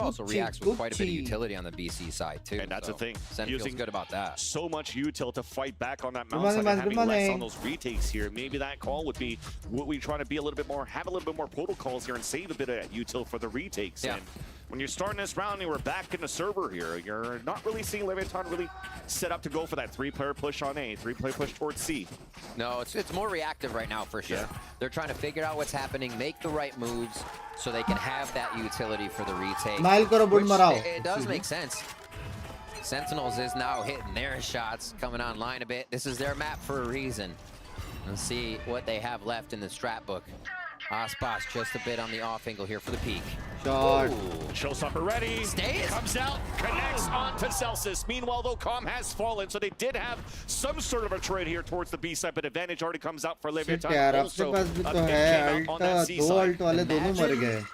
also reacts with quite a bit of utility on the BC side too. And that's the thing. Feels good about that. So much util to fight back on that mount side and having less on those retakes here. Maybe that call would be what we try to be a little bit more, have a little bit more protocols here and save a bit of util for the retakes. Yeah. And when you're starting this round and we're back in the server here, you're not really seeing Leviathan really set up to go for that 3-player push on A, 3-player push towards C. No, it's more reactive right now for sure. Yeah. They're trying to figure out what's happening, make the right moves so they can have that utility for the retake. It does make sense. Sentinels is now hitting their shots, coming online a bit. This is their map for a reason. Let's see what they have left in the strat book. Aspas just a bit on the off angle here for the peak. Shot. Showstopper ready. Stays. Comes out, connects onto Celsius. Meanwhile, though, Com has fallen, so they did have some sort of a trade here towards the B side, but advantage already comes out for Leviathan. Also, a pick came out on that C side.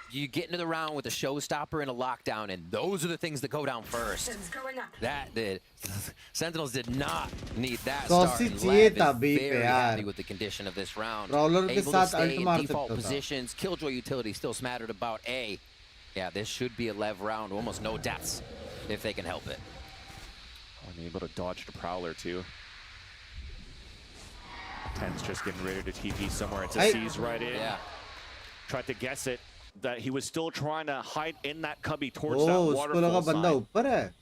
You get into the round with a showstopper and a lockdown, and those are the things that go down first. That did. Sentinels did not need that start. And Lev is very happy with the condition of this round. Able to stay in default positions. Killjoy utility still smattered about A. Yeah, this should be a Lev round. Almost no deaths if they can help it. Unable to dodge the Prowler too. 10's just getting ready to TP somewhere. It's a C's right in. Yeah. Tried to guess it. That he was still trying to hide in that cubby towards that waterfall side.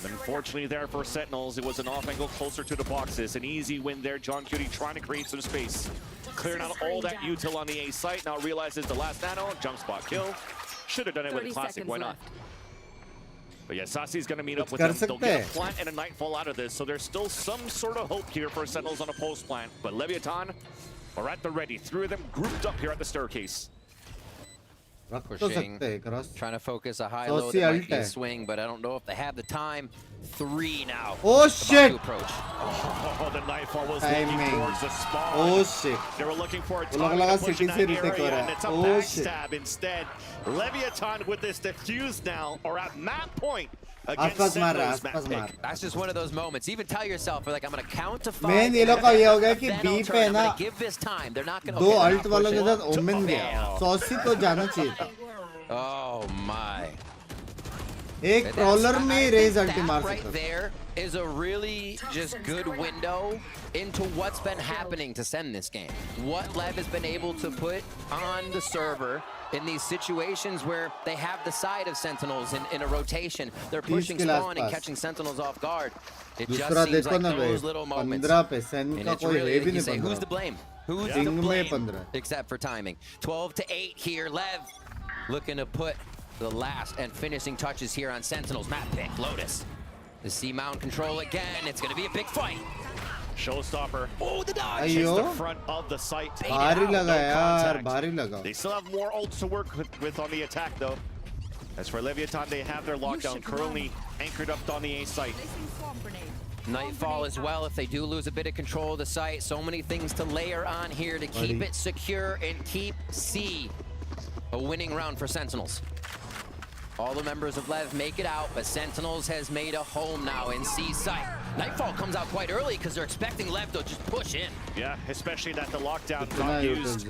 Unfortunately there for Sentinels, it was an off angle closer to the boxes. An easy win there. John Cutie trying to create some space. Clearing out all that util on the A site. Now realizes the last nano, jump spot kill. Should have done it with Classic, why not? But yeah, Sasi's going to meet up with them. They'll get a plant and a Nightfall out of this, so there's still some sort of hope here for Sentinels on a post plant. But Leviathan are at the ready. 3 of them grouped up here at the staircase. Pushing, trying to focus a high low that might be a swing, but I don't know if they have the time. 3 now. Oh shit! Oh, the Nightfall was looking towards the spawn. Oh shit! They were looking for a time to push in that area, and it's a backstab instead. Leviathan with this defuse now, or at map point, against Sentinels. That's just one of those moments. Even tell yourself, like, I'm going to count to 5. Main ये लोग का ये हो गया कि B पे ना give this time. They're not going दो अल्ट वालों के साथ ओमेन गया 180 तो जाना चाहिए था. Oh my. एक ट्रोलर में रेज अल्टी मार सकता. There is a really just good window into what's been happening to SEN this game. What LEV has been able to put on the server in these situations where they have the side of Sentinels in a rotation. They're pushing spawn and catching Sentinels off guard. It just seems like those little moments. And it's really, like you say, who's to blame? Who's to blame? Except for timing. 12-8 here. LEV looking to put the last and finishing touches here on Sentinels. Map pick, Lotus. The C-mount control again. It's going to be a big fight. Showstopper. Oh, the dodge. Hits the front of the site. They still have more ults to work with on the attack, though. As for Leviathan, they have their lockdown currently anchored up on the A site. Nightfall as well if they do lose a bit of control of the site. So many things to layer on here to keep it secure and keep C a winning round for Sentinels. All the members of LEV make it out, but Sentinels has made a home now in C site. Nightfall comes out quite early because they're expecting LEV to just push in. Yeah, especially that the lockdown got used.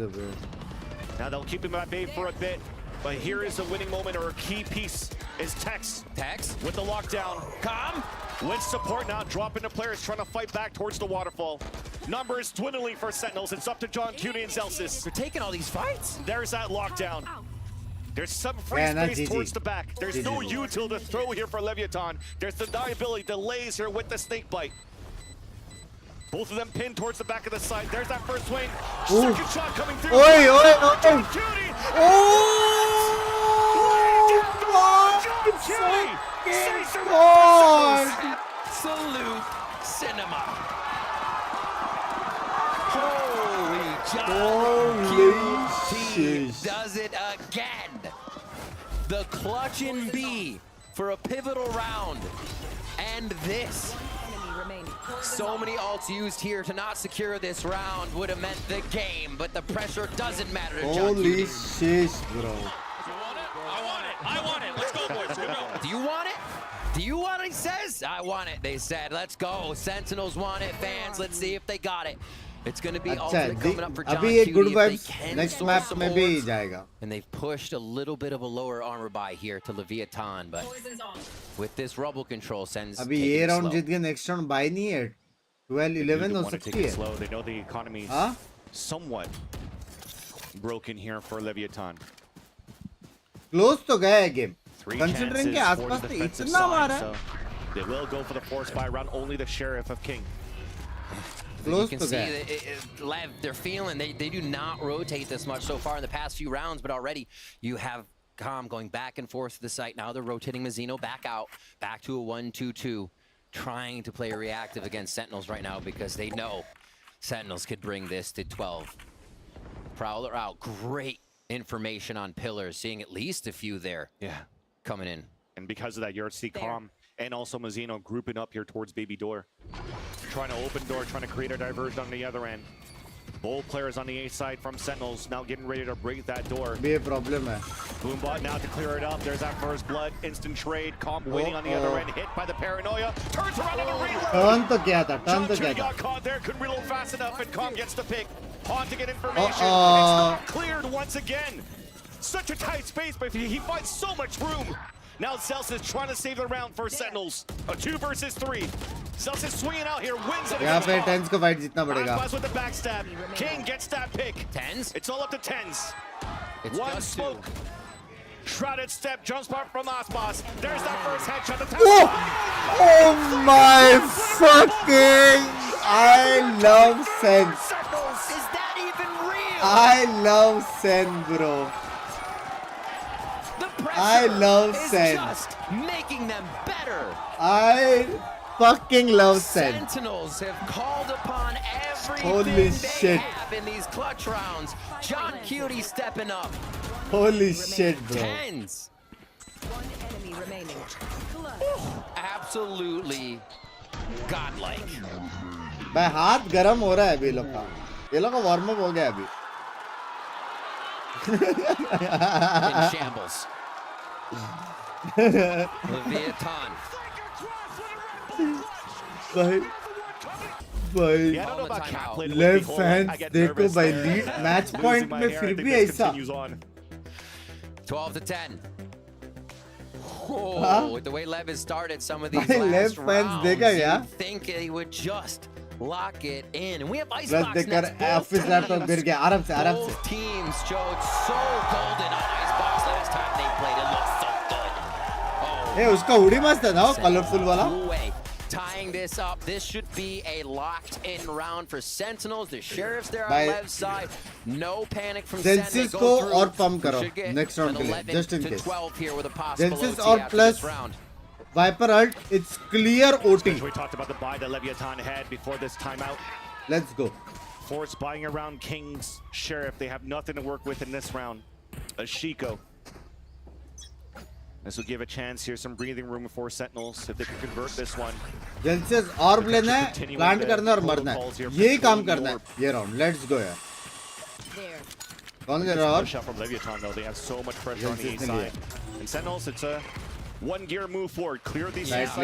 Now they'll keep him at bay for a bit, but here is a winning moment or a key piece is Tex. Tex with the lockdown. Calm. With support now, dropping the players trying to fight back towards the waterfall. Numbers dwindling for Sentinels. It's up to John Cutie and Zelsis. They're taking all these fights. There's that lockdown. There's some free space towards the back. There's no util to throw here for Leviathan. There's the deniability delays here with the snake bite. Both of them pinned towards the back of the side. There's that first swing. Second shot coming through. John Cutie. Salute cinema. Holy John Cutie does it again. The clutch in B for a pivotal round. And this. So many ults used here to not secure this round would have meant the game, but the pressure doesn't matter to John Cutie. Holy shit, bro. I want it. Let's go, boys. Good go. Do you want it? Do you want it? He says. I want it. They said. Let's go. Sentinels want it. Fans, let's see if they got it. It's going to be ultimate coming up for John Cutie if they can next map में भी जाएगा. And they've pushed a little bit of a lower armor buy here to Leviathan, but with this rubble control, Sen's अभी ये round जीत गए, next round buy नहीं है. 12-11 हो सकती है. Slow. They know the economy is somewhat broken here for Leviathan. Close तो गया है game. Considering के आसपास तो इतना मारा है. They will go for the force buy round. Only the Sheriff of King. You can see that LEV, they're feeling, they do not rotate this much so far in the past few rounds, but already you have Calm going back and forth to the site. Now they're rotating Mazzino back out, back to a 1-2-2, trying to play reactive against Sentinels right now because they know Sentinels could bring this to 12. Prowler out, great information on pillars, seeing at least a few there coming in. And because of that, you're see Calm and also Mazzino grouping up here towards Baby Door. Trying to open door, trying to create a diversion on the other end. Both players on the A side from Sentinels now getting ready to break that door. Be a problem hai. Boombot now to clear it up. There's that first blood. Instant trade. Calm waiting on the other end. Hit by the paranoia. Turns around on the reload. Turn to kiya tha. Turn to kiya tha. Got caught there. Couldn't reload fast enough, and Calm gets the pick. Pawn to get information. It's not cleared once again. Such a tight space, but he finds so much room. Now Zelsis is trying to save the round for Sentinels. A 2 versus 3. Zelsis swinging out here, wins it. यहाँ पे tens को fight जीतना पड़ेगा. With the backstab. King gets that pick. Tens? It's all up to tens. It's one smoke. Shrouded step, jump spot from Aspas. There's that first headshot. Oh my fucking! I love Sen. Is that even real? I love Sen, bro. I love Sen. Just making them better. I fucking love Sen. Sentinels have called upon everything Holy they shit. have in these clutch rounds. John Cutie stepping up. Holy shit, bro. Tens. One enemy remaining. Absolutely godlike. भाई हाथ गरम हो रहा है अभी लोग का. ये लोग का वार्म अप हो गया अभी. In shambles. Leviathan. भाई लेफ्ट फैंस देखो भाई लीड मैच पॉइंट में फिर भी ऐसा 12 to 10. Oh, with the way LEV has started some of these last rounds, you think he would just lock it in. And we have Icebox next. Both teams showed so golden on Icebox last time they played. It looked so good. Hey, uska hoodie mast hai na, colorful wala. Tying this up, this should be a locked-in round for Sentinels. The Sheriffs there on LEV's side. No panic from Sen. Zensis ko aur pump karo next round ke liye, just in case. Zensis aur plus Viper ult, it's clear OT. We talked about the buy that Leviathan had before this timeout. Let's go. Force buying around King's Sheriff. They have nothing to work with in this round. Ashiko. This will give a chance here, some breathing room for Sentinels if they can convert this one. Zensis orb लेना है, plant करना और मरना है. यही काम करना है ये round. Let's go यार. कौन कर रहा है? Shot from Leviathan though. They have so much pressure on the A side. And Sentinels, it's a one-gear move forward. Clear these sides.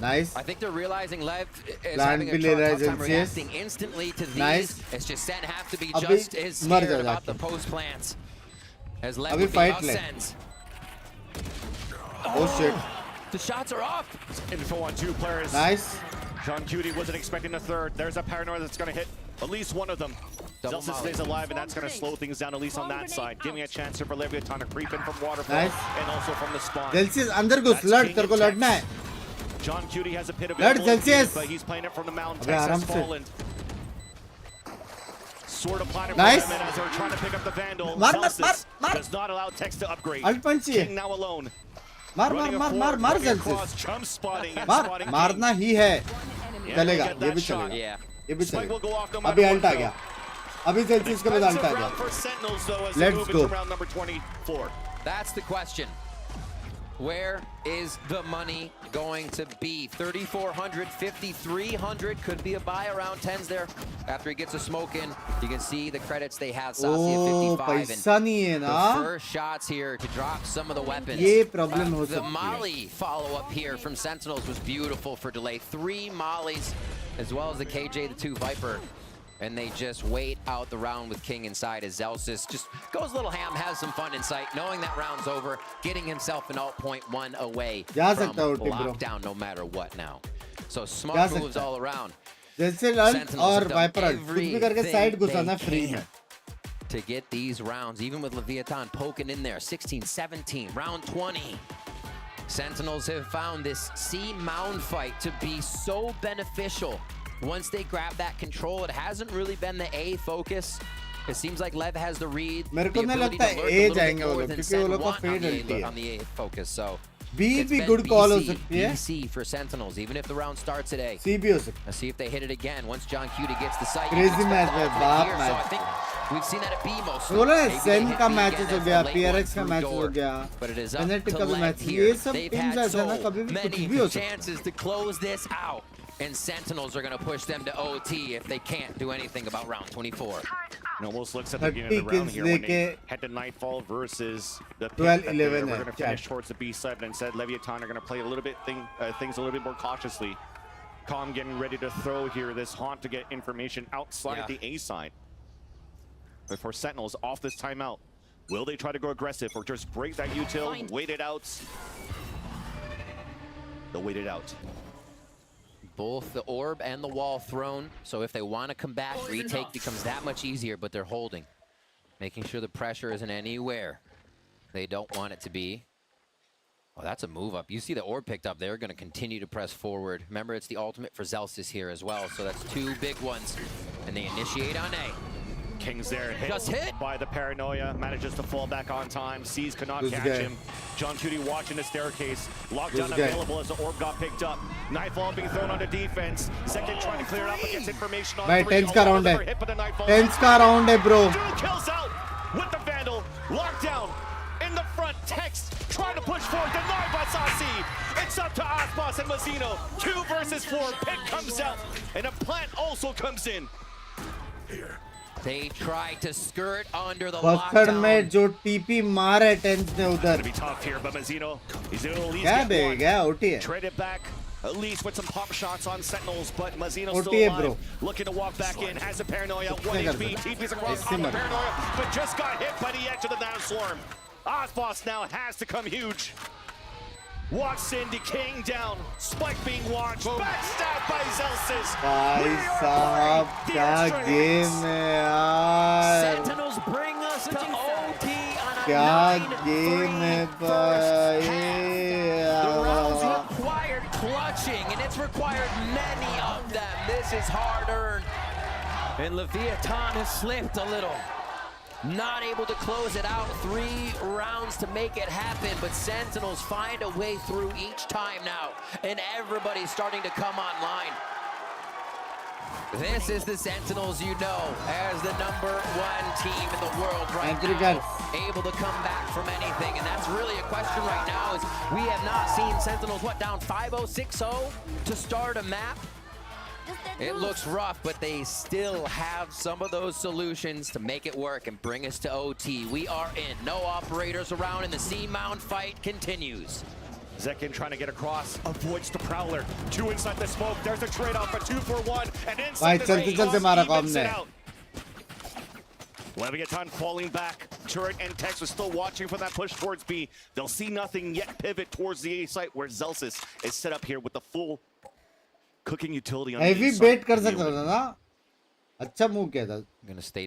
Nice. I think they're realizing LEV is having a tough time reacting instantly to these. Nice. It's just Sen have to be just as scared about the post plants as LEV would be about Sen's. Oh shit. The shots are off. Info on two players. Nice. John Cutie wasn't expecting a third. There's a paranoia that's going to hit at least one of them. Zelsis stays alive, and that's going to slow things down, at least on that side. Giving a chance here for Leviathan to creep in from waterfall and also from the spawn. Zelsis अंदर घुस लड़ तेरे को लड़ना है. John Cutie has a pit of लड़ Zelsis. but he's playing it from the mountain. Texas fallen. Sword applied nice. as they're trying to pick up the Vandal. Mar. Does not allow Tex to upgrade. Ult punch King now alone. मार Zelsis. मारना ही है. चलेगा ये भी चलेगा. ये भी चलेगा. अभी ult आ गया. अभी Zelsis के बाद ult आ गया. Let's go. That's the question. Where is the money going to be? 3,400, 5,300 could be a buy around 10s there. After he gets a smoke in, you can see the credits they have. Sassy at 55 and the first shots here to drop some of the weapons. The Molly follow-up here from Sentinels was beautiful for delay. 3 Mollies as well as the KJ, the 2 Viper. And they just wait out the round with King inside as Zelsis just goes a little ham, has some fun in sight, knowing that round's over, getting himself an alt point 1 away from lockdown no matter what now. So smart moves all around. Sentinels और Viper ult कुछ भी करके side घुसाना free में. To get these rounds, even with Leviathan poking in there, 16-17, round 20. Sentinels have found this C mound fight to be so beneficial. Once they grab that control, it hasn't really been the A focus. It seems like LEV has the read, the ability to lurk a little bit more than Sen want on the A focus. So B भी good call हो सकती है. BC for Sentinels, even if the round starts at A. C भी हो सकता है. Let's see if they hit it again. Once John Cutie gets the sight. Crazy match है, बाप match. So I think we've seen that at B mostly. बोला SEN का matches हो गया, PRX का match हो गया, but it is up Fnatic to का भी LEV match. here. ये सब They've teams had ऐसे ना so कभी भी कुछ many भी हो सकता है. chances to close this out. And Sentinels are going to push them to OT if they can't do anything about round 24. It almost looks at the beginning of the round here when they head to Nightfall versus the 12-11. We're going to finish towards the B side, and instead Leviathan are going to play a little bit things a little bit more cautiously. Calm getting ready to throw here this haunt to get information outside the A side. But for Sentinels off this timeout, will they try to go aggressive or just break that util, wait it out? They'll wait it out. Both the orb and the wall thrown, so if they want to come back, retake becomes that much easier, but they're holding. Making sure the pressure isn't anywhere they don't want it to be. Oh, that's a move up. You see the orb picked up. They're going to continue to press forward. Remember, it's the ultimate for Zelsis here as well, so that's 2 big ones. And they initiate on A. King's there, hit by the paranoia, manages to fall back on time. Sees cannot catch him. John Cutie watching the staircase. Lockdown available as the orb got picked up. Nightfall being thrown onto defense. Second trying to clear it up, but gets information on 3. 10s का round है. 10s का round है, bro. 2 kills out with the Vandal. Lockdown in the front. Text trying to push forward, denied by Sasi. It's up to Aspas and Mazzino. 2 versus 4. Pick comes out, and a plant also comes in. They tried to skirt under the पत्थर lockdown. में जो TP मार है 10th ने उधर Gonna be tough here, but Mazzino, he's gonna at least क्या get बे one. क्या OT है Trade it back, at least with some pop shots on Sentinels, but Mazzino OT still है alive. bro Looking to walk back in, has a paranoia, कुछ 1 नहीं कर HP, सकता TP's across ऐसे on the मर paranoia, but just got hit by the edge of the Nanoswarm. Osboss now has to come huge. Walks in, decaying down, Spike being launched, backstabbed by Zelsis. भाई साहब क्या game है यार Sentinels bring us to OT on a क्या game है भाई The rounds required clutching, and it's required many of them. This is hard earned. And Leviathan has slipped a little. Not able to close it out. 3 rounds to make it happen, but Sentinels find a way through each time now, and everybody's starting to come online. This is the Sentinels you know as the #1 team in the world right now, able to come back from anything, and that's really a question right now is we have not seen Sentinels, down 5-0, 6-0 to start a map. It looks rough, but they still have some of those solutions to make it work and bring us to OT. We are in. No operators around, and the C-Mount fight continues. Zekin trying to get across, avoids the Prowler. 2 inside the smoke. There's a trade-off, a 2 for 1, and inside the range, evens it out. Leviathan falling back. Turret and Tex are still watching for that push towards B. They'll see nothing yet. Pivot towards the A site where Zelsis is set up here with the full cooking utility on heavy the bait कर सकता था ना अच्छा move किया था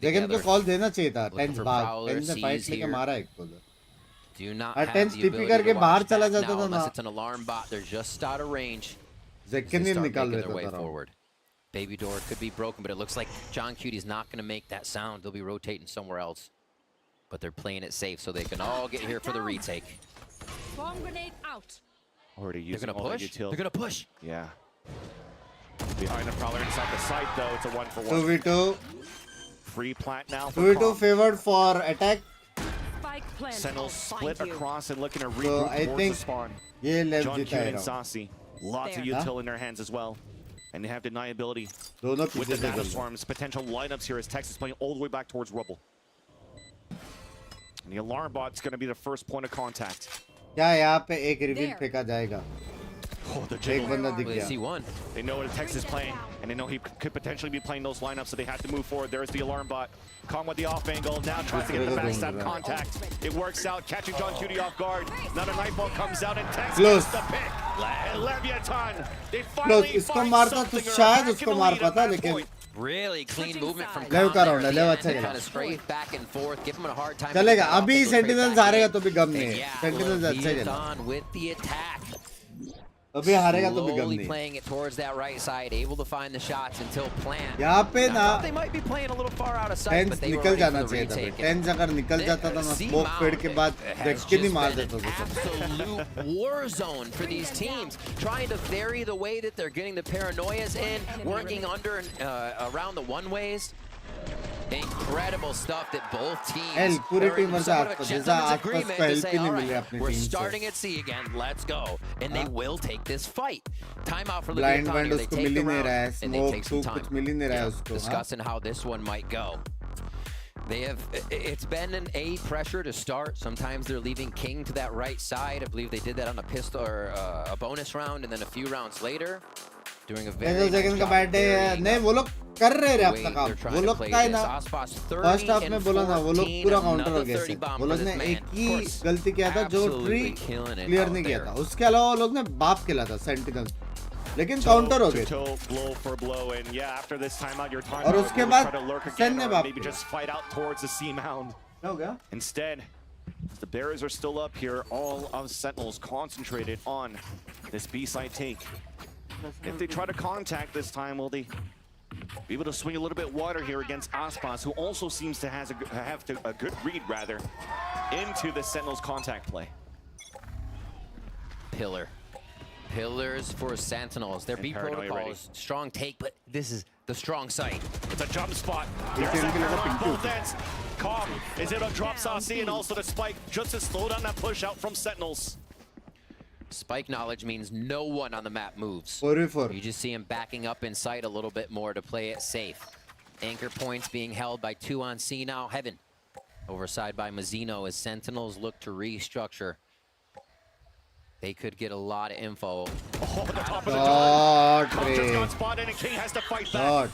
लेकिन तो call देना चाहिए था 10th भाग 10th ने फाइट लेके मारा एक को Do not और have 10th the TP ability करके to बाहर watch चला that जाता now था unless ना it's an alarm bot. They're just out of range. Zekin Start निकाल making लेता their way था forward. Baby door could be broken, but it looks like John Cutie's not going to make that sound. They'll be rotating somewhere else. But they're playing it safe so they can all get here for the retake. Bomb grenade out. Already They're using going to all push. the utility. They're going to push. Yeah. Behind the Prowler inside the site, though, it's a 1 for 1. 2v2 Free plant now for 2v2 Calm. favored for attack Sentinels split across and looking to so regroup I towards think the spawn. ये लेव John जीता Q है and Saucy. Lots of util in their hands as well. And they have deniability दोनों with the पीछे से Nano चल Swarms. Potential lineups here as Texas playing all the way back towards Rubble. And the alarm bot's going to be the first point of contact. क्या यहाँ पे एक reveal फेंका जाएगा Oh, the एक बंदा दिख They गया see one. They know what Texas is playing, and they know he could potentially be playing those lineups, so they have to move forward. There's the alarm bot. Calm with the off angle. Now tries to get the backstab contact. It works out, catching John Cutie off guard. Now the nightball comes out, and Texas Close. gets the pick. And Leviathan, they Close. finally इसको find मारता तो something. शायद उसको मार पाता लेकिन Really clean movement from लेव का Calm राउंड है there लेव at अच्छा the end. खेला Kind of straight back and forth, give him a hard time. चलेगा to अभी go straight सेंटिनल्स back हारेगा in. तो भी गम नहीं And है yeah, सेंटिनल्स अच्छा खेला Leviathan with the attack. अभी हारेगा तो भी गम Slowly नहीं playing it towards that right side, able to find the shots until planned. यहाँ पे I ना thought they might be playing a little far out of sight, 10th but they were निकल ready जाना for the चाहिए था retake. 10th अगर निकल जाता था ना स्मोक पेड़ के बाद Has जैक्की नहीं just मार been देता an था absolute war zone for these teams, trying to vary the way that they're getting the paranoias in, working under and around the one-ways. Incredible stuff that both teams पूरी are team in वर्ष somewhat of a आपको जैसा gentleman's आसपास agreement का to help say, ही नहीं all मिली right, अपनी we're team से starting at C again, let's go. And they will take this fight. Timeout for Blind Leviathan. Band They उसको take mill the ही नहीं round, रहा है and they smoke take some to कुछ time. मिल ही नहीं रहा है उसको Discussing how this one might go. They have, it's been an A pressure to start. Sometimes they're leaving King to that right side. I believe they did that on a pistol or a bonus round, and then a few rounds later, doing a very nice second का job bat day है varying नहीं up वो लोग कर रहे हैं the अब way तक they're आप trying वो to लोग play का है this. ना Ospas फर्स्ट हाफ 30 में and बोला ना वो लोग 14, पूरा काउंटर हो another गया 30 bomb वो for लोग this ने man. एक Of ही course, गलती किया था जो tree absolutely killing it clear out नहीं किया there. था उसके अलावा वो लोग ने बाप खेला था सेंटिनल लेकिन काउंटर हो गए Toe, blow for blow, and yeah, after this timeout, your time और out, उसके really बाद try to lurk Sen again, ने or बाप maybe किया just fight out towards the C mound. क्या हो गया Instead, the Bears are still up here. All of Sentinels concentrated on this B-side take. If they try to contact this time, will they be able to swing a little bit wider here against Aspas, who also seems to have a good read, rather, into the Sentinels contact play. Pillar. Pillars for Sentinels. Their B protocols, strong take, but this is the strong site. It's a jump spot. There's that barrel on both ends. Calm is able to drop Saucy and also the spike just to slow down that push out from Sentinels. Spike knowledge means no one on the map moves. 4v4. You just see him backing up in sight a little bit more to play it safe. Anchor points being held by 2 on C now. Heaven overside by Mazzino as Sentinels look to restructure. They could get a lot of info. Oh, at the top of the door. Contra's got spotted and King has to fight back.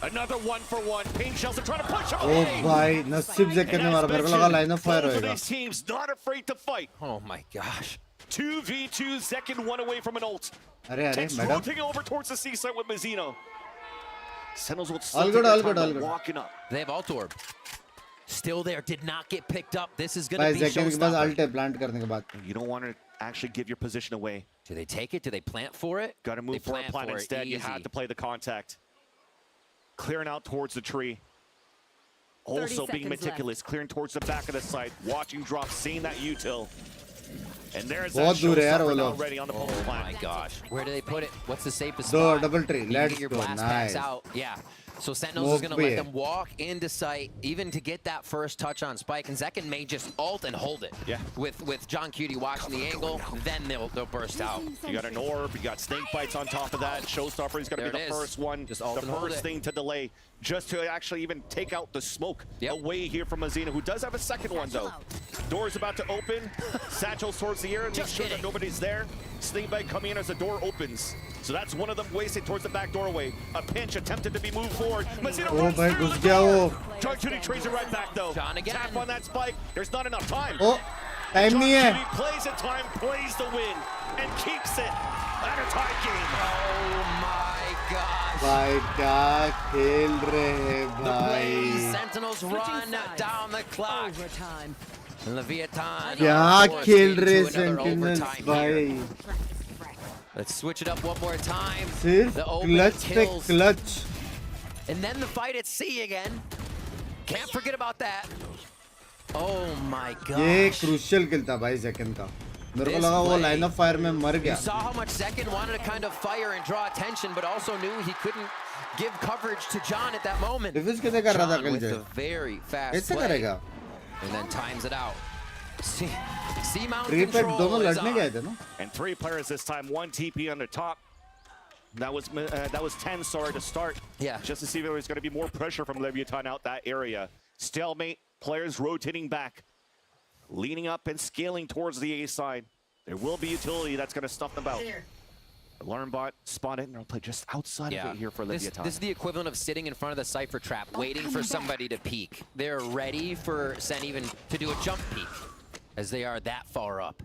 Another 1-for-1. Pain shells are trying to push away. Oh भाई नसीब से करने वाला मेरे को लगा line of fire Both of होएगा. these teams not afraid to fight. Oh my gosh. 2v2, Zekin 1 away from an ult. अरे Takes madam. rotating over towards the C site with Mazzino. Sentinels will All good, all good, all good. walking up. They have ult orb. Still there, did not get picked up. This is going to भाई be second के बाद showstopper. Alt है plant करने के बाद. You don't want to actually give your position away. Do they take it? Do they plant for it? Got to move for a plant instead. You have to play the contact. Clearing out towards the tree. Also being meticulous, clearing towards the back of the site. Watching drop, seeing that util. And there's that showstopper now ready on the pole plant. Oh my gosh. Where do they put it? What's the safest दो spot? Double tree. You Let's get your go. blast Nice. packs out. Yeah. So Sentinels is going to let them walk into sight, even to get that first touch on Spike. And Zekin may just ult and hold it. Yeah. With John Cutie watching the angle, then they'll burst out. You got an orb, you got snake bites on top of that. Showstopper is going to be the first one, Just ult the and hold first it. thing to delay, just to actually even take out the smoke away here from Mazzino, who does have a second one though. Door's about to open. Satchel's towards the air, make sure that nobody's there. Snake bite coming in as the door opens. So that's one of them wasting towards the back doorway. A pinch attempted to be moved forward. Mazzino runs भाई through घुस the गया door. वो. John Cutie trades it right back though. John again. Tap on that spike. There's not enough time. Oh, time John नहीं है. Cutie plays in time, plays the win, and keeps it at a tie game. Oh my gosh. भाई क्या खेल रहे हैं The भाई. Blaze Sentinels run down the clock. Leviathan. क्या खेल रहे forced into another Sentinels overtime भाई. here. Let's switch it up one more time. सिर्फ The open क्लच पे kills. Clutch. And then the fight at sea again. Can't forget about that. Oh my gosh. ये crucial किल था भाई second का. मेरे को लगा वो लाइन ऑफ फायर में मर You गया. saw how much Zekin wanted to kind of fire and draw attention, but also knew he couldn't give coverage to John at that moment. Defence कैसे कर रहा था John कल with से? a very fast कैसे play. करेगा? And then times it out. See mount tree पे control दोनों is लड़ने on. गए थे ना? And 3 players this time, 1 TP on the top. That was 10, sorry, to start. Yeah. Just to see if there was going to be more pressure from Leviathan out that area. Stalemate, players rotating back, leaning up and scaling towards the A side. There will be utility that's going to stuff them out. Alarm bot spotted, and they'll play just outside of it here for Leviathan. This is the equivalent of sitting in front of the Cypher trap, waiting for somebody to peek. They're ready for Sen even to do a jump peek, as they are that far up.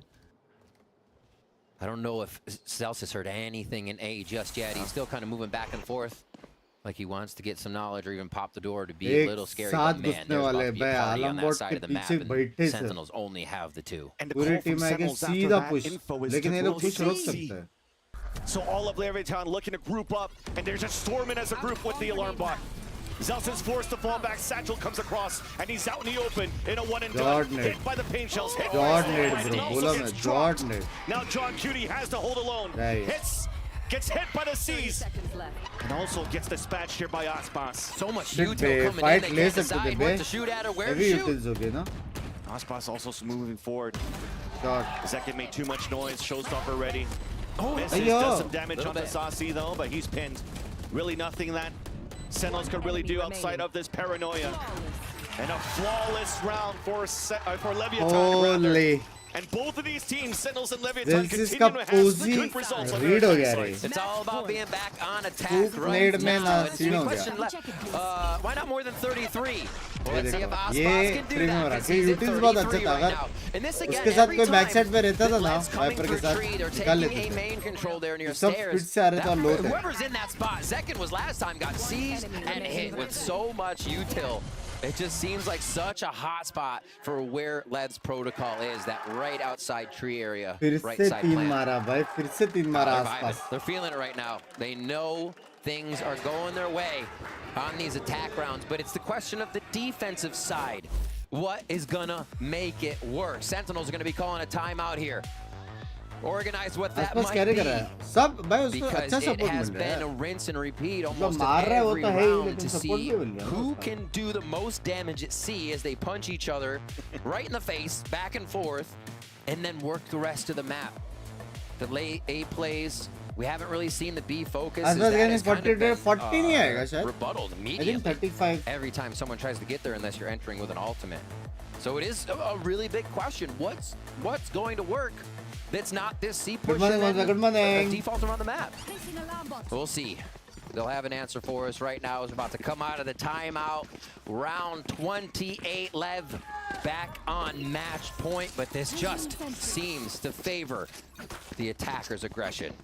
I don't know if Celsius heard anything in A just yet. He's still kind of moving back and forth, like he wants to get some knowledge or even pop the door to be a little scary. But man, there's about to be a party on that side of the map, and Sentinels only have the 2. And the पूरी call from team आगे Sentinels after सीधा that push. info is लेकिन to ये लोग roll push रोक C. सकते हैं. So all of Leviathan looking to group up, and there's a storm in as a group with the alarm bot. Zelsa's forced to fall back. Satchel comes across, and he's out in the open in a 1 and done. Hit by the pain shells. Hit Jordan, and bro. also बोला gets मैं dropped. Jordan. Now John Cutie has to hold alone. Right. Gets hit by the C's, and also gets dispatched here by Aspas. So much Shit util coming fight in. ले They can't सकते थे decide bay. what to shoot at or where to Heavy shoot. utils हो गए ना? Aspas also moving forward. Shot. Zekin made too much noise. Showstopper ready. Oh, Misses, Ayo. does some damage Little on the bit. Saucy though, but he's pinned. Really nothing that Sentinels could really do outside of this paranoia. And a flawless round for Leviathan. Holy. And both of these teams, Sentinels and Leviathan, This is continue to have Kaposi good results on read their हो गया attack रे. sites. It's all about being back on attack Scoop right made में now. ना And scene हो question गया. left. Why not more than 33? Well, let's see if Aspas ये can do tree में हो that. रहा है. Because he's कि in utils बहुत 33 अच्छा था. right अगर now. And this again, उसके साथ every कोई time बैक साइड पे रहता था with ना, Let's coming वाइपर के through साथ tree, they're निकाल taking लेते a थे. main control there near सब stairs. फिट से आ रहे थे और लो थे. Whoever's in that spot, Zekin was last time, got seized and hit with so much util. It just seems like such a hot spot for where Led's protocol is, that right outside tree area, फिर right से side तीन plant. मारा भाई. फिर से तीन मारा They're आसपास. vibing. They're feeling it right now. They know things are going their way on these attack rounds, but it's the question of the defensive side. What is gonna make it work? Sentinels are gonna be calling a timeout here. Organize what that आसपास might carry be. कर रहा है. सब भाई उसको अच्छा Because it support has mill been रहा a है. rinse and repeat जो almost मार रहा है वो every तो है ही, round लेकिन to सपोर्ट see भी मिल रहा है. who can do the most damage at sea as they punch each other right in the face, back and forth, and then work the rest of the map. The late A plays We haven't really seen the B focus. As well, that has 40 been, 40 nahi aayega shayad. rebuttaled I immediately. think 35. Every time someone tries to get there, unless you're entering with an ultimate. So it is a really big question. What's going to work? That's not this C push. Good morning. Default around the map. We'll see. They'll have an answer for us right now. Is about to come out of the timeout. Round 28, LEV back on match point, but this just seems to favor the attacker's aggression.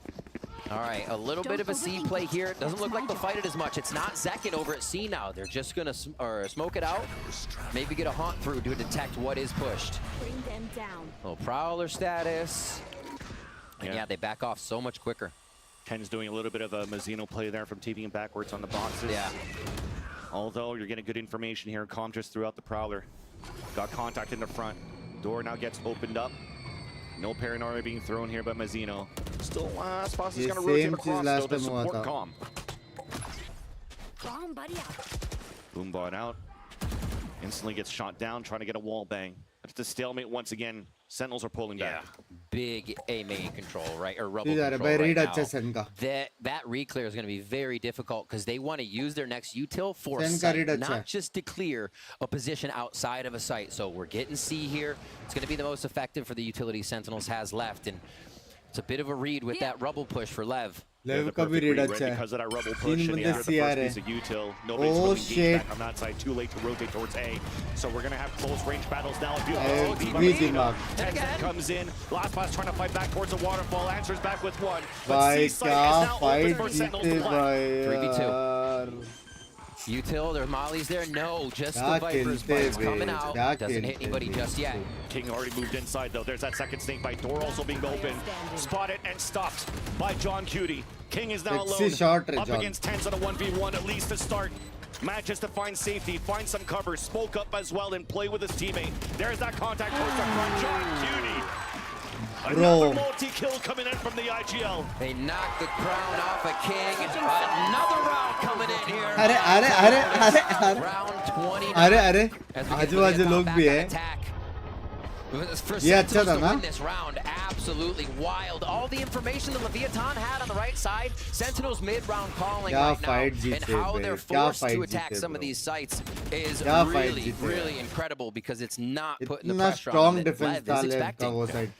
All right, a little bit of a C play here. It doesn't look like they'll fight it as much. It's not Zekin over at C now. They're just gonna smoke it out. Maybe get a haunt through to detect what is pushed. Bring them down. Little prowler status. And yeah, they back off so much quicker. Ken's doing a little bit of a Mazzino play there from TVing backwards on the boxes. Yeah. Although you're getting good information here. Calm just threw out the prowler. Got contact in the front. Door now gets opened up. No paranoia being thrown here by Mazzino. Still, Aspas is going to rotate across though to support Calm. Boombot out. Instantly gets shot down, trying to get a wall bang. It's a stalemate once again. Sentinels are pulling back. Big A main control, right? Or rubble That reclear is going to be very difficult because they want to use their next util for Sen sight, not just to clear a position outside of a site. So we're getting C here. It's going to be the most effective for the utility Sentinels has left, and it's a bit of a read with that rubble push for LEV. LEV का भी read अच्छा है. Because of that rubble push and the first piece of util. Nobody's really engaged back on that side. Too late to rotate towards A. So we're going to have close range battles now. Comes in. Last pass trying to fight back towards the waterfall. Answers back with one. But क्या fight जीते भाई 3v2. Util, their mollies there? No, just the Viper's bites coming out. Doesn't hit anybody just yet. King already moved inside though. There's that second snake bite. Door also being opened. Spotted and stopped by John Cutie. King is now alone. Up against Tens on a 1v1 at least to start. Manages to find safety, find some cover, smoke up as well, and play with his teammate. There's that contact towards the front. John Cutie. Another multi-kill coming in from the IGL. They knocked the crown off of King. Another round coming in here. Round 29. आजू-बाजू लोग भी हैं. ये अच्छा था ना? This round absolutely wild. All the information that Leviathan had on the right side, Sentinels mid-round calling right now, and how they're forced to attack some of these sites is really incredible because it's not putting the pressure on that LEV is expecting.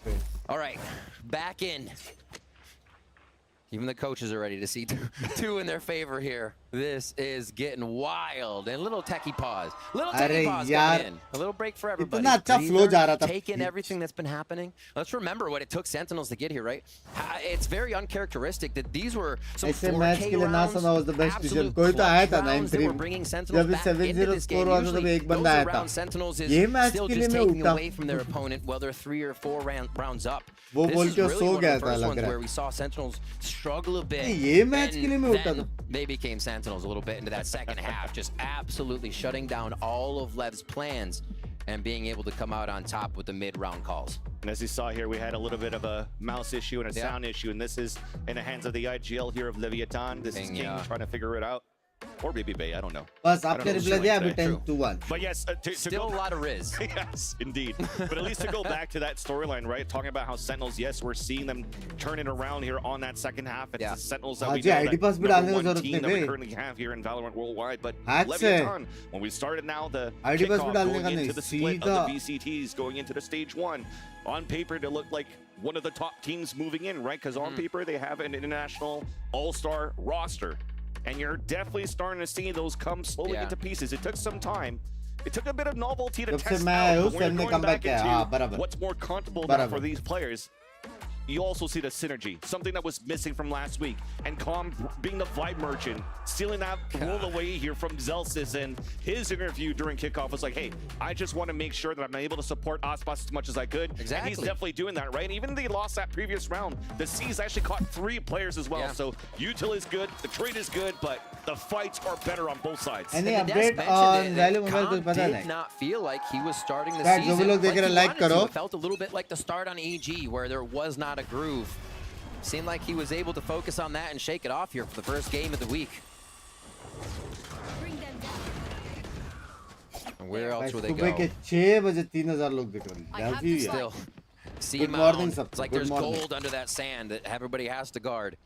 All right, back in. Even the coaches are ready to see two in their favor here. This is getting wild. And little techie pause. Little techie pause coming in. A little break for everybody. Take in everything that's been happening. Let's remember what it took Sentinels to get here, right? It's very uncharacteristic that these were some 4K rounds, absolute clutch rounds that were bringing Sentinels back into this game. Usually, those around Sentinels is still just taking away from their opponent while they're 3 or 4 rounds up. This is really one of the first ones where we saw Sentinels struggle a bit. And then they became Sentinels a little bit into that second half, just absolutely shutting down all of LEV's plans and being able to come out on top with the mid-round calls. And as you saw here, we had a little bit of a mouse issue and a sound issue, and this is in the hands of the IGL here of Leviathan. This is King trying to figure it out. Or maybe Bay, I don't know. बस आपने reply दिया अभी 10-1. But yes, still a lot of Riz. Yes, indeed. But at least to go back to that storyline, right? Talking about how Sentinels, yes, we're seeing them turn it around here on that second half. It's the Sentinels that we know that number one team that we currently have here in Valorant Worldwide. But Leviathan, when we started now the kickoff going into the split of the VCTs, going into the stage 1, on paper they look like one of the top teams moving in, right? Because on paper they have an international all-star roster. And you're definitely starting to see those come slowly into pieces. It took some time. It took a bit of novelty to test out, but when you're going back into what's more comfortable now for these players, you also see the synergy, something that was missing from last week. And Calm being the vibe merchant, stealing that roll away here from Zelsis, and his interview during kickoff was like, hey, I just want to make sure that I'm able to support Aspas as much as I could. Exactly. And he's definitely doing that, right? And even they lost that previous round, the C's actually caught 3 players as well. So util is good, the trade is good, but the fights are better on both sides. Any update on Value Mobile कुछ पता नहीं? Did not feel like he was starting the season like he wanted to. It felt a little bit like the start on EG where there was not a groove. Seemed like he was able to focus on that and shake it off here for the first game of the week. And where else were they going? सुबह के 6 बजे 3000 लोग दिख रहे हैं. Still, Good morning, it's like there's gold under that sand that everybody has to guard.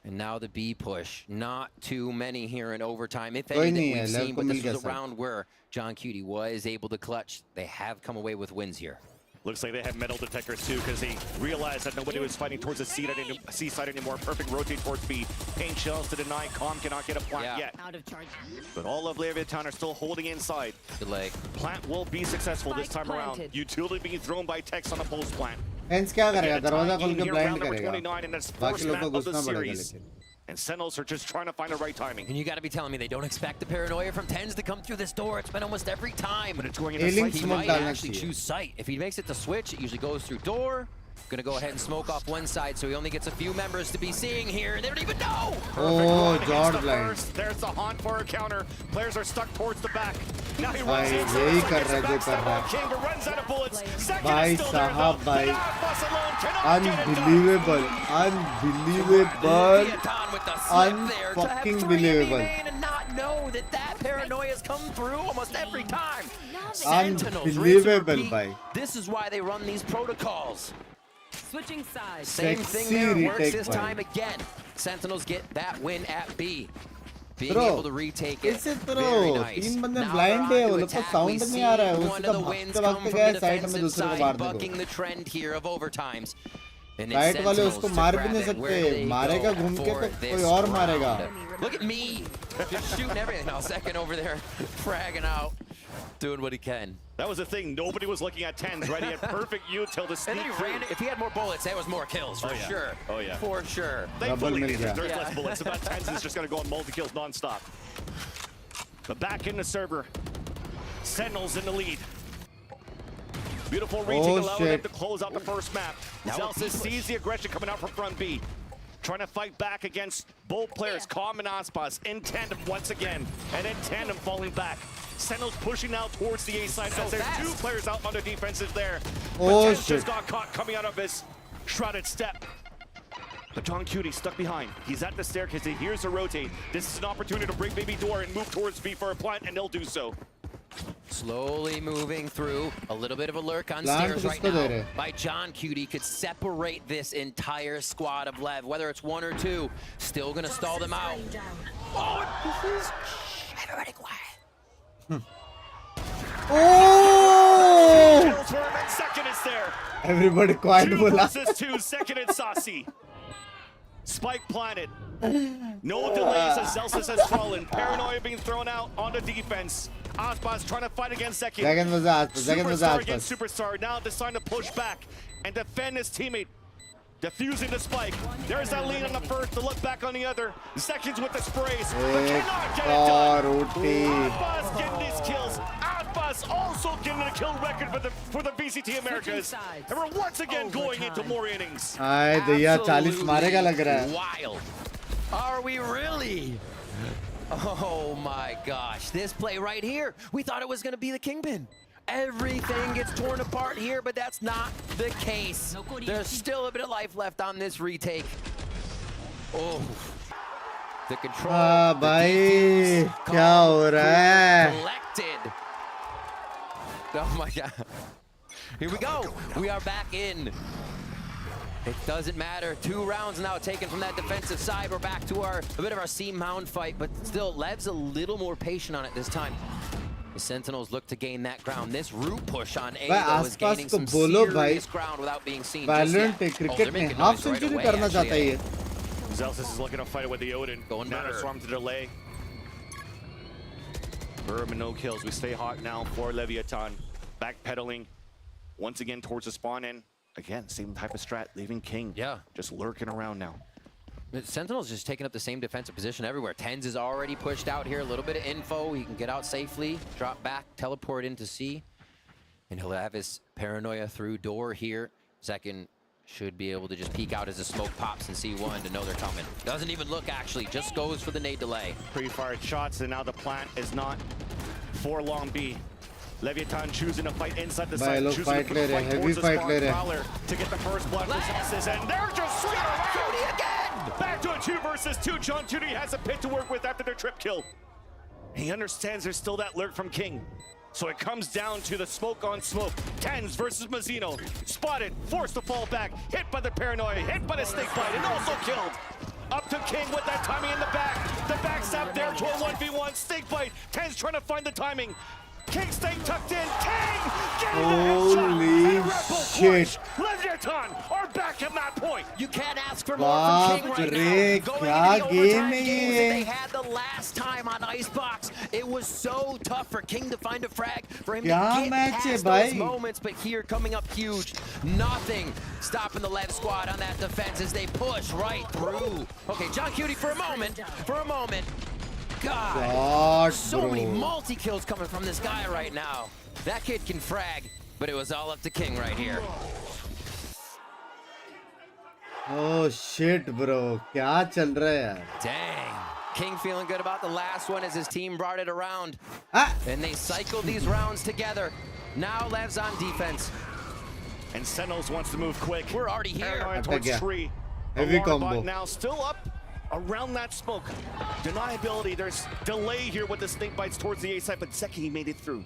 And now the B push. Not too many here in overtime, if any, that we've seen, but this was a round where John Cutie was able to clutch. They have come away with wins here. Looks like they have metal detectors too, because they realized that nobody was fighting towards the C side anymore. Perfect rotate towards B. Paint shells to deny. Calm cannot get a plant yet. Out of charge. But all of Leviathan are still holding inside. Delay. Plant will be successful this time around. Utility being thrown by Tex on the post plant. Hence क्या करेगा? दरवाजा खोल के blind करेगा. 29 in this बाकी first लोग map को of the घुसना पड़ेगा series. लेकिन. And Sentinels are just trying to find the right timing. And you got to be telling me they don't expect the paranoia from Tens to come through this door. It's been almost every time. But it's going into He sight. might actually choose sight. If he makes it to switch, it usually goes through door. Gonna go ahead and smoke off one side, so he only gets a few members to be seeing here. They don't even know. Oh, George blind. There's the haunt for a counter. Players are stuck towards the back. Now he भाई runs in. यही कर रहा है जो कर रहा है. King runs out of bullets. Second भाई is still there, साहब though. भाई. Bus alone cannot get it done. Unbelievable. Unbelievable. Unfucking believable. And not know that that paranoia has come through almost every time. Unbelievable, bhai. This is why they run these protocols. Switching sides. Same thing there, works this time again. Sentinels get that win at B. Being able to retake it, very nice. तीन बंदे Now blind they're है, on वो to लोग को attack. sound We नहीं see आ रहा है. one उसका of the भागते wins भागते come from गया the साइड में defensive दूसरे को side, मार दे bucking दो. the trend here of overtimes. And it's right वाले Sentinels उसको to मार भी grab नहीं it. Where सकते. they मारेगा go घूम के for तो this कोई और मारेगा. round. Look at me, just shooting everything. Now second over there, fragging out, doing what he can. That was the thing. Nobody was looking at Tens, right? He had perfect util to And sneak then he through. ran it. If he had more bullets, that was more kills for sure. Oh yeah. For sure. Thankfully, there's less bullets. About Tens is just going to go on multi-kills non-stop. But back in the server. Sentinels in the lead. Beautiful retake allowing them to close out the first map. Zelsis sees the aggression coming out from front B. Trying to fight back against both players, Calm and Aspas, in tandem once again. And in tandem falling back. Sentinels pushing now towards the A side as there's two players out on the defensive there. But Tens just got caught coming out of his shrouded step. But John Cutie stuck behind. He's at the staircase. He hears the rotate. This is an opportunity to break baby door and move towards B for a plant, and they'll do so. Slowly moving through. A little bit of a lurk on stairs right now by John Cutie. Could separate this entire squad of Lev, whether it's one or two. Still gonna stall them out. Oh, this is... Everybody quiet. Oh! Kills for him, and second is there. Everybody quiet. 2 versus 2, second and Saucy. Spike planted. No delays as Zelsis has fallen. Paranoia being thrown out on the defense. Aspas trying to fight against second. Second was Aspas. Superstar against Superstar. Now deciding to push back and defend his teammate. Defusing the spike. There's that lead on the first, to look back on the other. Seconds with the sprays. But cannot get it done. Aspas getting these kills. Aspas also getting a kill record for the VCT Americas. And we're once again going into more innings. आए दैया 40 मारेगा लग रहा है. Wild. Are we really? Oh my gosh, this play right here. We thought it was gonna be the Kingpin. Everything gets torn apart here, but that's not the case. There's still a bit of life left on this retake. Oh, the control. भाई क्या हो रहा है? Collected. Oh my God. Here we go. We are back in. It doesn't matter. 2 rounds now taken from that defensive side. We're back to a bit of our C-mound fight, but still, Lev's a little more patient on it this time. The Sentinels look to gain that ground. This root push on A though is gaining some serious ground without being seen. Valorant cricket में half century करना चाहता है ये. Zelsis is looking to fight with the Odin. Going Nano Swarm to delay. Bourbon no kills. We stay hot now for Leviathan. Backpedaling once again towards the spawn in. Again, same type of strat, leaving King. Yeah. Just lurking around now. The Sentinel's just taking up the same defensive position everywhere. Tens is already pushed out here. A little bit of info. He can get out safely, drop back, teleport into C. And he'll have his paranoia through door here. Second should be able to just peek out as the smoke pops in C1 to know they're coming. Doesn't even look, actually. Just goes for the nade delay. Pre-fired shots, and now the plant is not for long B. Leviathan choosing to fight inside the site, choosing to put fight towards the spawn prowler to get the first blood for Zelsis, and they're just swinging around again! Back to a 2 versus 2. John Cutie has a pit to work with after their trip kill. He understands there's still that lurk from King. So it comes down to the smoke on smoke. Tens versus Mazzino. Spotted, forced to fall back, hit by the paranoia, hit by the snake bite, and also killed. Up to King with that timing in the back. The backstab there to a 1v1. Snake bite. Tens trying to find the timing. King staying tucked in. King getting the headshot. Shit. Leviathan are back at that point. You can't ask for more from King right now. Going into the overtime games that they had the last time on Icebox. It was so tough for King to find a frag, for him to get past those moments, but here coming up huge. Nothing stopping the LEV squad on that defense as they push right through. Okay, John Cutie for a moment. God, so many multi-kills coming from this guy right now. That kid can frag, but it was all up to King right here. Oh shit, bro. क्या चल रहा है यार? Dang. King feeling good about the last one as his team brought it around. And they cycled these rounds together. Now Lev's on defense. And Sentinels wants to move quick. We're already here. Towards tree. Heavy combo. Now still up around that smoke. Deniability. There's delay here with the snake bites towards the A side, but Zeki, he made it through.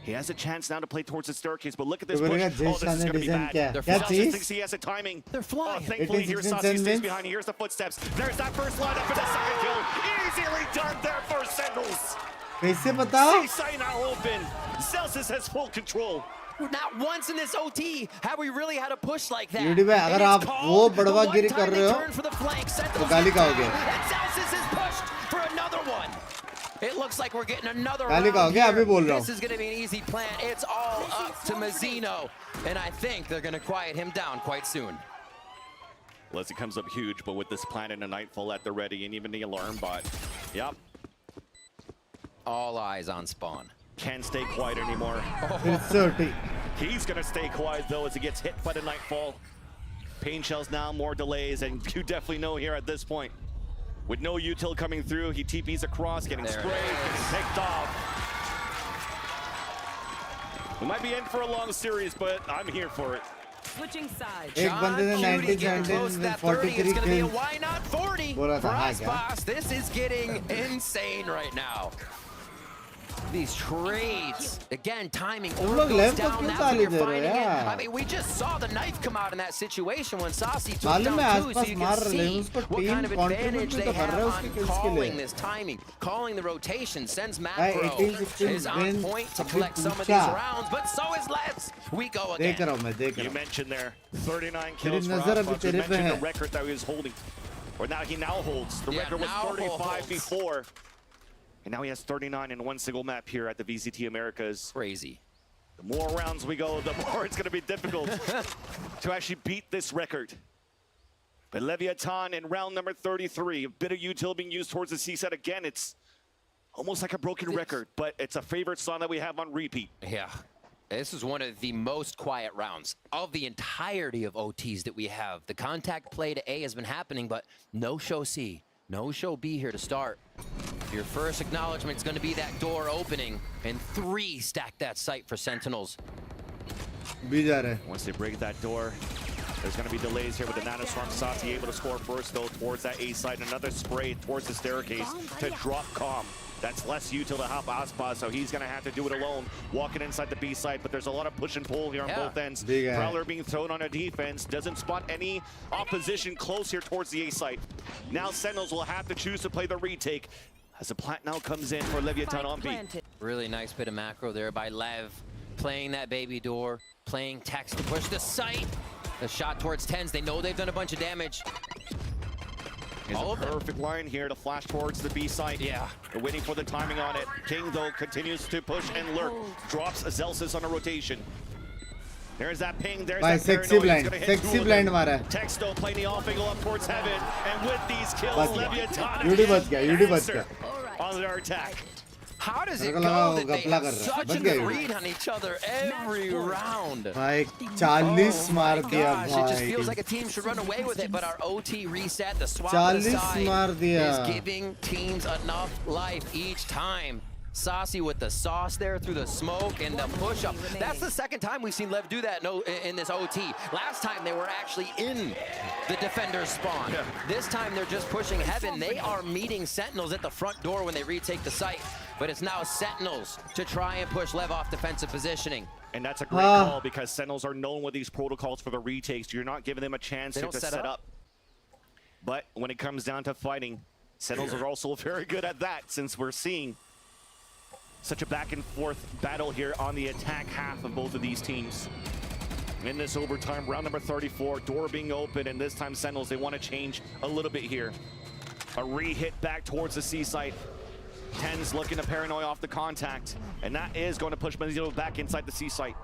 He has a chance now to play towards the staircase, but look at this push. Oh, this is going to be bad. Saucy thinks he has a timing. They're flying. Thankfully, here's Saucy stays behind. He hears the footsteps. There's that first lineup for the second kill. Easily done there for Sentinels. कैसे बताओ? C-site now open. Celsius has full control. Not once in this OT have we really had a push like that. यूडी में अगर आप वो बड़वागिरी कर रहे हो तो गाली खाओगे. Celsius is pushed for another one. It looks like we're getting another गाली round खाओगे अभी बोल here. रहा This is going to be an easy plan. It's all up to Mazzino, and I think they're going to quiet him down quite soon. Leslie comes up huge, but with this plan and a Nightfall at the ready, and even the alarm bot. Yep. All eyes on spawn. Can't stay quiet anymore. It's dirty. He's gonna stay quiet though as he gets hit by the Nightfall. Pain shells now, more delays, and you definitely know here at this point. With no util coming through, he TPs across, getting sprayed, getting picked off. We might be in for a long series, but I'm here for it. Switching sides. एक बंदे ने 90 with 43 kills. Why not 40 for us, boss? This is getting insane right now. These trades again, timing goes down now. You're finding it. I mean, we just saw the knife come out in that situation when Saucy took down two, so you can see what kind of advantage they have on calling this timing, calling the rotation. Sends Macro is on point to collect some of these rounds, but so is Levs. We go again. You mentioned there 39 kills for Aspas. You mentioned the record that he was holding, or now he holds. The record was 35 before. And now he has 39 in one single map here at the VCT Americas. Crazy. The more rounds we go, the more it's going to be difficult to actually beat this record. But Leviathan in round number 33, a bit of util being used towards the C set again. It's almost like a broken record, but it's a favorite song that we have on repeat. Yeah. This is one of the most quiet rounds of the entirety of OTs that we have. The contact play to A has been happening, but no show C. No show B here to start. Your first acknowledgement is going to be that door opening, and 3 stack that site for Sentinels. Once they break that door, there's going to be delays here with the Nanoswarm. Saucy able to score first, though, towards that A side. Another spray towards the staircase to drop Calm. That's less util to help Aspas, so he's going to have to do it alone, walking inside the B side, but there's a lot of push and pull here on both ends. Prowler being thrown on a defense, doesn't spot any opposition close here towards the A side. Now Sentinels will have to choose to play the retake as the plant now comes in for Leviathan on B. Really nice bit of macro there by Lev, playing that baby door, playing text to push the site. The shot towards Tens, they know they've done a bunch of damage. Is a perfect line here to flash towards the B site. Yeah. They're waiting for the timing on it. King, though, continues to push and lurk. Drops Zelsis on a rotation. There's that ping. There's that sexy blind. Sexy blind मारा. Texto playing the off angle up towards heaven. And with these kills, Leviathan on their attack. How does it go that they have such a good read on each other every round? भाई 40 मार दिया भाई. It just feels like a team should run away with it, but our OT reset, the swap aside, is giving teams enough life each time. Saucy with the sauce there through the smoke and the push-up. That's the second time we've seen Lev do that in this OT. Last time they were actually in the defender's spawn. This time they're just pushing heaven. They are meeting Sentinels at the front door when they retake the site. but it's now Sentinels to try and push LEV off defensive positioning. And that's a great call because Sentinels are known with these protocols for the retakes. You're not giving them a chance to set up. But when it comes down to fighting, Sentinels are also very good at that, since we're seeing such a back and forth battle here on the attack half of both of these teams. In this overtime, round number 34, door being open, and this time Sentinels, they want to change a little bit here. A re-hit back towards the C site. Tens looking to paranoid off the contact, and that is going to push Mithul back inside the C site.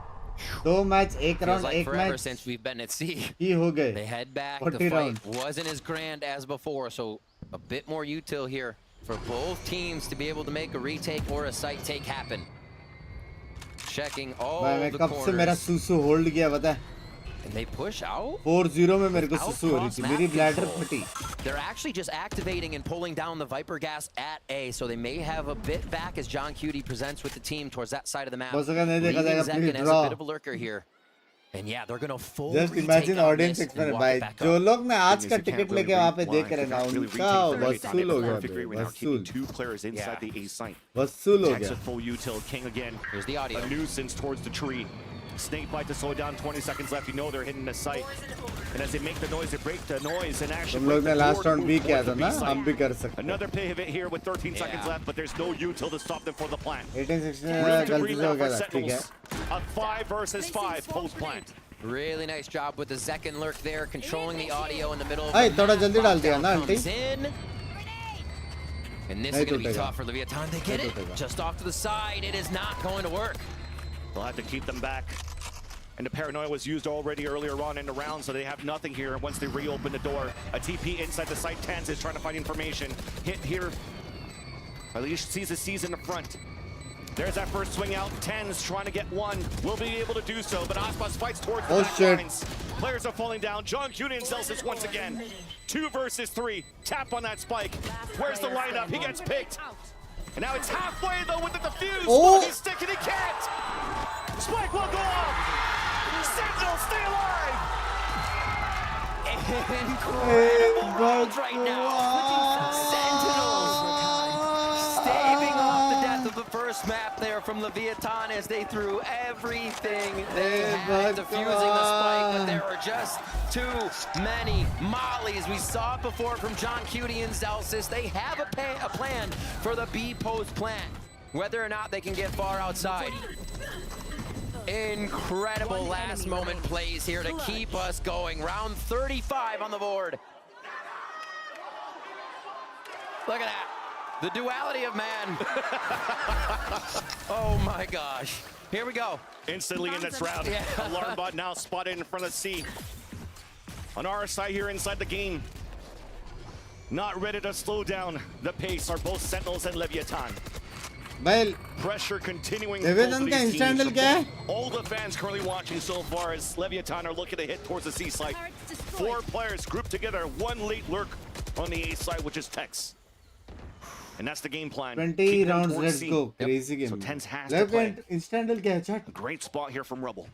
2 match, 1 round, like 1 forever match. since we've been at sea. They head back. The fight wasn't as grand as before, so a bit more util here for both teams to be able to make a retake or a site take happen. Checking all the corners. And they push out. 4-0 में मेरे को सुसु हो रही थी. मेरी bladder फटी. They're actually just activating and pulling down the Viper gas at A, so they may have a bit back as John Cutie presents with the team towards that side of the map. Leaving Zekken as a bit of a lurker here. And yeah, they're gonna full Just imagine audience experiment भाई. जो लोग ना आज का ticket लेके वहाँ पे देख रहे हैं ना, उनका वसूल हो गया. वसूल. 2 players inside the A site. वसूल हो गया. Full util. King again. Here's the audio. A nuisance towards the tree. Snake bite to slow down. 20 seconds left. You know they're hitting the site. And as they make the noise, they break the noise and actually. तुम लोग ने last round भी किया था ना, हम भी कर सकते. Another pivot here with 13 seconds left, but there's no util to stop them for the plant. 18-16 गलती से हो गया था, ठीक है. A 5 versus 5 post plant. Really nice job with the Zekken lurk there, controlling the audio in the middle of Hey, थोड़ा जल्दी डाल दिया ना, aunty. And this is going to be tough for Leviathan. They get it just off to the side. It is not going to work. They'll have to keep them back. And the paranoia was used already earlier on in the round, so they have nothing here once they reopen the door. A TP inside the site. Tens is trying to find information. Hit here. At least sees the C's in the front. There's that first swing out. Tens trying to get one. Will be able to do so, but Aspas fights towards the back lines. Players are falling down. John Cutie and Celsius once again. 2 versus 3. Tap on that spike. Where's the lineup? He gets picked. And now it's halfway, though, with the defuse. Oh. He's sticking, he can't. Spike will go off. Sentinel, stay alive. Incredible rounds right now. Sentinels staving off the death of the first map there from Leviathan as they threw everything they had, defusing the spike, but there were just too many mollies. We saw it before from John Cutie and Celsius. They have a plan for the B post plant, whether or not they can get far outside. Incredible last moment plays here to keep us going. Round 35 on the board. Look at that. The duality of man. Oh my gosh. Here we go. Instantly in this round. Alarm bot now spotted in front of C. On our side here inside the game. Not ready to slow down the pace are both Sentinels and Leviathan. Well, pressure continuing. Leviathan का instant handle क्या है? All the fans currently watching so far as Leviathan are looking to hit towards the C site. 4 players grouped together, 1 late lurk on the A side, which is Tex. And that's the game plan. 20 rounds, let's go. Crazy game. So Tens has to play. Instant handle क्या है, chat? Great spot here from Rebel.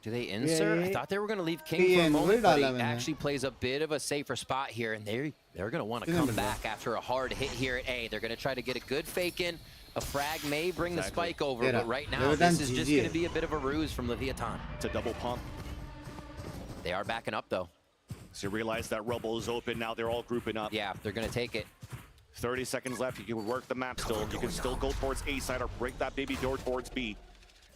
Do they insert? I thought they were going to leave King for a moment, but he actually plays a bit of a safer spot here, and they're going to want to come back after a hard hit here at A. They're going to try to get a good fake in. A frag may bring the spike over, but right now this is just going to be a bit of a ruse from Leviathan. It's a double pump. They are backing up, though. So you realize that Rebel is open now. They're all grouping up. Yeah, they're going to take it. 30 seconds left. You can work the map still. You can still go towards A side or break that baby door towards B.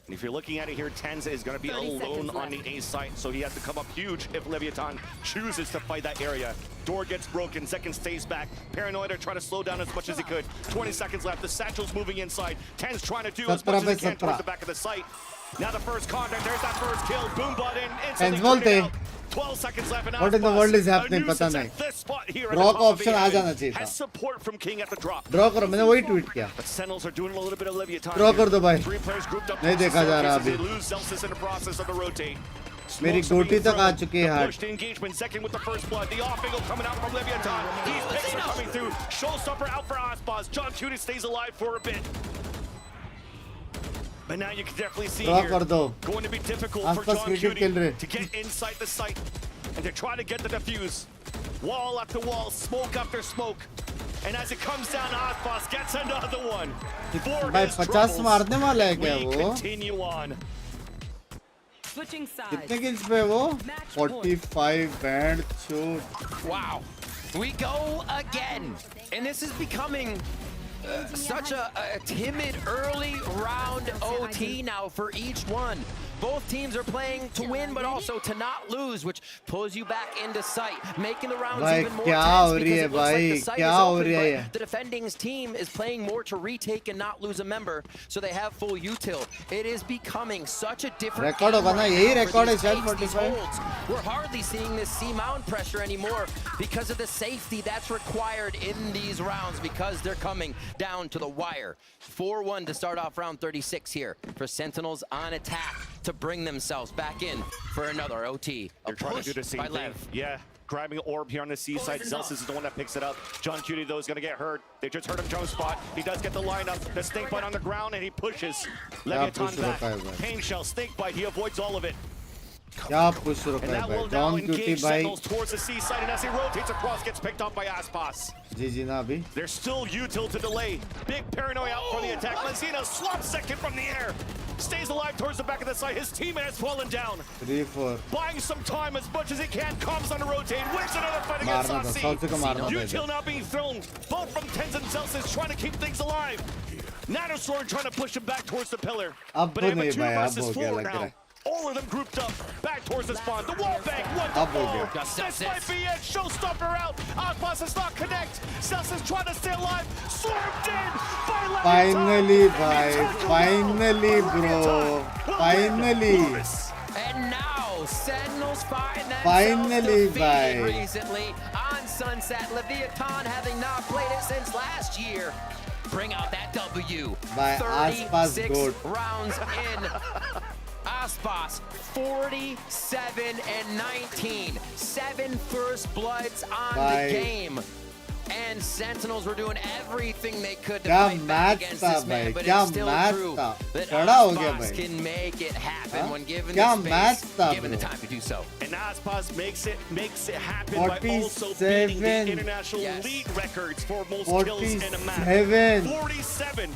And if you're looking at it here, Tens is going to be alone on the A site, so he has to come up huge if Leviathan chooses to fight that area. Door gets broken, Zekken stays back. Paranoid are trying to slow down as much as he could. 20 seconds left, the Satchel's moving inside. Tens trying to do as much as he can towards the back of the site. Now the first contact, there's that first kill. Boom bot in, instantly 12 seconds left and what in the world is happening? पता नहीं. Draw का option आ जाना चाहिए था. Has support from King at the drop. Draw करो, मैंने वही tweet किया. But Sentinels are doing a little bit of Leviathan. Draw कर दो भाई. 3 players grouped up. नहीं देखा जा रहा अभी. They lose Celsius in the process of the rotate. मेरी गोटी तक आ चुकी है hard. Push to engagement, Zekken with the first blood. The off angle coming out from Leviathan. These picks are coming through. Showstopper out for Aspas. John Cutie stays alive for a bit. But now you can definitely see here, going to be difficult for John Cutie to get inside the site. And they're trying to get the defuse. Wall after wall, smoke after smoke. And as it comes down, Aspas gets another one. For भाई his 50 troubles, मारने वाला है क्या we वो? continue on. Switching sides. कितने kills पे वो? 45 band shoot. Wow. We go again. And this is becoming such a timid early round OT now for each one. Both teams are playing to win, but also to not lose, which pulls you back into sight, making the rounds even more tense because it looks like the sight is open, but the defending team is playing more to retake and not lose a member, so they have full util. It is becoming such a different record होगा ना यही record है शायद 45. We're hardly seeing this C-mount pressure anymore because of the safety that's required in these rounds because they're coming down to the wire. 4-1 to start off round 36 here for Sentinels on attack to bring themselves back in for another OT. They're trying to do the same thing. LEV. Yeah, grabbing an orb here on the C side. Zelsis is the one that picks it up. John Cutie, though, is going to get hurt. They just hurt him jump spot. He does get the lineup. The snake bite on the ground, and he pushes Leviathan back. Pain shell, snake bite. He avoids all of it. क्या push रखा है भाई? John Cutie भाई. Towards the C side, and as he rotates across, gets picked up by Aspas. GG ना अभी. There's still util to delay. Big paranoia out for the attack. Lenzina slops second from the air. Stays alive towards the back of the site. His teammate has fallen down. 3-4. Buying some time as much as he can. Comes on to rotate. Wins another fight against Oxy. Util now being thrown. Both from Tens and Celsius trying to keep things alive. Nanostorm trying to push him back towards the pillar. But in a 2 versus 4 now. All of them grouped up, back towards the spawn. The wall bank, what the ball? This might be it. Showstopper out. Aspas does not connect. Celsius trying to stay alive. Swarmed in by Leviathan. Finally, bhai. Finally, bro. Finally. And now, Sentinels find themselves Finally, defeated bhai. recently on Sunset. Leviathan having not played it since last year. Bring out that W. By 36 good. rounds in. Aspas 47 and 19. 7 first bloods on the game. And Sentinels were doing everything they could to fight back against this man, but it's still true that Aspas can make it happen when given the space, given the time to do so. And Aspas makes it happen by also beating the international league records for most kills in a match. 47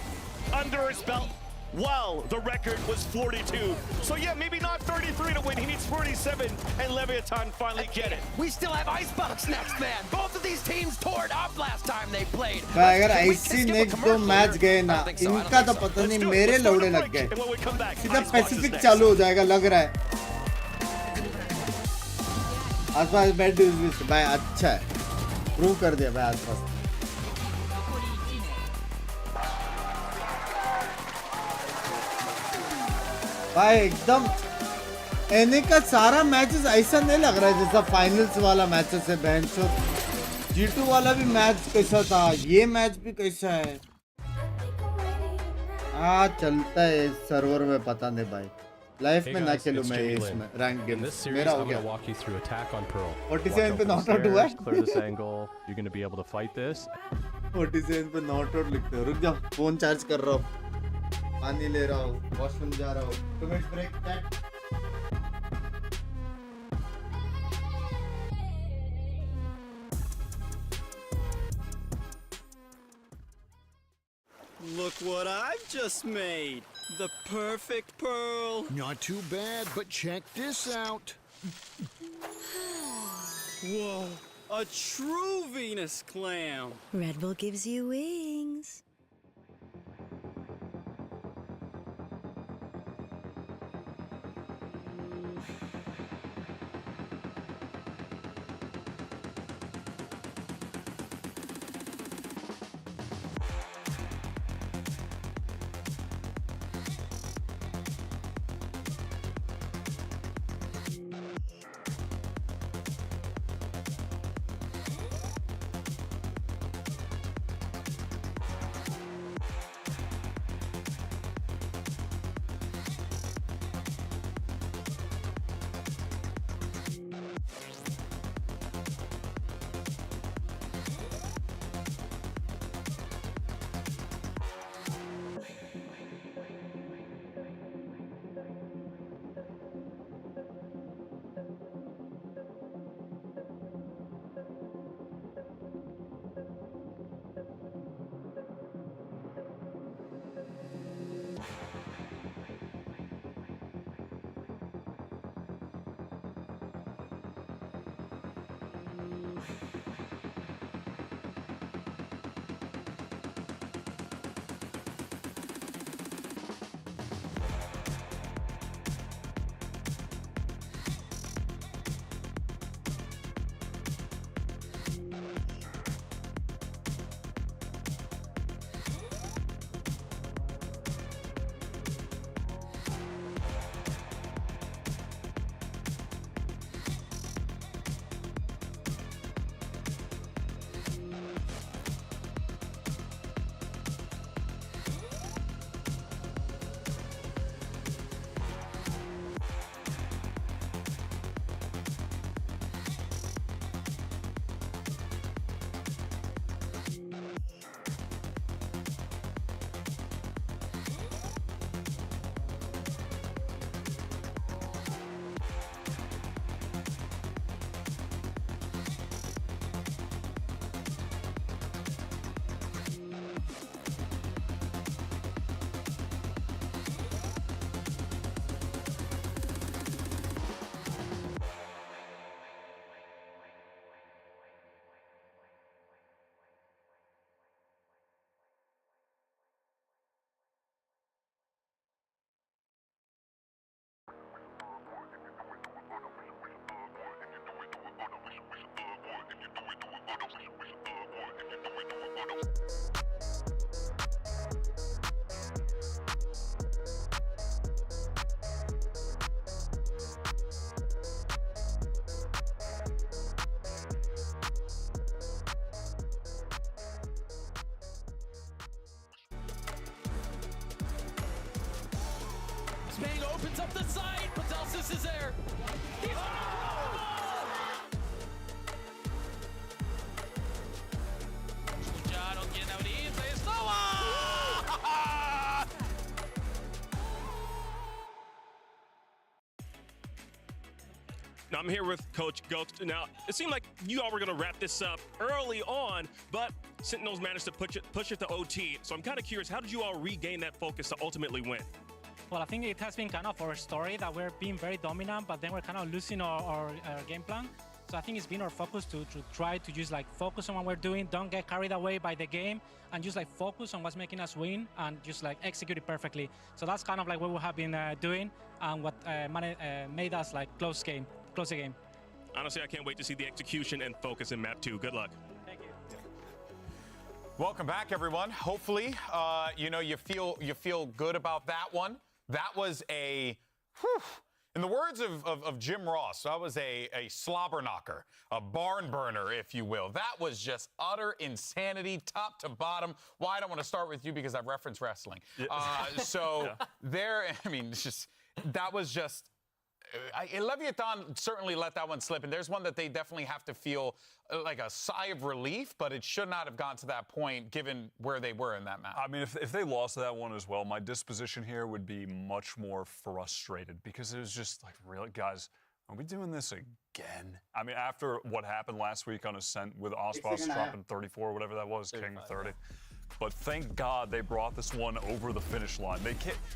under his belt. Well, the record was 42. So yeah, maybe not 33 to win. He needs 47, and Leviathan finally get it. We still have Icebox next, man. Both of these teams tore it up last time they played. भाई अगर ऐसी next 2 match गए ना, इनका तो पता नहीं मेरे लौड़े लग गए. सीधा पैसिफिक चालू हो जाएगा लग रहा है. आसपास बैड ड्यूज भाई अच्छा है. प्रूव कर दिया भाई आसपास. भाई एकदम एने का सारा मैचेस ऐसा नहीं लग रहा है जैसा फाइनल्स वाला मैचेस है. बेंच और G2 वाला भी मैच कैसा था, ये मैच भी कैसा है. हाँ चलता है सर्वर में, पता नहीं भाई. लाइफ में ना खेलूं मैं इसमें रैंक गेम. मेरा हो गया. 47 पे नॉट आउट हुआ है. 47 पे नॉट आउट लिखते हो. रुक जाओ, फोन चार्ज कर रहा हूँ, पानी ले रहा हूँ, वॉशरूम जा रहा हूँ. 2 minute break. Look what I've just made. The perfect pearl. Not too bad, but check this out. Whoa, a true Venus clam. Red Bull gives you wings. Bang opens up the side, but Delsis is there. He's já não tinha nariz, aí Now I'm here with Coach Ghost. Now, it seemed like you all were going to wrap this up early on, but Sentinels managed to push it to OT. So I'm kind of curious, how did you all regain that focus to ultimately win? Well, I think it has been kind of our story that we're being very dominant, but then we're kind of losing our game plan. So I think it's been our focus to try to just like focus on what we're doing, don't get carried away by the game, and just like focus on what's making us win and just like execute it perfectly. So that's kind of like what we have been doing and what made us like close the game. Honestly, I can't wait to see the execution and focus in map 2. Good luck. Thank you. Welcome back, everyone. Hopefully, you feel good about that one. That was a, in the words of Jim Ross, that was a slobber knocker, a barn burner, if you will. That was just utter insanity, top to bottom. Why I don't want to start with you because I've referenced wrestling. That was just. Leviathan certainly let that one slip, and there's one that they definitely have to feel like a sigh of relief, but it should not have gone to that point given where they were in that match. I mean, if they lost that one as well, my disposition here would be much more frustrated because it was just like, really, guys, are we doing this again? I mean, after what happened last week on Ascent with Ospas dropping 34, whatever that was, King 30. But thank God they brought this one over the finish line.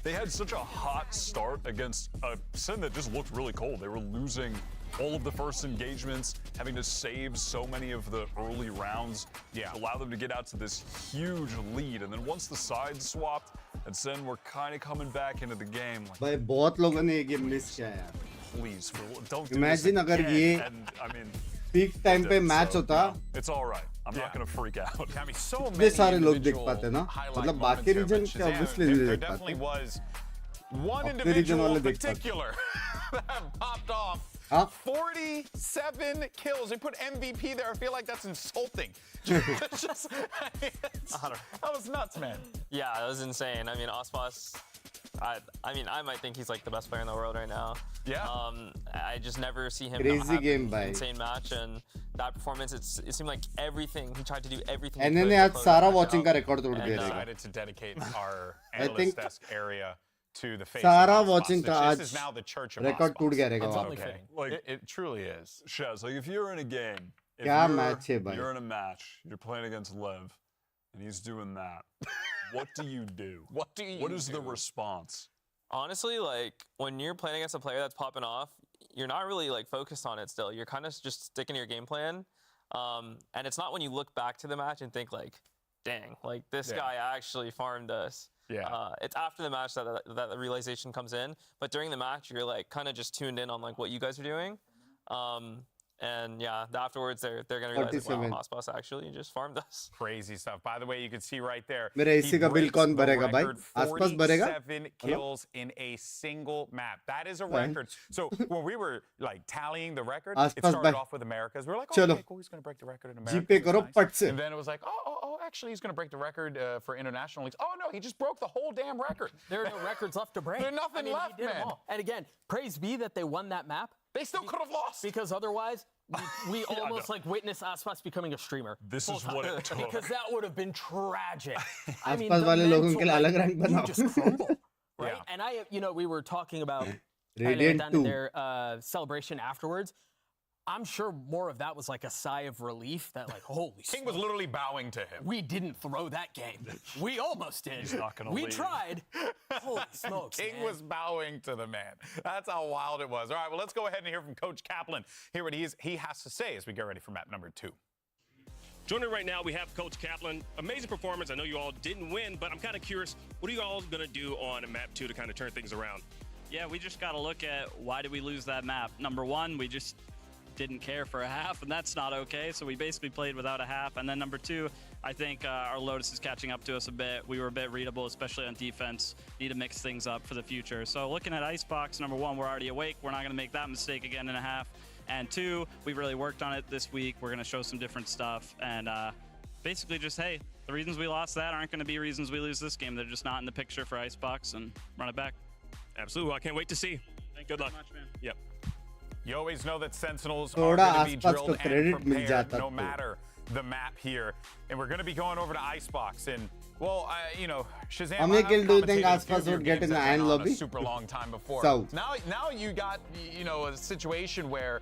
They had such a hot start against a Sin that just looked really cold. They were losing all of the first engagements, having to save so many of the early rounds to allow them to get out to this huge lead. And then once the sides swapped, and Sin were kind of coming back into the game. Like, भाई बहुत लोगों ने ये game miss किया यार. Please, don't do Imagine this अगर again. ये And, I mean, peak time पे match होता. It's all right. I'm not going to freak out. I mean, so इतने many सारे लोग देख individual पाते ना. highlight मतलब moments बाकी there, region but के Shazam, obviously नहीं there देख definitely पाते. was one Apne region individual वाले in देख पाते. particular that popped off. 47 kills. They put MVP there. I feel like that's insulting. It's just, that was nuts, man. Yeah, that was insane. I mean, Ospas, I might think he's like the best player in the world right now. Yeah. I just never see him Crazy not have game, an bhai. insane match, and that performance, it seemed like everything, he tried to do everything. And he then could they to had close Sara that match watching out. का record तोड़ And, दिया. Decided to dedicate our I analyst think desk area to the face Sara of Ospas. watching का This is now the church of record Ospas. टूट गया रहेगा It's वहाँ okay. पे. Like, It truly is. Shaz, like if you're in a game, if क्या you're, match है भाई. you're in a match, you're playing against Lev, and he's doing that, what do you do? What do you What is do? the response? Honestly, like when you're playing against a player that's popping off, you're not really like focused on it still. You're kind of just sticking to your game plan. And it's not when you look back to the match and think like, dang, like this guy actually farmed us. It's after the match that the realization comes in. But during the match, you're like kind of just tuned in on like what you guys are doing. And yeah, afterwards they're gonna realize like, wow, Aspas actually just farmed us. Crazy stuff. By the way, you can see right there. मेरा AC का bill कौन भरेगा भाई? आसपास भरेगा? 47 kills in a single map. That is a record. So when we were like tallying the record, it started off with Americas. We were like, oh, okay, cool, he's gonna break the record in America. GP करो पट से. And then it was like, oh, actually, he's gonna break the record for international leagues. Oh no, he just broke the whole damn record. There are no records left to break. There's nothing left, man. And again, praise be that they won that map. They still could have lost. Because otherwise, we almost like witnessed Aspas becoming a streamer. This is what it took. Because that would have been tragic. I mean, आसपास वाले लोगों के लिए अलग rank you बनाओ. just crumble, right? And we were talking about Radiant 2. their celebration afterwards. I'm sure more of that was like a sigh of relief that like, holy King was literally bowing to him. We didn't throw that game. We almost did. He's not gonna we leave. tried. Holy smokes, King was bowing to the man. That's how wild it was. All right, well, let's go ahead and hear from Coach Kaplan. Hear what he has to say as we get ready for map number 2. Joining right now, we have Coach Kaplan. Amazing performance. I know you all didn't win, but I'm kind of curious, what are you all going to do on map 2 to kind of turn things around? Yeah, we just got to look at why did we lose that map. Number one, we just didn't care for a half, and that's not okay. So we basically played without a half. And then number two, I think our Lotus is catching up to us a bit. We were a bit readable, especially on defense. Need to mix things up for the future. So looking at Icebox, number one, we're already awake. We're not going to make that mistake again in a half. And two, we've really worked on it this week. We're going to show some different stuff. And basically just, hey, the reasons we lost that aren't going to be reasons we lose this game. They're just not in the picture for Icebox, and run it back. Absolutely. I can't wait to see. Good luck. Much, man. Yep. You always know that Sentinels are going to be drilled and prepared no matter the map here. And we're going to be going over to Icebox. And, well, you know, Shazam, how many kills do you think Aspas would get in the iron lobby? A super long time before. South. Now you got, you know, a situation where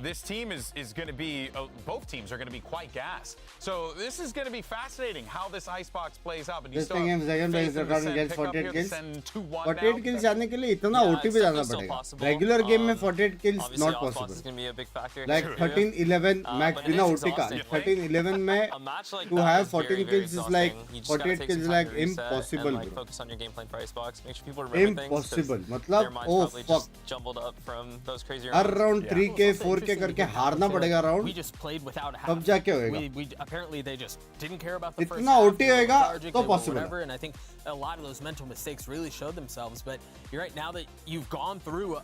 this team is going to be, both teams are going to be quite gassed. So this is going to be fascinating how this Icebox plays out. But you still have second place recording gets 48 kills. 48 kills जाने के लिए इतना OT पे जाना पड़ेगा. Regular game में 48 kills not possible. Is going to be a big factor. Like 13-11 max बिना OT का. 13-11 में to have 14 kills is like 48 kills like impossible. Like focus on your game plan for Icebox. Make sure people remember impossible. things. मतलब oh fuck. Jumbled up from those crazy her round 3K 4K करके हारना पड़ेगा round. We just played without a half. तब जाके होएगा. We apparently they just didn't care about the first इतना half. OT होएगा तो possible. And I think a lot of those mental mistakes really showed themselves. But you're right, now that you've gone through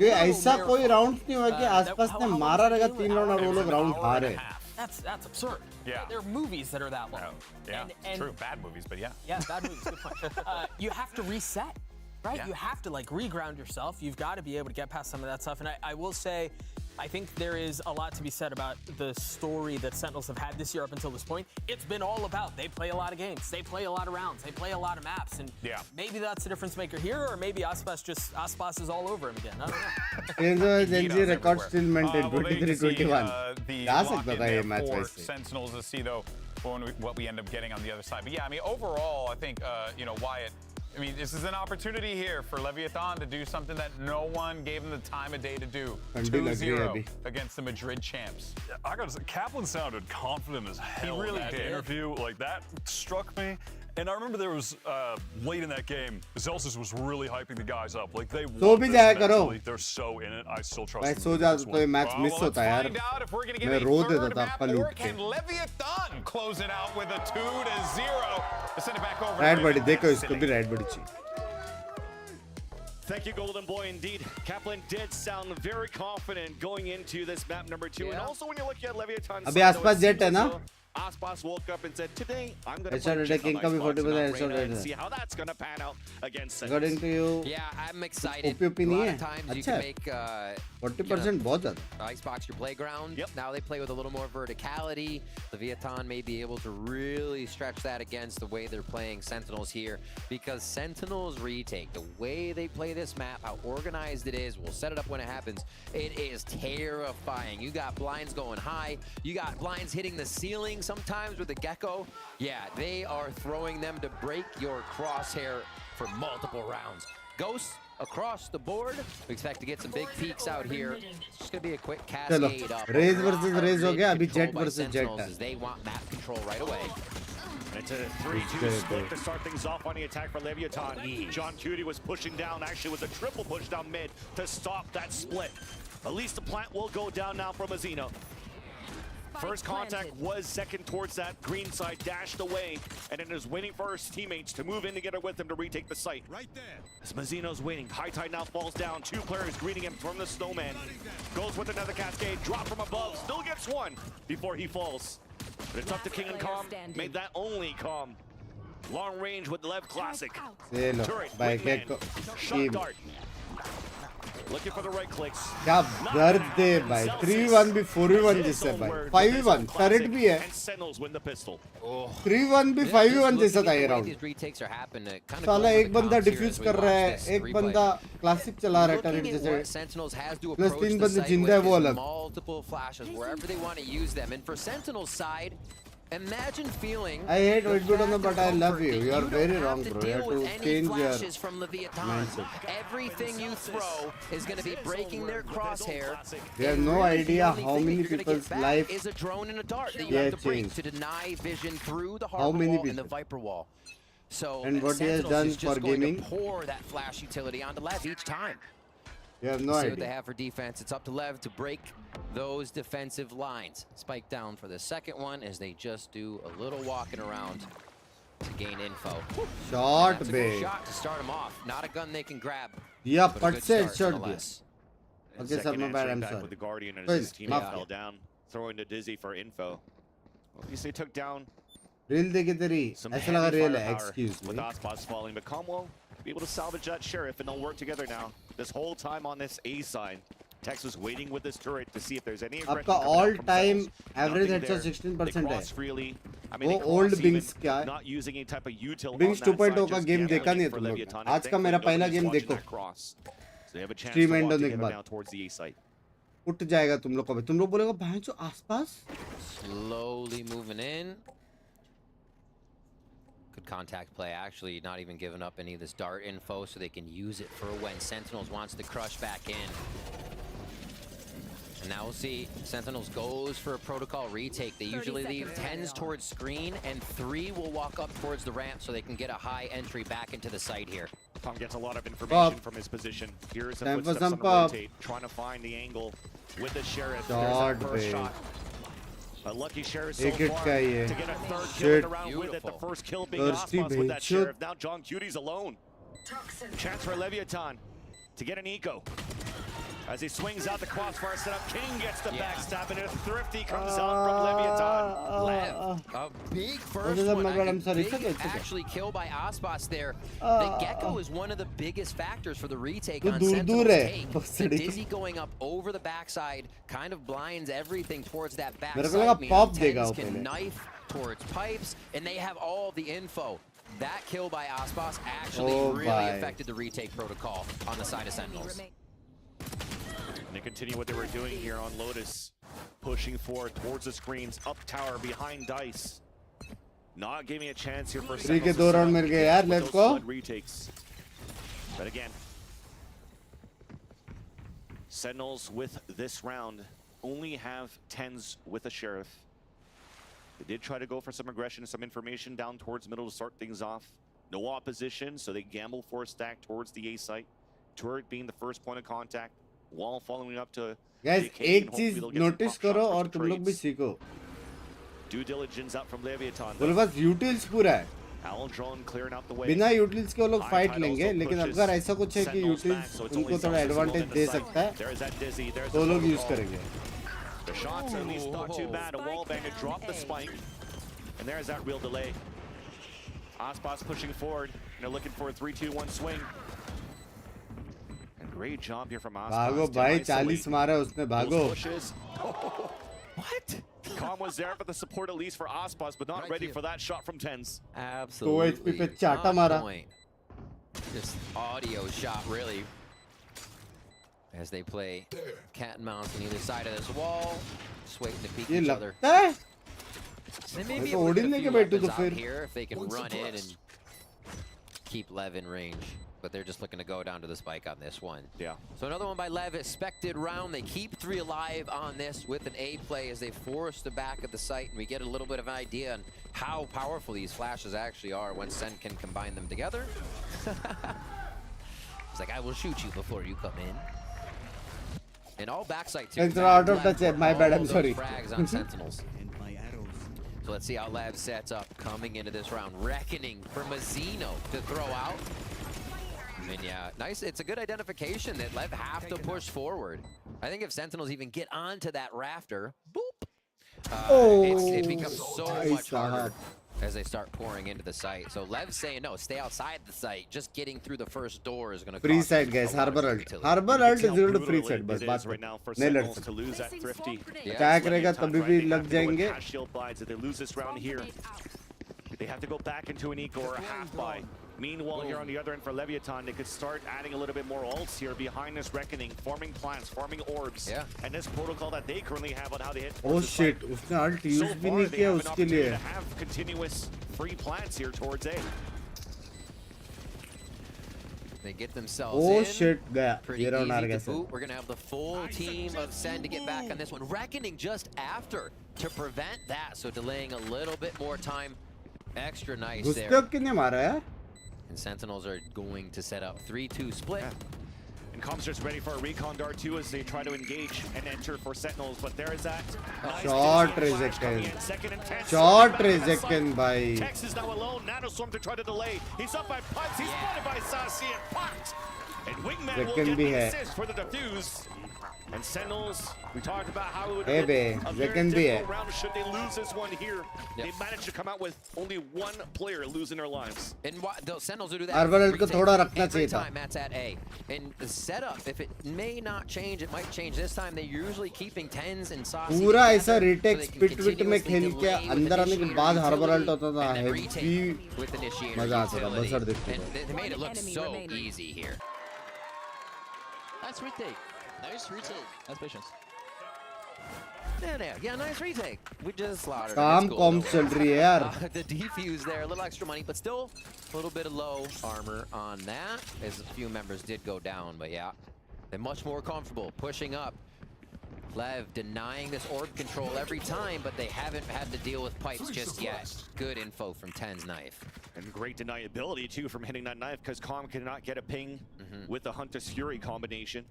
ये ऐसा कोई round नहीं हुआ कि आसपास ने मारा रहेगा 3 राउंड और वो लोग राउंड हारे. That's absurd. Yeah. There are movies that are that long. Yeah, and true. Bad movies, but yeah. Yeah, bad movies. Good point. You have to reset. Right? Yeah. You have to like reground yourself. You've got to be able to get past some of that stuff. And I will say, I think there is a lot to be said about the story that Sentinels have had this year up until this point. It's been all about they play a lot of games, they play a lot of rounds, they play a lot of maps, and maybe that's the difference maker here, or maybe Aspas is all over him again. I don't know. Genji record still maintained 23-21. जा सकता था ये match वैसे. Sentinels to see though what we end up getting on the other side. But yeah, I mean overall, I think you know Wyatt. I mean, this is an opportunity here for Leviathan to do something that no one gave him the time of day to do. 2-0 against the Madrid champs. Yeah, I gotta say, Kaplan sounded confident as hell. He really in that did. interview. Like, that struck me. And I remember there was, late in that game, Zelsis was really hyping the guys up. Like, they want this mentally. They're so in it. I still trust them. सो जाता तो ये match miss होता है यार. मैं रो देता था आपका लूट के. Can Leviathan close it out with a 2-0? Send it back over. Right buddy, देखो इसको भी right buddy चाहिए. Thank you, Golden Boy. Indeed, Kaplan did sound very confident going into this map number 2. And also when you're looking at Leviathan, अभी आसपास jet है ना? Aspas woke up and said, today I'm going to play King का भी 40% and see how that's going to pan out against Sentinels. According to you, yeah, I'm excited. A lot of times you can make 40% बहुत ज़्यादा. Icebox your playground. Now they play with a little more verticality. Leviathan may be able to really stretch that against the way they're playing Sentinels here, because Sentinels retake, the way they play this map, how organized it is, we'll set it up when it happens. It is terrifying. You got blinds going high. You got blinds hitting the ceiling sometimes with the Gecko. Yeah, they are throwing them to break your crosshair for multiple rounds. Ghost, across the board. We expect to get some big peaks out here. It's just going to be a quick cascade up. Raze versus Raze हो गया, अभी Jet versus Jet है. They want map control right away. It's a 3-2 split to start things off on the attack for Leviathan. John Cutie was pushing down, actually with a triple push down mid to stop that split. At least the plant will go down now from Azino. First contact was second towards that green side, dashed away, and then is waiting for his teammates to move in together with him to retake the site. Right there. As Mazzino's waiting, High Tide now falls down. Two players greeting him from the snowman. Goes with another cascade, drop from above, still gets one before he falls. But it's up to King and Calm, made that only Calm. Long range with the LEV Classic. Turret, wingman, shot dart. Looking for the right clicks. क्या दर्द दे भाई 3v1 भी 4v1 जैसा भाई 5v1 turret भी है 3v1 भी 5v1 जैसा था ये राउंड साला एक बंदा डिफ्यूज कर रहा है एक बंदा क्लासिक चला रहा है टरेट जैसे प्लस 3 बंदे जिंदा है वो अलग Imagine feeling. I hate White Good but I love you. You are very wrong, bro. You have to change your mindset. Everything you throw is going to be breaking their crosshair. You have no idea how many people's life is a drone and a dart that you have to break to deny vision through the harbor wall and the Viper wall. So and what he has done for gaming, pour that flash utility onto LEV each time. You have no See idea. what they have for defense. It's up to LEV to break those defensive lines. Spike down for the second one as they just do a little walking around to gain info. Shot, that's a good shot to start them off. Not a gun they can grab. Yeah, but shot this. Okay, sir, my bad. I'm sorry. With the Guardian and his team fell down, throwing to Dizzy for info. At least they took down. Real dekhe teri. ऐसा लगा real है. Excuse me. With Ospas falling, but Comwell be able to salvage that Sheriff, and they'll work together now. This whole time on this A side, Tex was waiting with this turret to see if there's any aggression. आपका all-time average headshot 16% है. Freely. I mean, वो old Binks क्या है? Not using any type of util. Binks 2.0 का game देखा नहीं है तुम लोग. आज का मेरा पहला game देखो. Stream end होने के बाद. उठ जाएगा तुम लोग को. तुम लोग बोलेगा भाई जो आसपास. Slowly moving in. Good contact play, actually not even giving up any of this dart info so they can use it for when Sentinels wants to crush back in. And now we'll see Sentinels goes for a protocol retake. They usually leave 10s towards screen and 3 will walk up towards the ramp so they can get a high entry back into the site here. Tom gets a lot of information from his position. Here's a footsteps on the rotate, trying to find the angle with the Sheriff. There's that first shot. A lucky Sheriff so far to get a third kill in the round with it. The first kill being Ospas with that Sheriff. Now John Cutie's alone. Chance for Leviathan to get an eco. As he swings out the crossfire setup, King gets the backstab, and a Thrifty comes out from Leviathan. Lev, a big first one. Big actually kill by Ospas there. The Gecko is one of the biggest factors for the retake on Sentinel's take. The Dizzy going up over the backside kind of blinds everything towards that backside. Tens can knife towards pipes, and they have all the info. That kill by Ospas actually really affected the retake protocol on the side of Sentinels. And they continue what they were doing here on Lotus, pushing forward towards the screens, up tower, behind Dice. Not giving a chance here for Sentinels retakes. But again, Sentinels with this round only have 10s with a Sheriff. They did try to go for some aggression, some information down towards middle to start things off. No opposition, so they gamble for a stack towards the A site. Turret being the first point of contact. Wall following up to guys एक चीज notice करो और तुम लोग भी सीखो. Due diligence out from Leviathan. उनके पास utils पूरा है. बिना utils के वो लोग फाइट लेंगे, लेकिन अगर ऐसा कुछ है कि utils उनको थोड़ा एडवांटेज दे सकता है, तो लोग यूज करेंगे. The shots are at least not too bad. A wall banger dropped the spike, and there's that real delay. Ospas pushing forward. They're looking for a 3-2-1 swing. Great job here from Ospas. भागो भाई 40 मारा उसने भागो. What? Calm was there for the support at least for Ospas, but not ready for that shot from Tens. Absolutely. 2 HP पे चाटा मारा. Just audio shot really. As they play cat and mouse on either side of this wall, just waiting to peek each other. They may be able to get a few weapons out here if they can run in and keep Lev in range. but they're just looking to go down to the spike on this one. Yeah. So another one by LEV, expected round. They keep 3 alive on this with an A play as they force the back of the site, and we get a little bit of an idea on how powerful these flashes actually are when SEN can combine them together. It's like, I will shoot you before you come in. And all backside too. It's out of touch. My bad. I'm sorry. Frags on Sentinels. So let's see how LEV sets up coming into this round. Reckoning for Mazzino to throw out. And yeah, nice. It's a good identification that LEV have to push forward. I think if Sentinels even get onto that rafter, boop, it becomes so much harder as they start pouring into the site. So LEV's saying, no, stay outside the site. Just getting through the first door is going to free side, guys. Harbor ult. Harbor ult is equal to free side, but right now for nail Sentinels to lose that Thrifty. Attack रहेगा तभी भी लग जाएंगे. Shield buys if they lose this round here. They have to go back into an eco or a half buy. Meanwhile, here on the other end for Leviathan, they could start adding a little bit more ults here behind this Reckoning, forming plants, forming orbs. Yeah. And this protocol that they currently have on how they hit. Oh shit, उसने ult use भी नहीं किया उसके लिए. To have continuous free plants here towards A. They get themselves Oh in. shit, गया. Pretty ये round हार easy गया to sir. boot. We're going to have the full team of SEN to get back on this one. Reckoning just after to prevent that, so delaying a little bit more time. Extra nice there. गुस्से किन्ने मारा यार? And Sentinels are going to set up 3-2 split. And Comster's ready for a recon dart too as they try to engage and enter for Sentinels, but there is that. Short Rezekin. Short Rezekin by. Tex is now alone. Nanostorm to try to delay. He's up by putts. He's spotted by Sassi and popped. And Wingman will get the assist for the defuse. And Sentinels, we talked about how it would have been a very difficult round should they lose this one here. They managed to come out with only one player losing their lives. And those Sentinels who do that every time that's at A. And the setup, if it may not change, it might change this time. They're usually keeping 10s and saucy. पूरा ऐसा retake split में खेल के अंदर आने के बाद harbor ult होता था. Heavy मजा आता था. बसर देखते थे. They made it look so easy here. Nice retake. Nice retake. Nice patience. Yeah, nice retake. We just slaughtered. काम कॉम चल रही है यार. The defuse there, a little extra money, but still a little bit of low armor on that. As a few members did go down, but yeah, they're much more comfortable pushing up. LEV denying this orb control every time, but they haven't had to deal with pipes just yet. Good info from 10's knife. And great deniability too from hitting that knife because Com cannot get a ping with the Hunter's Fury combination.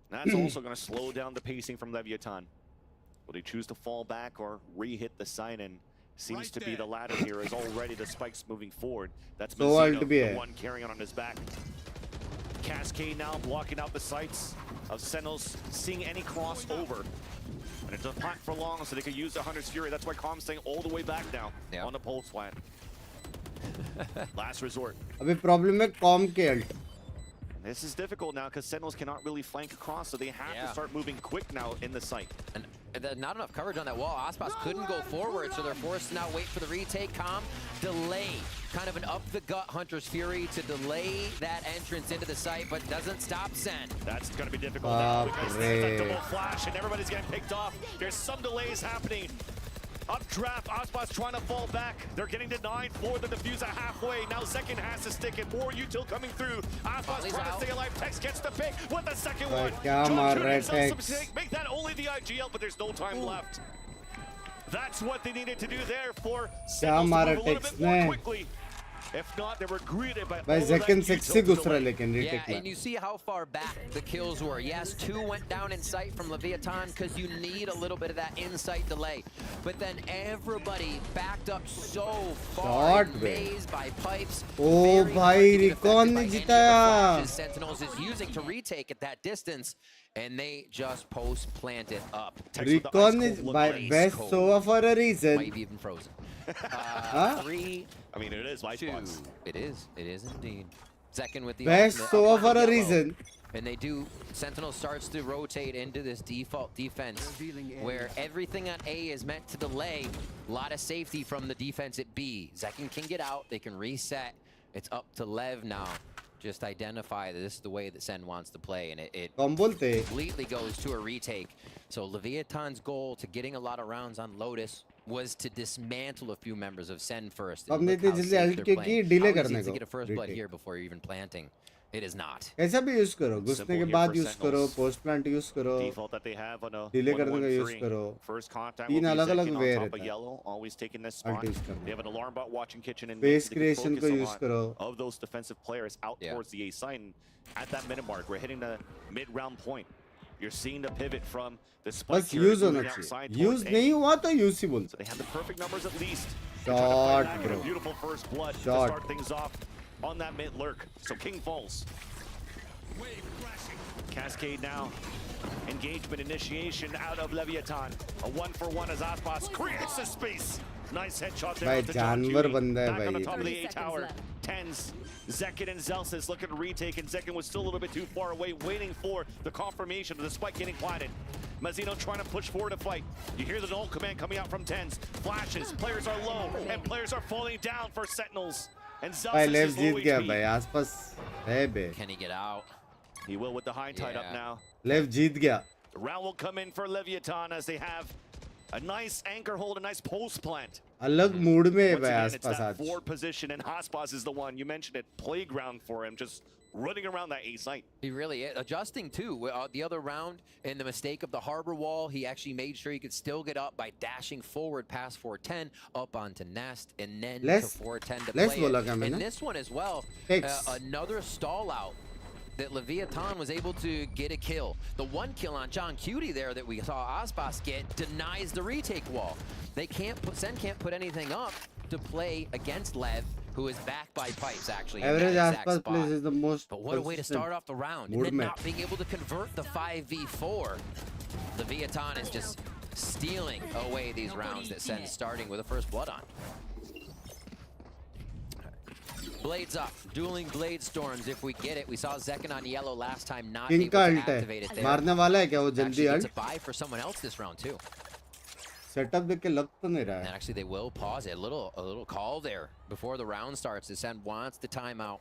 That's also going to slow down the pacing from Leviathan. Will they choose to fall back or re-hit the sign? And seems to be the latter here as already the spikes moving forward. That's Mazzino, the one carrying it on his back. Cascade now blocking out the sights of Sentinels, seeing any crossover. And it's a plant for long so they could use the Hunter's Fury. That's why Com's staying all the way back now on the pulse plant. Last resort. अभी problem है com के ult. This is difficult now because Sentinels cannot really flank across, so they have to start moving quick now in the site. And not enough coverage on that wall. Aspas couldn't go forward, so they're forced to now wait for the retake. Com, delay. Kind of an up-the-gut Hunter's Fury to delay that entrance into the site, but doesn't stop SEN. That's going to be difficult now because there's a double flash and everybody's getting picked off. There's some delays happening. Updraft, Aspas trying to fall back. They're getting denied for the diffuser halfway. Now Zekin has to stick it. More util coming through. Aspas trying to stay alive. Tex gets the pick with the second one. Make that only the IGL, but there's no time left. That's what they needed to do there for Sentinels to move a little bit more quickly. If not, they were greeted by all Zekin that sexy gusra lekin yeah, and you see how far back the kills were. Yes, 2 went down in sight from Leviathan because you need a little bit of that in-sight delay. But then everybody backed up so far, mazed by pipes. Oh, bhai, Recon ne jitaya. Sentinels is using to retake at that distance, and they just post-planted up. Recon is by best Sova for a reason. Might be even frozen. 3. I mean, it is white 2. spots. It is indeed. Zekin with the best Sova for a reason. And they do. Sentinel starts to rotate into this default defense where everything on A is meant to delay. A lot of safety from the defense at B. Zekin can get out. They can reset. It's up to LEV now. Just identify that this is the way that SEN wants to play, and it completely goes to a retake. So Leviathan's goal to getting a lot of rounds on Lotus was to dismantle a few members of SEN first. And look how safe they're playing. How easy to get a first blood here before you're even planting. It is not. कैसा भी use करो, घुसने के बाद use करो, post plant use करो, Default that they have on a delay करने का यूज 1-1-3. करो. First contact तीन will be अलग-अलग Zekin वे on top रहता of है. yellow, always taking this Alt spot. use करना. They have an alarm bot watching kitchen and Space they can creation focus को a use lot करो. of those defensive players out towards the A side. And at that minute mark, we're hitting the mid-round point. You're seeing the pivot from the spike बस carrier use होना moving चाहिए. outside use towards A. नहीं हुआ तो use ही बोल. So they have the perfect numbers at least. Shot, A bro. beautiful first blood to Shot. start things off on that mid lurk. So King falls. Cascade now. Engagement initiation out of Leviathan. A 1-for-1 as Aspas creates the space. Nice headshot there. भाई to John जानवर Cutie. बंदा है Back on the भाई. top of the A tower. Tens. Zekin and Zelsis looking to retake, and Zekin was still a little bit too far away, waiting for the confirmation of the spike getting planted. Mazzino trying to push forward to fight. You hear the null command coming out from Tens. Flashes. Players are low, and players are falling down for Sentinels. And भाई Zelsis लेव is Jeet low गया HP. भाई, आसपास है बे. Can he get out? He will with the high tide up now. लेव जीत गया. The round will come in for Leviathan as they have a nice anchor hold, a nice post plant. अलग mood में है Once भाई again, it's आसपास that आज. forward position, and Haspas is the one, you mentioned it, playground for him, just running around that A site. He really is. Adjusting too. The other round, in the mistake of the harbor wall, he actually made sure he could still get up by dashing forward past 410, up onto Nest, and then to 410 to play it. And this one as well, another stall out that Leviathan was able to get a kill. The one kill on John Cutie there that we saw Aspas get denies the retake wall. They can't put, Sen can't put anything up to play against Lev, who is backed by pipes actually. Average Aspas plays is the most. But what a way to start off the round. And then not being able to convert the 5v4. Leviathan is just stealing away these rounds that Sen's starting with a first blood on. Blades up, dueling blade storms if we get it. We saw Zekin on yellow last time, not able to activate it there. मारने वाला है क्या वो जल्दी Actually, it's a buy for someone else this round too. Setup देख के लग तो नहीं रहा And है. actually, they will pause it. A little call there before the round starts. The Sen wants the timeout.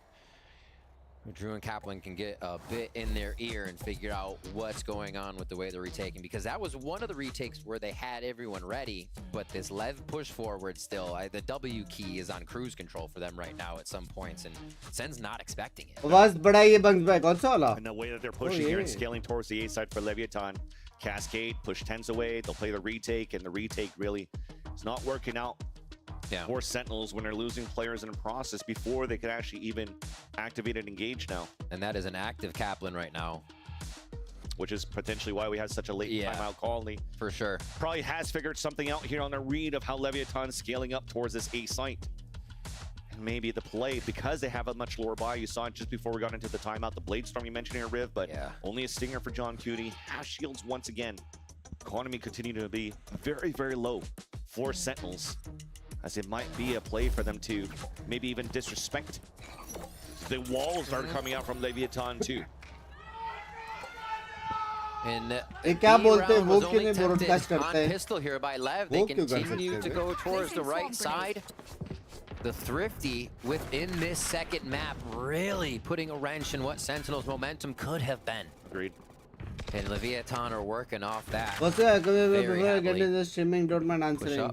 Drew and Kaplan can get a bit in their ear and figure out what's going on with the way they're retaking, because that was one of the retakes where they had everyone ready, but this Lev push forward still, the W key is on cruise control for them right now at some points, and Sen's not expecting it. आवाज बढ़ाइए Binks भाई, कौन सा वाला? And the way that they're pushing here and scaling towards the A side for Leviathan. Cascade, push Tens away, they'll play the retake, and the retake really is not working out. For Sentinels when they're losing players in the process before they can actually even activate and engage now. And that is an active Kaplan right now. Which is potentially why we had such a late timeout call. For sure. Probably has figured something out here on the read of how Leviathan's scaling up towards this A site. And maybe the play, because they have a much lower buy, you saw it just before we got into the timeout, the Blade Storm you mentioned here, Riv, but only a stinger for John Cutie. Half shields once again. Economy continuing to be very, very low for Sentinels, as it might be a play for them to maybe even disrespect. The walls are coming out from Leviathan too. And क्या बोलते हैं वो क्यों नहीं broadcast करते हैं? Pistol here by Lev. They continue to go towards the right side. The Thrifty within this second map really putting a wrench in what Sentinel's momentum could have been. Agreed. And Leviathan are working off that. What's that? Before I get into the streaming, don't mind answering.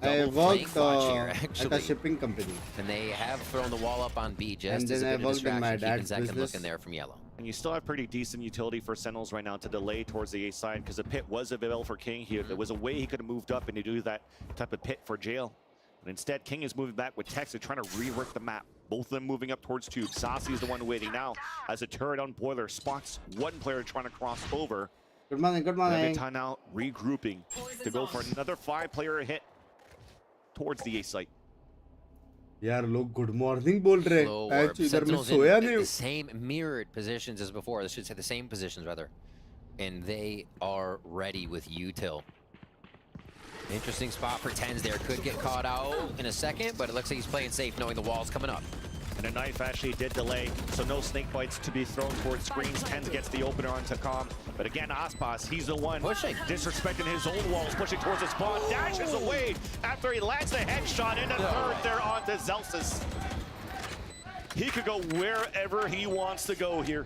I worked at a shipping company. And they have thrown the wall up on B just And as a then bit I of worked in my distraction, keeping dad's Zekin business. looking there from yellow. And you still have pretty decent utility for Sentinels right now to delay towards the A side, because the pit was available for King here. There was a way he could have moved up and to do that type of pit for jail. But instead, King is moving back with Tex. They're trying to rework the map. Both of them moving up towards Tube. Saucy is the one waiting now as a turret on Boiler spots one player trying to cross over. Good morning, good morning. Leviathan now regrouping to go for another 5-player hit towards the A site. यार लोग good morning बोल रहे Low हैं. orb. इधर मैं Sentinels soya in नहीं the same mirrored positions as before. I should say the same positions rather. And they are ready with util. Interesting spot for Tens there. Could get caught out in a second, but it looks like he's playing safe knowing the wall's coming up. And a knife actually did delay, so no snake bites to be thrown towards screens. Tens gets the opener onto Calm. But again, Aspas, he's the one pushing, disrespecting his own walls, pushing towards the spawn, dashes away after he lands the headshot in a third there onto Zelsis. He could go wherever he wants to go here.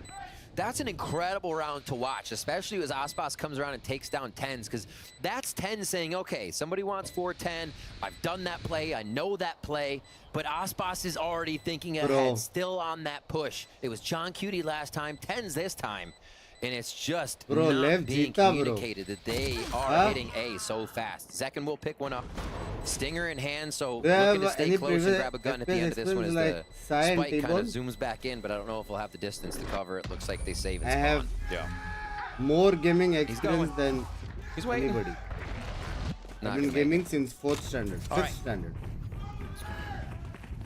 That's an incredible round to watch, especially as Aspas comes around and takes down TenZ, because that's TenZ saying, okay, somebody wants 410, I've done that play, I know that play, but Aspas is already thinking ahead, still on that push. It was John Cutie last time, TenZ this time. And it's just not being communicated that they are hitting A so fast. Zekin will pick one up. Stinger in hand, so looking to stay close and grab a gun at the end of this one as the spike kind of zooms back in, but I don't know if we'll have the distance to cover it. Looks like they save and spawn. I have more gaming experience than anybody. I've been gaming since 4th standard, 5th standard.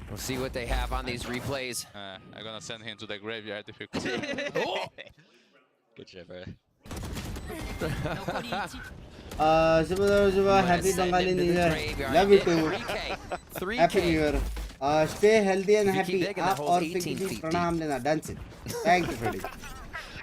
We'll see what they have on these replays. I'm gonna send him to the graveyard if you could. Good job, bro. Happy Bengali New Year. Love you too. Happy New Year. Stay healthy and happy. Or pranam lena. Dance it. Thank you, Freddy.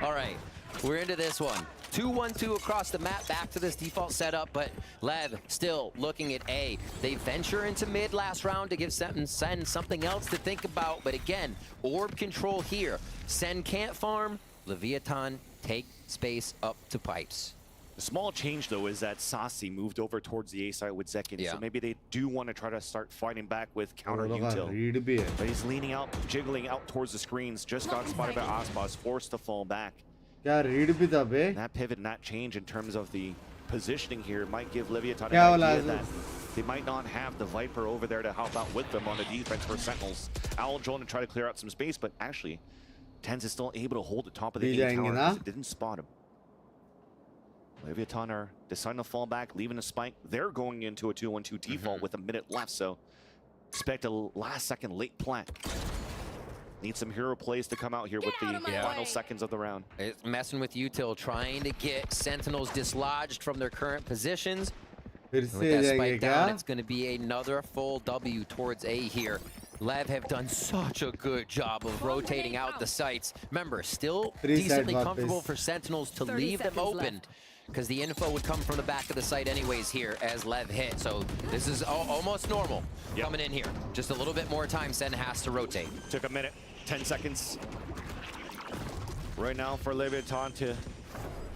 All right, we're into this one. 2-1-2 across the map, back to this default setup, but LEV still looking at A. They venture into mid last round to give SEN something else to think about, but again, orb control here. SEN can't farm, Leviathan take space up to pipes. The small change, though, is that Sasi moved over towards the A side with Zekin, so maybe they do want to try to start fighting back with counter util. But he's leaning out, jiggling out towards the screens, just got spotted by Aspas, forced to fall back. That pivot and that change in terms of the positioning here might give Leviathan an idea that they might not have the Viper over there to help out with them on the defense for Sentinels. Owl Joel to try to clear out some space, but actually, TenZ is still able to hold the top of the A tower because it didn't spot him. Leviathan are deciding to fall back, leaving a spike. They're going into a 2-1-2 default with a minute left, so expect a last-second late plant. Need some hero plays to come out here with the final seconds of the round. It's messing with util, trying to get Sentinels dislodged from their current positions. With that spike down, it's going to be another full W towards A here. LEV have done such a good job of rotating out the sites. Remember, still decently comfortable for Sentinels to leave them open, because the info would come from the back of the site anyways here as LEV hit. So this is almost normal coming in here. Just a little bit more time SEN has to rotate. Took a minute, 10 seconds. Right now for Leviathan to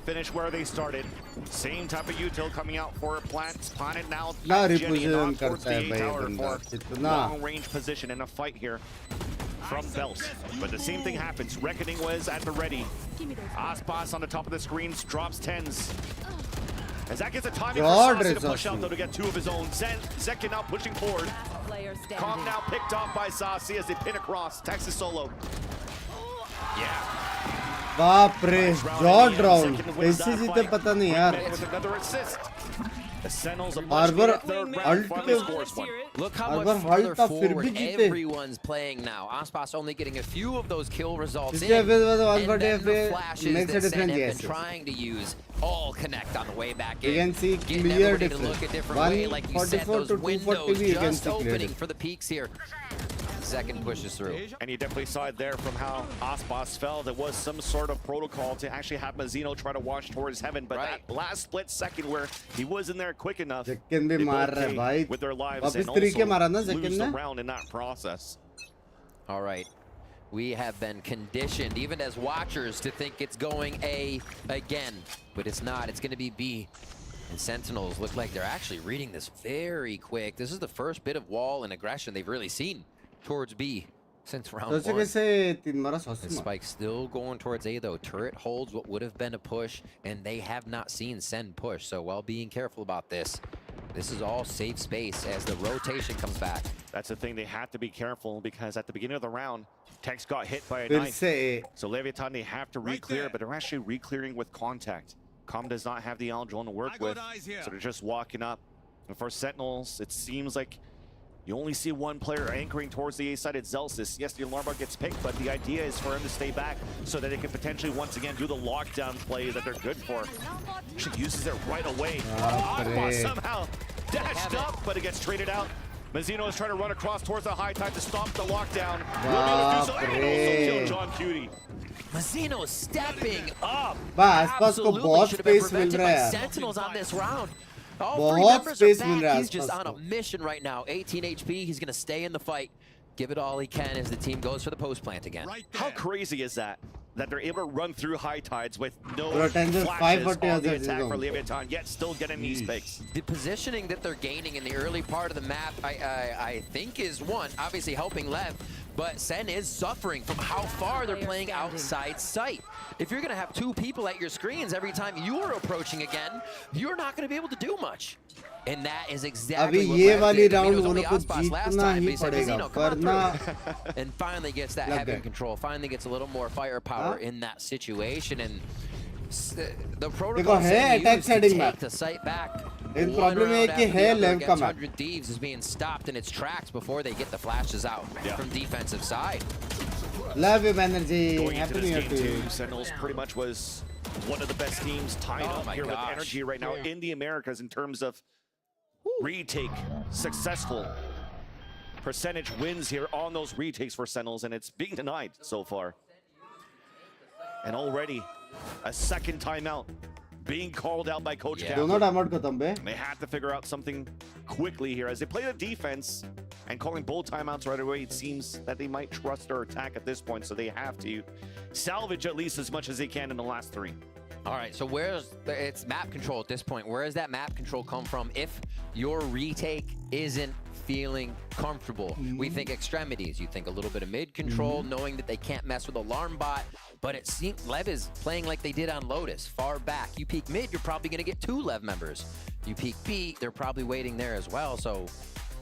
finish where they started. Same type of util coming out for a plant. Planted now Jenny and towards the A tower for long range position in a fight here from Bels. But the same thing happens. Reckoning was at the ready. Aspas on the top of the screens drops TenZ. As that gets a timing for Sasi to push out though to get two of his own. Zekin now pushing forward. Kong now picked off by Sasi as they pin across. Texas solo. Yeah. बाप रे जॉर्ड round कैसे जीते पता नहीं यार Arbor Look how much further forward everyone's playing now. Aspas only getting a few of those kill results in, and then the flashes that SEN have been trying to use all connect on the way back in. You can see clear difference. Look a different way, like you said, those windows just opening for the peaks here. Second pushes through. And you definitely saw it there from how Aspas fell. There was some sort of protocol to actually have Mazzino try to watch towards heaven, but that last split second where he was in there quick enough, they both with their lives and also lose the round in that process. All right. We have been conditioned, even as watchers, to think it's going A again, but it's not. It's going to be B. And Sentinels look like they're actually reading this very quick. This is the first bit of wall and aggression they've really seen towards B since round 1. The Spike still going towards A though. Turret holds what would have been a push, and they have not seen SEN push. So while being careful about this, this is all safe space as the rotation comes back. That's the thing, they have to be careful because at the beginning of the round, Tex got hit by a knife. So Leviathan, they have to re-clear, but they're actually re-clearing with contact. Com does not have the Aldrone to work with, so they're just walking up. And for Sentinels, it seems like you only see one player anchoring towards the A side. It's Zelsis. Yes, the alarm bar gets picked, but the idea is for him to stay back so that they can potentially once again do the lockdown play that they're good for. She uses it right away. Aspas somehow dashed up, but it gets traded out. Mazzino is trying to run across towards the high tide to stop the lockdown. Will be able to do so and also kill John Cutie. Mazzino stepping up. Aspas को बहुत space मिल रहा है यार. Sentinels on this round. All three members are back. He's just on a mission right now. 18 HP. He's going to stay in the fight. Give it all he can as the team goes for the post plant again. How crazy is that? that they're able to run through high tides with no Tangent flashes 540 on the others attack is for on. Leviathan, yet still getting these picks. The positioning that they're gaining in the early part of the map, I think is one, obviously helping Lev, but SEN is suffering from how far they're playing outside sight. If you're gonna have two people at your screens every time you're approaching again, you're not gonna be able to do much. And that is exactly what Lev did. I mean, it was only Aspas last time, but he said, Mazino, come on through. And finally gets that heavy control, finally gets a little more firepower in that situation, and the protocol used to take the site back. The problem is that है LEV का map. 100 Thieves is being stopped in its tracks before they get the flashes out from defensive side. Love you, Energy. Going into Happy this New Year game to too, you. Sentinels pretty much was one of the best teams tied up here with Energy right now in the Americas in terms of retake, successful percentage wins here on those retakes for Sentinels, and it's being denied so far. And already a second timeout being called out by Coach Cap. They had to figure out something quickly here as they play the defense and calling both timeouts right away. It seems that they might trust their attack at this point, so they have to salvage at least as much as they can in the last three. All right, so it's map control at this point. Where does that map control come from if your retake isn't feeling comfortable? We think extremities. You think a little bit of mid control, knowing that they can't mess with alarm bot. But it seems Lev is playing like they did on Lotus, far back. You peek mid, you're probably going to get 2 Lev members. You peek B, they're probably waiting there as well. So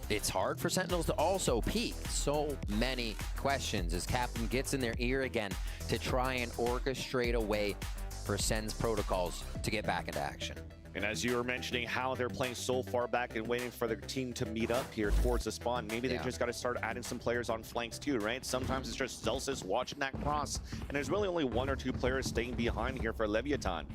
it's hard for Sentinels to also peek. So many questions as Captain gets in their ear again to try and orchestrate a way for SEN's protocols to get back into action. And as you were mentioning how they're playing so far back and waiting for their team to meet up here towards the spawn, maybe they just got to start adding some players on flanks too, right? Sometimes it's just Zelsis watching that cross, and there's really only 1 or 2 players staying behind here for Leviathan.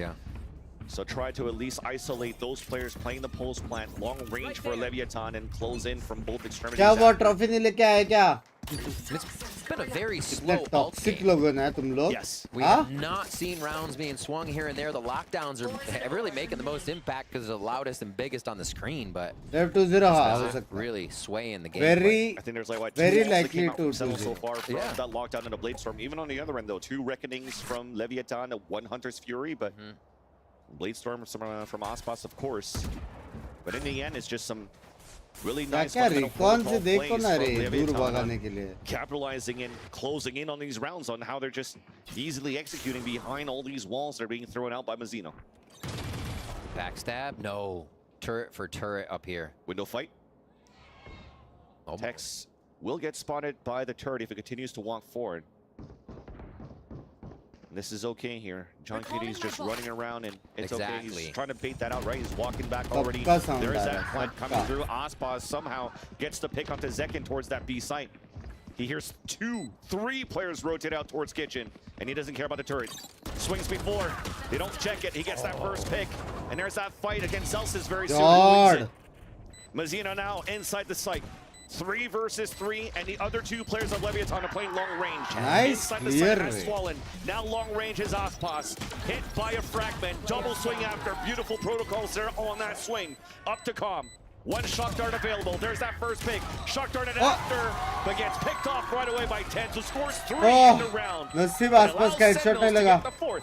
So try to at least isolate those players playing the post plant, long range for Leviathan, and close in from both extremities. क्या वो trophy नहीं लेके आए क्या? It's been a very slow toxic लोग हैं तुम लोग. Yes. We have not seen rounds being swung here and there. The lockdowns are really making the most impact because they're the loudest and biggest on the screen, but really swaying the game. I think there's like what, very 2 likely to so far from that lockdown and a blade storm. Even on the other end though, 2 reckonings from Leviathan, 1 Hunter's Fury, but blade storm from Aspas, of course. But in the end, it's just some really nice fundamental plays from Leviathan, capitalizing and closing in on these rounds on how they're just easily executing behind all these walls that are being thrown out by Mazino. Backstab? No. Turret for turret up here. Window fight. Tex will get spotted by the turret if it continues to walk forward. This is okay here. John Kitty's just running around, and it's okay. He's trying to bait that out, right? He's walking back already. There is that plant coming through. Aspas somehow gets the pick onto Zekin towards that B site. He hears 2, 3 players rotate out towards Kitchen, and he doesn't care about the turret. Swings before. They don't check it. He gets that first pick, and there's that fight against Celsius very soon. Mazino now inside the site. 3 versus 3, and the other 2 players of Leviathan are playing long range. Inside the site has Swollen. Now long range is Aspas. Hit by a fragment. Double swing after. Beautiful protocols there on that swing. Up to Calm. 1 shock dart available. There's that first pick. Shock dart and after, but gets picked off right away by 10. So scores 3 in the round. नसीब आसपास का headshot नहीं लगा. The 4th.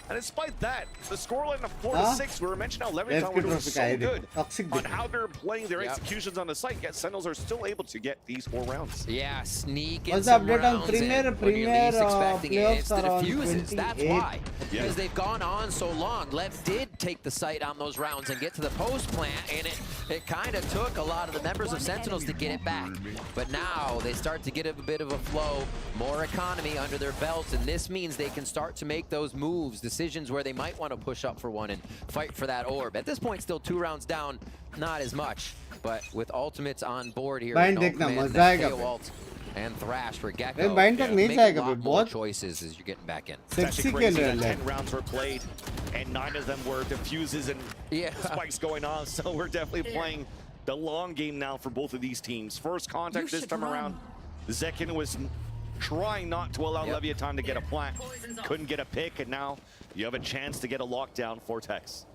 And despite that, the scoreline of 4-6, we were mentioning how Leviathan were doing so good on how they're playing their executions on the site, yet Sentinels are still able to get these 4 rounds. Yeah, sneak in some rounds in when you're least expecting it. It's the diffuses, that's why. Because they've gone on so long. Lev did take the site on those rounds and get to the post plant, and it kind of took a lot of the members of Sentinels to get it back. But now they start to get a bit of a flow, more economy under their belts, and this means they can start to make those moves, decisions where they might want to push up for one and fight for that orb. At this point, still 2 rounds down, not as much, but with ultimates on board here, and Thrash for Gecko, make a lot more choices as you're getting back in. It's actually crazy that 10 rounds were played, and 9 of them were diffuses and spikes going on, so we're definitely playing the long game now for both of these teams. First contact this time around, Zekin was trying not to allow Leviathan to get a plant. Couldn't get a pick, and now you have a chance to get a lockdown for Tex.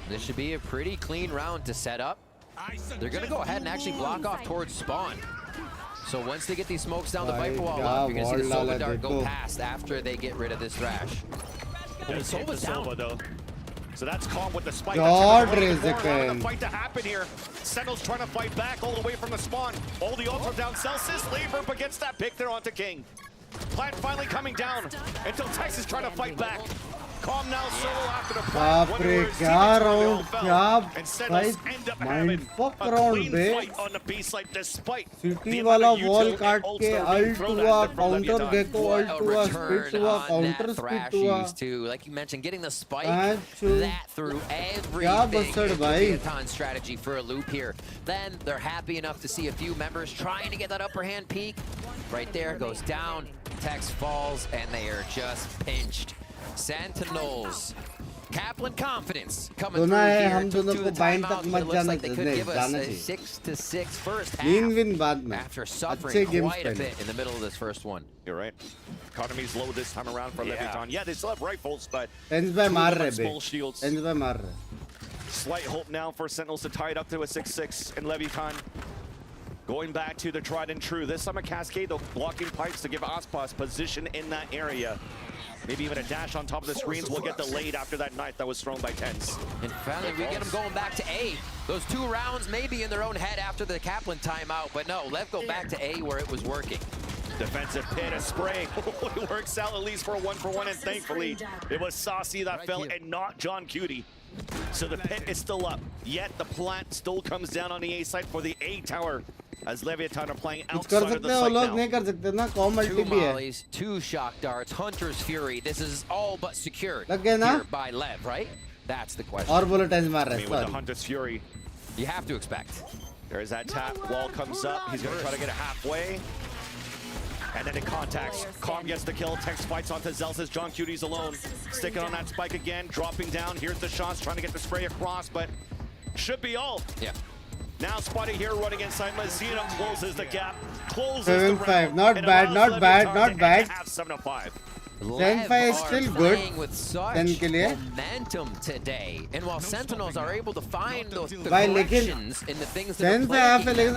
This should be a pretty clean round to set up. They're going to go ahead and actually block off towards spawn. So once they get these smokes down the Viper wall up, you're gonna see the Sova Dart go past after they get rid of this Thrash. The Sova's down. Though. So that's calm with the spike. God, the fight to happen here. Sentinel's trying to fight back all the way from the spawn. All the ults are down. Celsius, labor, but gets that pick there onto King. Plant finally coming down until Tex is trying to fight back. Calm now solo after the plant. And Sentinels end up having a clean fight on the B side despite City वाला wall काट के ult हुआ, counter gecko ult हुआ, split हुआ, counter split हुआ. Like you mentioned, getting the spike that through everything. Leviathan strategy for a loop here. Then they're happy enough to see a few members trying to get that upper hand peek. Right there goes down. Tex falls and they are just pinched. Sentinels. Kaplan confidence coming through here to the timeout. It looks like they could give us a 6-6 first half after suffering quite a bit in the middle of this first one. You're right. Economy's low this time around for Leviathan. Yeah, they still have rifles, but small shields. Slight hope now for Sentinels to tie it up to a 6-6 in Leviathan. Going back to the tried and true. This time a Cascade, though, blocking pipes to give Aspas position in that area. Maybe even a dash on top of the screens will get delayed after that knife that was thrown by Tens. And finally, we get them going back to A. Those 2 rounds may be in their own head after the Kaplan timeout, but no, Lev go back to A where it was working. Defensive pit, a spray. It works out at least for a 1-for-1, and thankfully, it was Saucy that fell and not John Cutie. So the pit is still up, yet the plant still comes down on the A side for the A tower. As Leviathan are playing outside of the site now. 2 mollies, 2 shock darts, Hunter's Fury. This is all but secured here by Lev, right? That's the question. With the Hunter's Fury, you have to expect. There's that tap. Wall comes up. He's going to try to get it halfway. And then it contacts. Calm gets the kill. Tex fights onto Zelsis. John Cutie's alone. Sticking on that spike again. Dropping down. Here's the shots. Trying to get the spray across, but should be all. Yeah. Now Spotty here running inside. Mazina closes the gap. Closes 7-5. Not bad, not bad, not bad. 7-5. 7-5 is still good. With such momentum today, and while Sentinels are able to find those corrections in the things that are playing,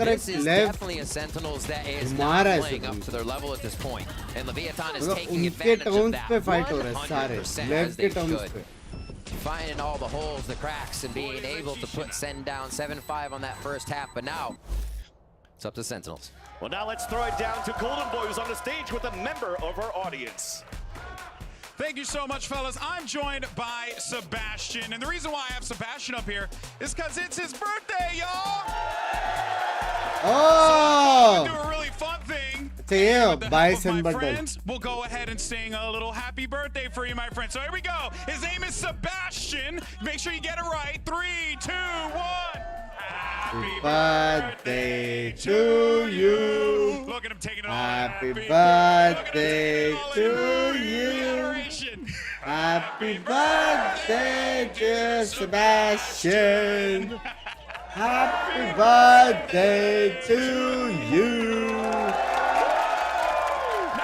this is definitely a Sentinels that is not playing up to their level at this point, and Leviathan is taking advantage of that 100% as they should. Finding all the holes, the cracks, and being able to put Sen down 7-5 on that first half, but now it's up to Sentinels. Well, now let's throw it down to Golden Boy, who's on the stage with a member of our audience. Thank you so much, fellas. I'm joined by Sebastian, and the reason why I have Sebastian up here is because it's his birthday, y'all! Oh! So I'm gonna do a really fun thing. My friends, we'll go ahead and sing a little happy birthday for you, my friend. So here we go. His name is Sebastian. Make sure you get it right. 3, 2, 1. Happy birthday to you. Look at him taking it all. Happy birthday to you. Happy birthday, dear Sebastian. Happy birthday to you.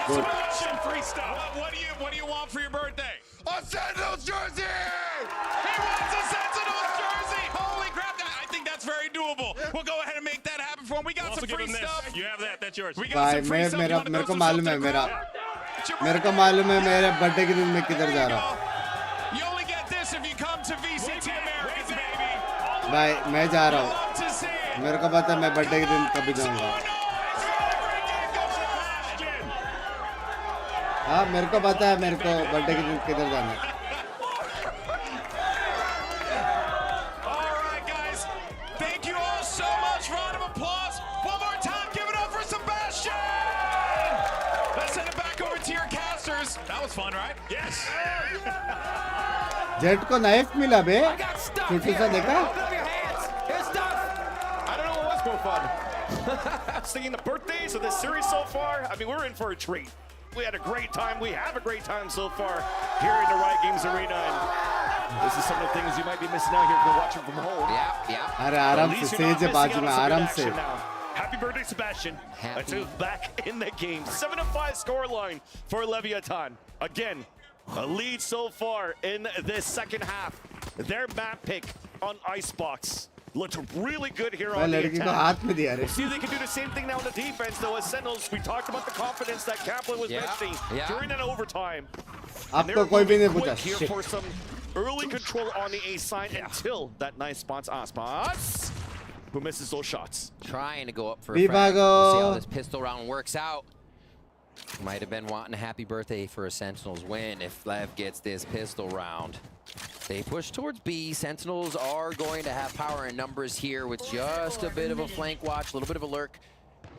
Now, Sebastian, freestyle. What do you want for your birthday? A Sentinels jersey! He wants a Sentinels jersey! Holy crap! I think that's very doable. We'll go ahead and make that happen for him. We got some free stuff. You have that. That's yours. We got some free stuff. मेरे को मालूम है मेरे birthday के दिन मैं किधर जा रहा हूँ. You only get this if you come to VCT Americas, baby. भाई मैं जा रहा हूँ. मेरे को पता है मैं बर्थडे के दिन कभी जाऊँगा. हाँ मेरे को पता है मेरे को बर्थडे के दिन किधर जाना है. All right, guys. Thank you all so much. Round of applause. One more time. Give it up for Sebastian. Let's send it back over to your casters. That was fun, right? Yes. Jet को knife मिला बे. छोटू सा देखा. I don't know what was more fun. Singing the birthdays of this series so far. I mean, we're in for a treat. We had a great time. We have a great time so far here in the Riot Games Arena. And this is some of the things you might be missing out here if you're watching from home. Yeah. अरे आराम से says बाजू में आराम से. Happy birthday, Sebastian. Let's move back in the game. 7-5 scoreline for Leviathan. Again, a lead so far in this second half. Their map pick on Icebox. looked really good here भाई on the लड़की को attack. हाथ में दिया रे. We'll see if they can do the same thing now on the defense, though, as Sentinels, we talked about the confidence that Kaplan was mentioning during that overtime. अब तो कोई भी नहीं पूछा. Here Shit. for some early control on the A side until that nice spots Aspas, who misses those shots. Trying to go up for a frag. We'll see how this pistol round works out. Might have been wanting a happy birthday for a Sentinels win if Lev gets this pistol round. They push towards B. Sentinels are going to have power in numbers here with just a bit of a flank watch, a little bit of a lurk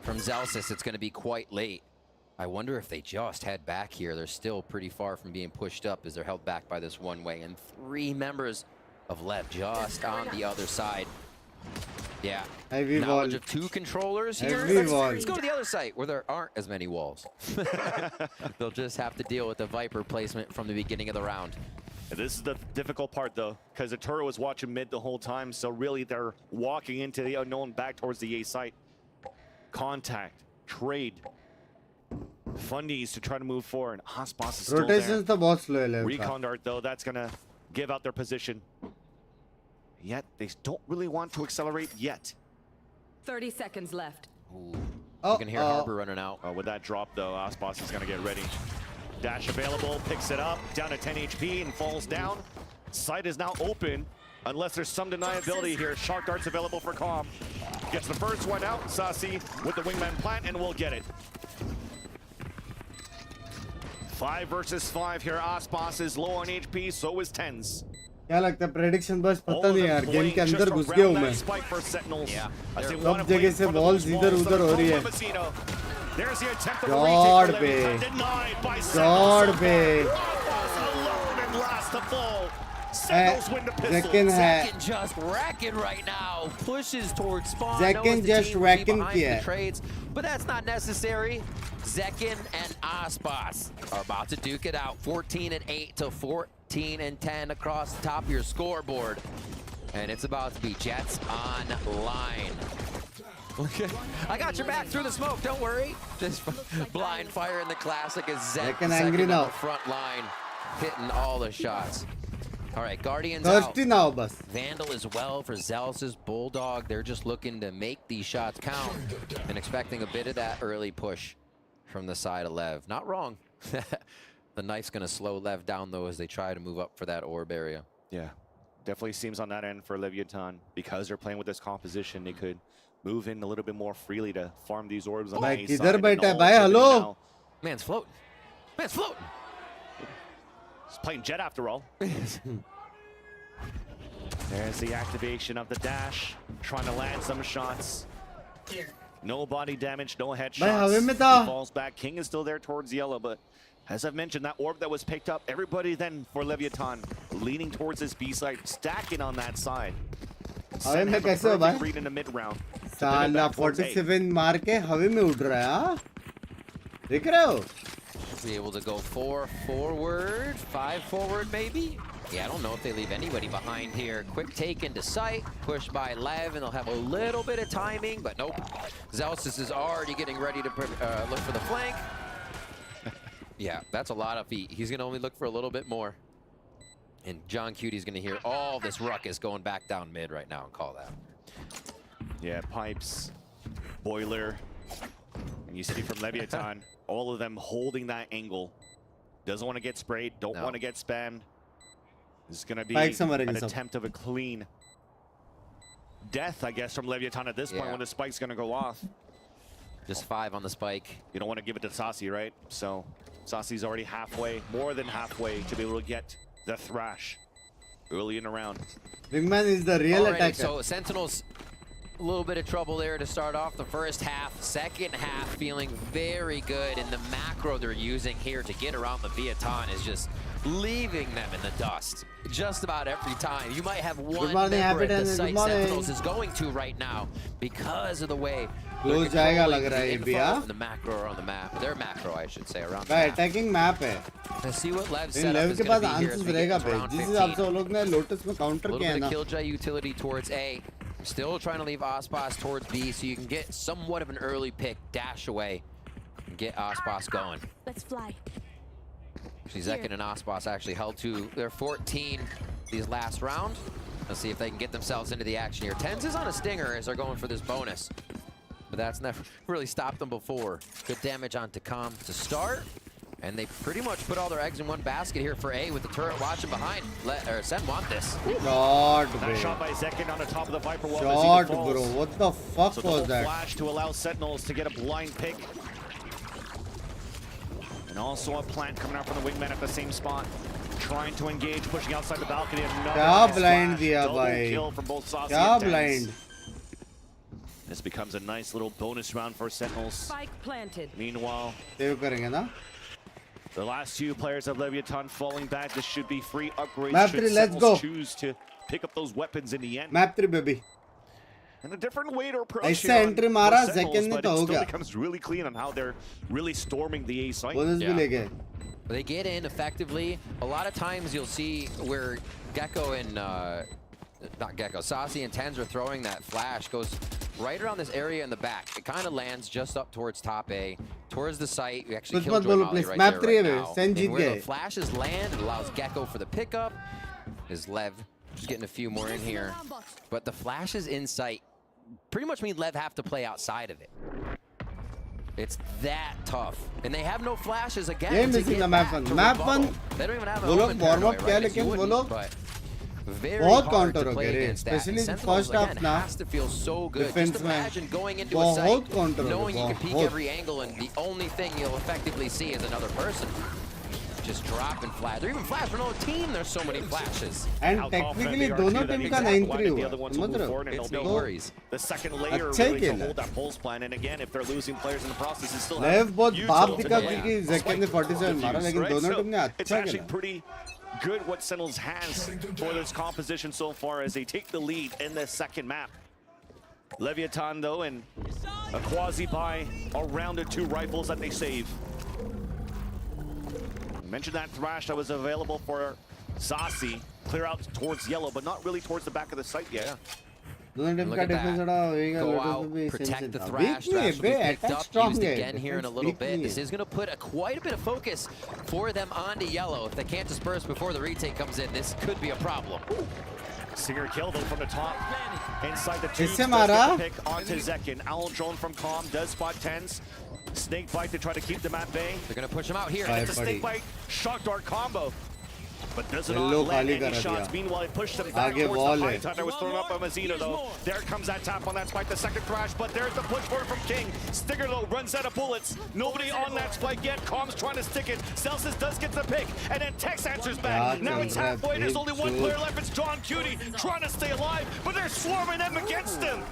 from Zelsis. It's going to be quite late. I wonder if they just head back here. They're still pretty far from being pushed up as they're held back by this one way. And 3 members of Lev just on the other side. Yeah, knowledge of 2 controllers here. Let's go to the other site where there aren't as many walls. They'll just have to deal with the Viper placement from the beginning of the round. And this is the difficult part, though, because the turret was watching mid the whole time, so really they're walking into the unknown back towards the A site. Contact, trade, fundies to try to move forward. Aspas is still Rotations there. the boss slow है. Recon dart, though, that's going to give out their position. Yet they don't really want to accelerate yet. 30 seconds left. Ooh. You can hear Harbor running out. With that drop, though, Aspas is going to get ready. Dash available, picks it up, down to 10 HP and falls down. Sight is now open, unless there's some deniability here. Shark darts available for Calm. Gets the first one out, Sasi with the wingman plant, and we'll get it. 5 versus 5 here. Aspas is low on HP, so is Tens. क्या लगता है prediction बस पता नहीं यार game के अंदर घुस गया हूं मैं सब जगह से बॉल्स इधर उधर हो रही है गॉड पे Zekin है just wrecking right now, pushes towards spawn. Zekin just wrecking किया trades, but that's not necessary. Zekin and Aspas are about to duke it out. 14-8 to 14-10 across the top of your scoreboard, and it's about to be Jets online. Okay, I got your back through the smoke. Don't worry. Just blind fire in the classic as Zekin angry now. Front line, hitting all the shots. All right, Guardians Thirsty out. now, bus. Vandal as well for Zealous' Bulldog. They're just looking to make these shots count and expecting a bit of that early push from the side of Lev. Not wrong. The knife's going to slow Lev down, though, as they try to move up for that orb area. Yeah, definitely seems on that end for Leviathan. Because they're playing with this composition, they could move in a little bit more freely to farm these orbs on the A side. Hello? Man's floating. Man's floating. He's playing Jet after all. There's the activation of the dash. Trying to land some shots. No body damage, no headshots. He falls back. King is still there towards yellow, but as I've mentioned, that orb that was picked up, everybody then for Leviathan leaning towards this B side, stacking on that side. हवे में कैसे हो भाई? Read in the mid round. साला 47 मार के हवे में उड़ रहा है हाँ? देख रहे हो? Be able to go 4 forward, 5 forward maybe? Yeah, I don't know if they leave anybody behind here. Quick take into sight, pushed by Lev, and they'll have a little bit of timing, but nope. Zelsis is already getting ready to look for the flank. Yeah, that's a lot of feet. He's going to only look for a little bit more. And John Cutie's going to hear all this ruckus going back down mid right now and call that. Yeah, pipes, boiler, and you see from Leviathan, all of them holding that angle. Doesn't want to get sprayed, don't want to get spammed. This is going to be an attempt of a clean death, I guess, from Leviathan at this point when the spike's going to go off. Just 5 on the spike. You don't want to give it to Sasi, right? So Sasi's already halfway, more than halfway, to be able to get the thrash early in the round. Wingman is the real attacker. So Sentinels, a little bit of trouble there to start off the first half. Second half feeling very good, and the macro they're using here to get around the Leviathan is just leaving them in the dust just about every time. You might have one member at the site Sentinels is going to right now because of the way close जाएगा लग रहा है ये the macro or on the map. Their macro, I should say, around the attacking map है. Let's see what Lev's in setup Lev is के going pass to be here as answers we get रहेगा to भाई. round जिस 15. हिसाब से वो लोग ने Lotus में counter A little किया bit ना. of Killjoy utility towards A. Still trying to leave Aspas towards B, so you can get somewhat of an early pick, dash away, and get Aspas going. Let's fly. Zekin and Aspas actually held to their 14 these last round. Let's see if they can get themselves into the action here. Tens is on a stinger as they're going for this bonus. But that's never really stopped them before. Good damage on Takam to start. And they pretty much put all their eggs in one basket here for A with the turret watching behind. Sen want this. Shot, Nice shot by Zekin on the top of the Viper wall. Shot, bro. What the fuck was that? Flash to allow Sentinels to get a blind pick. And also a plant coming out from the wingman at the same spot. Trying to engage, pushing outside the balcony. Kya blind diya bhai? Kill from both Saucy Kya and Tens. blind? This becomes a nice little bonus round for Sentinels. Spike planted. Meanwhile, save karenge na? The last two players of Leviathan falling back. This should be free upgrades. Map should 3, let's Sentinels go. choose to pick up those weapons in the end. Map 3 baby. And a different way to approach ऐसे it entry for मारा, Sentinels, second में but तो it हो still गया. becomes really clean on how they're really storming the A site. Bonus भी ले गए. They get in effectively. A lot of times you'll see where Gecko and not Gecko, Saucy and Tens are throwing that flash, goes right around this area in the back. It kind of lands just up towards top A, towards the site. We actually killed Molly right Map there 3 right now. Sen And jeet where gaye. the flashes land, it allows Gecko for the pickup. Is Lev just getting a few more in here. But the flashes in sight pretty much mean Lev have to play outside of it. It's that tough. And they have no flashes again. ये missing the map 1. Map 1 They don't even have वो लोग warm up किया लेकिन वो लोग बहुत counter हो गए रे. Especially first half ना. Has to feel so good. Defense Just में imagine going into a site, बहुत counter हो knowing you गए. can peek every angle, and the only thing you'll effectively see is another person. Just dropping flash. They're even flash for another team. There's so many flashes. And technically दोनों team का 9-3 हुआ. समझ रहे हो? It's no worries. The second layer अच्छा ही really to खेला. hold that pulse plan, and again, if they're losing players in the process, it's still Lev बहुत बाप util to दिखा get क्योंकि a Zekin ने 47 मारा लेकिन right? दोनों So team ने it's अच्छा actually खेला. pretty good what Sentinels has for this composition so far as they take the lead in the second map. Leviathan though, and a quasi buy around the 2 rifles that they save. Mentioned that Thrash that was available for Saucy. Clear out towards yellow, but not really towards the back of the site yet. दोनों team Look का at that. defense थोड़ा होएगा. Go Lotus out, भी protect same the था. Thrash. Weak नहीं है Thrash will be bay. picked Attack up, strong used है. again here in a little bit. This is going to put quite a bit of focus for them onto yellow. If they can't disperse before the retake comes in, this could be a problem. Singer kill though from the top. Inside the tubes, किससे does मारा? get the pick onto Zekin. Owl drone from Calm does spot Tens. Snake bite to try to keep them at bay. They're going to push them out here. And it's a snake bite shock dart combo. But does not Yellow land खाली any करा shots. दिया. Meanwhile, it pushed them back आगे towards wall the है. high time that was thrown up by Mazzino though. There comes that tap on that spike, the second crash, but there's the push forward from King. Stinger though runs out of bullets. Nobody on that spike yet. Calm's trying to stick it. Celsius does get the pick, and then Tex answers back. Now it's halfway. There's only one player left. It's John Cutie trying to stay alive, but they're swarming them against him.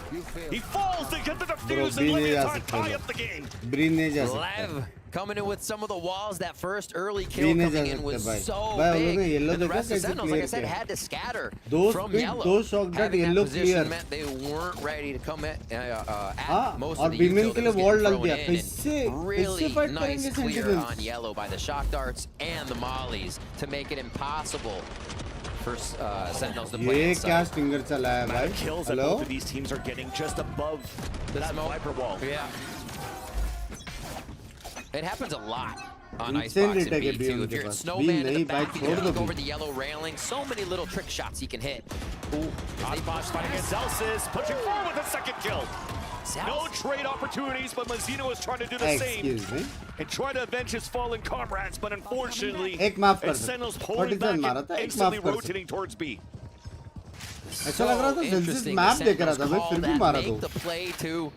He falls to get the defuse, and Leviathan tie up the game. Breathe नहीं जा सकता. Lev coming in with some of the walls. That first early kill coming in was so big. And the rest of Sentinels, like I said, had to scatter from yellow. दो shot Having that yellow position clear. meant they weren't ready to come at most और of the beaming util के that लिए was wall getting डाल thrown दिया. in. कैसे And really fight nice करेंगे clear Sentinels? on yellow by the shock darts and the mollies to make it impossible for Sentinels to play ये inside. क्या stinger चला है Amount भाई? of kills that Hello? both of these teams are getting just above that Viper wall. Yeah. It happens a lot on Insane Icebox and retake है B2. B If you're in उनके पास. Snowman in the नहीं भाई back, you छोड़ can दो look B. over the yellow railing. So many little trick shots he can hit. Oddbox fighting against Celsius, pushing forward with a second kill. No trade opportunities, but Mazzino is trying to do the same. Excuse me. And try to avenge his fallen comrades, but unfortunately, एक माफ कर it's सकते. Sentinels pulling 47 back मारा and था, एक instantly माफ कर rotating towards B. ऐसा लग रहा था Celsius map देख रहा था भाई फिर भी मारा Make दो. the play too.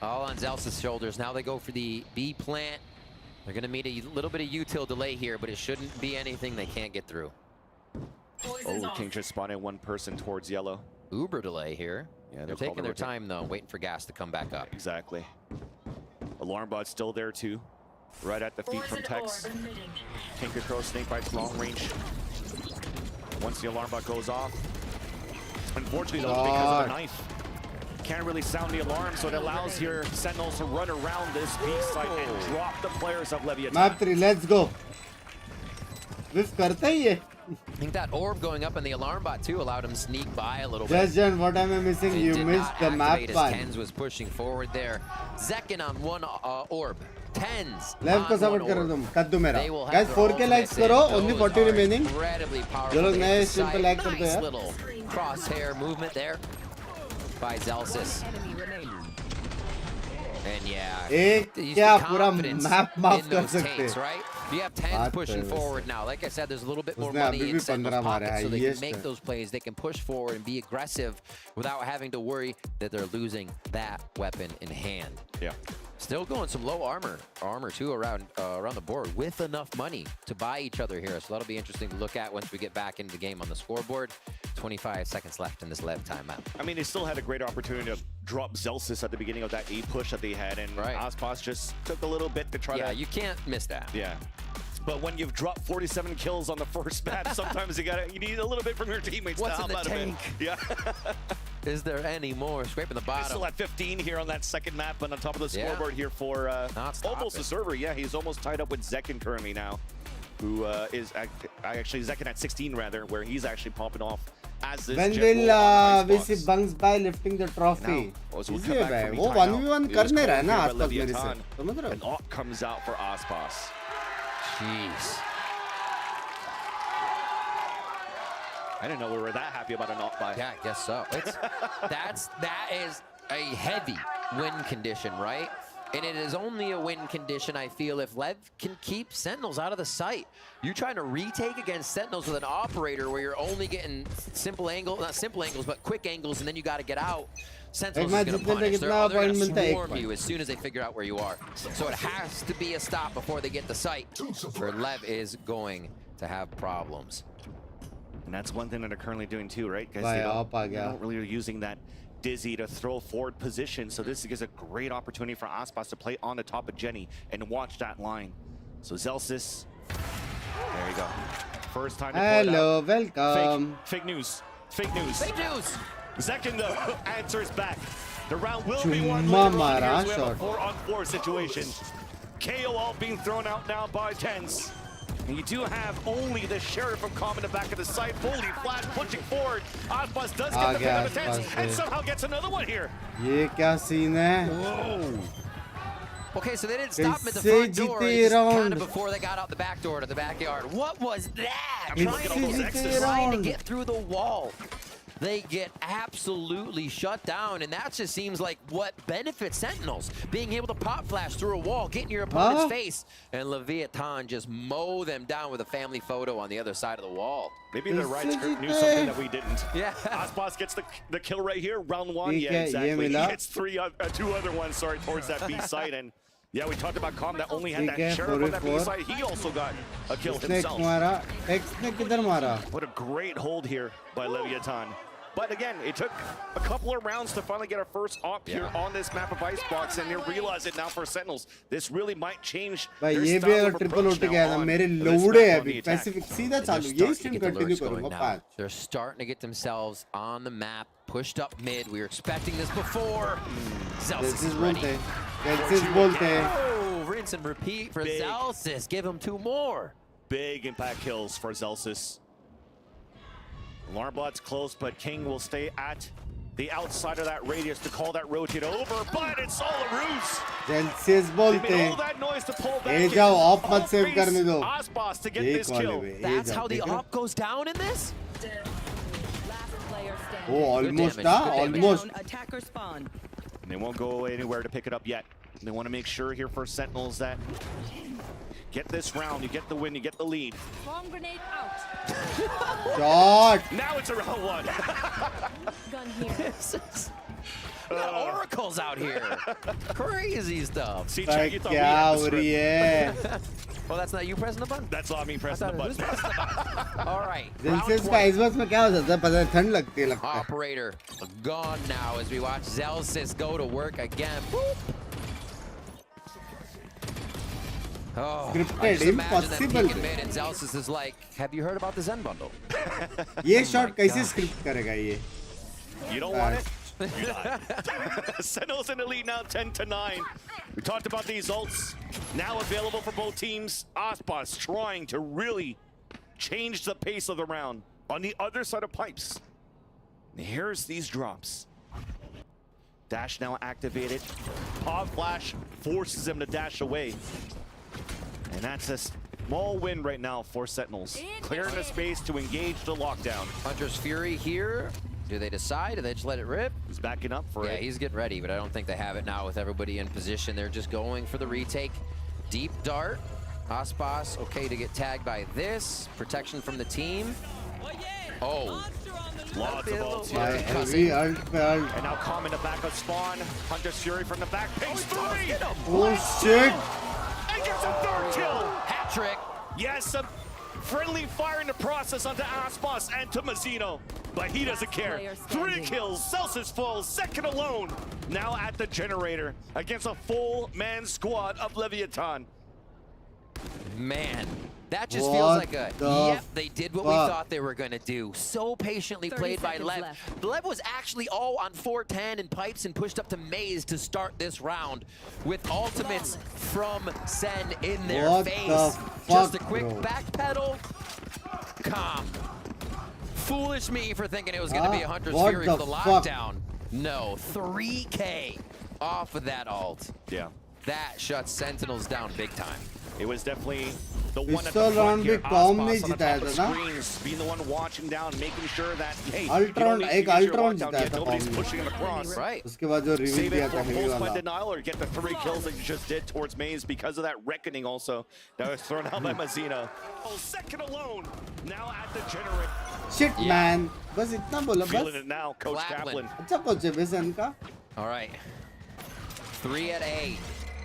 All on Zelsa's shoulders. Now they go for the B plant. They're going to meet a little bit of util delay here, but it shouldn't be anything they can't get through. Oh, King just spotted one person towards yellow. Uber delay here. Yeah, they're taking their time though, waiting for gas to come back up. Exactly. Alarm bot's still there too. Right at the feet from Tex. Tinker Crow, Snake Bites, long range. Once the alarm bot goes off. Unfortunately though, because of the knife, can't really sound the alarm, so it allows here Sentinels to run around this B site and drop the players of Leviathan. Map 3, let's go. Whiff करता ही है. I think that orb going up in the alarm bot too allowed him to sneak by a little Just bit. John, what am I missing? It You did missed not the map activate as one. Tens was pushing forward there. Zekin on one orb. Tens. Live को support करो तुम कद्दू मेरा guys 4K likes करो only 40 remaining जो लोग नए stream पे like करते हैं little crosshair movement there by Zelsis. And yeah, एक क्या पूरा map माफ कर सकते हैं right? You have 10 pushing forward now. Like I said, there's a little bit more money in Sentinel's pocket, so they can make those plays. They can push forward and be aggressive without having to worry that they're losing that weapon in hand. Yeah. Still going some low armor too around the board with enough money to buy each other here. So that'll be interesting to look at once we get back into the game on the scoreboard. 25 seconds left in this LEV timeout. I mean, they still had a great opportunity to drop Zelsis at the beginning of that A push that they had, and Aspas just took a little bit to try to... Yeah, you can't miss that. Yeah. But when you've dropped 47 kills on the first map, sometimes you need a little bit from your teammates What's to help in the out tank? a bit. Yeah. Is there any more? Scraping the bottom. Still at 15 here on that second map and on top of the scoreboard here for almost a server. Yeah, he's almost tied up with Zekin currently now, who is actually Zekin at 16 rather, where he's actually popping off as this. When will we see Binks by lifting the trophy? Easy है भाई, वो 1v1 कर नहीं रहा है ना आसपास मेरे से, समझ रहे हो? An AWP comes out for Aspas. Jeez. I didn't know we were that happy about an AWP buy. Yeah, I guess so. That is a heavy win condition, right? And it is only a win condition, I feel, if LEV can keep Sentinels out of the sight. You're trying to retake against Sentinels with an operator where you're only getting not simple angles, but quick angles, and then you got to get out. Sentinels is going to punish. They're going to swarm you as soon as they figure out where you are. So it has to be a stop before they get the sight, or LEV is going to have problems. And that's one thing that they're currently doing too, right? Because they don't really are using that Dizzy to throw forward position. So this is a great opportunity for Aspas to play on the top of Jenny and watch that line. So Zelsis, there you go. First time to Hello, welcome. Fake news. Fake news. Fake news. Second though, answers back. The round will be won Chumma later on mara here as we have a shot. 4-on-4 situation. KO all being thrown out now by Tens. And you do have only the Sheriff from Calm in the back of the site. Fully flash pushing forward. Aspas does get the pin on the Tens and somehow gets another one here. ये क्या scene है? Whoa. Okay, so they didn't stop him at the front door. They just kind of before they got out the back door to the backyard. What was that? Trying to get through the wall. They get absolutely shut down, and that just seems like what benefits Sentinels. Being able to pop flash through a wall, get in your opponent's face, and Leviathan just mow them down with a family photo on the other side of the wall. Maybe the right script knew something that we didn't. Yeah. Aspas gets the kill right here, round one. Yeah, exactly. He gets two other ones, sorry, towards that B site. And yeah, we talked about Calm that only had that Sheriff on that B site. He also got a kill himself. What a great hold here by Leviathan. But again, it took a couple of rounds to finally get our first AWP here on this map of Icebox, and they realize it now for Sentinels. This really might change their style of approach now on this map on the attack. They're starting to get themselves on the map, pushed up mid. We were expecting this before. Zelsis is ready. Oh, rinse and repeat for Zelsis. Give him 2 more. Big impact kills for Zelsis. Alarmbot's close, but King will stay at the outside of that radius to call that rotate over, but it's all a ruse. Zelsis बोलते all that noise to pull back. ए जाओ of मत save करने दो. Aspas to get this kill. That's how the AWP goes down in this? Oh, almost almost. Attacker spawn. And they won't go anywhere to pick it up yet. They want to make sure here for Sentinels that get this round, you get the win, you get the lead. Bomb grenade out. Shot. Now it's a round one. Gun here. We got oracles out here. Crazy stuff. See, Check, you thought we had the script. Oh, that's not you pressing the button? That's not me pressing the button. All right. Zelsis का इस वक्त में क्या हो जाता है? पता है ठंड लगती है लगता है. Operator gone now as we watch Zelsis go to work again. Boop. Oh, Scripted, impossible. And Zelsis is like, have you heard about the Zen bundle? ये shot कैसे script करेगा ये? You don't want it? You die. Sentinels in the lead now, 10-9. We talked about these ults now available for both teams. Aspas trying to really change the pace of the round on the other side of pipes. And here's these drops. Dash now activated. Pod flash forces him to dash away. And that's a small win right now for Sentinels. Clearing the space to engage the lockdown. Hunter's Fury here. Do they decide? Do they just let it rip? He's backing up for it. Yeah, he's getting ready, but I don't think they have it now with everybody in position. They're just going for the retake. Deep dart. Aspas, okay to get tagged by this. Protection from the team. Oh. Lots of ults By here. LV ult. And now Calm in the back of spawn. Hunter's Fury from the back. Pings three! Oh shit! And gets a third kill! Hat trick. Yes, some friendly fire in the process onto Aspas and to Mazzino. But he doesn't care. 3 kills, Celsius full, second alone. Now at the generator against a full man squad of Leviathan. Man, that just feels like a, yep, they did what we thought they were going to do. So patiently played by LEV. LEV was actually all on 410 and pipes and pushed up to Maze to start this round with ultimates from SEN in their face. Just a quick backpedal. Calm. Foolish me for thinking it was going to be a Hunter's Fury for the lockdown. No, 3K off of that ult. Yeah. That shuts Sentinels down big time. It was definitely the one at पिस्तौल the front round here. भी com Aspas नहीं on the जिताया top of था ना screens, being the one watching down, making sure that, hey, you Ultron don't need to एक use your Ultron lockdown जिताया yet, था nobody's com pushing him across. Right. उसके बाद जो रिवील Save दिया it था for हेवी post-plan वाला denial or get the 3 kills that you just did towards Maze because of that reckoning also that was thrown out by Mazzino. Oh, second alone, now at the generator. Shit man बस इतना बोला Feeling बस it now, Coach Kaplan. अच्छा coach है बेसन का All right. 3 at A.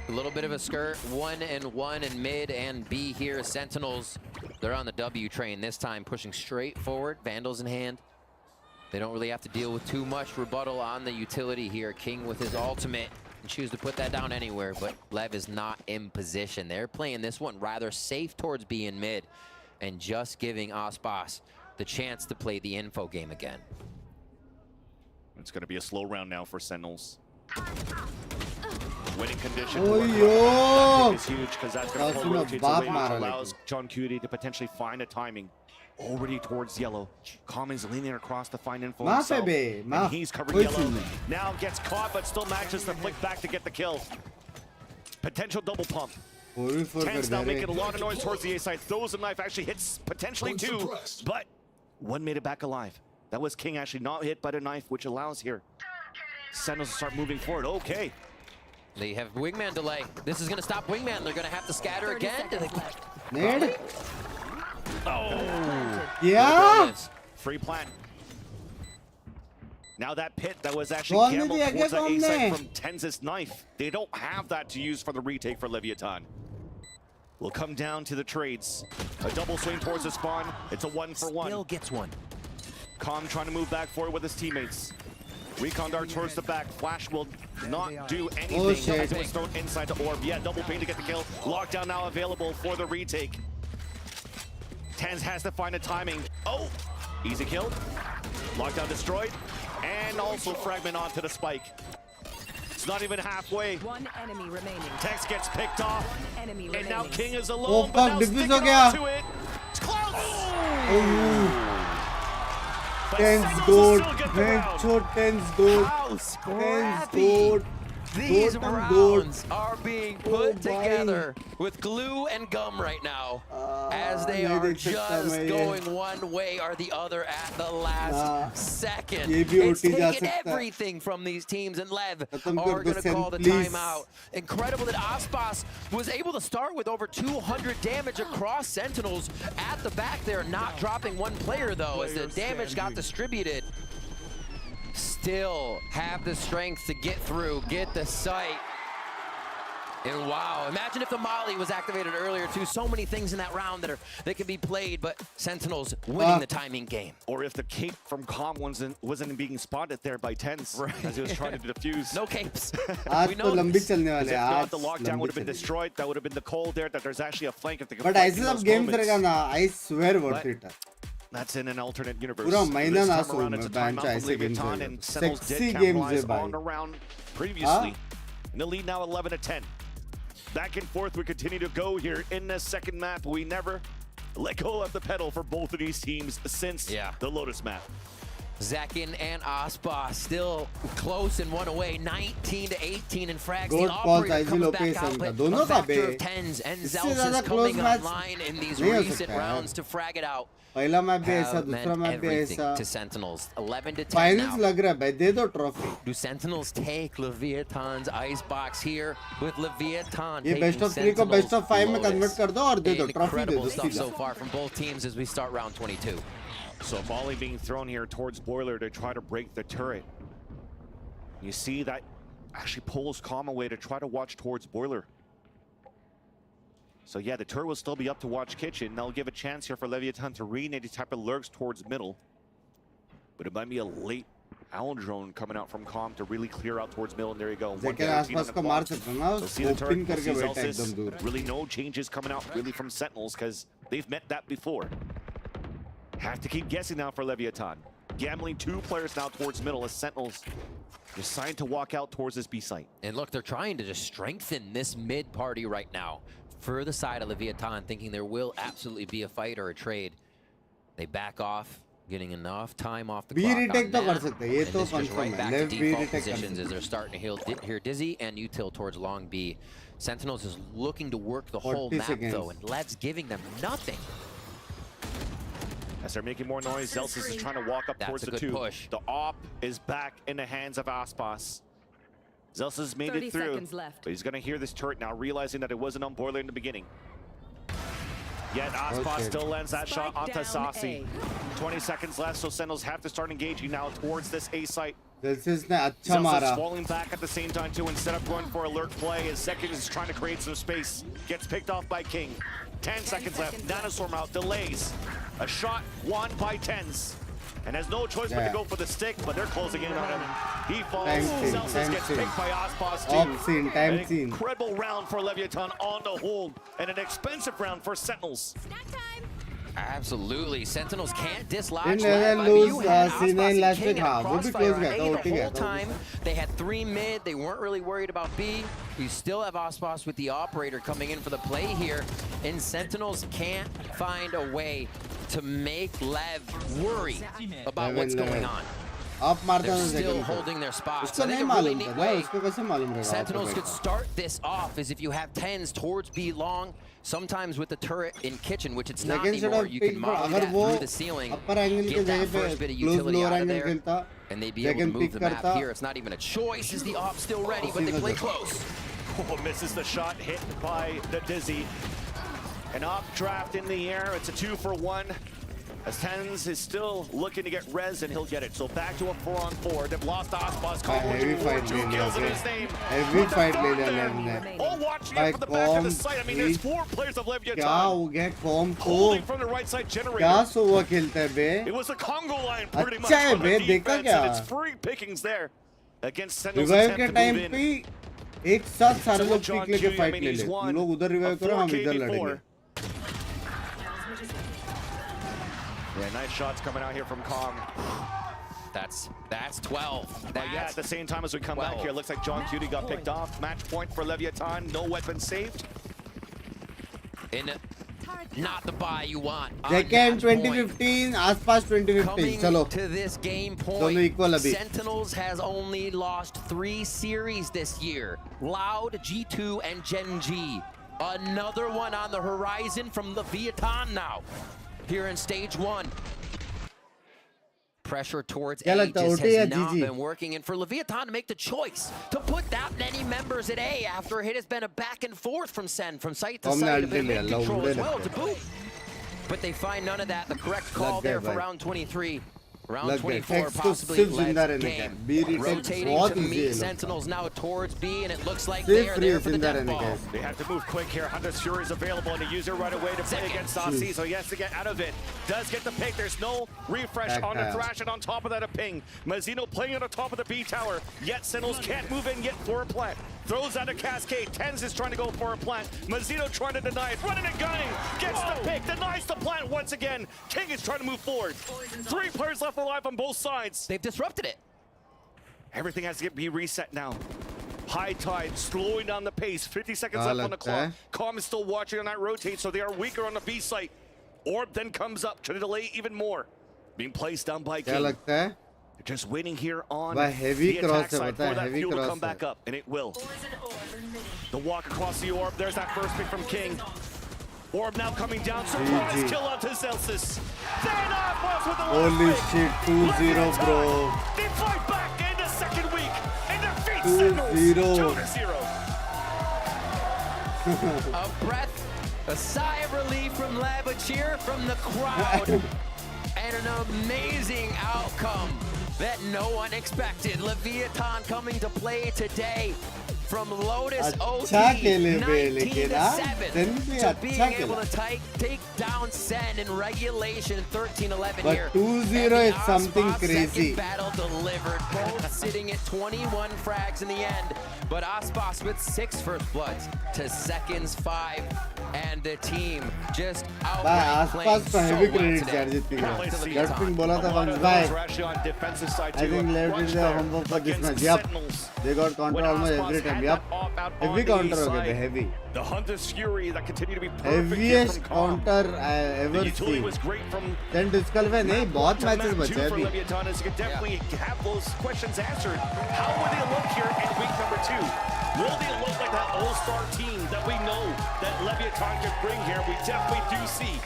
A little bit of a skirt. 1 and 1 in mid and B here. Sentinels, they're on the W train this time, pushing straight forward. Vandals in hand. They don't really have to deal with too much rebuttal on the utility here. King with his ultimate. And choose to put that down anywhere, but LEV is not in position. They're playing this one rather safe towards B and mid and just giving Aspas the chance to play the info game again. It's going to be a slow round now for Sentinels. Winning condition is huge because that's going to rotate away, which allows John Cutie to potentially find a timing. Already towards yellow. Commons leaning across to find info himself. And he's covered yellow. Now gets caught, but still manages to flick back to get the kill. Potential double pump. Ten's now making a lot of noise towards the A side. Throws a knife, actually hits potentially 2, but 1 made it back alive. That was King actually not hit by the knife, which allows here Sentinels to start moving forward. Okay. They have Wingman delay. This is going to stop Wingman. They're going to have to scatter again. Nade? Oh. Yeah. Free plant. Now that pit that was actually gambled towards the A side from Tenz's knife. They don't have that to use for the retake for Leviathan. We'll come down to the trades. A double swing towards the spawn. It's a 1-for-1. Still gets one. Calm trying to move back forward with his teammates. Recon dart towards the back. Flash will not do anything as it was thrown inside the orb. Yeah, double ping to get the kill. Lockdown now available for the retake. Tenz has to find a timing. Oh, easy kill. Lockdown destroyed. And also fragment onto the spike. It's not even halfway. 1 enemy remaining. Tex gets picked off. 1 enemy and remaining. now King is alone, but now sticking onto it. It's close. Ten's good. Ten's good. How scrappy these rounds are being put together with glue and gum right now, as they are just going one way or the other at the last second. It's taking everything from these teams, and LEV are going to call the timeout. Incredible that Aspas was able to start with over 200 damage across Sentinels at the back there, not dropping one player though, as the damage got distributed. Still have the strength to get through, get the sight. And wow, imagine if the Molly was activated earlier too. So many things in that round that can be played, but Sentinels winning the timing game. Or if the cape from Calm wasn't being spotted there by Tenz as he was trying to defuse. No capes. We know if not, the lockdown would have been destroyed. That would have been the call there, that there's actually a flank if they could But ऐसे सब games रहेगा ना, I swear worth it. That's in an alternate universe. पूरा महीना ना This time around, it's a timeout from Leviathan, and Sentinels did capitalize on the round previously. In the lead now 11-10. Back and forth we continue to go here in the second map. We never let go of the pedal for both of these teams since the Lotus map. Zekin and Aspa still close and one away, 19-18 in frags. Good The calls, operator comes back location out, का but दोनों a का factor bay of tens, and इससे Zels ज़्यादा is close coming match online in these नहीं हो recent सकता है। rounds to frag it out. पहला मैच भी ऐसा, Have दूसरा meant मैच भी everything ऐसा। to Sentinels. 11-10 finals now. लग रहा है भाई, दे दो trophy. Do Sentinels take Leviathan's icebox here with Leviathan ये taking बेस्ट ऑफ 3 को बेस्ट ऑफ 5 में कन्वर्ट कर दो और दे दो ट्रॉफी दे Incredible दो stuff सीधा। so far from both teams as we start round 22. So volley being thrown here towards Boiler to try to break the turret. You see that actually pulls Calm away to try to watch towards Boiler. So yeah, the turret will still be up to watch Kitchen. They'll give a chance here for Leviathan to read any type of lurks towards middle. But it might be a late owl drone coming out from Calm to really clear out towards middle. And there you go. जेके आसपास को मार सकते हैं ना, open करके बैठा है एकदम दूर। Really no changes coming out really from Sentinels because they've met that before. Have to keep guessing now for Leviathan. Gambling 2 players now towards middle as Sentinels decide to walk out towards this B site. And look, they're trying to just strengthen this mid party right now. For the side of Leviathan, thinking there will absolutely be a fight or a trade. They back off, getting enough time off the clock on that. And this goes right back to default positions as they're starting to hear Dizzy and Util towards long B. Sentinels is looking to work the whole map though, and Lev's giving them nothing. As they're making more noise, Zelsis is trying to walk up towards the 2. Push. The AWP is back in the hands of Aspas. Zelsis made it through, but he's going to hear this turret now, realizing that it wasn't on Boiler in the beginning. Yet Aspas still lands that shot onto Sasi. 20 seconds left, so Sentinels have to start engaging now towards this A site. Zelsis falling back at the same time too, instead of going for alert play, as Zekin is trying to create some space. Gets picked off by King. 10 seconds left, Nanostorm out, delays. A shot won by Tens. And has no choice but to go for the stick, but they're closing in on him. He falls, Celsius gets picked by Aspas too. An incredible round for Leviathan on the whole, and an expensive round for Sentinels. Absolutely, Sentinels can't dislodge Lev. I mean, you had Aspas and King in a crossfire on A the whole time. They had 3 mid, they weren't really worried about B. You still have Aspas with the operator coming in for the play here, and Sentinels can't find a way to make Lev worry about what's going on. They're still holding their spots. I think a really neat way Sentinels could start this off is if you have 10s towards B long, sometimes with the turret in kitchen, which it's not anymore. You can model that through the ceiling, get that first bit of utility out of there, and they'd be able to move the map here. It's not even a choice. Is the op still ready, but they play close. Oh, misses the shot, hit by the Dizzy. An op draft in the air. It's a 2-for-1. As Tens is still looking to get res, and he'll get it. So back to a 4-on-4. They've lost Aspas. Heavy fight 2 kills in his name. Heavy fight ले All watching it from the back of the site. I mean, there's 4 players of Leviathan. क्या हो गया com को? Holding from the right side generator. क्या सोवा खेलता है बे? It was a Congo line pretty much. अच्छा है बे, देखा क्या? It's free pickings there against Sentinels. Revive के टाइम पे एक साथ सारे लोग पिक लेके फाइट ले ले. तुम लोग उधर रिवाइव करो, हम इधर लड़ेंगे. Yeah, nice shots coming out here from Kong. That's 12. But yeah, at the same time as we come back here, it looks like John Cutie got picked off. Match point for Leviathan. No weapon saved. Not the buy you want. Second 2015, Aspas 2015. Coming Chalo. to this game point, Sentinels has only lost 3 series this year. Loud, G2, and Gen G. Another one on the horizon from Leviathan now. Here in stage 1. Pressure towards A just has not been working, and for Leviathan to make the choice to put that many members at A after it has been a back and forth from SEN, from site to site, a bit of control as well to boot. But they find none of that. The correct call there for round 23. Round 24 possibly led game. Rotating to meet Sentinels now towards B, and it looks like they are there for the death ball. They have to move quick here. Hunter's Fury is available, and a user right away to play against Sasi, so he has to get out of it. Does get the pick. There's no refresh on the Thrash, and on top of that, a ping. Mazzino playing on the top of the B tower, yet Sentinels can't move in yet for a plant. Throws out a cascade. Tens is trying to go for a plant. Mazzino trying to deny it. Running and gunning. Gets the pick. Denies the plant once again. King is trying to move forward. 3 players left alive on both sides. They've disrupted it. Everything has to be reset now. High tide, slowing down the pace. 50 seconds left on the clock. Calm is still watching on that rotate, so they are weaker on the B site. Orb then comes up, trying to delay even more. Being placed down by King. Just waiting here on By heavy the cross attack side for that heavy fuel to cross come back up, and it will. The walk across the orb. There's that first pick from King. Orb now coming down. Surprise kill onto Celsius. Then off with the holy shit, 2-0, bro. They fight back in the second week and defeat Sentinels 2-0. A breath, a sigh of relief from LEV, a cheer from the crowd, and an amazing outcome that no one expected. Leviathan coming to play today from Lotus OT, 19-7. So being able to take down SEN in regulation 13-11 but here. 2-0 is something crazy. Second battle delivered, both sitting at 21 frags in the end. But Aspas with 6 first bloods to Seconds 5, and the team just outright playing so well today. I think LEV did the homework for this match. Yup. They got counter almost every time. Yup. Heavy counter okay, heavy. The Hunter's Fury that continue to be perfect. Heaviest counter I ever seen. Then disqualify नहीं बहुत matches बचे अभी. You can definitely have those questions answered. How will they look here in week number 2? Will they look like that all-star team that we know that Leviathan could bring here? We definitely do see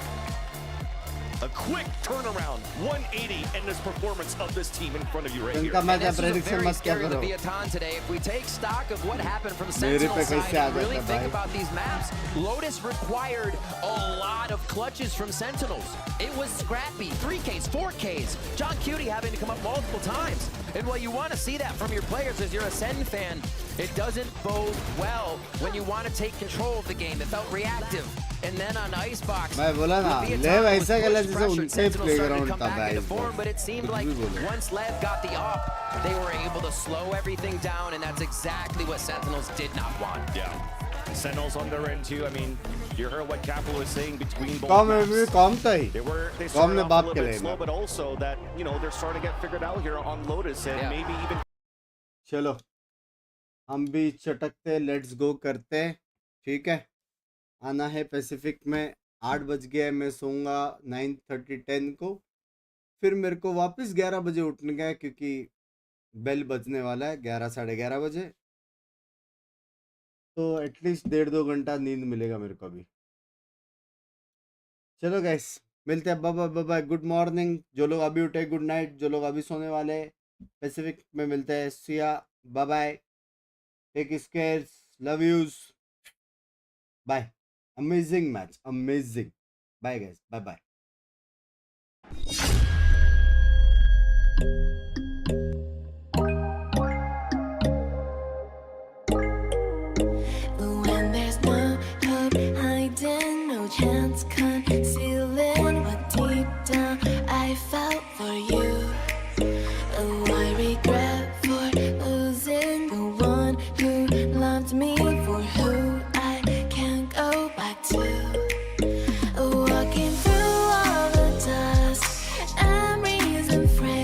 a quick turnaround, 180 in this performance of this team in front of you right here. And this is a very scary Leviathan today. If we take stock of what happened from Sentinel's side and really think about these maps, Lotus required a lot of clutches from Sentinels. It was scrappy, 3Ks, 4Ks, John Cutie having to come up multiple times. And while you want to see that from your players as you're a SEN fan, it doesn't bode well when you want to take control of the game. It felt reactive. And then on Icebox, मैं बोला ना LEV ऐसा खेला जैसे उनसे playground था भाई. but it seemed like once LEV got the op, they were able to slow everything down, and that's exactly what Sentinels did not want. Yeah. Sentinels on their end too. I mean, you heard what Capital was saying between both come maps. भी कम था ही. They come started ने off a बाप little के bit लिए. slow, but also that, you know, they're starting to get figured out here on Lotus and maybe even. चलो हम भी चटकते let's go करते. ठीक है, आना है पैसिफिक में. 8 बज गया है, मैं सोऊंगा 9:30 10 को. फिर मेरे को वापस 11 बजे उठने का है क्योंकि बेल बजने वाला है 11 साढ़े 11 बजे. तो एटलीस्ट 1.5-2 घंटा नींद मिलेगा मेरे को अभी. चलो गाइस, मिलते हैं. Bye bye, good morning. जो लोग अभी उठे गुड नाइट, जो लोग अभी सोने वाले पैसिफिक में मिलते हैं. See ya, bye bye, take care, love yous, bye. Amazing match, amazing. Bye guys, bye bye.